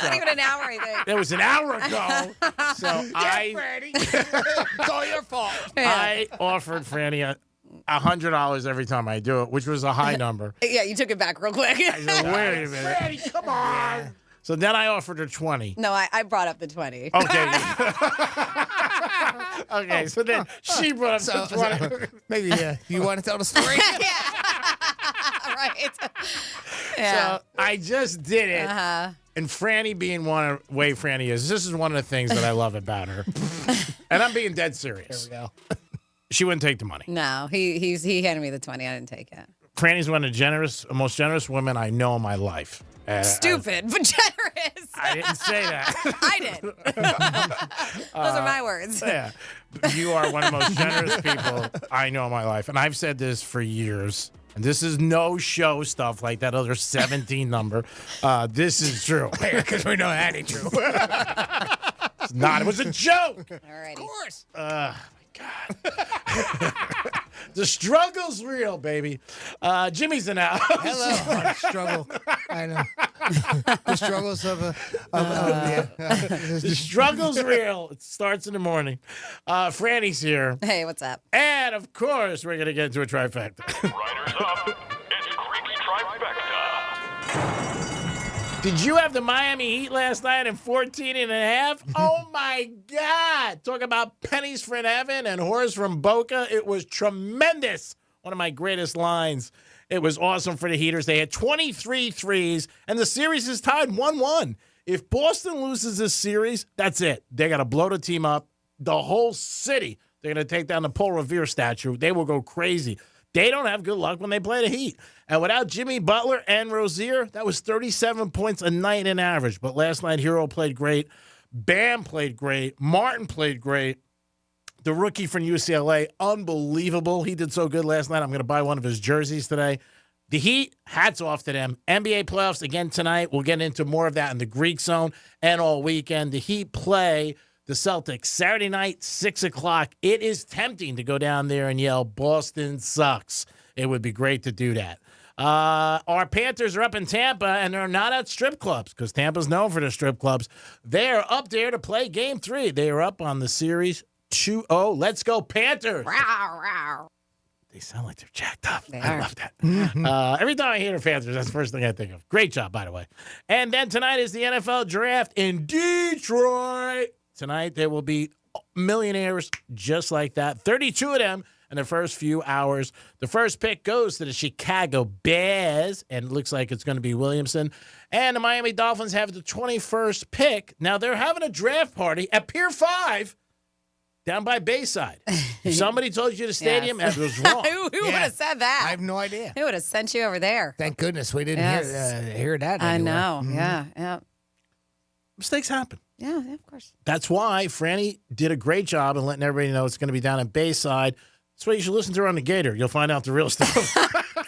Not even an hour, I think. It was an hour ago. So Franny. It's all your fault. I offered Franny $100 every time I do it, which was a high number. Yeah, you took it back real quick. I said, wait a minute. Franny, come on. Yeah. So then I offered her 20. No, I brought up the 20. Okay. Okay, so then she brought up the 20. So maybe you want to tell the story? Right. Yeah. So I just did it. Uh-huh. And Franny being one way Franny is, this is one of the things that I love about her. And I'm being dead serious. There we go. She wouldn't take the money. No, he handed me the 20. I didn't take it. Franny's one of the most generous women I know in my life. Stupid, but generous. I didn't say that. I did. Those are my words. Yeah. You are one of the most generous people I know in my life. And I've said this for years. And this is no show stuff like that other 17 number. This is true. Because we know that ain't true. It's not. It was a joke. Alrighty. Of course. My God. The struggle's real, baby. Jimmy's in the house. Hello, struggle. I know. The struggles of The struggle's real. It starts in the morning. Franny's here. Hey, what's up? And, of course, we're going to get into a trifecta. Riders up. It's Creek's Trifecta. Did you have the Miami Heat last night in 14 and a half? Oh, my God. Talk about pennies from heaven and horse from Boca. It was tremendous. One of my greatest lines. It was awesome for the Heaters. They had 23 threes, and the series is tied 1-1. If Boston loses this series, that's it. They got to blow the team up. The whole city, they're going to take down the Paul Revere statue. They will go crazy. They don't have good luck when they play the Heat. And without Jimmy Butler and Rozier, that was 37 points a night in average. But last night, Hero played great. Bam played great. Martin played great. The rookie from UCLA, unbelievable. He did so good last night. I'm going to buy one of his jerseys today. The Heat, hats off to them. NBA playoffs again tonight. We'll get into more of that in the Greek zone and all weekend. The Heat play the Celtics Saturday night, 6 o'clock. It is tempting to go down there and yell, Boston sucks. It would be great to do that. Our Panthers are up in Tampa, and they're not at strip clubs because Tampa's known for their strip clubs. They are up there to play Game 3. They are up on the series 2-0. Let's go, Panthers. Row, row. They sound like they're jacked up. They I are. love that. Every time I hear the Panthers, that's the first thing I think of. Great job, by the way. And then tonight is the NFL draft in Detroit. Tonight there will be millionaires just like that. 32 of them in the first few hours. The first pick goes to the Chicago Bears, and it looks like it's going to be Williamson. And the Miami Dolphins have the 21st pick. Now they're having a draft party at Pier 5 down by Bayside. If somebody told you the stadium, Yes. it was wrong. Who would have said that? I have no idea. Who would have sent you over there? Thank goodness we didn't Yes. hear that. I anywhere. know. Mhm. Yeah. Mistakes happen. Yeah, of course. That's why Franny did a great job in letting everybody know it's going to be down at Bayside. That's why you should listen to her on the Gator. You'll find out the real stuff.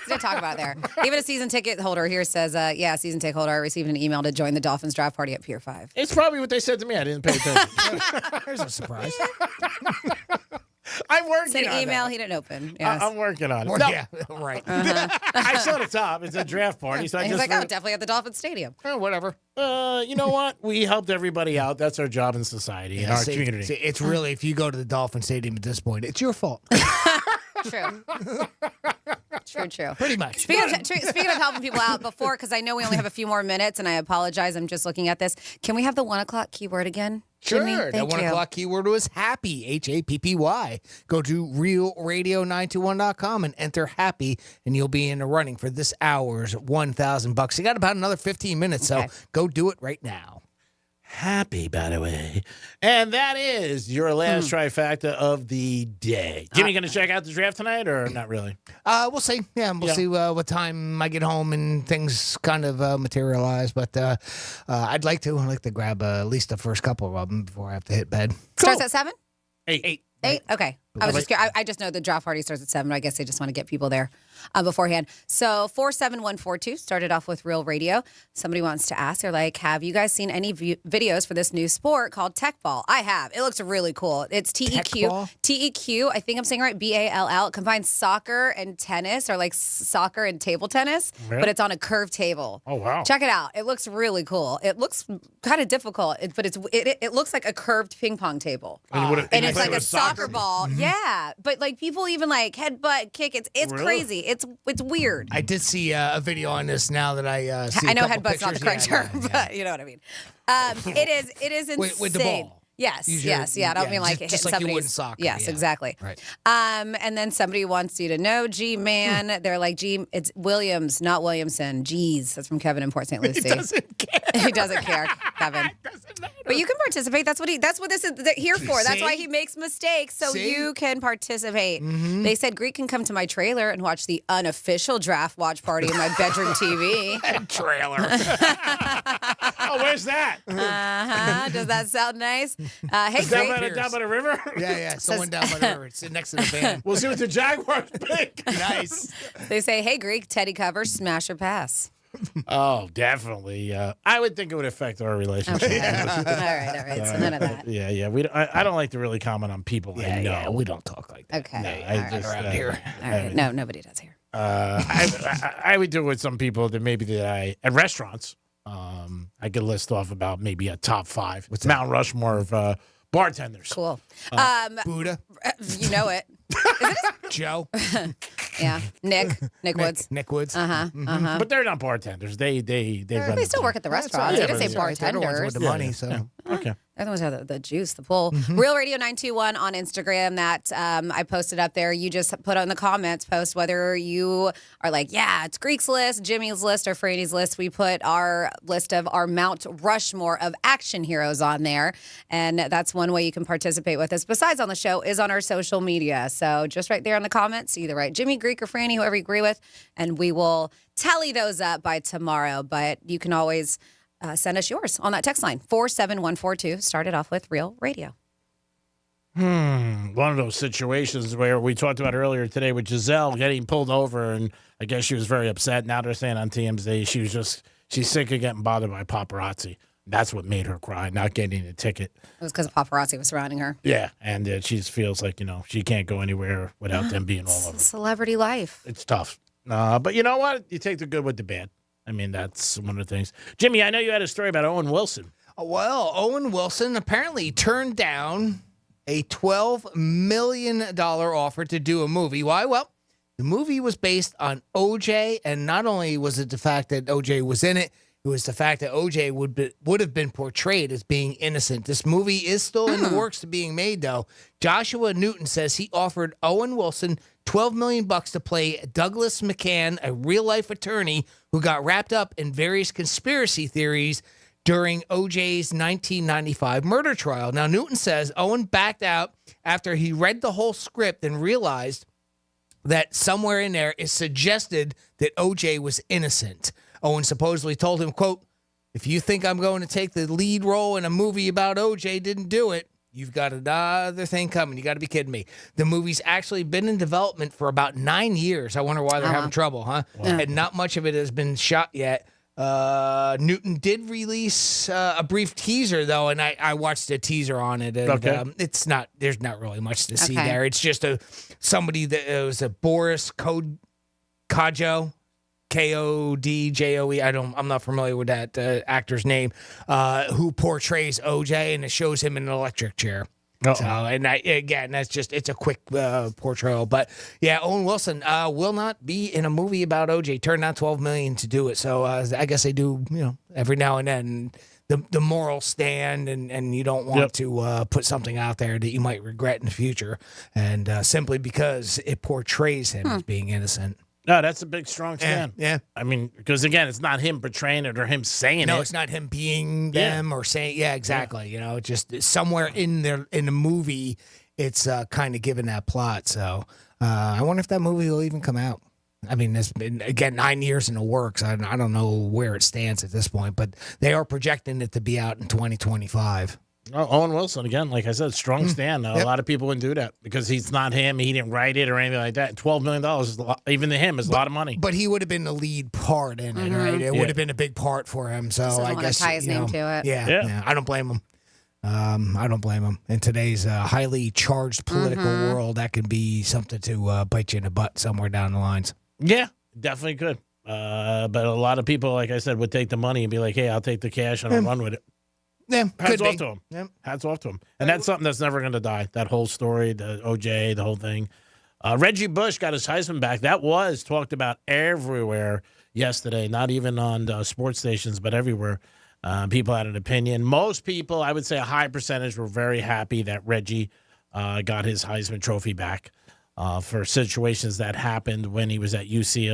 Don't talk about it there. Even a season ticket holder here says, season ticket holder, I received an email to join the Dolphins draft party at Pier 5. It's probably what they said to me. I didn't pay attention. There's a surprise. I'm working Sent on an email that. he didn't open. Yes. I'm working on it. Well, No, yeah, right. I saw the top. It's a draft party. So I And he's just like, definitely at the Dolphins Stadium. Whatever. you know what? We helped everybody out. That's our job in society, in our community. See, it's really, if you go to the Dolphin Stadium at this point, it's your fault. True. True. Pretty much. Speaking of helping people out before, because I know we only have a few more minutes, and I apologize. I'm just looking at this. Can we have the 1 o'clock keyword again? Sure. Jimmy? The Thank 1 you. o'clock keyword was happy, Happy. Go to realradio921.com and enter happy, and you'll be in the running for this hour's $1,000. You got about another 15 minutes, so go do it right now. Happy, by the way. And that is your last trifecta of the day. Jimmy, going to check out the draft tonight or not really? We'll see. Yeah, we'll see what time I get home and things kind of materialize. But I'd like to grab at least the first couple of them before I have to hit bed. Starts at 7? 8. 8? Okay. I was just curious. I just know the draft party starts at 7. I guess they just want to get people there beforehand. So 47142 started off with Real Radio. Somebody wants to ask, they're like, have you guys seen any videos for this new sport called tech ball? I have. It looks really cool. It's TEQ. TEQ, I think I'm saying right, BALL. It combines soccer and tennis, or like soccer and table tennis, but it's on a curved table. Oh, wow. Check it out. It looks really cool. It looks kind of difficult, but it looks like a curved ping pong table. And it's like a soccer ball. Mm-hmm. Yeah, but like people even like headbutt, kick. It's crazy. It's weird. I did see a video on this now that I see. I know a couple headbutt's not the correct pictures. term, but you know what I mean. It is insane. With the ball. Yes, Usually, yes, yeah. I don't mean like just hit like you somebody's. would in soccer. Yes, yeah. exactly. Right. And then somebody wants you to know, G-Man. They're like, it's Williams, not Williamson. Jeez, that's from Kevin in Port St. Lucie. He doesn't care. He doesn't care, Kevin. But you can participate. That's what this is here for. That's why he makes mistakes, so you can participate. Mm-hmm. They said Greek can come to my trailer and watch the unofficial draft watch party in my bedroom TV. Trailer. Oh, where's that? Does that sound nice? Hey, Is Greek. down by the river? Yeah. It's the one down by the river. It's next to the van. We'll see what the Jaguars pick. Nice. They say, hey, Greek, Teddy covers, smash or pass. Oh, definitely. I would think it would affect our relationship. Okay. all right. So none of that. Yeah. I don't like to really comment on people I know. Yeah, we don't talk like that. Okay. No, all I right. just around here. All right. No, nobody does here. I would do it with some people that maybe at restaurants. I could list off about maybe a top 5. What's Mount Rushmore of bartenders. Cool. Buddha. You know it. Joe. Yeah. Nick Woods. Nick Woods. But they're not bartenders. They run They the still work at the restaurant. right. They didn't say That's right. They're the ones bartenders. with the money, so. Okay. They're the ones who have the juice, the pull. Real Radio 921 on Instagram that I posted up there. You just put on the comments post whether you are like, yeah, it's Greek's list, Jimmy's list, or Franny's list. We put our list of our Mount Rushmore of action heroes on there. And that's one way you can participate with us. Besides on the show is on our social media. So just right there in the comments, either write Jimmy, Greek, or Franny, whoever you agree with, and we will tally those up by tomorrow. But you can always send us yours on that text line, 47142. Start it off with Real Radio. One of those situations where we talked about earlier today with Giselle getting pulled over, and I guess she was very upset. Now they're saying on TMZ she's sick of getting bothered by paparazzi. That's what made her cry, not getting a ticket. It was because paparazzi was surrounding her. Yeah, and she feels like, she can't go anywhere without them being all over. Celebrity life. It's tough. But you know what? You take the good with the bad. I mean, that's one of the things. Jimmy, I know you had a story about Owen Wilson. Well, Owen Wilson apparently turned down a $12 million offer to do a movie. Why? Well, the movie was based on O.J., and not only was it the fact that O.J. was in it, it was the fact that O.J. would have been portrayed as being innocent. This movie is still in the works of being made, though. Joshua Newton says he offered Owen Wilson $12 million to play Douglas McCann, a real-life attorney who got wrapped up in various conspiracy theories during O.J.'s 1995 murder trial. Now, Newton says Owen backed out after he read the whole script and realized that somewhere in there it suggested that O.J. was innocent. Owen supposedly told him, quote, "If you think I'm going to take the lead role in a movie about O.J. didn't do it, you've got another thing coming. You got to be kidding me." The movie's actually been in development for about 9 years. I wonder why they're having trouble, huh? Wow. And not much of it has been shot yet. Newton did release a brief teaser, though, and I watched the teaser on it. And, there's not really much to see there. It's just somebody that was a Boris Kodjoe. Kodjoe. I'm not familiar with that actor's name, who portrays OJ, and it shows him in an electric chair. So, and it's a quick portrayal. But yeah, Owen Wilson will not be in a movie about OJ. Turned down $12 million to do it. So I guess they do, every now and then the moral stand, and you don't want to put something out there that you might regret in the future, and simply because it portrays him as being innocent. No, that's a big, strong stand. Yeah. I mean, because, again, it's not him portraying it or him saying it. No, it's not him being them or saying, exactly. Yeah. Just somewhere in the movie, it's kind of given that plot. So I wonder if that movie will even come out. I mean, it's been, again, 9 years in the works. I don't know where it stands at this point, but they are projecting it to be out in 2025. Oh, Owen Wilson, again, like I said, strong stand. A lot of people wouldn't do that because he's not him. He didn't write it or anything like that. $12 million, is even to him, is a lot of money. But he would have been the lead part in it, right? It would have been a big part for him. So I guess tie his name to it. Yeah. I don't blame him. I don't blame him. In today's highly charged political world, that can be something to bite you in the butt somewhere down the lines. Yeah, definitely could. But a lot of people, like I said, would take the money and be like, hey, I'll take the cash and I'll run with it. Yeah, hats off to him. Yeah. Hats off to him. And that's something that's never going to die. That whole story, the OJ, the whole thing. Reggie Bush got his Heisman back. That was talked about everywhere yesterday, not even on sports stations, but everywhere. People had an opinion. Most people, I would say a high percentage, were very happy that Reggie got his Heisman Trophy back for situations that happened when he was at USC,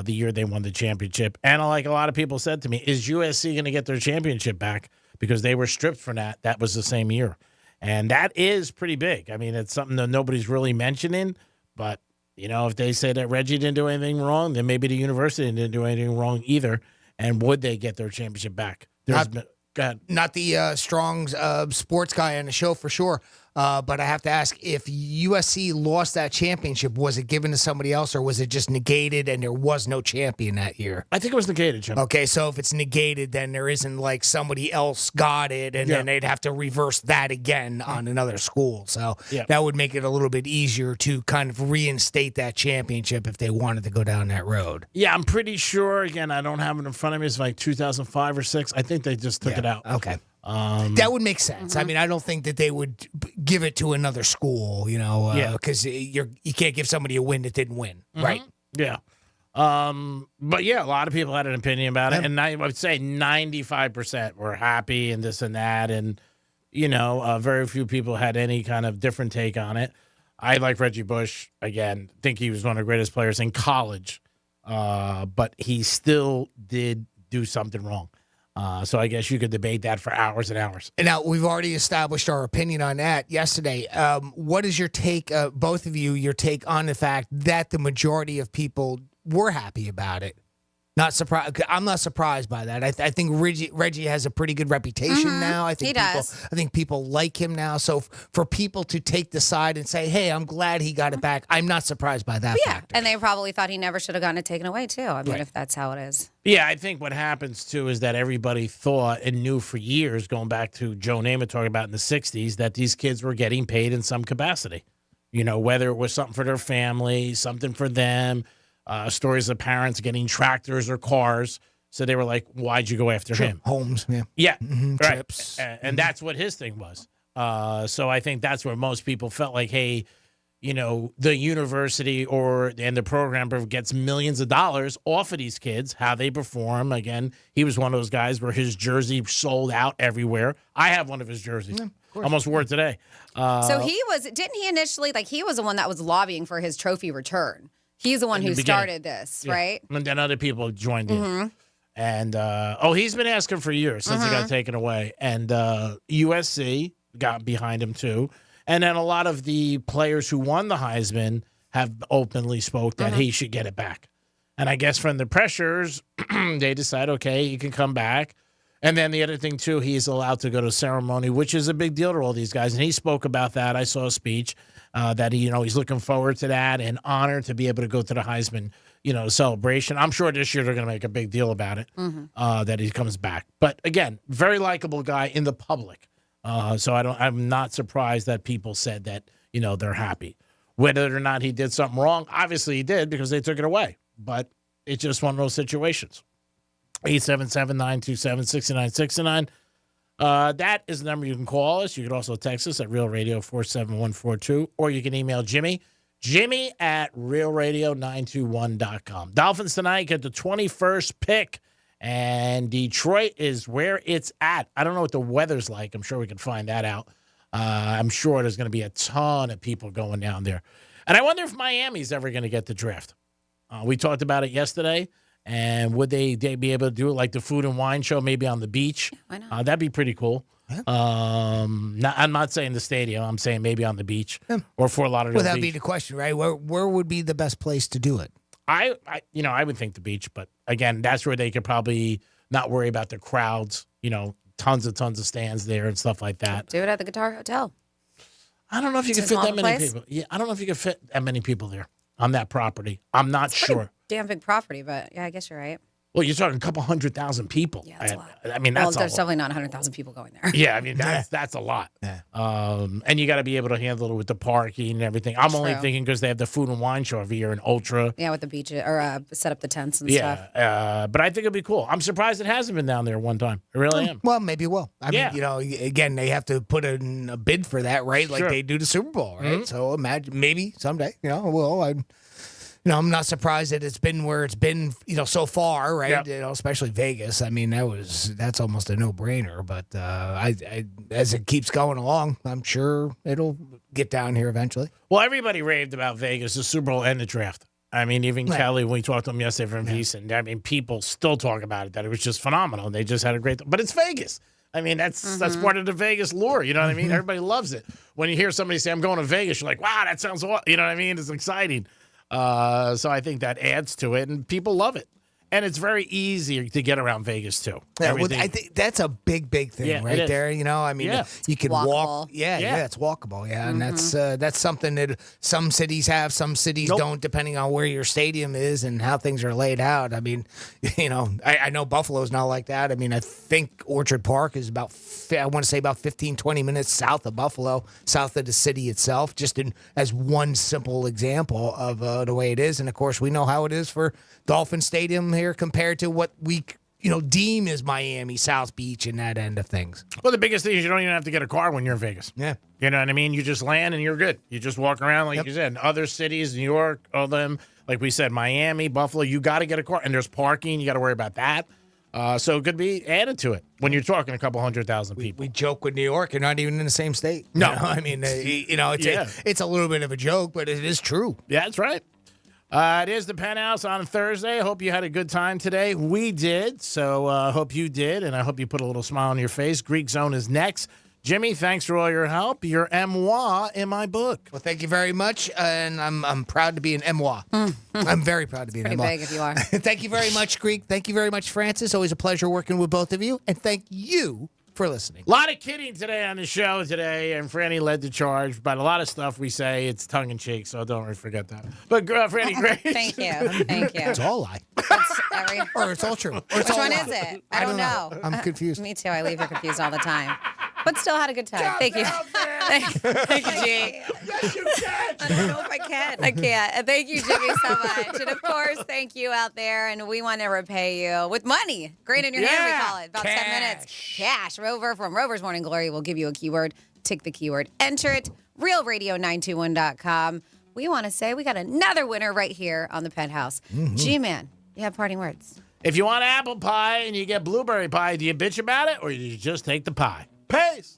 the year they won the championship. And like a lot of people said to me, is USC going to get their championship back? Because they were stripped from that. That was the same year. And that is pretty big. I mean, it's something that nobody's really mentioning. But, if they say that Reggie didn't do anything wrong, then maybe the university didn't do anything wrong either. And would they get their championship back? Go ahead. Not the strong sports guy on the show for sure. But I have to ask, if USC lost that championship, was it given to somebody else or was it just negated and there was no champion that year? I think it was negated, Jim. Okay, so if it's negated, then there isn't like somebody else got it and then they'd have to reverse that again on another school. So that would make it a little bit easier to kind of reinstate that championship if they wanted to go down that road. Yeah, I'm pretty sure. Again, I don't have it in front of me. It's like 2005 or 6. I think they just took it out. Okay. That would make sense. I mean, I don't think that they would give it to another school, because you can't give somebody a win that didn't win, right? Yeah. But yeah, a lot of people had an opinion about it, and I would say 95% were happy and this and that, and very few people had any kind of different take on it. I like Reggie Bush again. Think he was one of the greatest players in college, but he still did do something wrong. So I guess you could debate that for hours and hours. And now we've already established our opinion on that yesterday. What is your take, both of you, your take on the fact that the majority of people were happy about it? Not surprised. I'm not surprised by that. I think Reggie has a pretty good reputation now. I think he does. I think people like him now. So for people to take the side and say, "Hey, I'm glad he got it back," I'm not surprised by that. Yeah, and they probably thought he never should have gotten it taken away too. I mean, if that's how it is. Yeah, I think what happens too is that everybody thought and knew for years, going back to Joe Namath talking about in the '60s, that these kids were getting paid in some capacity. Whether it was something for their family, something for them. Stories of parents getting tractors or cars. So they were like, why'd you go after him? Homes, Yeah, right. Trips. And that's what his thing was. So I think that's where most people felt like, hey, the university and the program gets millions of dollars off of these kids, how they perform. Again, he was one of those guys where his jersey sold out everywhere. I have one of his jerseys. Almost wore it today. So didn't he initially, he was the one that was lobbying for his trophy return. He's the one who started this, right? And then other people joined in. And, he's been asking for years since it got taken away. And USC got behind him, too. And then a lot of the players who won the Heisman have openly spoke that he should get it back. And I guess from the pressures, they decide, okay, he can come back. And then the other thing, too, he's allowed to go to ceremony, which is a big deal to all these guys. And he spoke about that. I saw a speech. That he's looking forward to that and honored to be able to go to the Heisman, celebration. I'm sure this year they're going to make a big deal about it, that he comes back. But again, very likable guy in the public. So I'm not surprised that people said that, they're happy. Whether or not he did something wrong, obviously he did because they took it away. But it's just one of those situations. 877-927-6969. That is the number you can call us. You can also text us at Real Radio 47142, or you can email Jimmy at realradio921.com. Dolphins tonight get the 21st pick, and Detroit is where it's at. I don't know what the weather's like. I'm sure we can find that out. I'm sure there's going to be a ton of people going down there. And I wonder if Miami's ever going to get the draft. We talked about it yesterday. And would they be able to do it like the food and wine show, maybe on the beach? Yeah, why not? That'd be pretty cool. Yeah. I'm not saying the stadium. I'm saying maybe on the beach or Fort Lauderdale. Well, that'd be the question, right? Where would be the best place to do it? I would think the beach, but again, that's where they could probably not worry about the crowds. Tons of stands there and stuff like that. Do it at the Guitar Hotel. I don't know if you can fit that many people. Yeah, I don't know if you can fit that many people there on that property. I'm not sure. Damn big property, but yeah, I guess you're right. Well, you're talking a couple 100,000 people. Yeah, that's a lot. I mean, that's there's definitely not 100,000 people going there. Yeah, I mean, that's a lot. Yeah. And you got to be able to handle it with the parking and everything. I'm only thinking because they have the food and wine show every year in Ultra. Yeah, with the beach or set up the tents and stuff. Yeah, but I think it'd be cool. I'm surprised it hasn't been down there one time. I really am. Well, maybe it will. I mean, again, they have to put in a bid for that, right? Like they do the Super Bowl, right? So imagine maybe someday, I'm not surprised that it's been where it's been, so far, right? Yep. Especially Vegas. I mean, that's almost a no-brainer. But as it keeps going along, I'm sure it'll get down here eventually. Well, everybody raved about Vegas, the Super Bowl and the draft. I mean, even Kelly, when we talked to him yesterday from VSiN, I mean, people still talk about it, that it was just phenomenal. They just had a great, but it's Vegas. I mean, that's part of the Vegas lore. You know what I mean? Everybody loves it. When you hear somebody say, I'm going to Vegas, you're like, wow, that sounds awesome. You know what I mean? It's exciting. So I think that adds to it, and people love it. And it's very easy to get around Vegas, too. Yeah, well, I think that's a big thing right there. You know, I mean, you can walk. Yeah, it's walkable. Yeah, and that's something that some cities have, some cities don't, depending on where your stadium is and how things are laid out. I mean, you know, I know Buffalo's not like that. I mean, I think Orchard Park is about 15, 20 minutes south of Buffalo, south of the city itself, just as one simple example of the way it is. And, of course, we know how it is for Dolphin Stadium here compared to what we deem as Miami, South Beach, and that end of things. Well, the biggest thing is you don't even have to get a car when you're in Vegas. Yeah. You know what I mean? You just land and you're good. You just walk around, like you said. Other cities, New York, all them, like we said, Miami, Buffalo, you got to get a car. And there's parking. You got to worry about that. So it could be added to it when you're talking a couple 100,000 people. We joke with New York. You're not even in the same state. No. You know? I mean, it's a little bit of a joke, but it is true. Yeah, that's right. It is the Penthouse on Thursday. I hope you had a good time today. We did, so I hope you did, and I hope you put a little smile on your face. Greek Zone is next. Jimmy, thanks for all your help. You're moi in my book. Well, thank you very much, and I'm proud to be an moi. I'm very proud to be an moi. Pretty big if you are. Thank you very much, Greek. Thank you very much, Francis. Always a pleasure working with both of you, and thank you for listening. A lot of kidding today on the show today, and Franny led the charge, but a lot of stuff we say, it's tongue-in-cheek, so don't really forget that. But Franny, great. Thank you. It's all lie. Or it's all true. Which one is it? I don't know. I'm confused. Me too. I leave her confused all the time. But still had a good time. Thank you. Thank you, G. Yes, you can. I don't know if I can. I can't. And thank you, Jimmy, so much. And, of course, thank you out there. And we want to repay you with money. Grain in your hand, we call it. About 10 minutes. Cash. Rover from Rover's Morning Glory will give you a keyword. Tick the keyword. Enter it. RealRadio921.com. We want to say we got another winner right here on the Penthouse. G-Man, you have parting words. If you want apple pie and you get blueberry pie, do you bitch about it or do you just take the pie? Peace.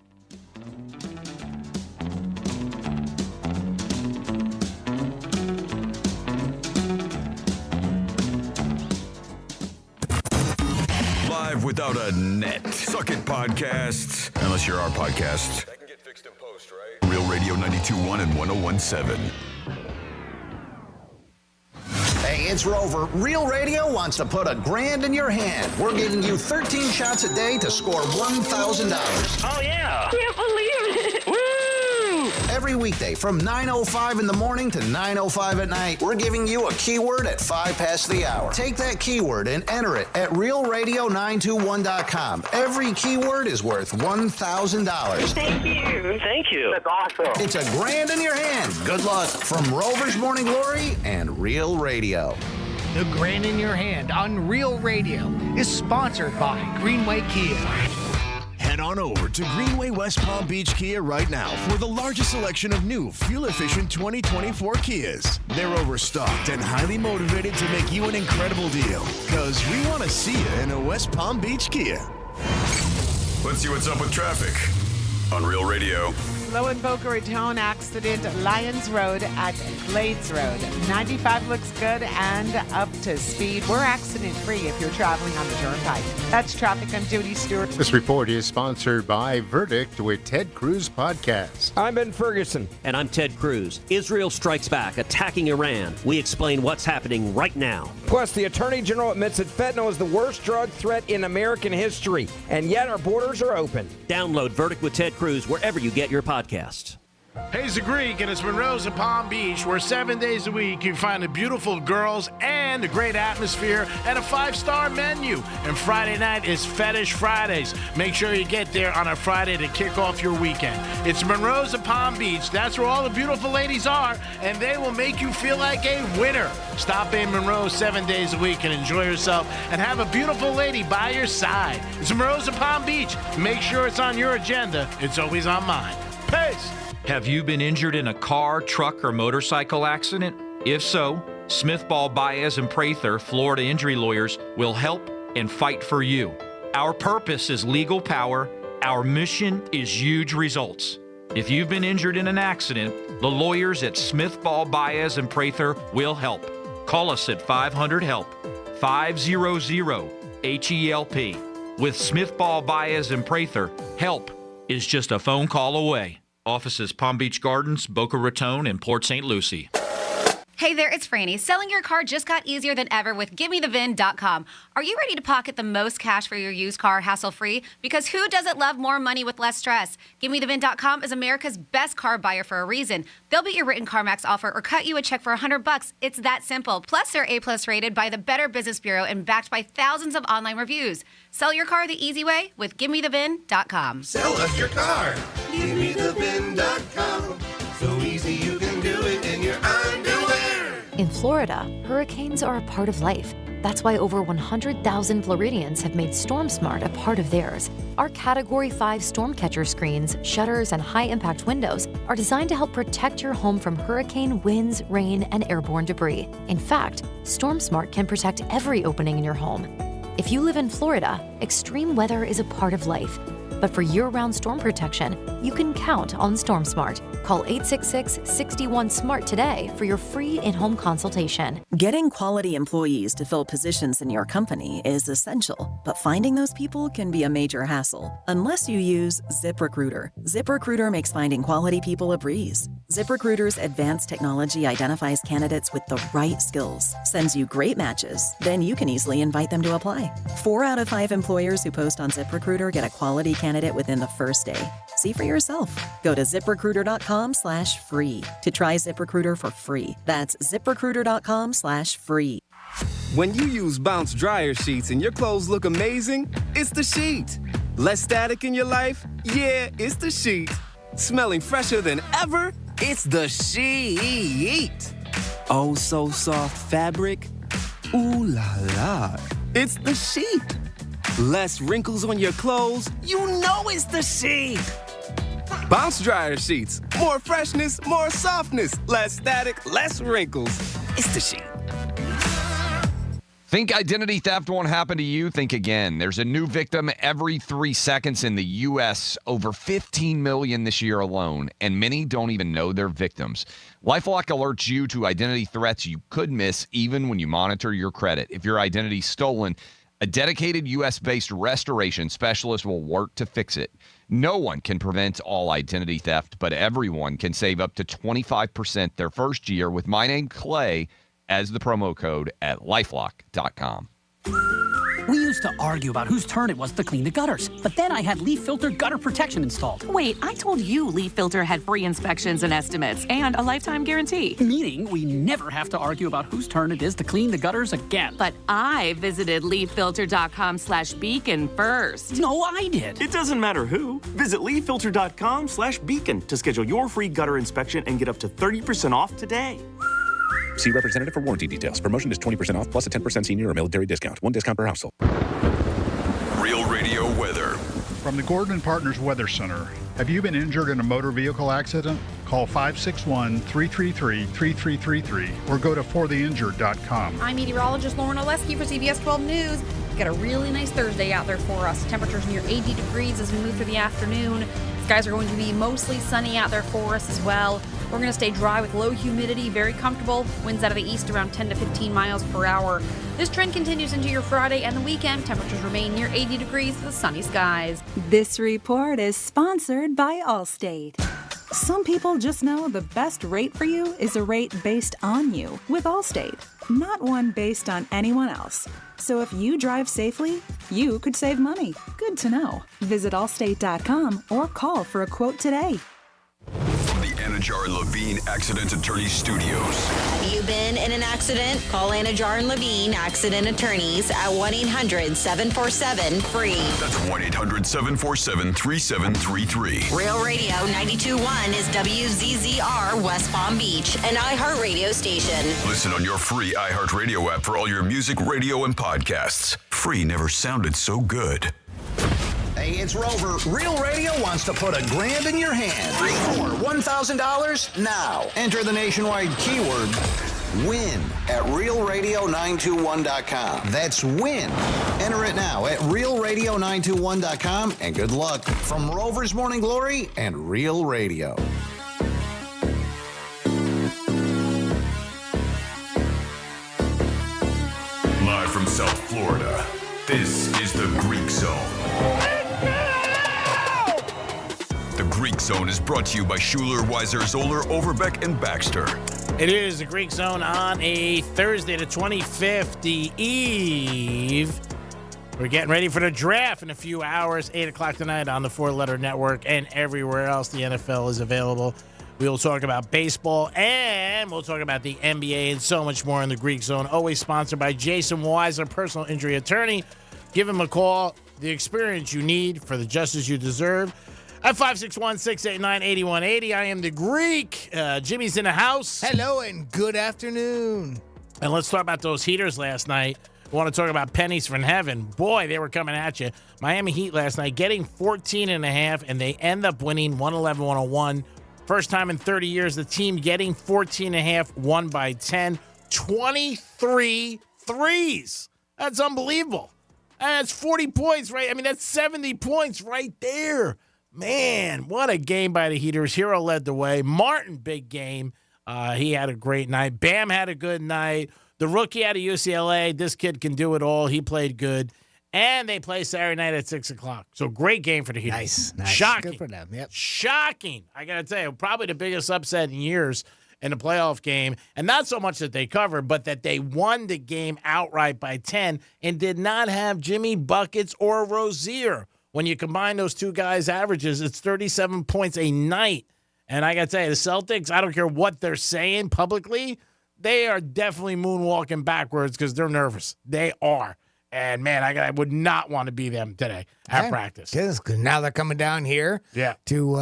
Live without a net. Suck it podcasts. Unless you're our podcast. That can get fixed in post, right? Real Radio 92.1 and 101.7. Hey, it's Rover. Real Radio wants to put $1,000 in your hand. We're giving you 13 shots a day to score $1,000. Oh, yeah. Can't believe it. Woo! Every weekday from 9:05 in the morning to 9:05 at night, we're giving you a keyword at 5 past the hour. Take that keyword and enter it at realradio921.com. Every keyword is worth $1,000. Thank you. Thank you. That's awesome. It's $1,000 in your hand. Good luck from Rover's Morning Glory and Real Radio. The Grand in Your Hand on Real Radio is sponsored by Greenway Kia. Head on over to Greenway West Palm Beach Kia right now for the largest selection of new fuel-efficient 2024 Kias. They're overstocked and highly motivated to make you an incredible deal. Because we want to see you in a West Palm Beach Kia. Let's see what's up with traffic on Real Radio. Low in Boca Raton accident, Lyons Road at Glades Road. 95 looks good and up to speed. We're accident-free if you're traveling on the Turnpike. That's traffic. I'm Judy Stewart. This report is sponsored by Verdict with Ted Cruz Podcast. I'm Ben Ferguson. And I'm Ted Cruz. Israel strikes back, attacking Iran. We explain what's happening right now. Plus, the Attorney General admits that fentanyl is the worst drug threat in American history, and yet our borders are open. Download Verdict with Ted Cruz wherever you get your podcasts. Hey, it's the Greek, and it's Monroe's at Palm Beach, where 7 days a week you find the beautiful girls and a great atmosphere and a 5-star menu. And Friday night is Fetish Fridays. Make sure you get there on a Friday to kick off your weekend. It's Monroe's at Palm Beach. That's where all the beautiful ladies are, and they will make you feel like a winner. Stop in Monroe 7 days a week and enjoy yourself and have a beautiful lady by your side. It's Monroe's at Palm Beach. Make sure it's on your agenda. It's always on mine. Peace. Have you been injured in a car, truck, or motorcycle accident? If so, Smith, Ball, Baez, and Prather, Florida injury lawyers, will help and fight for you. Our purpose is legal power. Our mission is huge results. If you've been injured in an accident, the lawyers at Smith, Ball, Baez, and Prather will help. Call us at 500-HELP, 500-HELP. With Smith, Ball, Baez, and Prather, help is just a phone call away. Offices Palm Beach Gardens, Boca Raton, and Port St. Lucie. Hey there, it's Franny. Selling your car just got easier than ever with GiveMeTheVin.com. Are you ready to pocket the most cash for your used car hassle-free? Because who doesn't love more money with less stress? GiveMeTheVin.com is America's best car buyer for a reason. They'll beat your written CarMax offer or cut you a check for $100. It's that simple. Plus, they're A+ rated by the Better Business Bureau and backed by thousands of online reviews. Sell your car the easy way with GiveMeTheVin.com. Sell us your car. GiveMeTheVin.com. So easy you can do it in your underwear. In Florida, hurricanes are a part of life. That's why over 100,000 Floridians have made StormSmart a part of theirs. Our Category 5 storm catcher screens, shutters, and high-impact windows are designed to help protect your home from hurricane winds, rain, and airborne debris. In fact, StormSmart can protect every opening in your home. If you live in Florida, extreme weather is a part of life. But for year-round storm protection, you can count on StormSmart. Call 866-61-SMART today for your free in-home consultation. Getting quality employees to fill positions in your company is essential, but finding those people can be a major hassle unless you use ZipRecruiter. ZipRecruiter makes finding quality people a breeze. ZipRecruiter's advanced technology identifies candidates with the right skills, sends you great matches, then you can easily invite them to apply. 4 out of 5 employers who post on ZipRecruiter get a quality candidate within the first day. See for yourself. Go to ZipRecruiter.com/free to try ZipRecruiter for free. That's ZipRecruiter.com/free. When you use Bounce dryer sheets and your clothes look amazing, it's the sheet. Less static in your life? Yeah, it's the sheet. Smelling fresher than ever? It's the sheet. Oh, so soft fabric? Ooh la la. It's the sheet. Less wrinkles on your clothes? You know it's the sheet. Bounce dryer sheets. More freshness, more softness. Less static, less wrinkles. It's the sheet. Think identity theft won't happen to you? Think again. There's a new victim every 3 seconds in the U.S., over 15 million this year alone, and many don't even know they're victims. LifeLock alerts you to identity threats you could miss even when you monitor your credit. If your identity's stolen, a dedicated U.S.-based restoration specialist will work to fix it. No one can prevent all identity theft, but everyone can save up to 25% their first year with my name, Clay, as the promo code at LifeLock.com. We used to argue about whose turn it was to clean the gutters, but then I had Leaf Filter gutter protection installed. Wait, I told you Leaf Filter had free inspections and estimates and a lifetime guarantee. Meaning we never have to argue about whose turn it is to clean the gutters again. But I visited leaffilter.com/beacon first. No, I did. It doesn't matter who. Visit leaffilter.com/beacon to schedule your free gutter inspection and get up to 30% off today. See representative for warranty details. Promotion is 20% off plus a 10% senior or military discount. 1 discount per household. Real Radio weather. From the Gordon & Partners Weather Center. Have you been injured in a motor vehicle accident? Call 561-333-3333 or go to fortheinjured.com. I'm meteorologist Lauren Oleski for CBS 12 News. We've got a really nice Thursday out there for us. Temperatures near 80 degrees as we move through the afternoon. Skies are going to be mostly sunny out there for us as well. We're going to stay dry with low humidity, very comfortable. Winds out of the east around 10 to 15 miles per hour. This trend continues into your Friday and the weekend. Temperatures remain near 80 degrees with sunny skies. This report is sponsored by Allstate. Some people just know the best rate for you is a rate based on you with Allstate, not one based on anyone else. So if you drive safely, you could save money. Good to know. Visit allstate.com or call for a quote today. From the Anajar and Levine Accident Attorneys Studios. Have you been in an accident? Call Anajar and Levine Accident Attorneys at 1-800-747-FREE. That's 1-800-747-3733. Real Radio 92.1 is WZZR West Palm Beach, an iHeartRadio station. Listen on your free iHeartRadio app for all your music, radio, and podcasts. Free never sounded so good. Hey, it's Rover. Real Radio wants to put $1,000 in your hand. For $1,000 now. Enter the nationwide keyword WIN at realradio921.com. That's WIN. Enter it now at realradio921.com and good luck from Rover's Morning Glory and Real Radio. Live from South Florida, this is the Greek Zone. The Greek Zone is brought to you by Schuler, Weiser, Zoller, Overbeck, and Baxter. It is the Greek Zone on a Thursday, the 25th, the eve. We're getting ready for the draft in a few hours, 8 o'clock tonight on the 4-Letter Network and everywhere else the NFL is available. We will talk about baseball, and we'll talk about the NBA and so much more in the Greek Zone. Always sponsored by Jason Weiser, personal injury attorney. Give him a call. The experience you need for the justice you deserve. At 561-689-8180, I am the Greek. Jimmy's in the house. Hello and good afternoon. And let's talk about those heaters last night. We want to talk about pennies from heaven. Boy, they were coming at you. Miami Heat last night getting 14.5, and they end up winning 111-101. First time in 30 years, the team getting 14.5, won by 10. 23 threes. That's unbelievable. That's 40 points, right? I mean, that's 70 points right there. Man, what a game by the Heaters. Hero led the way. Martin, big game. He had a great night. Bam had a good night. The rookie out of UCLA, this kid can do it all. He played good. And they play Saturday night at 6 o'clock. So great game for the Heaters. Nice. Shocking. Good for them. Yep. Shocking. I got to tell you, probably the biggest upset in years in a playoff game. And not so much that they covered, but that they won the game outright by 10 and did not have Jimmy Buckets or Rozier. When you combine those two guys' averages, it's 37 points a night. And I got to tell you, the Celtics, I don't care what they're saying publicly, they are definitely moonwalking backwards because they're nervous. They are. And, man, I would not want to be them today at practice. Because now they're coming down here to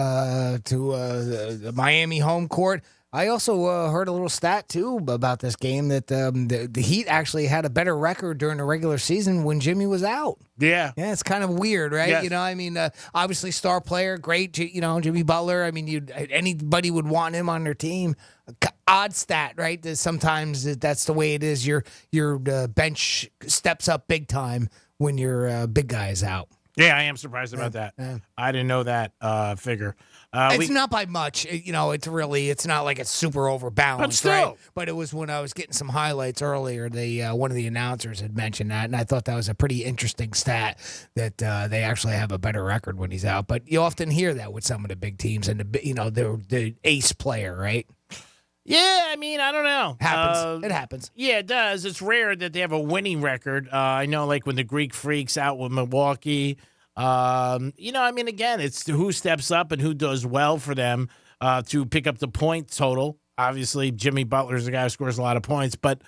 the Miami home court. I also heard a little stat, too, about this game that the Heat actually had a better record during the regular season when Jimmy was out. Yeah. Yeah, it's kind of weird, right? Yes. You know, I mean, obviously star player, great, Jimmy Butler. I mean, anybody would want him on their team. Odd stat, right? That sometimes that's the way it is. Your bench steps up big time when your big guy is out. Yeah, I am surprised about that. I didn't know that figure. It's not by much. It's not like it's super overbalanced, But still. right? But it was when I was getting some highlights earlier, one of the announcers had mentioned that, and I thought that was a pretty interesting stat that they actually have a better record when he's out. But you often hear that with some of the big teams and the ace player, right? Yeah, I mean, I don't know. Happens. It happens. Yeah, it does. It's rare that they have a winning record. I know, like, when the Greek Freaks out with Milwaukee. I mean, again, it's who steps up and who does well for them to pick up the point total. Obviously, Jimmy Butler's the guy who scores a lot of points. But,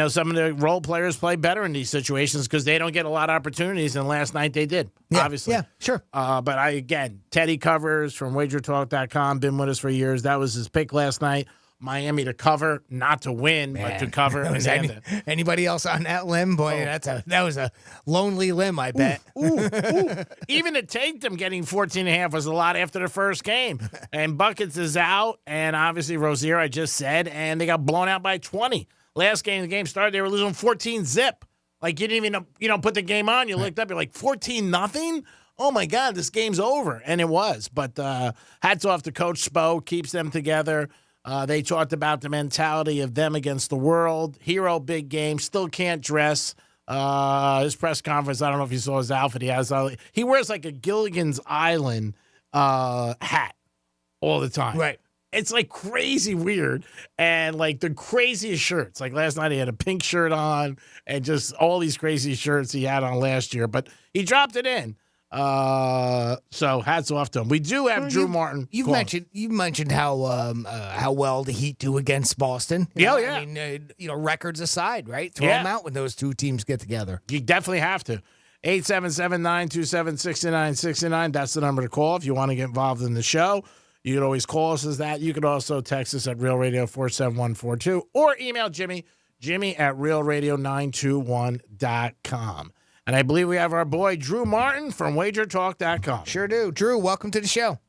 some of the role players play better in these situations because they don't get a lot of opportunities. And last night they did, obviously. Yeah, sure. But Teddy Covers from WagerTalk.com, been with us for years. That was his pick last night. Miami to cover, not to win, but to cover. Anybody else on that limb? Boy, that was a lonely limb, I bet. Ooh. Even to take them getting 14.5 was a lot after the first game. And Buckets is out, and obviously Rozier, I just said, and they got blown out by 20. Last game, the game started, they were losing 14-zip. Like, you didn't even, put the game on. You looked up, you're like, 14-0? Oh, my God, this game's over. And it was. But hats off to Coach Spo, keeps them together. They talked about the mentality of them against the world. Hero, big game, still can't dress. His press conference, I don't know if you saw his outfit. He wears like a Gilligan's Island hat all the time. Right. It's like crazy weird. And like the craziest shirts. Like last night he had a pink shirt on and just all these crazy shirts he had on last year. But he dropped it in. So hats off to him. We do have Drew Martin. You've mentioned how well the Heat do against Boston. Yeah. I mean, records aside, right? Throw them out when those two teams get together. You definitely have to. 877-927-6969. That's the number to call if you want to get involved in the show. You can always call us as that. You can also text us at Real Radio 47142 or email Jimmy at realradio921.com. And I believe we have our boy Drew Martin from WagerTalk.com. Sure do. Drew, welcome to the show.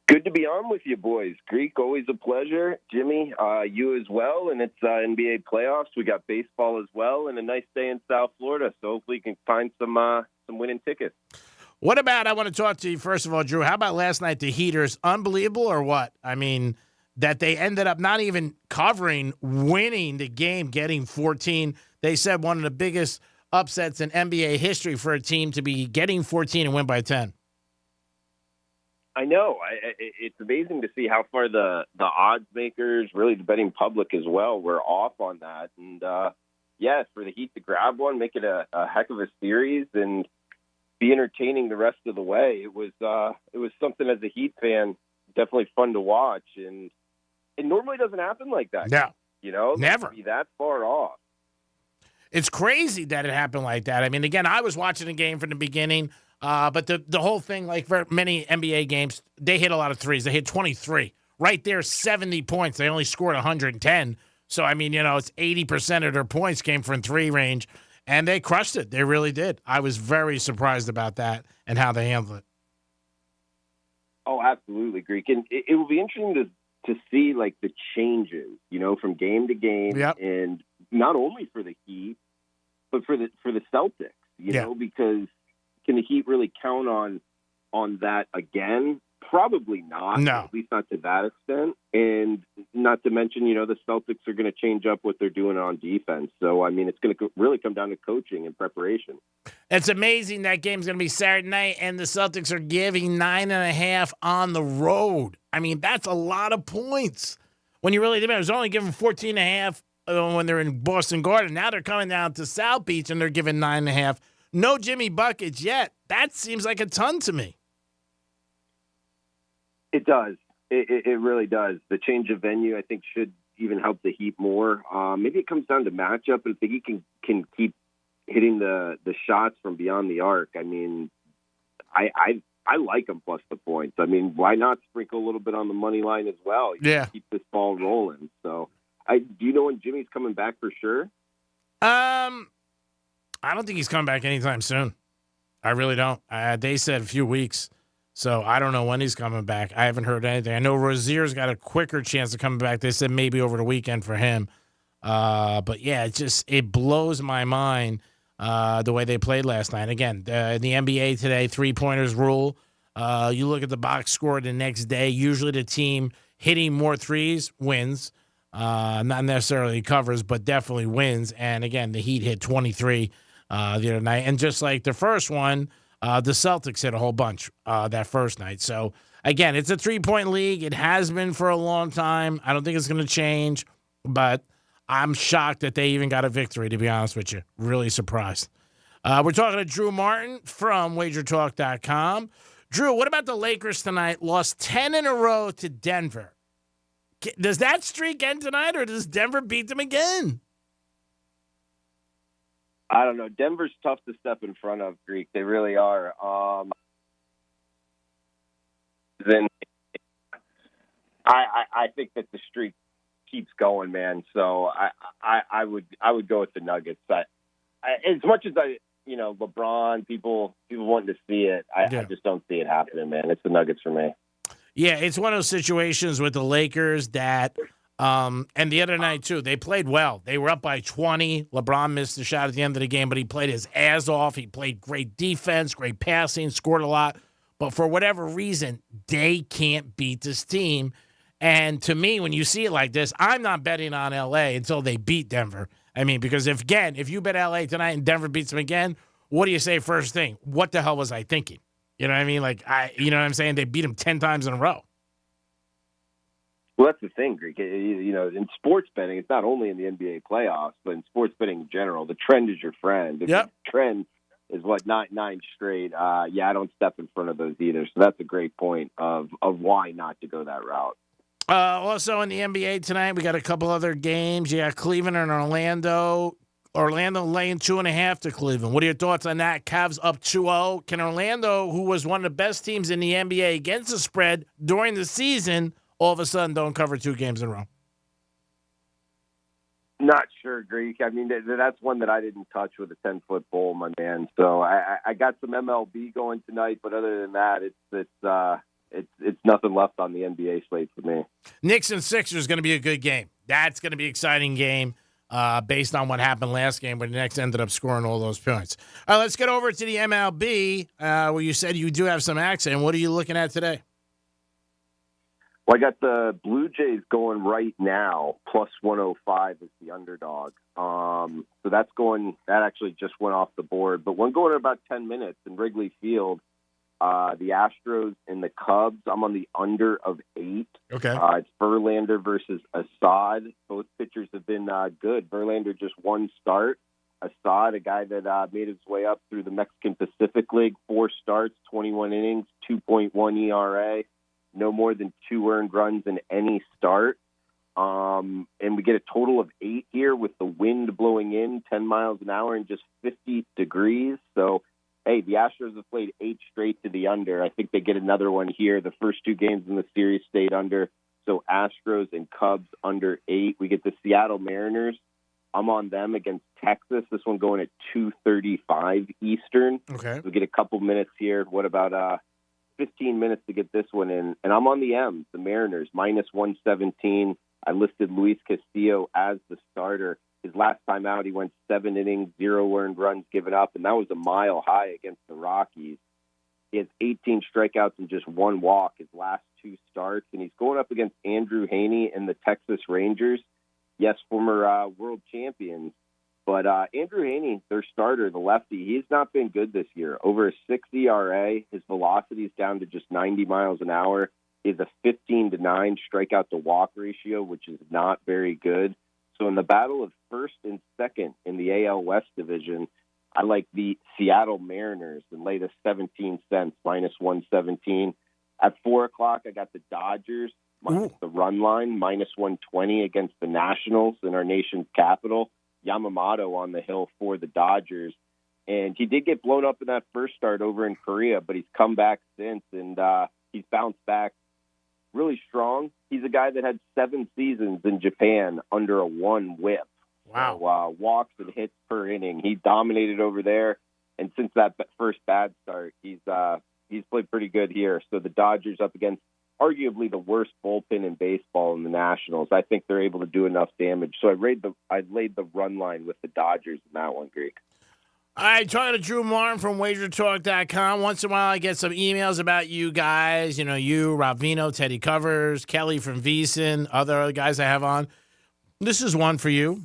Good to be on with you, boys. Greek, always a pleasure. Jimmy, you as well. And it's NBA playoffs. We got baseball as well, and a nice day in South Florida. So hopefully you can find some winning tickets. What about, I want to talk to you, first of all, Drew, how about last night, the Heaters? Unbelievable or what? I mean, that they ended up not even covering, winning the game, getting 14. They said one of the biggest upsets in NBA history for a team to be getting 14 and win by 10. I know. It's amazing to see how far the odds makers, really the betting public as well, were off on that. And yes, for the Heat to grab one, make it a heck of a series, and be entertaining the rest of the way. It was something as a Heat fan, definitely fun to watch, and it normally doesn't happen like that. No, never be that far off. It's crazy that it happened like that. I mean, again, I was watching the game from the beginning. But the whole thing, like for many NBA games, they hit a lot of threes. They hit 23. Right there, 70 points. They only scored 110. So, I mean, it's 80% of their points came from three range, and they crushed it. They really did. I was very surprised about that and how they handled it. Oh, absolutely, Greek. And it will be interesting to see, like, the changes, from game to game. Yep. And not only for the Heat, but for the Celtics, because – can the Heat really count on that again? Probably not. No. At least not to that extent. And not to mention, the Celtics are going to change up what they're doing on defense. So, I mean, it's going to really come down to coaching and preparation. It's amazing that game's going to be Saturday night, and the Celtics are giving 9.5 on the road. I mean, that's a lot of points. When you really think about it, it was only giving 14.5 when they're in Boston Garden. Now they're coming down to South Beach, and they're giving 9.5. No Jimmy buckets yet. That seems like a ton to me. It does. It really does. The change of venue, I think, should even help the Heat more. Maybe it comes down to matchup, and if the Heat can keep hitting the shots from beyond the arc. I mean, I like them plus the points. I mean, why not sprinkle a little bit on the money line as well? Keep this ball rolling. So, do you know when Jimmy's coming back for sure? I don't think he's coming back anytime soon. I really don't. They said a few weeks, so I don't know when he's coming back. I haven't heard anything. I know Rozier's got a quicker chance of coming back. They said maybe over the weekend for him. But, yeah, it blows my mind the way they played last night. Again, in the NBA today, three-pointers rule. You look at the box score the next day. Usually the team hitting more threes wins. Not necessarily covers, but definitely wins. And, again, the Heat hit 23 the other night. And just like the first one, the Celtics hit a whole bunch that first night. So, again, it's a three-point league. It has been for a long time. I don't think it's going to change. But I'm shocked that they even got a victory, to be honest with you. Really surprised. We're talking to Drew Martin from WagerTalk.com. Drew, what about the Lakers tonight? Lost 10 in a row to Denver. Does that streak end tonight, or does Denver beat them again? I don't know. Denver's tough to step in front of, Greek. They really are. Then I think that the streak keeps going, man. So I would go with the Nuggets. As much as LeBron, people wanting to see it, I just don't see it happening, man. It's the Nuggets for me. Yeah, it's one of those situations with the Lakers that and the other night, too, they played well. They were up by 20. LeBron missed a shot at the end of the game, but he played his ass off. He played great defense, great passing, scored a lot. But for whatever reason, they can't beat this team. And to me, when you see it like this, I'm not betting on L.A. until they beat Denver. I mean, because if you bet L.A. tonight and Denver beats them again, what do you say first thing? What the hell was I thinking? You know what I mean? You know what I'm saying? They beat them 10 times in a row. Well, that's the thing, Greek. In sports betting, it's not only in the NBA playoffs, but in sports betting in general, the trend is your friend. If the trend is nine straight, I don't step in front of those either. So that's a great point of why not to go that route. Also in the NBA tonight, we got a couple other games. You got Cleveland and Orlando. Orlando laying 2.5 to Cleveland. What are your thoughts on that? Cavs up 2-0. Can Orlando, who was one of the best teams in the NBA against the spread during the season, all of a sudden don't cover 2 games in a row? Not sure, Greek. I mean, that's one that I didn't touch with a 10-foot pole, my man. So I got some MLB going tonight, but other than that, it's nothing left on the NBA slate for me. Knicks and Sixers is going to be a good game. That's going to be an exciting game based on what happened last game where the Knicks ended up scoring all those points. All right, let's get over to the MLB where you said you do have some action. What are you looking at today? Well, I got the Blue Jays going right now, plus 105 is the underdog. So that actually just went off the board. But one going in about 10 minutes in Wrigley Field, The Astros and the Cubs, I'm on the under of 8. Okay. It's Verlander versus Assad. Both pitchers have been good. Verlander just one start. Assad, a guy that made his way up through the Mexican Pacific League, 4 starts, 21 innings, 2.1 ERA, no more than 2 earned runs in any start. And we get a total of 8 here with the wind blowing in 10 miles an hour and just 50 degrees. So, hey, the Astros have played 8 straight to the under. I think they get another one here. The first 2 games in the series stayed under. So Astros and Cubs under 8. We get the Seattle Mariners. I'm on them against Texas. This one going at 2:35 Eastern. Okay. We get a couple minutes here. What about 15 minutes to get this one in? And I'm on the M's, the Mariners, minus 117. I listed Luis Castillo as the starter. His last time out, he went 7 innings, 0 earned runs given up, and that was a mile high against the Rockies. He has 18 strikeouts and just 1 walk his last 2 starts, and he's going up against Andrew Heaney and the Texas Rangers. Yes, former world champions. But Andrew Heaney, their starter, the lefty, he's not been good this year. Over a 6 ERA, his velocity is down to just 90 miles an hour. He has a 15-9 strikeout to walk ratio, which is not very good. So in the battle of first and second in the AL West division, I like the Seattle Mariners and lay the 17 cents, minus 117. At 4 o'clock, I got the Dodgers, minus the run line, minus 120 against the Nationals in our nation's capital. Yamamoto on the hill for the Dodgers. And he did get blown up in that first start over in Korea, but he's come back since, and he's bounced back really strong. He's a guy that had 7 seasons in Japan under a 1 whip. Wow. So, walks and hits per inning. He dominated over there, and since that first bad start, he's played pretty good here. So the Dodgers up against arguably the worst bullpen in baseball in the Nationals. I think they're able to do enough damage. So I laid the run line with the Dodgers in that one, Greek. All right, talking to Drew Martin from WagerTalk.com. Once in a while, I get some emails about you guys. You know, you, Rob Vino, Teddy Covers, Kelly from VSiN, other guys I have on. This is one for you.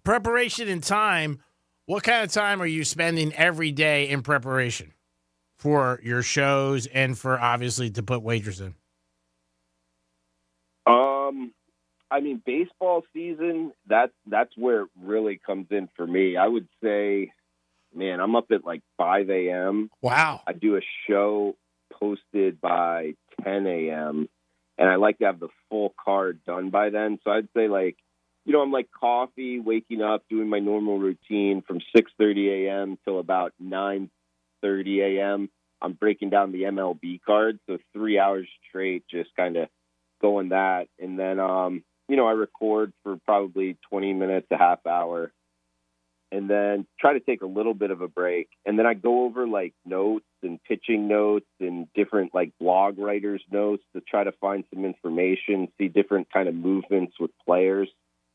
Preparation and time. What kind of time are you spending every day in preparation for your shows and for, obviously, to put wagers in? I mean, baseball season, that's where it really comes in for me. I would say, man, I'm up at like 5 a.m. Wow. I do a show posted by 10 a.m., and I like to have the full card done by then. So I'd say, like, you know, I'm like coffee, waking up, doing my normal routine from 6:30 a.m. till about 9:30 a.m. I'm breaking down the MLB card, so 3 hours straight, just kind of going that. And then, you know, I record for probably 20 minutes, a half hour, and then try to take a little bit of a break. And then I go over, like, notes and pitching notes and different, like, blog writers' notes to try to find some information, see different kind of movements with players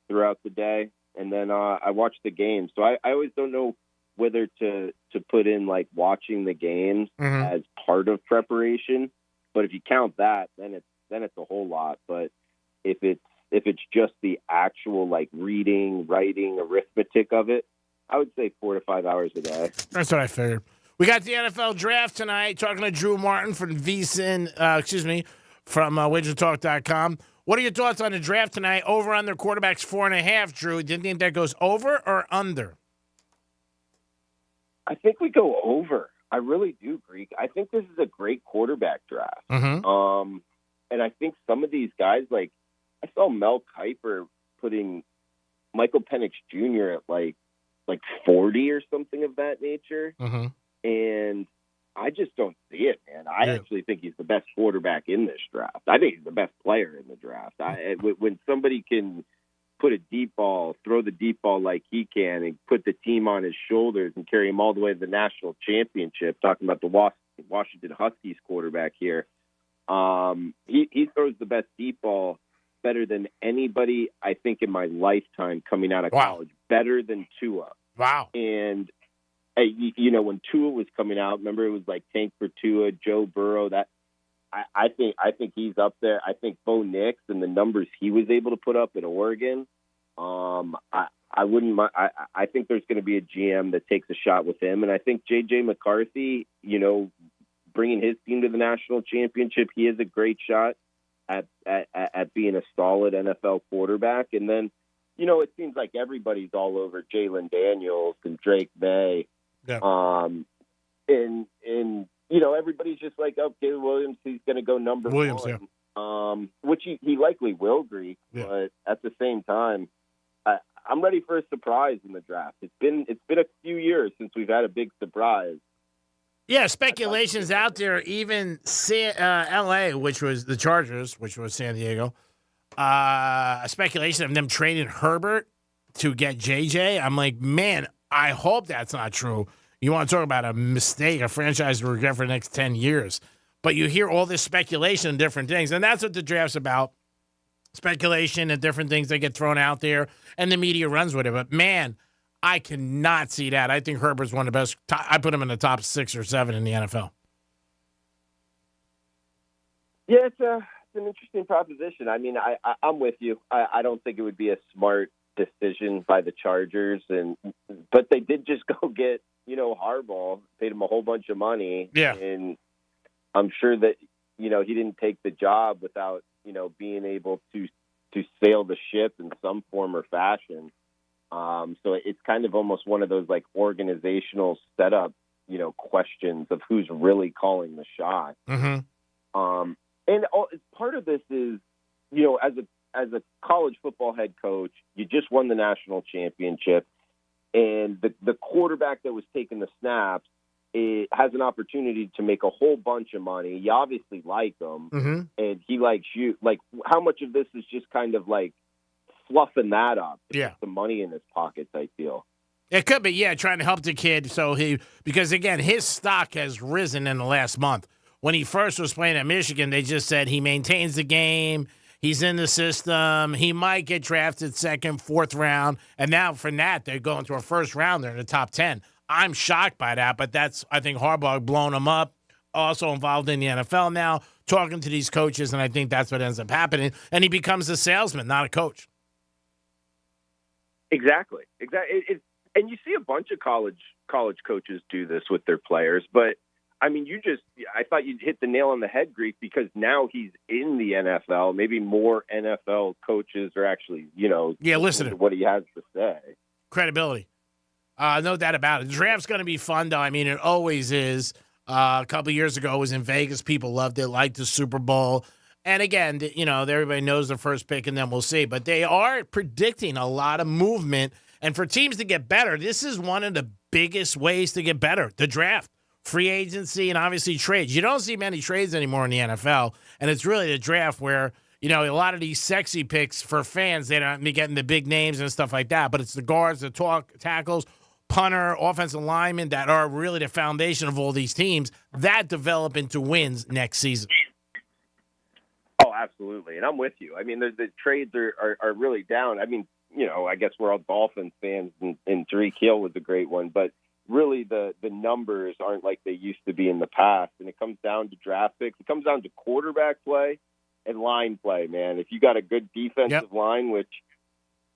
throughout the day. And then I watch the games. So I always don't know whether to put in, like, watching the games as part of preparation. But if you count that, then it's a whole lot. But if it's just the actual, like, reading, writing, arithmetic of it, I would say 4 to 5 hours a day. That's what I figured. We got the NFL draft tonight. Talking to Drew Martin from VSiN, from WagerTalk.com. What are your thoughts on the draft tonight? Over on their quarterbacks 4.5, Drew. Do you think that goes over or under? I think we go over. I really do, Greek. I think this is a great quarterback draft. And I think some of these guys, like, I saw Mel Kiper putting Michael Penix Jr. at like 40 or something of that nature. And I just don't see it, man. I actually think he's the best quarterback in this draft. I think he's the best player in the draft. When somebody can put a deep ball, throw the deep ball like he can, and put the team on his shoulders and carry him all the way to the national championship, talking about the Washington Huskies quarterback here, he throws the best deep ball better than anybody, I think, in my lifetime coming out of college. Better than Tua. Wow. And, you know, when Tua was coming out, remember it was like tank for Tua, Joe Burrow. That I think he's up there. I think Bo Nix and the numbers he was able to put up in Oregon. I wouldn't. I think there's going to be a GM that takes a shot with him, and I think J.J. McCarthy, you know, bringing his team to the national championship. He has a great shot at being a solid NFL quarterback. And then, it seems like everybody's all over Jalen Daniels and Drake May. Yeah. And everybody's just like, oh, Caleb Williams, he's going to go number one. Yeah. Which he likely will, Greek. Yeah. But at the same time, I'm ready for a surprise in the draft. It's been a few years since we've had a big surprise. Yeah, speculation's out there. Even L.A., which was the Chargers, which was San Diego, a speculation of them trading Herbert to get J.J. I'm like, man, I hope that's not true. You want to talk about a mistake, a franchise to regret for the next 10 years. But you hear all this speculation and different things, and that's what the draft's about. Speculation and different things that get thrown out there, and the media runs with it. But, man, I cannot see that. I think Herbert's one of the best. I put him in the top 6 or 7 in the NFL. Yeah, it's an interesting proposition. I mean, I'm with you. I don't think it would be a smart decision by the Chargers, but they did just go get Harbaugh, paid him a whole bunch of money. Yeah, and I'm sure that he didn't take the job without being able to sail the ship in some form or fashion. So it's kind of almost one of those like organizational setup, questions of who's really calling the shot. Mm-hmm. And part of this is, as a college football head coach, you just won the national championship, and the quarterback that was taking the snaps, it has an opportunity to make a whole bunch of money. You obviously like him, Mm-hmm. and he likes you. Like, how much of this is just kind of like fluffing that up to Yeah. put some money in his pockets, I feel. It could be, yeah, trying to help the kid. Because again, his stock has risen in the last month. When he first was playing at Michigan, they just said he maintains the game. He's in the system. He might get drafted 2nd, 4th round. And now from that, they're going to a 1st round. They're in the top 10. I'm shocked by that, but that's, I think, Harbaugh blowing him up. Also involved in the NFL now, talking to these coaches, and I think that's what ends up happening. And he becomes a salesman, not a coach. Exactly. And you see a bunch of college coaches do this with their players, but I mean, I thought you'd hit the nail on the head, Greek, because now he's in the NFL. Maybe more NFL coaches are actually, listening to what he has to say. Credibility. No doubt about it. The draft's going to be fun, though. I mean, it always is. A couple of years ago, it was in Vegas. People loved it, liked the Super Bowl. And again, everybody knows the first pick, and then we'll see. But they are predicting a lot of movement. And for teams to get better, this is one of the biggest ways to get better, the draft. Free agency and obviously trades. You don't see many trades anymore in the NFL, and it's really the draft where, a lot of these sexy picks for fans, they don't be getting the big names and stuff like that, but it's the guards, the tackles, punter, offensive linemen that are really the foundation of all these teams that develop into wins next season. Oh, absolutely. And I'm with you. I mean, the trades are really down. I mean, I guess we're all Dolphins fans, and Tariq Hill was a great one, but really the numbers aren't like they used to be in the past. And it comes down to draft picks. It comes down to quarterback play and line play, man. If you got a good defensive line, which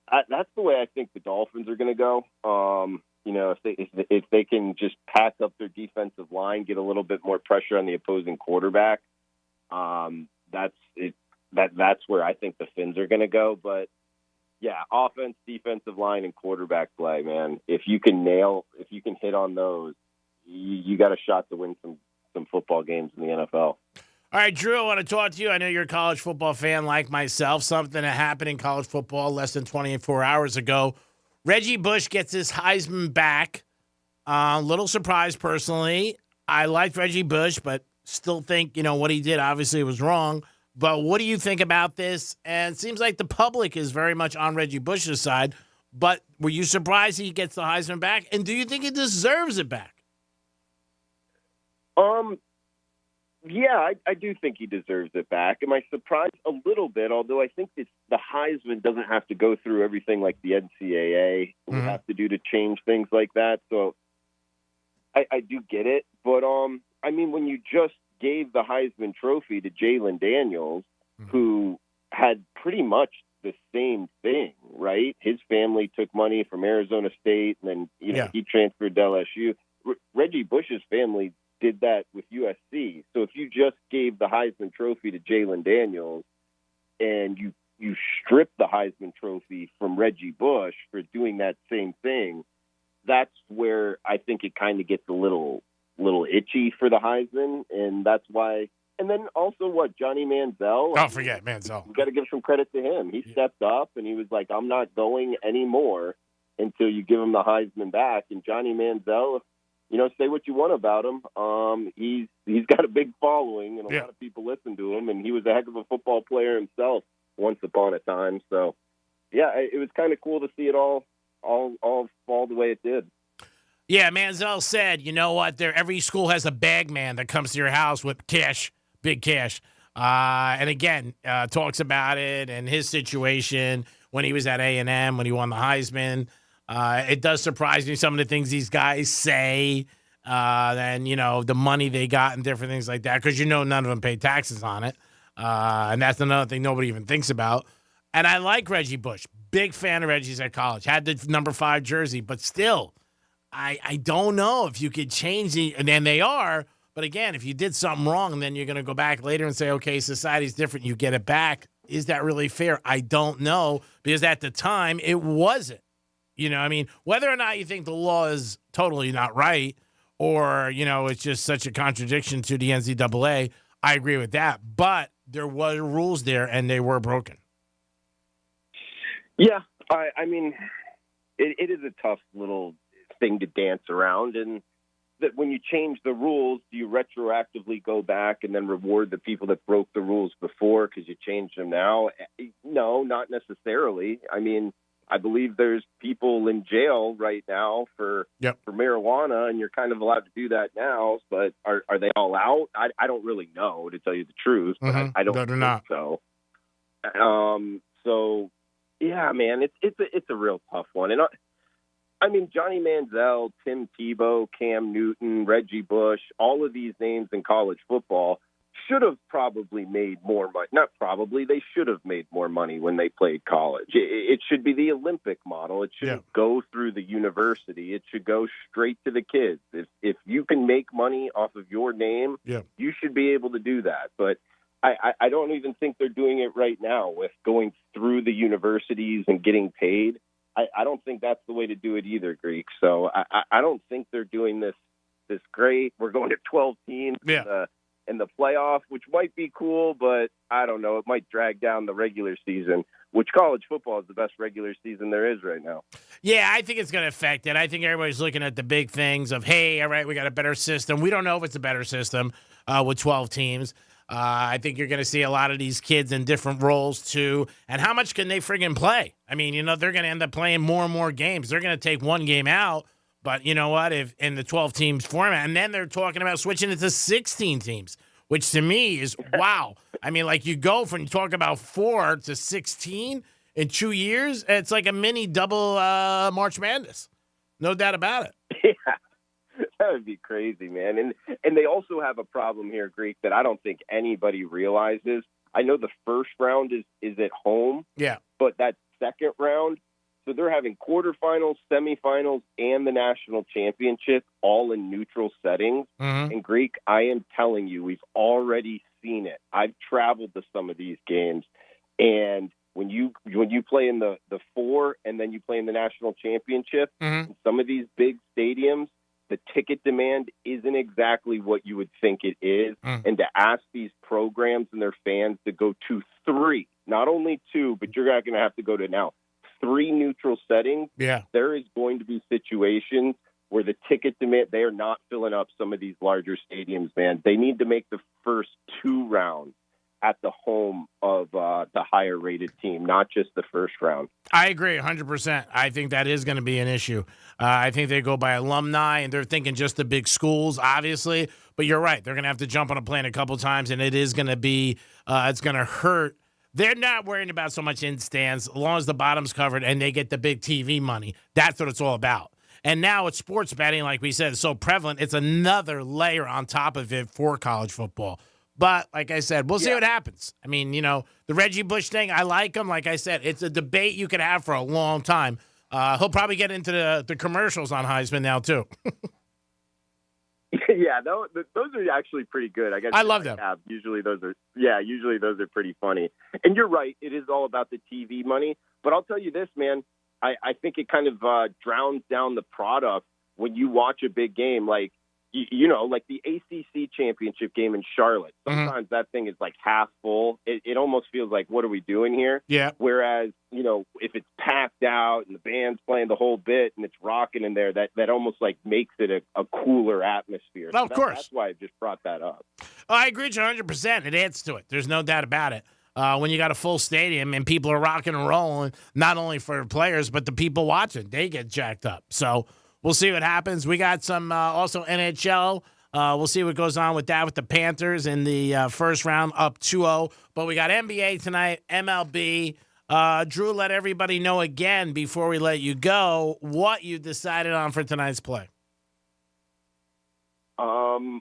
that's the way I think the Dolphins are going to go. If they can just pass up their defensive line, get a little bit more pressure on the opposing quarterback, that's it. That's where I think the Fins are going to go. But yeah, offense, defensive line, and quarterback play, man. If you can hit on those, you got a shot to win some football games in the NFL. All right, Drew, I want to talk to you. I know you're a college football fan like myself. Something that happened in college football less than 24 hours ago. Reggie Bush gets his Heisman back. Little surprise, personally. I liked Reggie Bush, but still think, what he did obviously was wrong. But what do you think about this? And it seems like the public is very much on Reggie Bush's side. But were you surprised he gets the Heisman back? And do you think he deserves it back? Yeah, I do think he deserves it back. Am I surprised? A little bit, although I think the Heisman doesn't have to go through everything like the NCAA would have to do to change things like that. So I do get it. But, I mean, when you just gave the Heisman Trophy to Jalen Daniels, who had pretty much the same thing, right? His family took money from Arizona State, and then he transferred to LSU. Reggie Bush's family did that with USC. So if you just gave the Heisman Trophy to Jalen Daniels and you strip the Heisman Trophy from Reggie Bush for doing that same thing, that's where I think it kind of gets a little itchy for the Heisman, and that's why. And then also Johnny Manziel. Don't forget Manziel. You got to give some credit to him. He stepped up and he was like, "I'm not going anymore until you give him the Heisman back." And Johnny Manziel, say what you want about him. He's got a big following and a lot of people listen to him, and he was a heck of a football player himself once upon a time. So, yeah, it was kind of cool to see it all fall the way it did. Yeah, Manziel said, you know what? Every school has a bag man that comes to your house with cash, big cash. And again, talks about it and his situation when he was at A&M, when he won the Heisman. It does surprise me, some of the things these guys say, and, the money they got and different things like that, because none of them pay taxes on it. And that's another thing nobody even thinks about. And I like Reggie Bush. Big fan of Reggie's at college. Had the number 5 jersey, but still, I don't know if you could change it. And then they are. But again, if you did something wrong, then you're going to go back later and say, okay, society's different. You get it back. Is that really fair? I don't know, because at the time, it wasn't. Whether or not you think the law is totally not right or, it's just such a contradiction to the NCAA, I agree with that. But there were rules there, and they were broken. Yeah, I mean, it is a tough little thing to dance around, and that when you change the rules, do you retroactively go back and then reward the people that broke the rules before because you changed them now? No, not necessarily. I mean, I believe there's people in jail right now for marijuana, and you're kind of allowed to do that now, but are they all out? I don't really know, to tell you the truth, but I don't think so. So, yeah, man, it's a real tough one. And I mean, Johnny Manziel, Tim Tebow, Cam Newton, Reggie Bush, all of these names in college football should have probably made more money. Not probably, they should have made more money when they played college. It should be the Olympic model. It shouldn't go through the university. It should go straight to the kids. If you can make money off of your name, you should be able to do that. But I don't even think they're doing it right now with going through the universities and getting paid. I don't think that's the way to do it either, Greek. So I don't think they're doing this great. We're going to 12 teams in the playoff, which might be cool, but I don't know. It might drag down the regular season, which college football is the best regular season there is right now. Yeah, I think it's going to affect it. I think everybody's looking at the big things of, hey, all right, we got a better system. We don't know if it's a better system with 12 teams. I think you're going to see a lot of these kids in different roles, too. And how much can they friggin' play? I mean, they're going to end up playing more and more games. They're going to take one game out. But you know what? If in the 12 teams format, and then they're talking about switching it to 16 teams, which to me is wow. I mean, like you go from talk about 4 to 16 in 2 years. It's like a mini double March Madness. No doubt about it. Yeah, that would be crazy, man. And they also have a problem here, Greek, that I don't think anybody realizes. I know the first round is at home. Yeah. But that second round, so they're having quarterfinals, semifinals, and the national championship all in neutral settings. Mm-hmm. And Greek, I am telling you, we've already seen it. I've traveled to some of these games, and when you play in the 4 and then you play in the national championship, in some of these big stadiums, the ticket demand isn't exactly what you would think it is. And to ask these programs and their fans to go to 3, not only 2, but you're not going to have to go to now 3 neutral settings. Yeah. There is going to be situations where the ticket demand, they are not filling up some of these larger stadiums, man. They need to make the first 2 rounds at the home of the higher rated team, not just the first round. I agree 100%. I think that is going to be an issue. I think they go by alumni, and they're thinking just the big schools, obviously. But you're right. They're going to have to jump on a plane a couple times, and it is going to be it's going to hurt. They're not worrying about so much in stands as long as the bottom's covered and they get the big TV money. That's what it's all about. And now with sports betting, like we said, is so prevalent, it's another layer on top of it for college football. But like I said, we'll see what happens. I mean, the Reggie Bush thing, I like him. Like I said, it's a debate you could have for a long time. He'll probably get into the commercials on Heisman now, too. Yeah, those are actually pretty good. I love them. Usually those are pretty funny. And you're right, it is all about the TV money. But I'll tell you this, man, I think it kind of drowns down the product when you watch a big game like like the ACC championship game in Charlotte. Sometimes that thing is like half full. It almost feels like, what are we doing here? Yeah. Whereas, if it's packed out and the band's playing the whole bit and it's rocking in there, that almost like makes it a cooler atmosphere. Well, of course. That's why I just brought that up. Oh, I agree with you 100%. It adds to it. There's no doubt about it. When you got a full stadium and people are rocking and rolling, not only for the players, but the people watching, they get jacked up. So we'll see what happens. We got some also NHL. We'll see what goes on with that with the Panthers in the first round up 2-0. But we got NBA tonight, MLB. Drew, let everybody know again before we let you go what you decided on for tonight's play.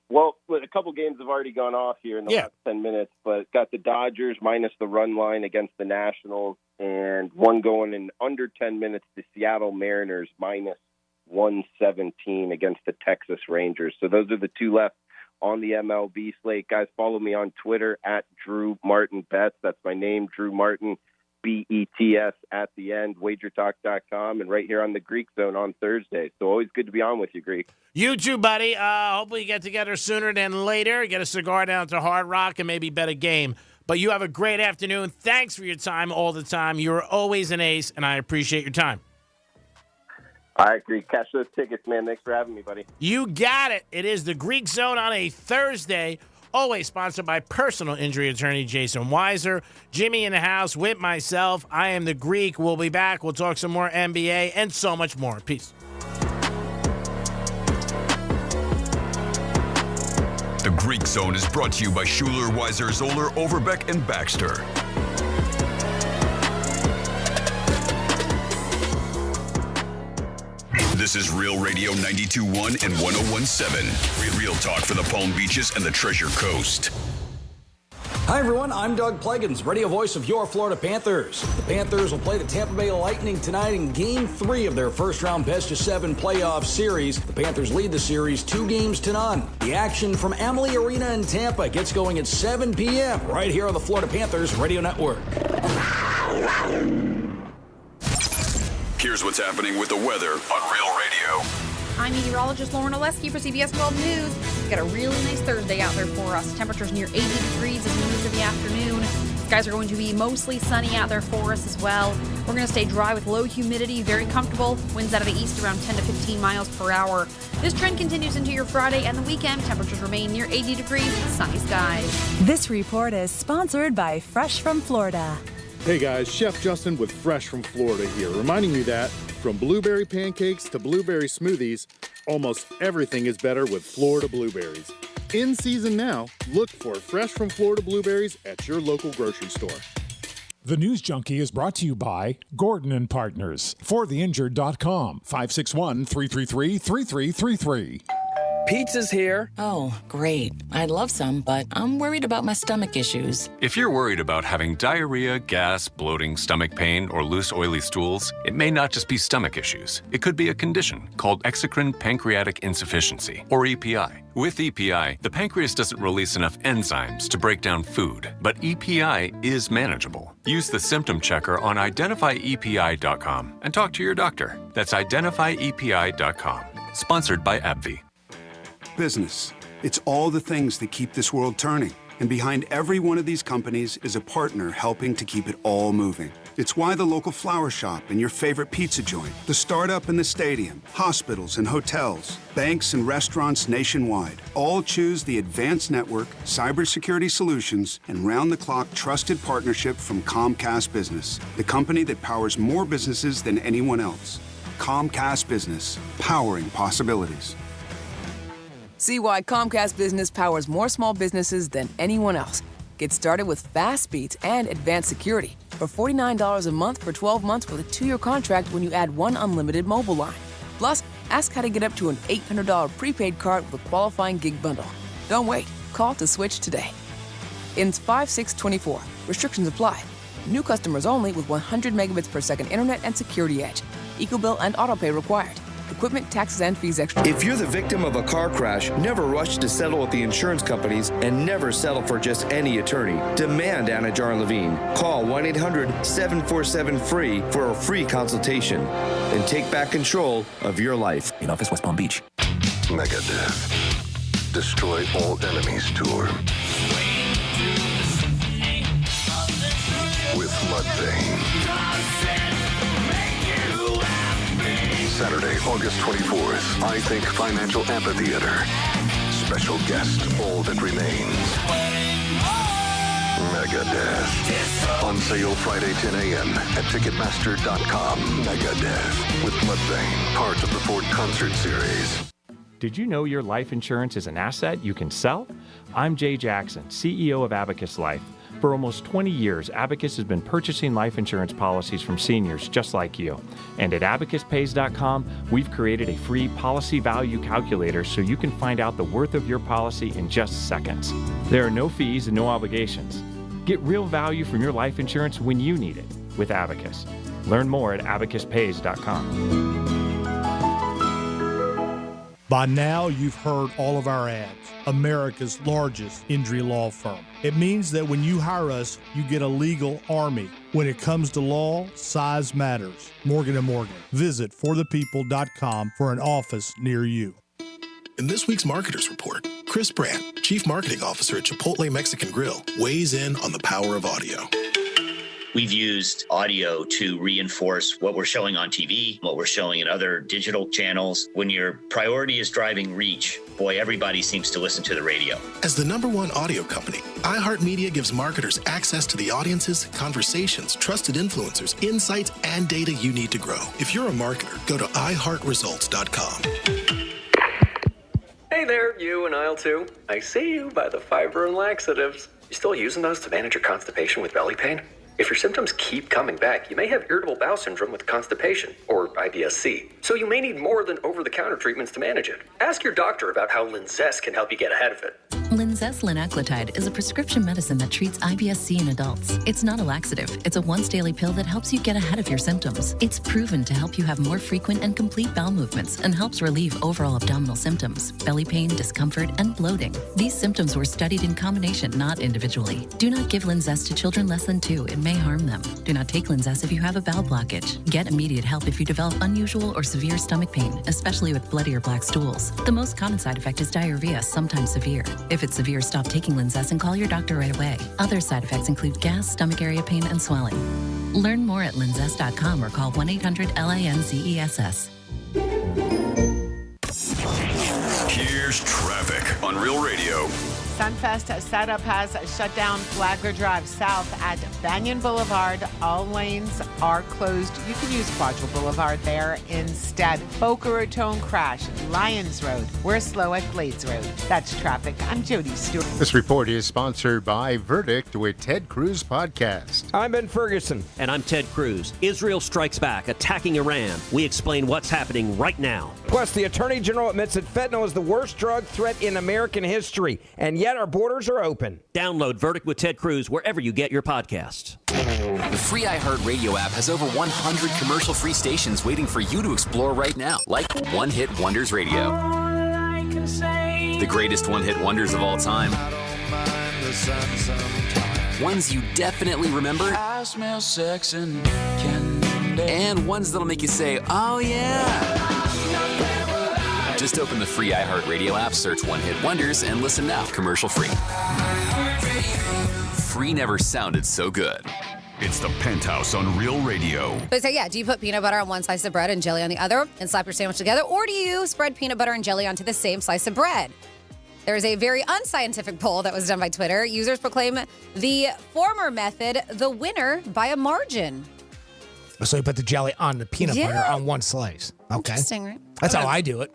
Well, a couple games have already gone off here in the last 10 minutes, but got the Dodgers minus the run line against the Nationals, and one going in under 10 minutes, the Seattle Mariners minus 117 against the Texas Rangers. So those are the two left on the MLB slate. Guys, follow me on Twitter at Drew Martin Bets. That's my name, Drew Martin, BETS at the end, wagertalk.com, and right here on the Greek Zone on Thursday. So always good to be on with you, Greek. You too, buddy. Hopefully you get together sooner than later. Get a cigar down to Hard Rock and maybe bet a game. But you have a great afternoon. Thanks for your time all the time. You're always an ace, and I appreciate your time. All right, Greek. Cash those tickets, man. Thanks for having me, buddy. You got it. It is the Greek Zone on a Thursday. Always sponsored by personal injury attorney Jason Weiser. Jimmy in the house with myself. I am the Greek. We'll be back. We'll talk some more NBA and so much more. Peace. The Greek Zone is brought to you by Schuler, Weiser, Zoller, Overbeck, and Baxter. This is Real Radio 92.1 and 101.7. Real talk for the Palm Beaches and the Treasure Coast. Hi, everyone. I'm Doug Pleggins, radio voice of your Florida Panthers. The Panthers will play the Tampa Bay Lightning tonight in Game 3 of their first-round best-of-7 playoff series. The Panthers lead the series 2-0. The action from Amalie Arena in Tampa gets going at 7 p.m. right here on the Florida Panthers Radio Network. Here's what's happening with the weather on Real Radio. I'm meteorologist Lauren Oleski for CBS 12 News. We've got a really nice Thursday out there for us. Temperatures near 80 degrees as we move through the afternoon. Skies are going to be mostly sunny out there for us as well. We're going to stay dry with low humidity, very comfortable. Winds out of the east around 10 to 15 miles per hour. This trend continues into your Friday and the weekend. Temperatures remain near 80 degrees, sunny skies. This report is sponsored by Fresh from Florida. Hey guys, Chef Justin with Fresh from Florida here, reminding you that from blueberry pancakes to blueberry smoothies, almost everything is better with Florida blueberries. In season now, look for Fresh from Florida blueberries at your local grocery store. The News Junkie is brought to you by Gordon & Partners. ForTheInjured.com, 561-333-3333. Pizza's here. Oh, great. I'd love some, but I'm worried about my stomach issues. If you're worried about having diarrhea, gas, bloating, stomach pain, or loose, oily stools, it may not just be stomach issues. It could be a condition called exocrine pancreatic insufficiency, or EPI. With EPI, the pancreas doesn't release enough enzymes to break down food, but EPI is manageable. Use the symptom checker on identifyepi.com and talk to your doctor. That's identifyepi.com. Sponsored by AbbVie. Business. It's all the things that keep this world turning. And behind every one of these companies is a partner helping to keep it all moving. It's why the local flower shop and your favorite pizza joint, the startup and the stadium, hospitals and hotels, banks and restaurants nationwide all choose the advanced network, cybersecurity solutions, and round-the-clock trusted partnership from Comcast Business, the company that powers more businesses than anyone else. Comcast Business, powering possibilities. See why Comcast Business powers more small businesses than anyone else. Get started with fast speeds and advanced security for $49 a month for 12 months with a 2-year contract when you add one unlimited mobile line. Plus, ask how to get up to an $800 prepaid card with a qualifying gig bundle. Don't wait. Call to switch today. Ends 5/6/24. Restrictions apply. New customers only with 100 megabits per second internet and security edge. EcoBill and autopay required. Equipment, taxes, and fees extra. If you're the victim of a car crash, never rush to settle with the insurance companies and never settle for just any attorney. Demand Anna Jar Levine. Call 1-800-747-FREE for a free consultation and take back control of your life. In office, West Palm Beach. Megadeth. Destroy all enemies tour. With Mudvayne. Saturday, August 24th, I Think Financial Amphitheater. Special guest, All That Remains. Megadeth. On sale Friday, 10 a.m. at Ticketmaster.com. Megadeth. With Mudvayne, part of the Ford Concert Series. Did you know your life insurance is an asset you can sell? I'm Jay Jackson, CEO of Abacus Life. For almost 20 years, Abacus has been purchasing life insurance policies from seniors just like you. And at abacuspays.com, we've created a free policy value calculator so you can find out the worth of your policy in just seconds. There are no fees and no obligations. Get real value from your life insurance when you need it with Abacus. Learn more at abacuspays.com. By now, you've heard all of our ads. America's largest injury law firm. It means that when you hire us, you get a legal army. When it comes to law, size matters. Morgan & Morgan. Visit forthepeople.com for an office near you. In this week's Marketers Report, Chris Brandt, Chief Marketing Officer at Chipotle Mexican Grill, weighs in on the power of audio. We've used audio to reinforce what we're showing on TV, what we're showing in other digital channels. When your priority is driving reach, boy, everybody seems to listen to the radio. As the #1 audio company, iHeartMedia gives marketers access to the audiences, conversations, trusted influencers, insights, and data you need to grow. If you're a marketer, go to iHeartResults.com. Hey there, you in aisle 2. I see you by the fiber and laxatives. You still using those to manage your constipation with belly pain? If your symptoms keep coming back, you may have irritable bowel syndrome with constipation, or IBS-C. So you may need more than over-the-counter treatments to manage it. Ask your doctor about how Linzess can help you get ahead of it. Linzess linaclotide is a prescription medicine that treats IBS-C in adults. It's not a laxative. It's a once-daily pill that helps you get ahead of your symptoms. It's proven to help you have more frequent and complete bowel movements and helps relieve overall abdominal symptoms, belly pain, discomfort, and bloating. These symptoms were studied in combination, not individually. Do not give Linzess to children less than 2. It may harm them. Do not take Linzess if you have a bowel blockage. Get immediate help if you develop unusual or severe stomach pain, especially with bloody or black stools. The most common side effect is diarrhea, sometimes severe. If it's severe, stop taking Linzess and call your doctor right away. Other side effects include gas, stomach area pain, and swelling. Learn more at linzess.com or call 1-800-LINZESS. Here's traffic on Real Radio. Sunfest setup has shut down Flagler Drive south at Banyan Boulevard. All lanes are closed. You can use Quadra Boulevard there instead. Boca Raton crash, Lyons Road. We're slow at Glades Road. That's traffic. I'm Jody Stewart. This report is sponsored by Verdict with Ted Cruz Podcast. I'm Ben Ferguson. And I'm Ted Cruz. Israel strikes back, attacking Iran. We explain what's happening right now. Plus, the Attorney General admits that fentanyl is the worst drug threat in American history, and yet our borders are open. Download Verdict with Ted Cruz wherever you get your podcasts. The free iHeartRadio app has over 100 commercial-free stations waiting for you to explore right now, like One Hit Wonders Radio. The greatest one-hit wonders of all time. Ones you definitely remember. I smell sex and candy. And ones that'll make you say, oh yeah. Just open the free iHeartRadio app, search One Hit Wonders, and listen now, commercial free. Free never sounded so good. It's the Penthouse on Real Radio. But so yeah, do you put peanut butter on one slice of bread and jelly on the other and slap your sandwich together? Or do you spread peanut butter and jelly onto the same slice of bread? There is a very unscientific poll that was done by Twitter. Users proclaim the former method the winner by a margin. So you put the jelly on the peanut butter on one slice. Okay. Interesting, right? That's how I do it.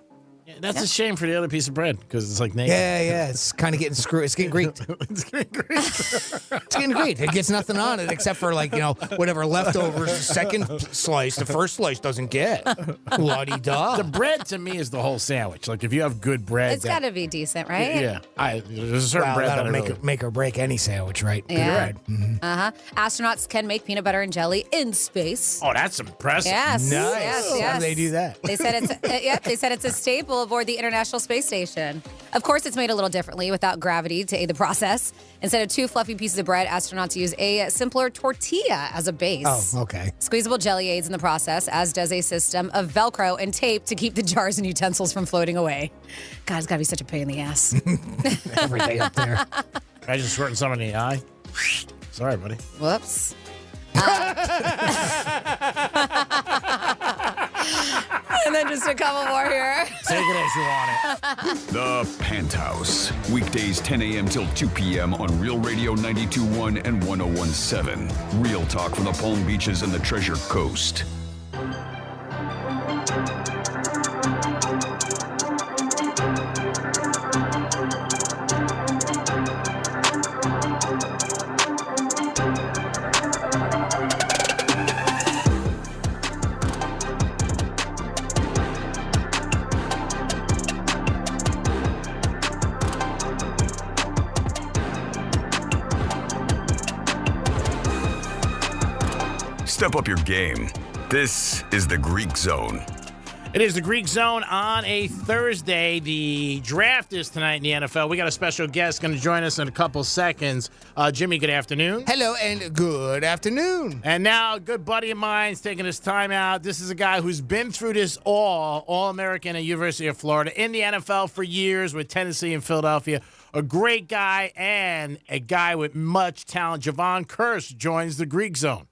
That's a shame for the other piece of bread because it's like naked. Yeah. It's kind of getting screwed. It's getting Greeked. It's getting great. It's getting Greeked. It gets nothing on it except for whatever leftovers. The second slice, the first slice doesn't get. La-di-da. The bread to me is the whole sandwich. Like if you have good bread, It's got to be decent, right? Yeah, there's a certain bread that'll that make or break any sandwich, right? Yeah. You're right. Uh-huh. Astronauts can make peanut butter and jelly in space. Oh, that's impressive. Yes. Nice. Yes. How do they do that? They said it's a staple aboard the International Space Station. Of course, it's made a little differently without gravity to aid the process. Instead of 2 fluffy pieces of bread, astronauts use a simpler tortilla as a base. Oh, okay. Squeezable jelly aids in the process, as does a system of Velcro and tape to keep the jars and utensils from floating away. God, it's got to be such a pain in the ass. Everything up there. I just squirting some in the eye. Sorry, buddy. Whoops. And then just a couple more here. Take it as you want it. The Penthouse. Weekdays 10 a.m. till 2 p.m. on Real Radio 92.1 and 101.7. Real talk from the Palm Beaches and the Treasure Coast. Step up your game. This is the Greek Zone. It is the Greek Zone on a Thursday. The draft is tonight in the NFL. We got a special guest going to join us in a couple seconds. Jimmy, good afternoon. Hello and good afternoon. And now a good buddy of mine's taking his time out. This is a guy who's been through this All-American at University of Florida, in the NFL for years with Tennessee and Philadelphia. A great guy and a guy with much talent. Javon Curse joins the Greek Zone.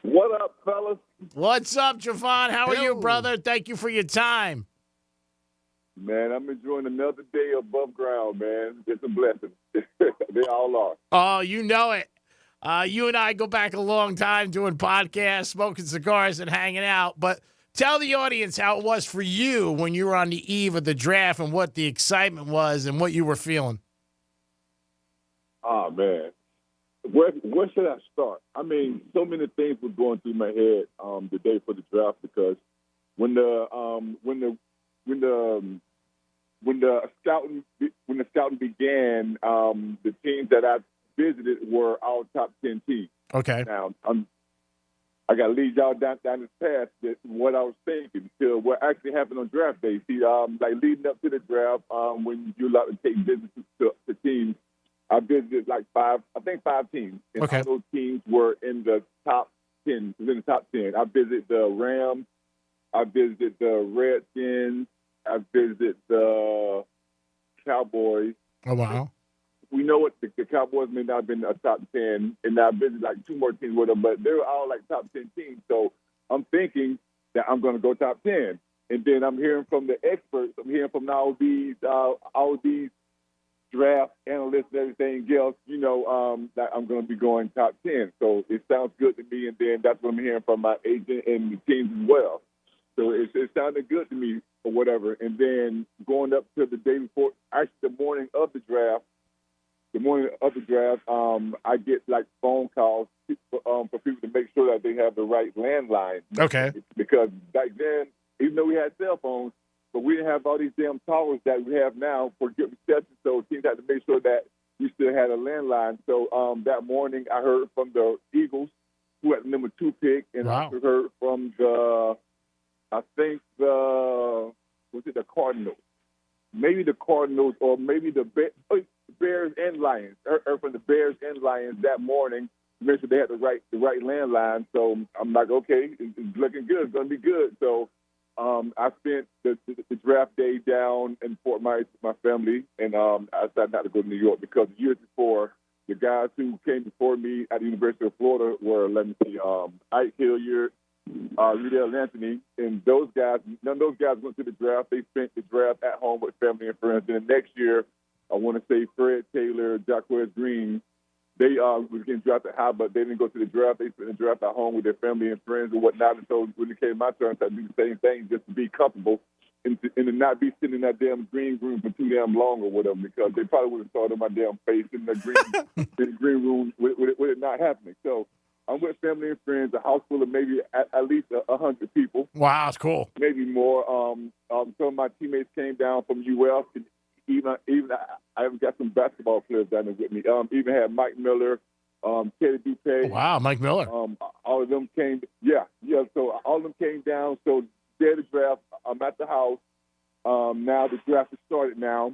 What up, fellas? What's up, Javon? How are you, brother? Thank you for your time. Man, I'm enjoying another day above ground, man. It's a blessing. They all are. Oh, you know it. You and I go back a long time doing podcasts, smoking cigars, and hanging out. But tell the audience how it was for you when you were on the eve of the draft and what the excitement was and what you were feeling. Oh, man. Where should I start? I mean, so many things were going through my head the day for the draft because when the scouting began, the teams that I visited were our top 10 teams. Okay. Now I got to lead y'all down this path that what I was thinking to what actually happened on draft day. See, like leading up to the draft, when you're allowed to take visits to teams. I visited like five teams, and all those teams were in the top 10. I visited the Rams, I visited the Redskins, I visited the Cowboys. Oh, wow. We know what the Cowboys may not have been a top 10, and I visited like 2 more teams with them, but they were all like top 10 teams. So I'm thinking that I'm going to go top 10. And then I'm hearing from the experts, I'm hearing from all these draft analysts and everything else, that I'm going to be going top 10. So it sounds good to me, and then that's what I'm hearing from my agent and the teams as well. So it sounded good to me or whatever. And then going up to the day before, actually the morning of the draft, I get like phone calls for people to make sure that they have the right landline. Okay. Because back then, even though we had cell phones, but we didn't have all these damn towers that we have now for good reception, so teams had to make sure that we still had a landline. So that morning, I heard from the Eagles, who had the number 2 pick, and I heard from the Cardinals? Maybe the Cardinals or maybe the Bears and Lions. I heard from the Bears and Lions that morning. Make sure they had the right landline. So I'm like, okay, it's looking good. It's going to be good. So I spent the draft day down in Fort Myers with my family, and I decided not to go to New York because years before, the guys who came before me at the University of Florida were, Ike Hilliard, Udell Anthony, and those guys, none of those guys went to the draft. They spent the draft at home with family and friends. And the next year, I want to say Fred Taylor, Jacquez Green, they was getting drafted high, but they didn't go to the draft. They spent the draft at home with their family and friends and whatnot. And so when it came my turn, I had to do the same thing just to be comfortable and to not be sitting in that damn green room for too damn long or whatever, because they probably would have saw it on my damn face in the green room with it not happening. So I'm with family and friends, a house full of maybe at least 100 people. Wow, that's cool. Maybe more. Some of my teammates came down from UF. And even I've got some basketball players down there with me. Even had Mike Miller, Teddy Dupay. Wow, Mike Miller. All of them came. Yeah. So all of them came down. So day of the draft, I'm at the house. Now the draft has started now.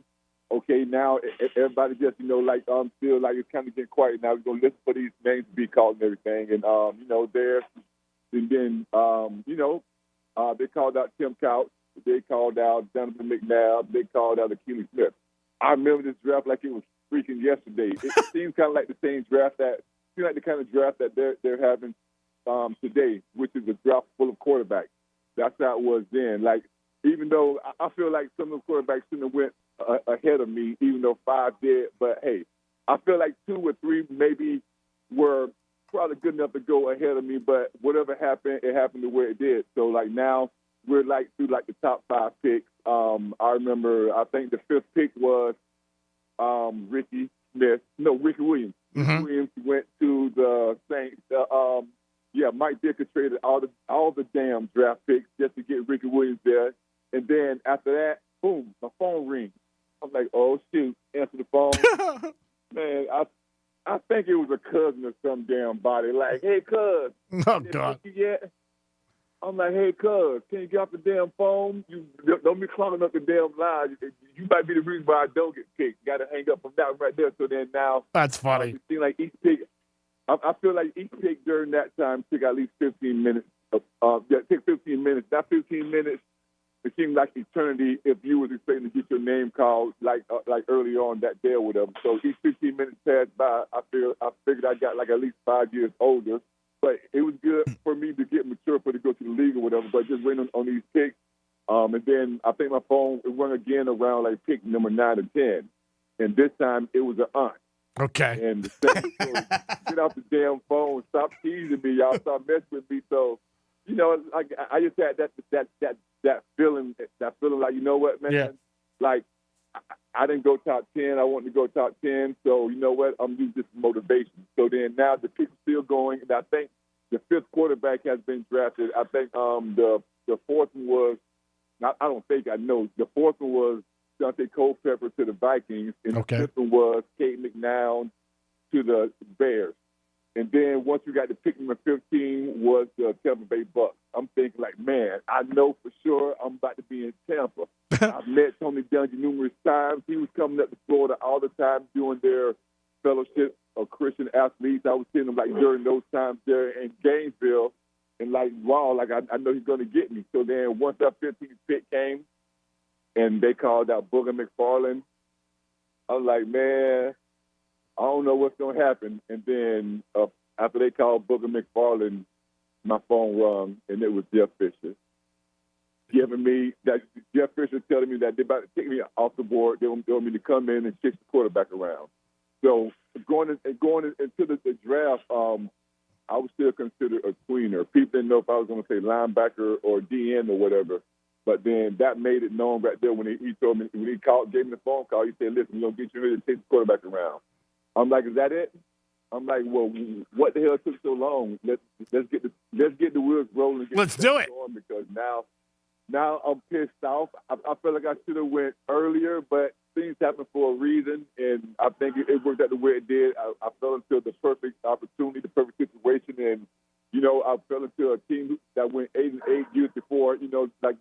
Okay, now everybody just, like, still, like, it's kind of getting quiet now. We're going to listen for these names to be called and everything. And, and then, they called out Tim Couch. They called out Donovan McNabb. They called out Akili Smith. I remember this draft like it was freaking yesterday. It seems kind of like the same draft seems like the kind of draft that they're having today, which is a draft full of quarterbacks. That's how it was then. Like, even though I feel like some of the quarterbacks shouldn't have went ahead of me, even though 5 did. But, hey, I feel like 2 or 3 maybe were probably good enough to go ahead of me. But whatever happened, it happened the way it did. So, like, now we're, like, through, like, the top 5 picks. I remember, I think the 5th pick was Ricky Williams. Mm-hmm. Ricky Williams went to the Saints. Mike Dicker traded all the damn draft picks just to get Ricky Williams there. And then after that, boom, my phone rings. I'm like, oh, shoot, answer the phone. Man, I think it was a cousin or some damn body. Like, hey, cuz. Oh, God. Yet? I'm like, hey, cuz, can you get off the damn phone? You don't be clogging up the damn line. You might be the reason why I don't get picked. Got to hang up from that one right there. So then now. That's funny. It seems like each pick, I feel like each pick during that time took at least 15 minutes. Take 15 minutes. Not 15 minutes. It seemed like eternity if you was expecting to get your name called like early on that day or whatever. So each 15 minutes passed by. I figured I got like at least 5 years older. But it was good for me to get mature for to go to the league or whatever. But just waiting on these picks. And then I think my phone rang again around like pick number 9 or 10. And this time it was an aunt. Okay. And the second get off the damn phone, stop teasing me, y'all, stop messing with me. So, like I just had that feeling like, you know what, man? Yeah. Like I didn't go top 10. I wanted to go top 10. So you know what? I'm using this motivation. So then now the pick's still going, and I think the 5th quarterback has been drafted. I think the 4th one was. I don't think I know. The 4th one was Dante Culpepper to the Vikings, and okay. The 5th one was Kate McNown to the Bears. And then once you got to pick number 15 was the Tampa Bay Bucks. I'm thinking like, man, I know for sure I'm about to be in Tampa. I've met Tony Dungy numerous times. He was coming up to Florida all the time doing their fellowship of Christian athletes. I was seeing him like during those times there in Gainesville. And like, wow, like I know he's going to get me. So then once that 15th pick came and they called out Booger McFarland, I was like, man, I don't know what's going to happen. And then after they called Booger McFarland, my phone rung, and it was Jeff Fisher. Jeff Fisher telling me that they're about to take me off the board. They want me to come in and chase the quarterback around. So going into the draft, I was still considered a tweener. People didn't know if I was going to say linebacker or DN or whatever. But then that made it known right there when he told me, when he gave me the phone call, he said, listen, we're going to get you here to chase the quarterback around. I'm like, is that it? I'm like, well, what the hell took so long? Let's get the wheels rolling. Let's do it. Because now I'm pissed off. I feel like I should have went earlier, but things happen for a reason, and I think it worked out the way it did. I fell into the perfect opportunity, the perfect situation, and I fell into a team that went 8-8 years before. Like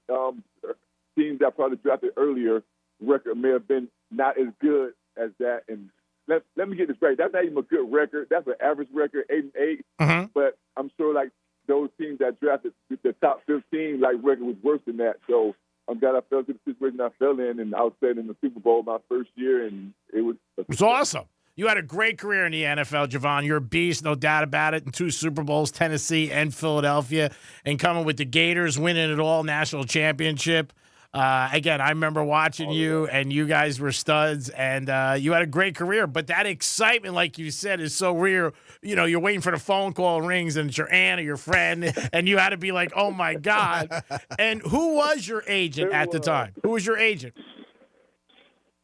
teams that probably drafted earlier, record may have been not as good as that. And let me get this right. That's not even a good record. That's an average record, 8-8. Mm-hmm. But I'm sure like those teams that drafted the top 15, like record was worse than that. So I'm glad I fell into the situation I fell in, and I was playing in the Super Bowl my first year, and it was awesome. You had a great career in the NFL, Javon. You're a beast, no doubt about it. In 2 Super Bowls, Tennessee and Philadelphia, and coming with the Gators, winning it all, national championship. Again, I remember watching you, and you guys were studs, and you had a great career. But that excitement, like you said, is so real. You know, you're waiting for the phone call rings, and it's your aunt or your friend, and you had to be like, "Oh my God!" And who was your agent at the time? Who was your agent?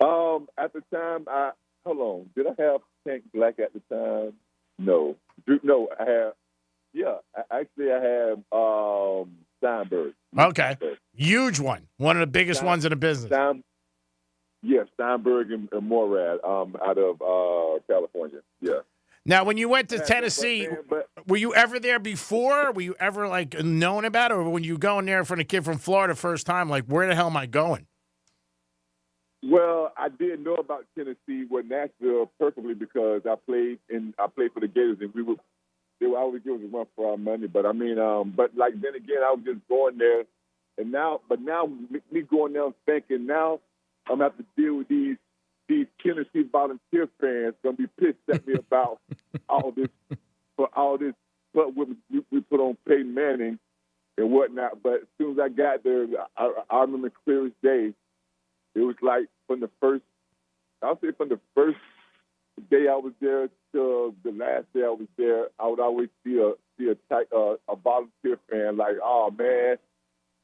At the time, hold on. Did I have Tank Black at the time? No. No, I have. Yeah, actually, I have Steinberg. Okay, huge one. One of the biggest ones in the business. Steinberg and Morad out of California. Yeah. Now, when you went to Tennessee, were you ever there before? Were you ever like known about it, or when you going there for a kid from Florida first time, like where the hell am I going? Well, I did know about Tennessee with Nashville perfectly because I played for the Gators, and they would always give us a run for our money. But I mean, but like then again, I was just going there, and now me going there, thinking now I'm gonna have to deal with these Tennessee Volunteer fans gonna be pissed at me about all this but we put on Peyton Manning and whatnot. But as soon as I got there, I remember clear as day. It was like from the first day I was there to the last day I was there, I would always see a volunteer fan like, oh man,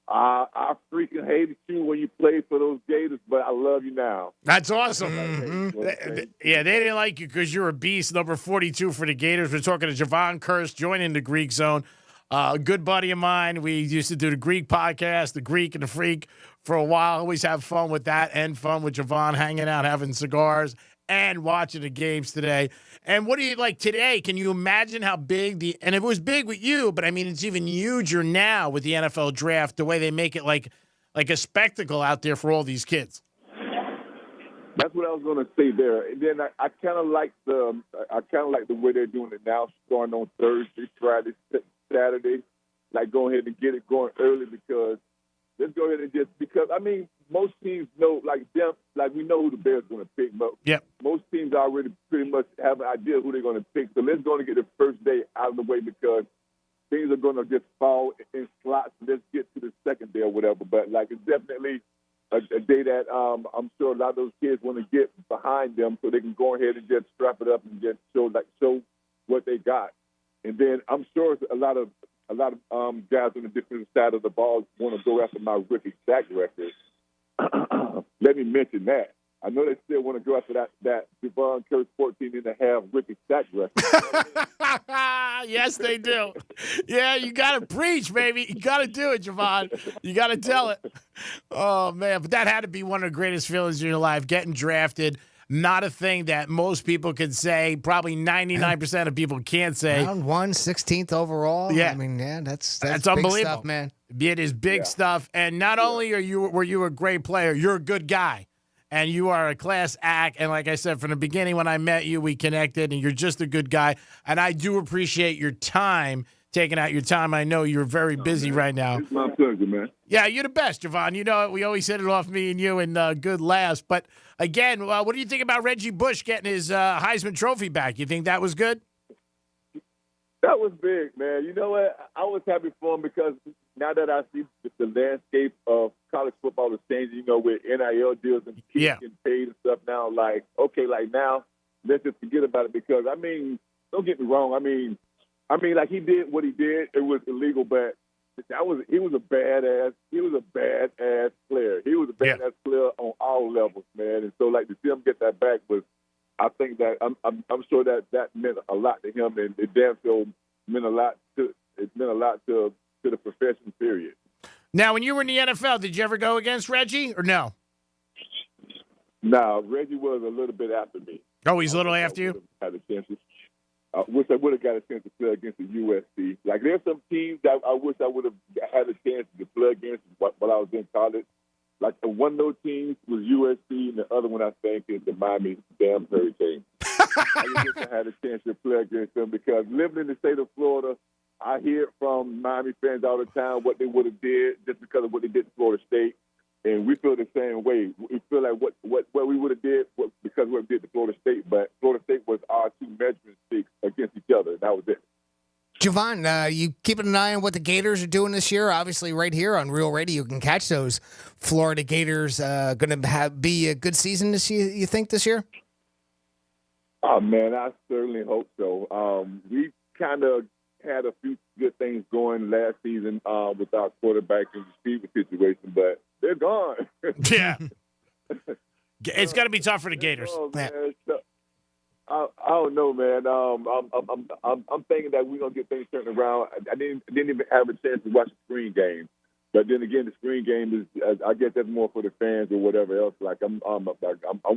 I freaking hated you when you played for those Gators, but I love you now. That's awesome. Mm-hmm. Yeah, they didn't like you because you're a beast, number 42 for the Gators. We're talking to Javon Curse joining the Greek Zone. A good buddy of mine. We used to do the Greek podcast, the Greek and the Freak, for a while. Always have fun with that and fun with Javon, hanging out, having cigars, and watching the games today. And what do you like today? Can you imagine how big and it was big with you, but I mean, it's even huger now with the NFL draft, the way they make it like a spectacle out there for all these kids. That's what I was going to say there. And then I kind of like the way they're doing it now, starting on Thursday, Friday, Saturday. Like, go ahead and get it going early because let's go ahead and because I mean, most teams know we know who the Bears are going to pick, but most teams already pretty much have an idea who they're going to pick. So let's go and get the first day out of the way because things are going to just fall in slots. Let's get to the second day or whatever. But like, it's definitely a day that I'm sure a lot of those kids want to get behind them so they can go ahead and just strap it up and just show what they got. And then I'm sure a lot of guys on the defensive side of the ball want to go after my rookie sack record. Let me mention that. I know they still want to go after that Javon Curse 14.5 rookie sack record. Yes, they do. Yeah, you got to preach, baby. You got to do it, Javon. You got to tell it. Oh, man. But that had to be one of the greatest feelings in your life, getting drafted. Not a thing that most people can say. Probably 99% of people can't say. Round 1, 16th overall. Yeah. I mean, yeah, that's big unbelievable, stuff, man. It is big stuff. And not only were you a great player, you're a good guy. And you are a class act. And like I said, from the beginning when I met you, we connected, and you're just a good guy. And I do appreciate your time, taking out your time. I know you're very busy right now. It's my pleasure, man. Yeah, you're the best, Javon. You know, we always hit it off, me and you, and good laughs. But again, what do you think about Reggie Bush getting his Heisman Trophy back? You think that was good? That was big, man. You know what? I was happy for him because now that I see the landscape of college football is changing, you know, with NIL deals and kids getting paid and stuff now, like, okay, like now, let's just forget about it because, I mean, don't get me wrong. I mean, like he did what he did. It was illegal, but he was a badass player. He was a badass player on all levels, man. And so, like, to see him get that back was, I think that I'm sure that meant a lot to him, and it damn sure meant a lot to the profession. Period. Now, when you were in the NFL, did you ever go against Reggie or no? No, Reggie was a little bit after me. Oh, he's a little after you. Had a chance. I wish I would have got a chance to play against the USC. Like, there's some teams that I wish I would have had a chance to play against while I was in college. Like, the one of those teams was USC, and the other one, I think, is the Miami damn Hurricanes. I wish I had a chance to play against them because living in the state of Florida, I hear from Miami fans all the time what they would have did just because of what they did to Florida State. And we feel the same way. We feel like what we would have did because of what we did to Florida State, but Florida State was our two measuring sticks against each other. That was it. Javon, you keeping an eye on what the Gators are doing this year? Obviously, right here on Real Radio, you can catch those Florida Gators. Going to be a good season this year, you think, this year? Oh, man, I certainly hope so. We kind of had a few good things going last season with our quarterback and receiver situation, but they're gone. Yeah. It's going to be tough for the Gators. Oh, man. So, I don't know, man. I'm thinking that we're gonna get things turned around. I didn't even have a chance to watch the spring game, but then again, the spring game is I guess that's more for the fans or whatever else. Like I'm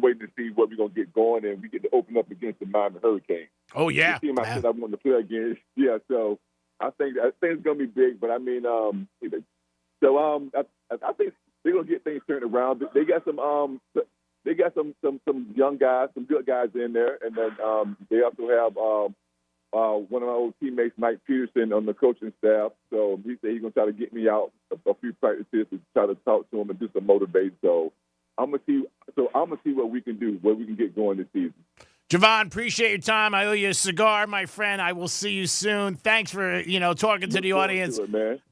waiting to see what we're gonna get going, and we get to open up against the Miami Hurricanes. Oh yeah, the team I said I want to play against. Yeah, so I think it's gonna be big. But I mean, so I think they're gonna get things turned around. They got some. They got some young guys, some good guys in there, and then they also have one of my old teammates, Mike Peterson, on the coaching staff. So he said he's gonna try to get me out a few practices to try to talk to him and do some motivate. So I'm gonna see. So I'm gonna see what we can do, what we can get going this season. Javon, appreciate your time. I owe you a cigar, my friend. I will see you soon. Thanks for talking to the audience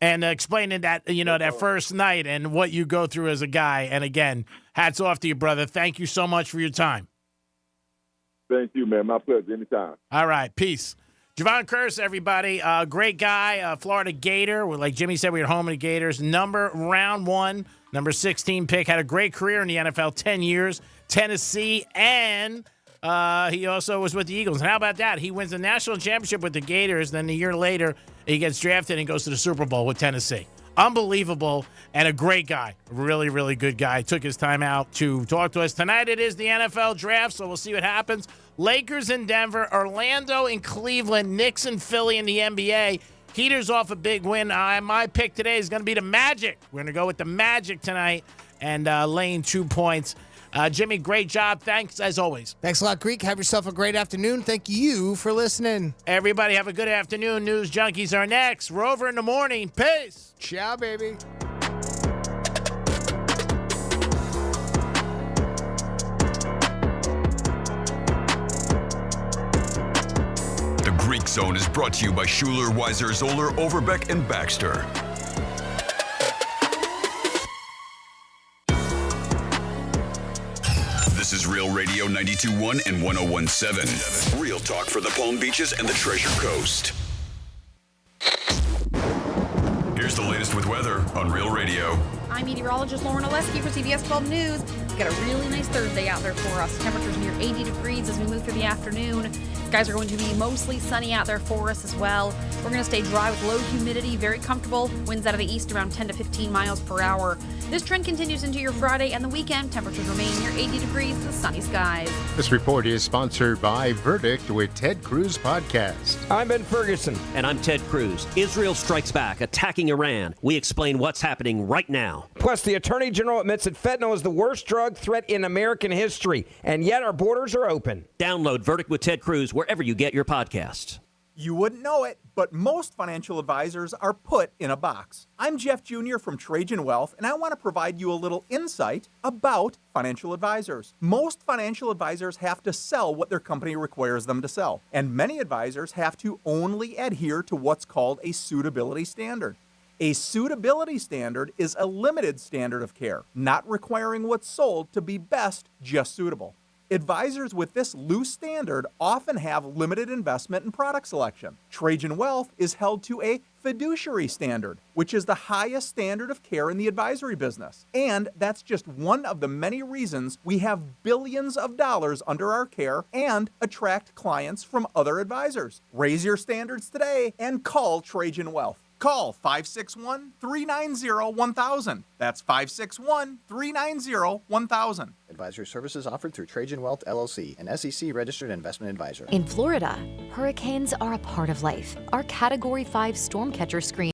and explaining that that first night and what you go through as a guy. And again, hats off to you, brother. Thank you so much for your time. Thank you, man. My pleasure. Anytime. All right, peace. Javon Curse, everybody. Great guy, Florida Gator. Like Jimmy said, we were home in the Gators. Round 1, number 16 pick. Had a great career in the NFL, 10 years, Tennessee, and he also was with the Eagles. And how about that? He wins the national championship with the Gators. Then a year later, he gets drafted and goes to the Super Bowl with Tennessee. Unbelievable and a great guy. Really, really good guy. Took his time out to talk to us. Tonight it is the NFL draft, so we'll see what happens. Lakers in Denver, Orlando in Cleveland, Knicks in Philly in the NBA. Heaters off a big win. My pick today is going to be the Magic. We're going to go with the Magic tonight and laying 2 points. Jimmy, great job. Thanks, as always. Thanks a lot, Greek. Have yourself a great afternoon. Thank you for listening. Everybody have a good afternoon. News Junkies are next. Rover in the morning. Peace. Ciao, baby. The Greek Zone is brought to you by Schuler, Weiser, Zoller, Overbeck, and Baxter. This is Real Radio 92.1 and 101.7. Real talk for the Palm Beaches and the Treasure Coast. Here's the latest with weather on Real Radio. I'm meteorologist Lauren Oleski for CBS 12 News. We've got a really nice Thursday out there for us. Temperatures near 80 degrees as we move through the afternoon. Skies are going to be mostly sunny out there for us as well. We're going to stay dry with low humidity, very comfortable. Winds out of the east around 10 to 15 miles per hour. This trend continues into your Friday and the weekend. Temperatures remain near 80 degrees with sunny skies. This report is sponsored by Verdict with Ted Cruz Podcast. I'm Ben Ferguson. And I'm Ted Cruz. Israel strikes back, attacking Iran. We explain what's happening right now. Plus, the Attorney General admits that fentanyl is the worst drug threat in American history, and yet our borders are open. Download Verdict with Ted Cruz wherever you get your podcasts. You wouldn't know it, but most financial advisors are put in a box. I'm Jeff Jr. from Trajan Wealth, and I want to provide you a little insight about financial advisors. Most financial advisors have to sell what their company requires them to sell, and many advisors have to only adhere to what's called a suitability standard. A suitability standard is a limited standard of care, not requiring what's sold to be best, just suitable. Advisors with this loose standard often have limited investment and product selection. Trajan Wealth is held to a fiduciary standard, which is the highest standard of care in the advisory business. And that's just one of the many reasons we have billions of dollars under our care and attract clients from other advisors. Raise your standards today and call Trajan Wealth. Call 561-390-1000. That's 561-390-1000. Advisory services offered through Trajan Wealth, LLC, an SEC-registered investment advisor. In Florida, hurricanes are a part of life. Our Category 5 storm catcher screen